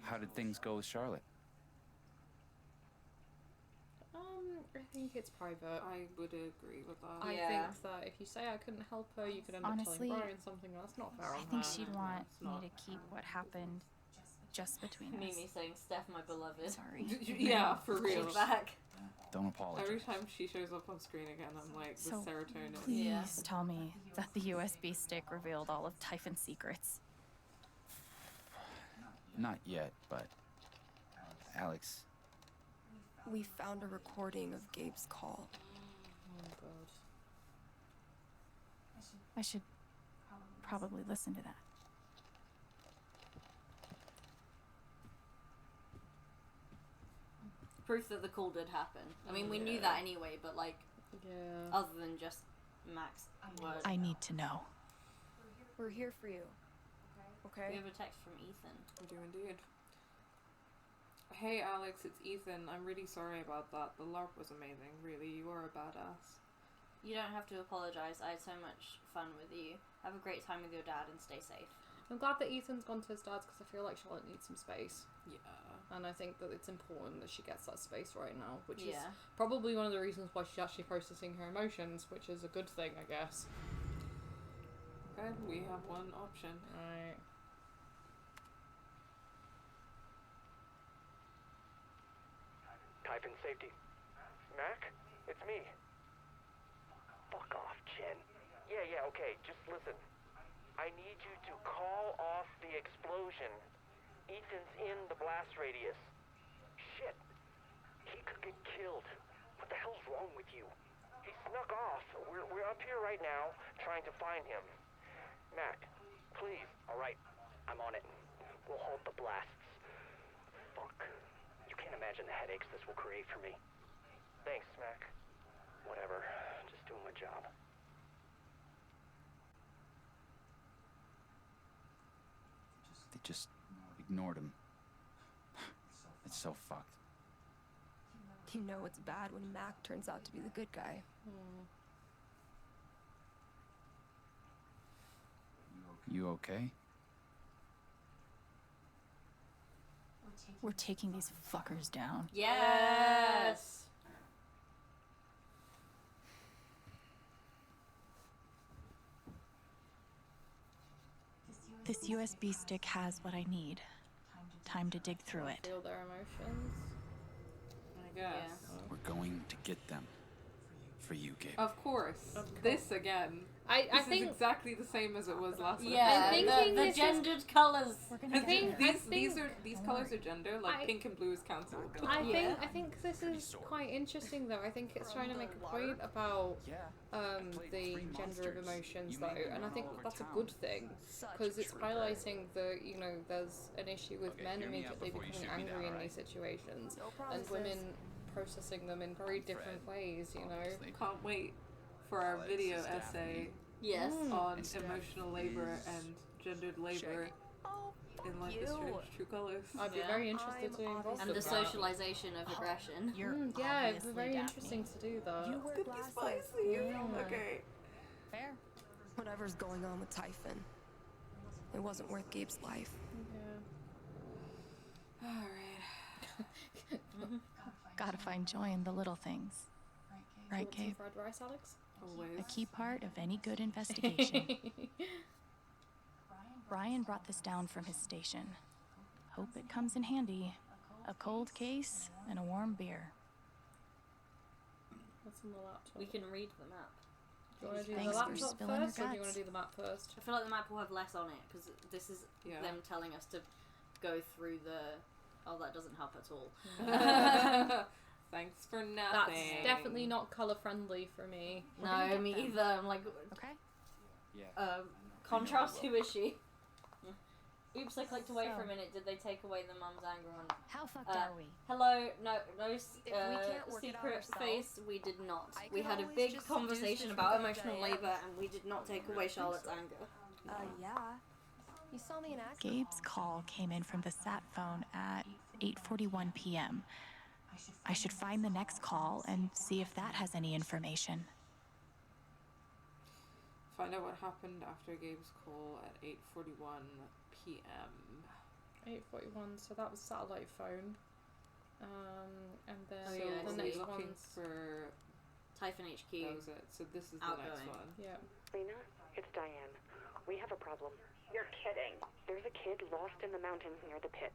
how did things go with Charlotte? I think it's private. I would agree with that. I think that if you say I couldn't help her, you could end up telling Brian something that's not fair on her. I think she'd want me to keep what happened just between us. Mimi saying, Steph, my beloved. Sorry. Yeah, for real. She's back. Don't apologize. Every time she shows up on screen again, I'm like, the serotonin. Please tell me that the USB stick revealed all of Typhon's secrets. Not yet, but... Alex... We found a recording of Gabe's call. Oh, God. I should probably listen to that. Proof that the call did happen. I mean, we knew that anyway, but like, other than just Max word. I need to know. We're here for you. Okay? We have a text from Ethan. We do indeed. Hey Alex, it's Ethan. I'm really sorry about that. The LARP was amazing. Really, you are a badass. You don't have to apologise. I had so much fun with you. Have a great time with your dad and stay safe. I'm glad that Ethan's gone to his dad's because I feel like Charlotte needs some space. Yeah. And I think that it's important that she gets that space right now, which is probably one of the reasons why she's actually processing her emotions, which is a good thing, I guess. Okay, we have one option. Right. Typhon safety. Mac? It's me. Fuck off, Jen. Yeah, okay, just listen. I need you to call off the explosion. Ethan's in the blast radius. Shit. He could get killed. What the hell's wrong with you? He snuck off. We're up here right now, trying to find him. Mac, please. Alright, I'm on it. We'll halt the blasts. Fuck. You can't imagine the headaches this will create for me. Thanks, Mac. Whatever. Just doing my job. They just ignored him. It's so fucked. You know it's bad when Mac turns out to be the good guy. You okay? We're taking these fuckers down. Yes! This USB stick has what I need. Time to dig through it. Feel their emotions. I guess. We're going to get them. For you, Gabe. Of course. This again. I think is exactly the same as it was last time. Yeah, the gendered colours. I think these colours are gender, like pink and blue is cancelled. I think this is quite interesting though. I think it's trying to make a point about the gender of emotions though, and I think that's a good thing because it's highlighting the there's an issue with men immediately becoming angry in these situations and women processing them in very different ways. Can't wait for our video essay on emotional labor and gendered labor in Life is Strange True Colors. I'd be very interested to involve and the socialization of aggression. Yeah, it'd be very interesting to do that. You wear glasses. Okay. Fair. Whatever's going on with Typhon, it wasn't worth Gabe's life. Yeah. Alright. Gotta find joy in the little things. Right, Gabe? Fried rice, Alex? A key part of any good investigation. Brian brought this down from his station. Hope it comes in handy. A cold case and a warm beer. What's on the laptop? We can read the map. Do you want to do Thanks the for laptop spilling first, your or do you want guts. to do the map first? I feel like the map will have less on it because this is them telling us to go through the. Oh, that doesn't help at all. Thanks for nothing. That's definitely not colour friendly for me. No, me either. I'm like, okay. Yeah. Contrast. Who is she? Oops, I clicked away for a minute. Did they take away the mum's anger on? How fucked are we? Hello, no can't work it out secret ourselves, face. We did not. I We can had a always big just conversation seduce about Fredoka emotional and- labor, and we did not take away Charlotte's anger. Yeah. You saw me in action. Gabe's call came in from the sat phone at 8:41 p.m. I should find the next call and see if that has any information. Find out what happened after Gabe's call at 8:41 p.m. 8:41. So that was satellite phone. And then So the next looking one's for Typhon HQ. That was it. So this is the next Outgoing. one. Yeah. Lena, it's Diane. We have a problem. You're kidding. There's a kid lost in the mountains near the pit.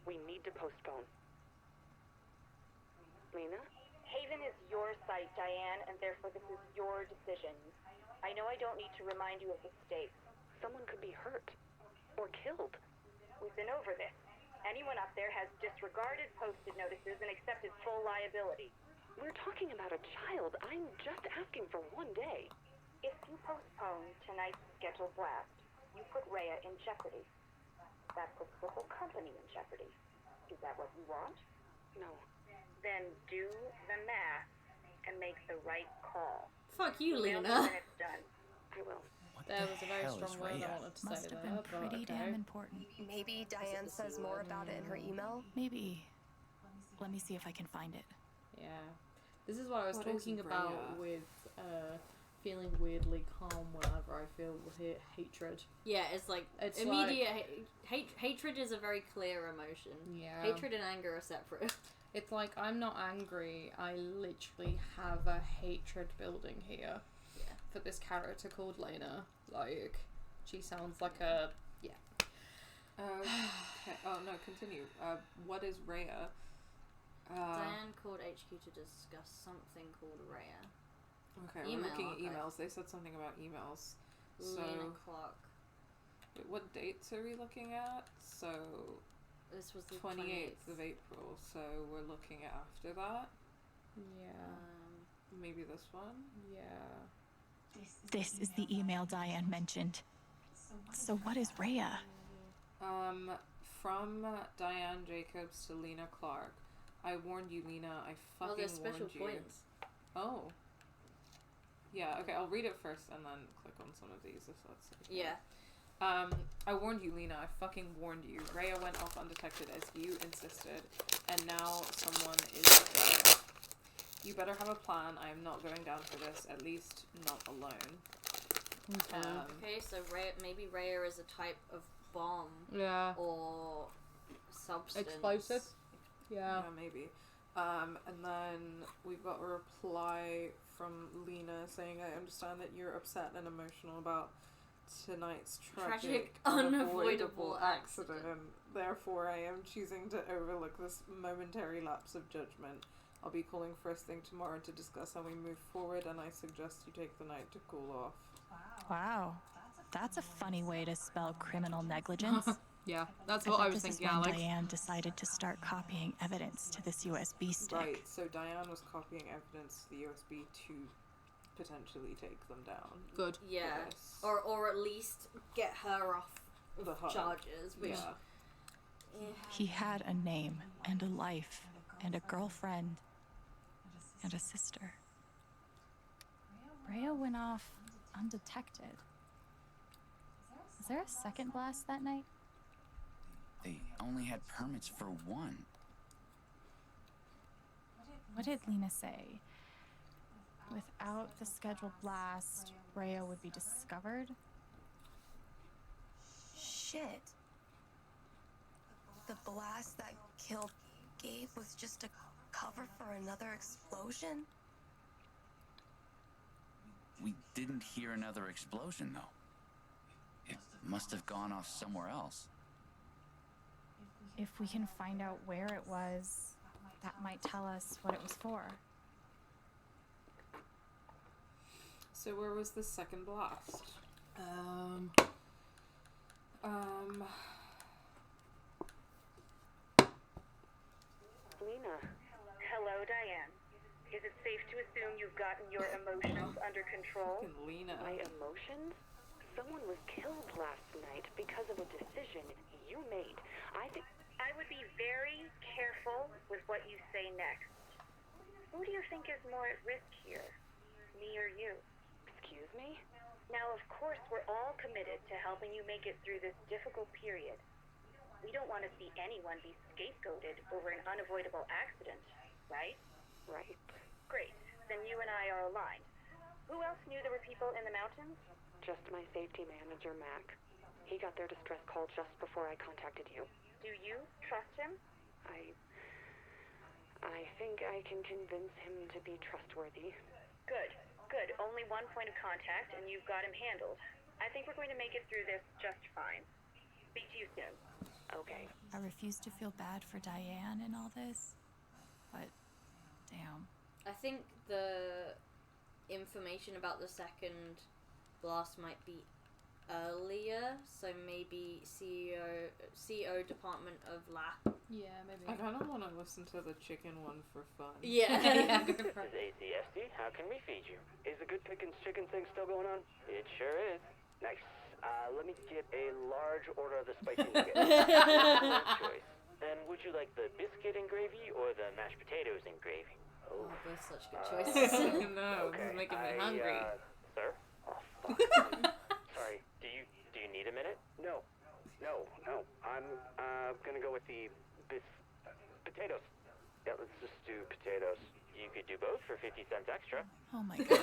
We need to postpone. Lena? Haven is your site, Diane, and therefore this is your decision. I know I don't need to remind you of the stakes. Someone could be hurt. Or killed. We've been over this. Anyone up there has disregarded posted notices and accepted full liability. We're talking about a child. I'm just asking for one day. If you postpone tonight's scheduled blast, you put Rhea in jeopardy. That puts the whole company in jeopardy. Is that what you want? No. Then do the math and make the right call. Fuck you, Email me Lena. when it's done. I will. There was a very hell strong is word I Rhea? wanted to Must say have there, been but pretty okay. damn important. Maybe Diane says more about it in her email. Maybe. Let me see if I can find it. Yeah. This is what I was What is talking about Rhea? with feeling weirdly calm whenever I feel hatred. Yeah, it's like It's immediate hatred is a very clear emotion. Yeah. Hatred and anger are separate. It's like, I'm not angry, I literally have a hatred building here. Yeah. For this character called Lena. Like, she sounds like a... Yeah. Okay. Oh, no, continue. What is Rhea? Diane called HQ to discuss something called Rhea. Okay, we're looking at emails. They said something about emails. Lena Clark. Wait, what dates are we looking at? So... This was the 28th of April, so we're looking at after that. Yeah. Maybe this one? Yeah. This is the email Diane mentioned. So what is Rhea? From Diane Jacobs to Lena Clark. I warned you, Lena. I fucking there's special warned you. points. Oh. Yeah, okay, I'll read it first and then click on some of these if that's okay. Yeah. I warned you, Lena. I fucking warned you. Rhea went off undetected as you insisted, and now someone is... You better have a plan. I am not going down for this, at least not alone. Okay, so maybe Rhea is a type of bomb. Yeah. Or substance. Explosive? Yeah. Yeah, maybe. And then we've got a reply from Lena saying, I understand that you're upset and emotional about tonight's tragic unavoidable accident. Therefore, I am choosing to overlook this momentary lapse of judgment. I'll be calling first thing tomorrow to discuss how we move forward, and I suggest you take the night to cool off. Wow. That's a funny way to spell criminal negligence. Yeah, that's what I was thinking, This is when Alex. Diane decided to start copying evidence to this USB stick. Right, so Diane was copying evidence to the USB to potentially take them down. Good. Yeah. Yes. Or at least get her off The hook. charges. Which, Yeah. He had a name and a life and a girlfriend and a sister. Rhea went off undetected. Was there a second blast that night? They only had permits for one. What did Lena say? Without the scheduled blast, Rhea would be discovered? Shit. The blast that killed Gabe was just a cover for another explosion? We didn't hear another explosion, though. It must have gone off somewhere else. If we can find out where it was, that might tell us what it was for. So where was the second blast? Lena. Hello, Diane. Is it safe to assume you've gotten your emotions under control? Fucking Lena. My emotions? Someone was killed last night because of a decision you made. I would be very careful with what you say next. Who do you think is more at risk here? Me or you? Excuse me? Now, of course, we're all committed to helping you make it through this difficult period. We don't want to see anyone be scapegoated over an unavoidable accident, right? Right. Great. Then you and I are aligned. Who else knew there were people in the mountains? Just my safety manager, Mac. He got their distress call just before I contacted you. Do you trust him? I think I can convince him to be trustworthy. Good. Good. Only one point of contact, and you've got him handled. I think we're going to make it through this just fine. Speak to you soon. Okay. I refuse to feel bad for Diane in all this, but damn. I think the information about the second blast might be earlier, so maybe CEO Department of LAP. Yeah, maybe. I kind of want to listen to the chicken one for fun. Yeah. This is ACSD. How can we feed you? Is the Good Pickins chicken thing still going on? It sure is. Nice. Let me get a large order of the spicy nuggets. Choice. And would you like the biscuit and gravy or the mashed potatoes and gravy? Oh, both such good choices. No, this is making me hungry. Sir? Oh, fuck. Sorry. Do you need a minute? No. I'm gonna go with the potatoes. Yeah, let's just do potatoes. You could do both? for 50 cents extra. Oh my god.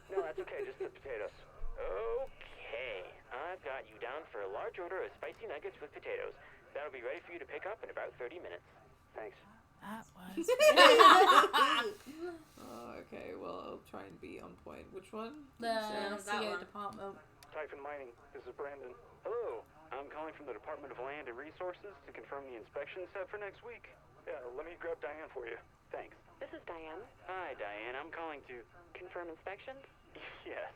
No, that's okay, just the potatoes. Okay, I've got you down for a large order of spicy nuggets with potatoes. That'll be ready for you to pick up in about 30 minutes. Thanks. That was. Oh, okay, well, I'll try and be on point. Which one? The that CO one. department. Typhon Mining, this is Brandon. Hello, I'm calling from the Department of Land and Resources to confirm the inspection set for next week. Yeah, let me grab Diane for you. Thanks. This is Diane. Hi, Diane. I'm calling to... Confirm inspections? Yes.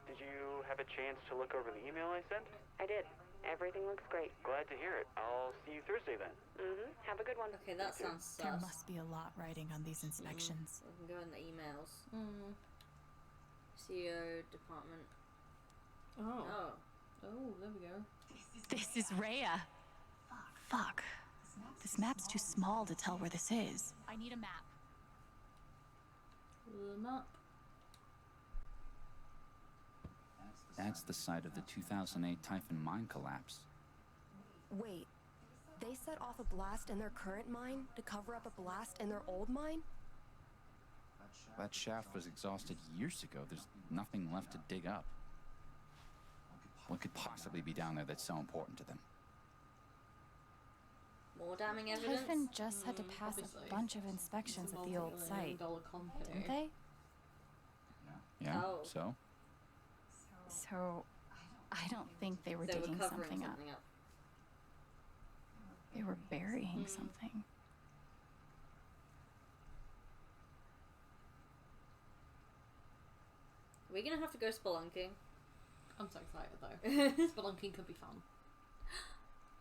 Did you have a chance to look over the email I sent? I did. Everything looks great. Glad to hear it. I'll see you Thursday then. Have a good one. Okay, that sounds sus. There must be a lot writing on these inspections. We can go in the emails. CO department. Oh, there we go. This is Rhea. Fuck. This map's too small to tell where this is. I need a map. The map. That's the site of the 2008 Typhon mine collapse. Wait, they set off a blast in their current mine to cover up a blast in their old mine? That shaft was exhausted years ago. There's nothing left to dig up. What could possibly be down there that's so important to them? More damning evidence? Typhon just had to pass a bunch of inspections at the old site, didn't they? Yeah, Oh. so? So, I don't think they were digging covering something up. They were burying something. We're gonna have to go spelunking. I'm so excited though. Spelunking could be fun.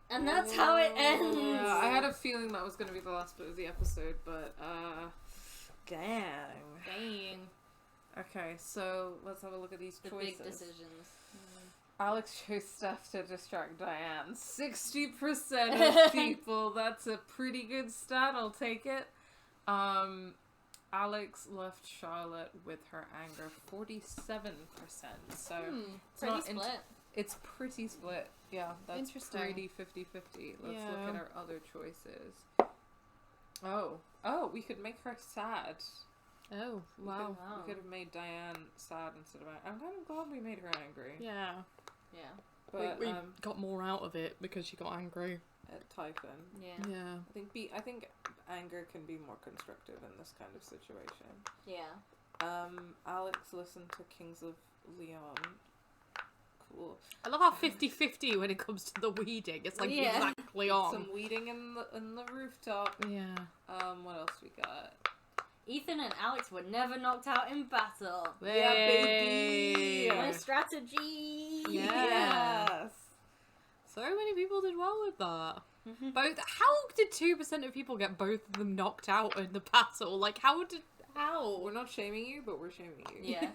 And that's how it ends! Yeah, I had a feeling that was going to be the last bit of the episode, but, dang. Okay, so let's have a look at these choices. The big decisions. Alex chose stuff to distract Diane. 60% of people. That's a pretty good stat. I'll take it. Alex left Charlotte with her anger. 47%. So it's pretty not split. It's pretty split. Yeah, that's Interesting. pretty 50-50. Let's look at our other choices. Oh, we could make her sad. Oh, wow. We could have made Diane sad instead of angry. I'm kind of glad we made her angry. Yeah. Yeah. But we got more out of it because she got angry. At Typhon. Yeah. Yeah. I think anger can be more constructive in this kind of situation. Yeah. Alex listened to Kings of Leon. Cool. I love how 50-50 when it comes to the weeding. It's like exactly on. Some weeding in the rooftop. Yeah. What else we got? Ethan and Alex were never knocked out in battle. Yeah, baby. My strategy. Yes. So many people did well with that. Both. How did 2% of people get both of them knocked out in the battle? Like, how? We're not shaming you, but we're shaming you. Yeah.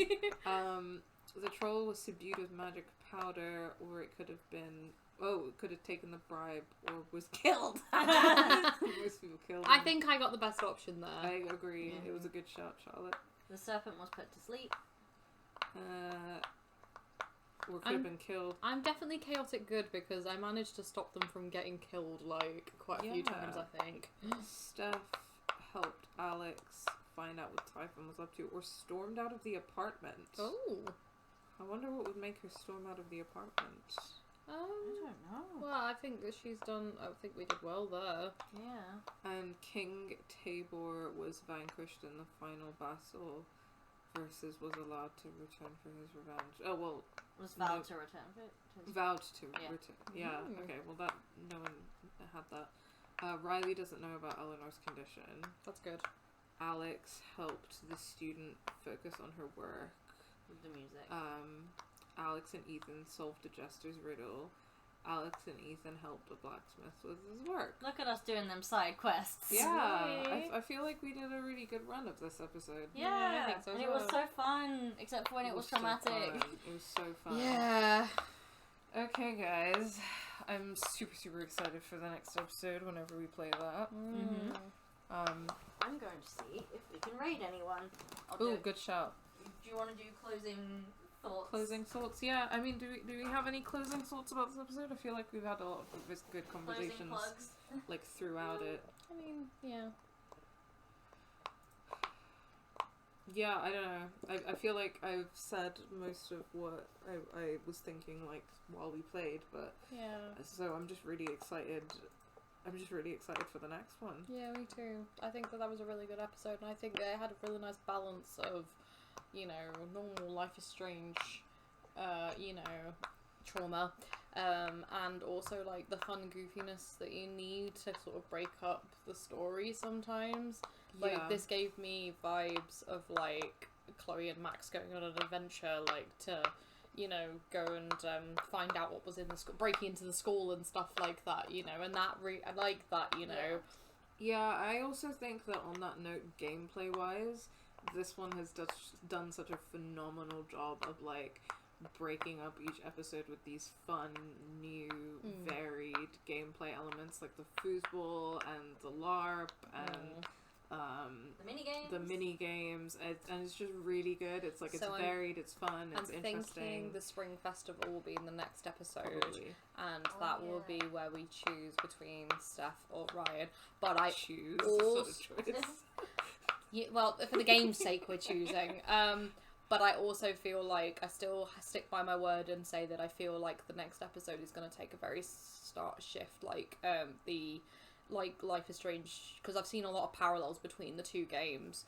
The troll was subdued with magic powder, or it could have been. Oh, it could have taken the bribe, or was killed. Most people killed him. I think I got the best option there. I agree. It was a good shot, Charlotte. The serpent was put to sleep. Or could have been killed. I'm definitely chaotic good because I managed to stop them from getting killed like quite a few times, I think. Steph helped Alex find out what Typhon was up to, or stormed out of the apartment. Oh. I wonder what would make her storm out of the apartment. I don't know. Well, I think that she's done. I think we did well there. Yeah. And King Tabor was vanquished in the final battle, versus was allowed to return for his revenge. Oh well, Was vowed to return. Vowed to return. Yeah. Okay. Well, that no one had that. Riley doesn't know about Eleanor's condition. That's good. Alex helped the student focus on her work. With the music. Alex and Ethan solved the Jester's riddle. Alex and Ethan helped a blacksmith with his work. Look at us doing them side quests. Yeah, I feel like we did a really good run of this episode. Yeah, I think so and as it was well. so fun, except for when it was traumatic. It was so fun. Yeah. Okay, guys. I'm super excited for the next episode whenever we play that. I'm going to see if we can raid anyone. Ooh, good shout. Do you want to do closing thoughts? Closing thoughts? Yeah, I mean, do we have any closing thoughts about this episode? I feel like we've had a lot of good conversations Closing plugs? like throughout it. I mean, yeah. Yeah, I don't know. I feel like I've said most of what I was thinking, like, while we played, but... Yeah. So I'm just really excited. I'm just really excited for the next one. Yeah, me too. I think that was a really good episode, and I think they had a really nice balance of, you know, normal Life is Strange, you know, trauma, and also, like, the fun goofiness that you need to sort of break up the story sometimes. Like, Yeah. this gave me vibes of, like, Chloe and Max going on an adventure, like, to, you know, go and find out what was in the school, breaking into the school and stuff like that, you know, and that, I like that, you know. Yeah, I also think that on that note, gameplay-wise, this one has done such a phenomenal job of, like, breaking up each episode with these fun, new, varied gameplay elements, like the foosball and the LARP and the mini games, and it's just really good. It's like, it's varied, it's fun, it's interesting. I'm thinking the Spring Festival will be in the next episode, Probably. and that will be where we choose between Steph or Ryan. But I choose also, sort of choice. Yeah, well, for the game's sake, we're choosing. But I also feel like I still stick by my word and say that I feel like the next episode is going to take a very stark shift, like Life is Strange, because I've seen a lot of parallels between the two games,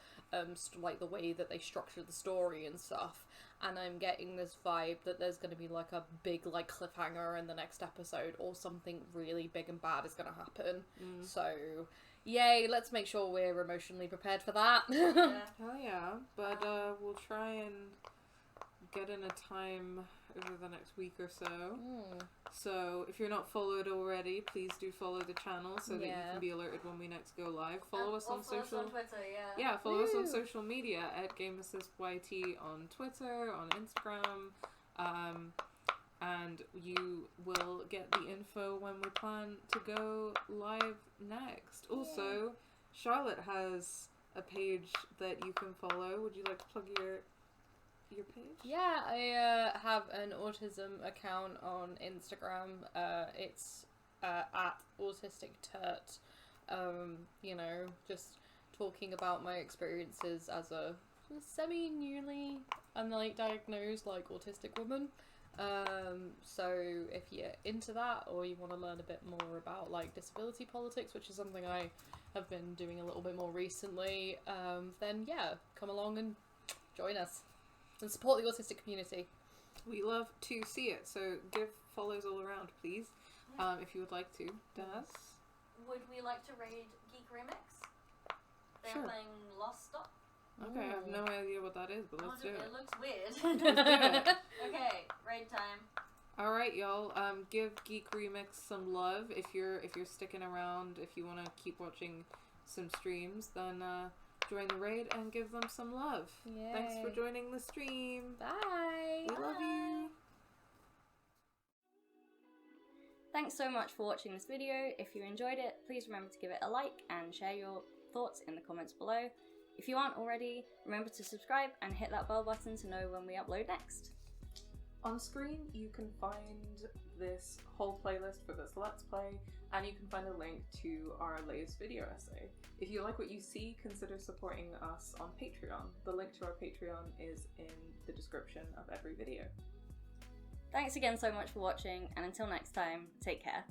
like the way that they structure the story and stuff, and I'm getting this vibe that there's going to be like a big like cliffhanger in the next episode, or something really big and bad is going to happen. So, yay, let's make sure we're emotionally prepared for that. Hell yeah, but we'll try and get in a time over the next week or so. So if you're not followed already, please do follow the channel so that you can be alerted when we next go live. Follow us on social. Follow us on Twitter, follow us on social media at GameAssistYT on Twitter, on Instagram, and you will get the info when we plan to go live next. Also, Charlotte has a page that you can follow. Would you like to plug your page? Yeah, I have an autism account on Instagram. It's at autisticturt. You know, just talking about my experiences as a semi-newly diagnosed autistic woman. So if you're into that, or you want to learn a bit more about disability politics, which is something I have been doing a little bit more recently, then yeah, come along and join us. And support the autistic community. We love to see it, so give follows all around, please, if you would like to. Daz? Would we like to raid Geek Remix? They're Sure. playing Lost Stop. Okay, I have no idea what that is, but let's do it. It looks weird. Let's do it. Okay, raid time. Alright, y'all, give Geek Remix some love. If you're sticking around, if you want to keep watching some streams, then join the raid and give them some love. Yay. Thanks for joining the stream. Bye. We love you. Thanks so much for watching this video. If you enjoyed it, please remember to give it a like and share your thoughts in the comments below. If you aren't already, remember to subscribe and hit that bell button to know when we upload next. On screen, you can find this whole playlist for this Let's Play, and you can find a link to our latest video essay. If you like what you see, consider supporting us on Patreon. The link to our Patreon is in the description of every video. Thanks again so much for watching, and until next time, take care.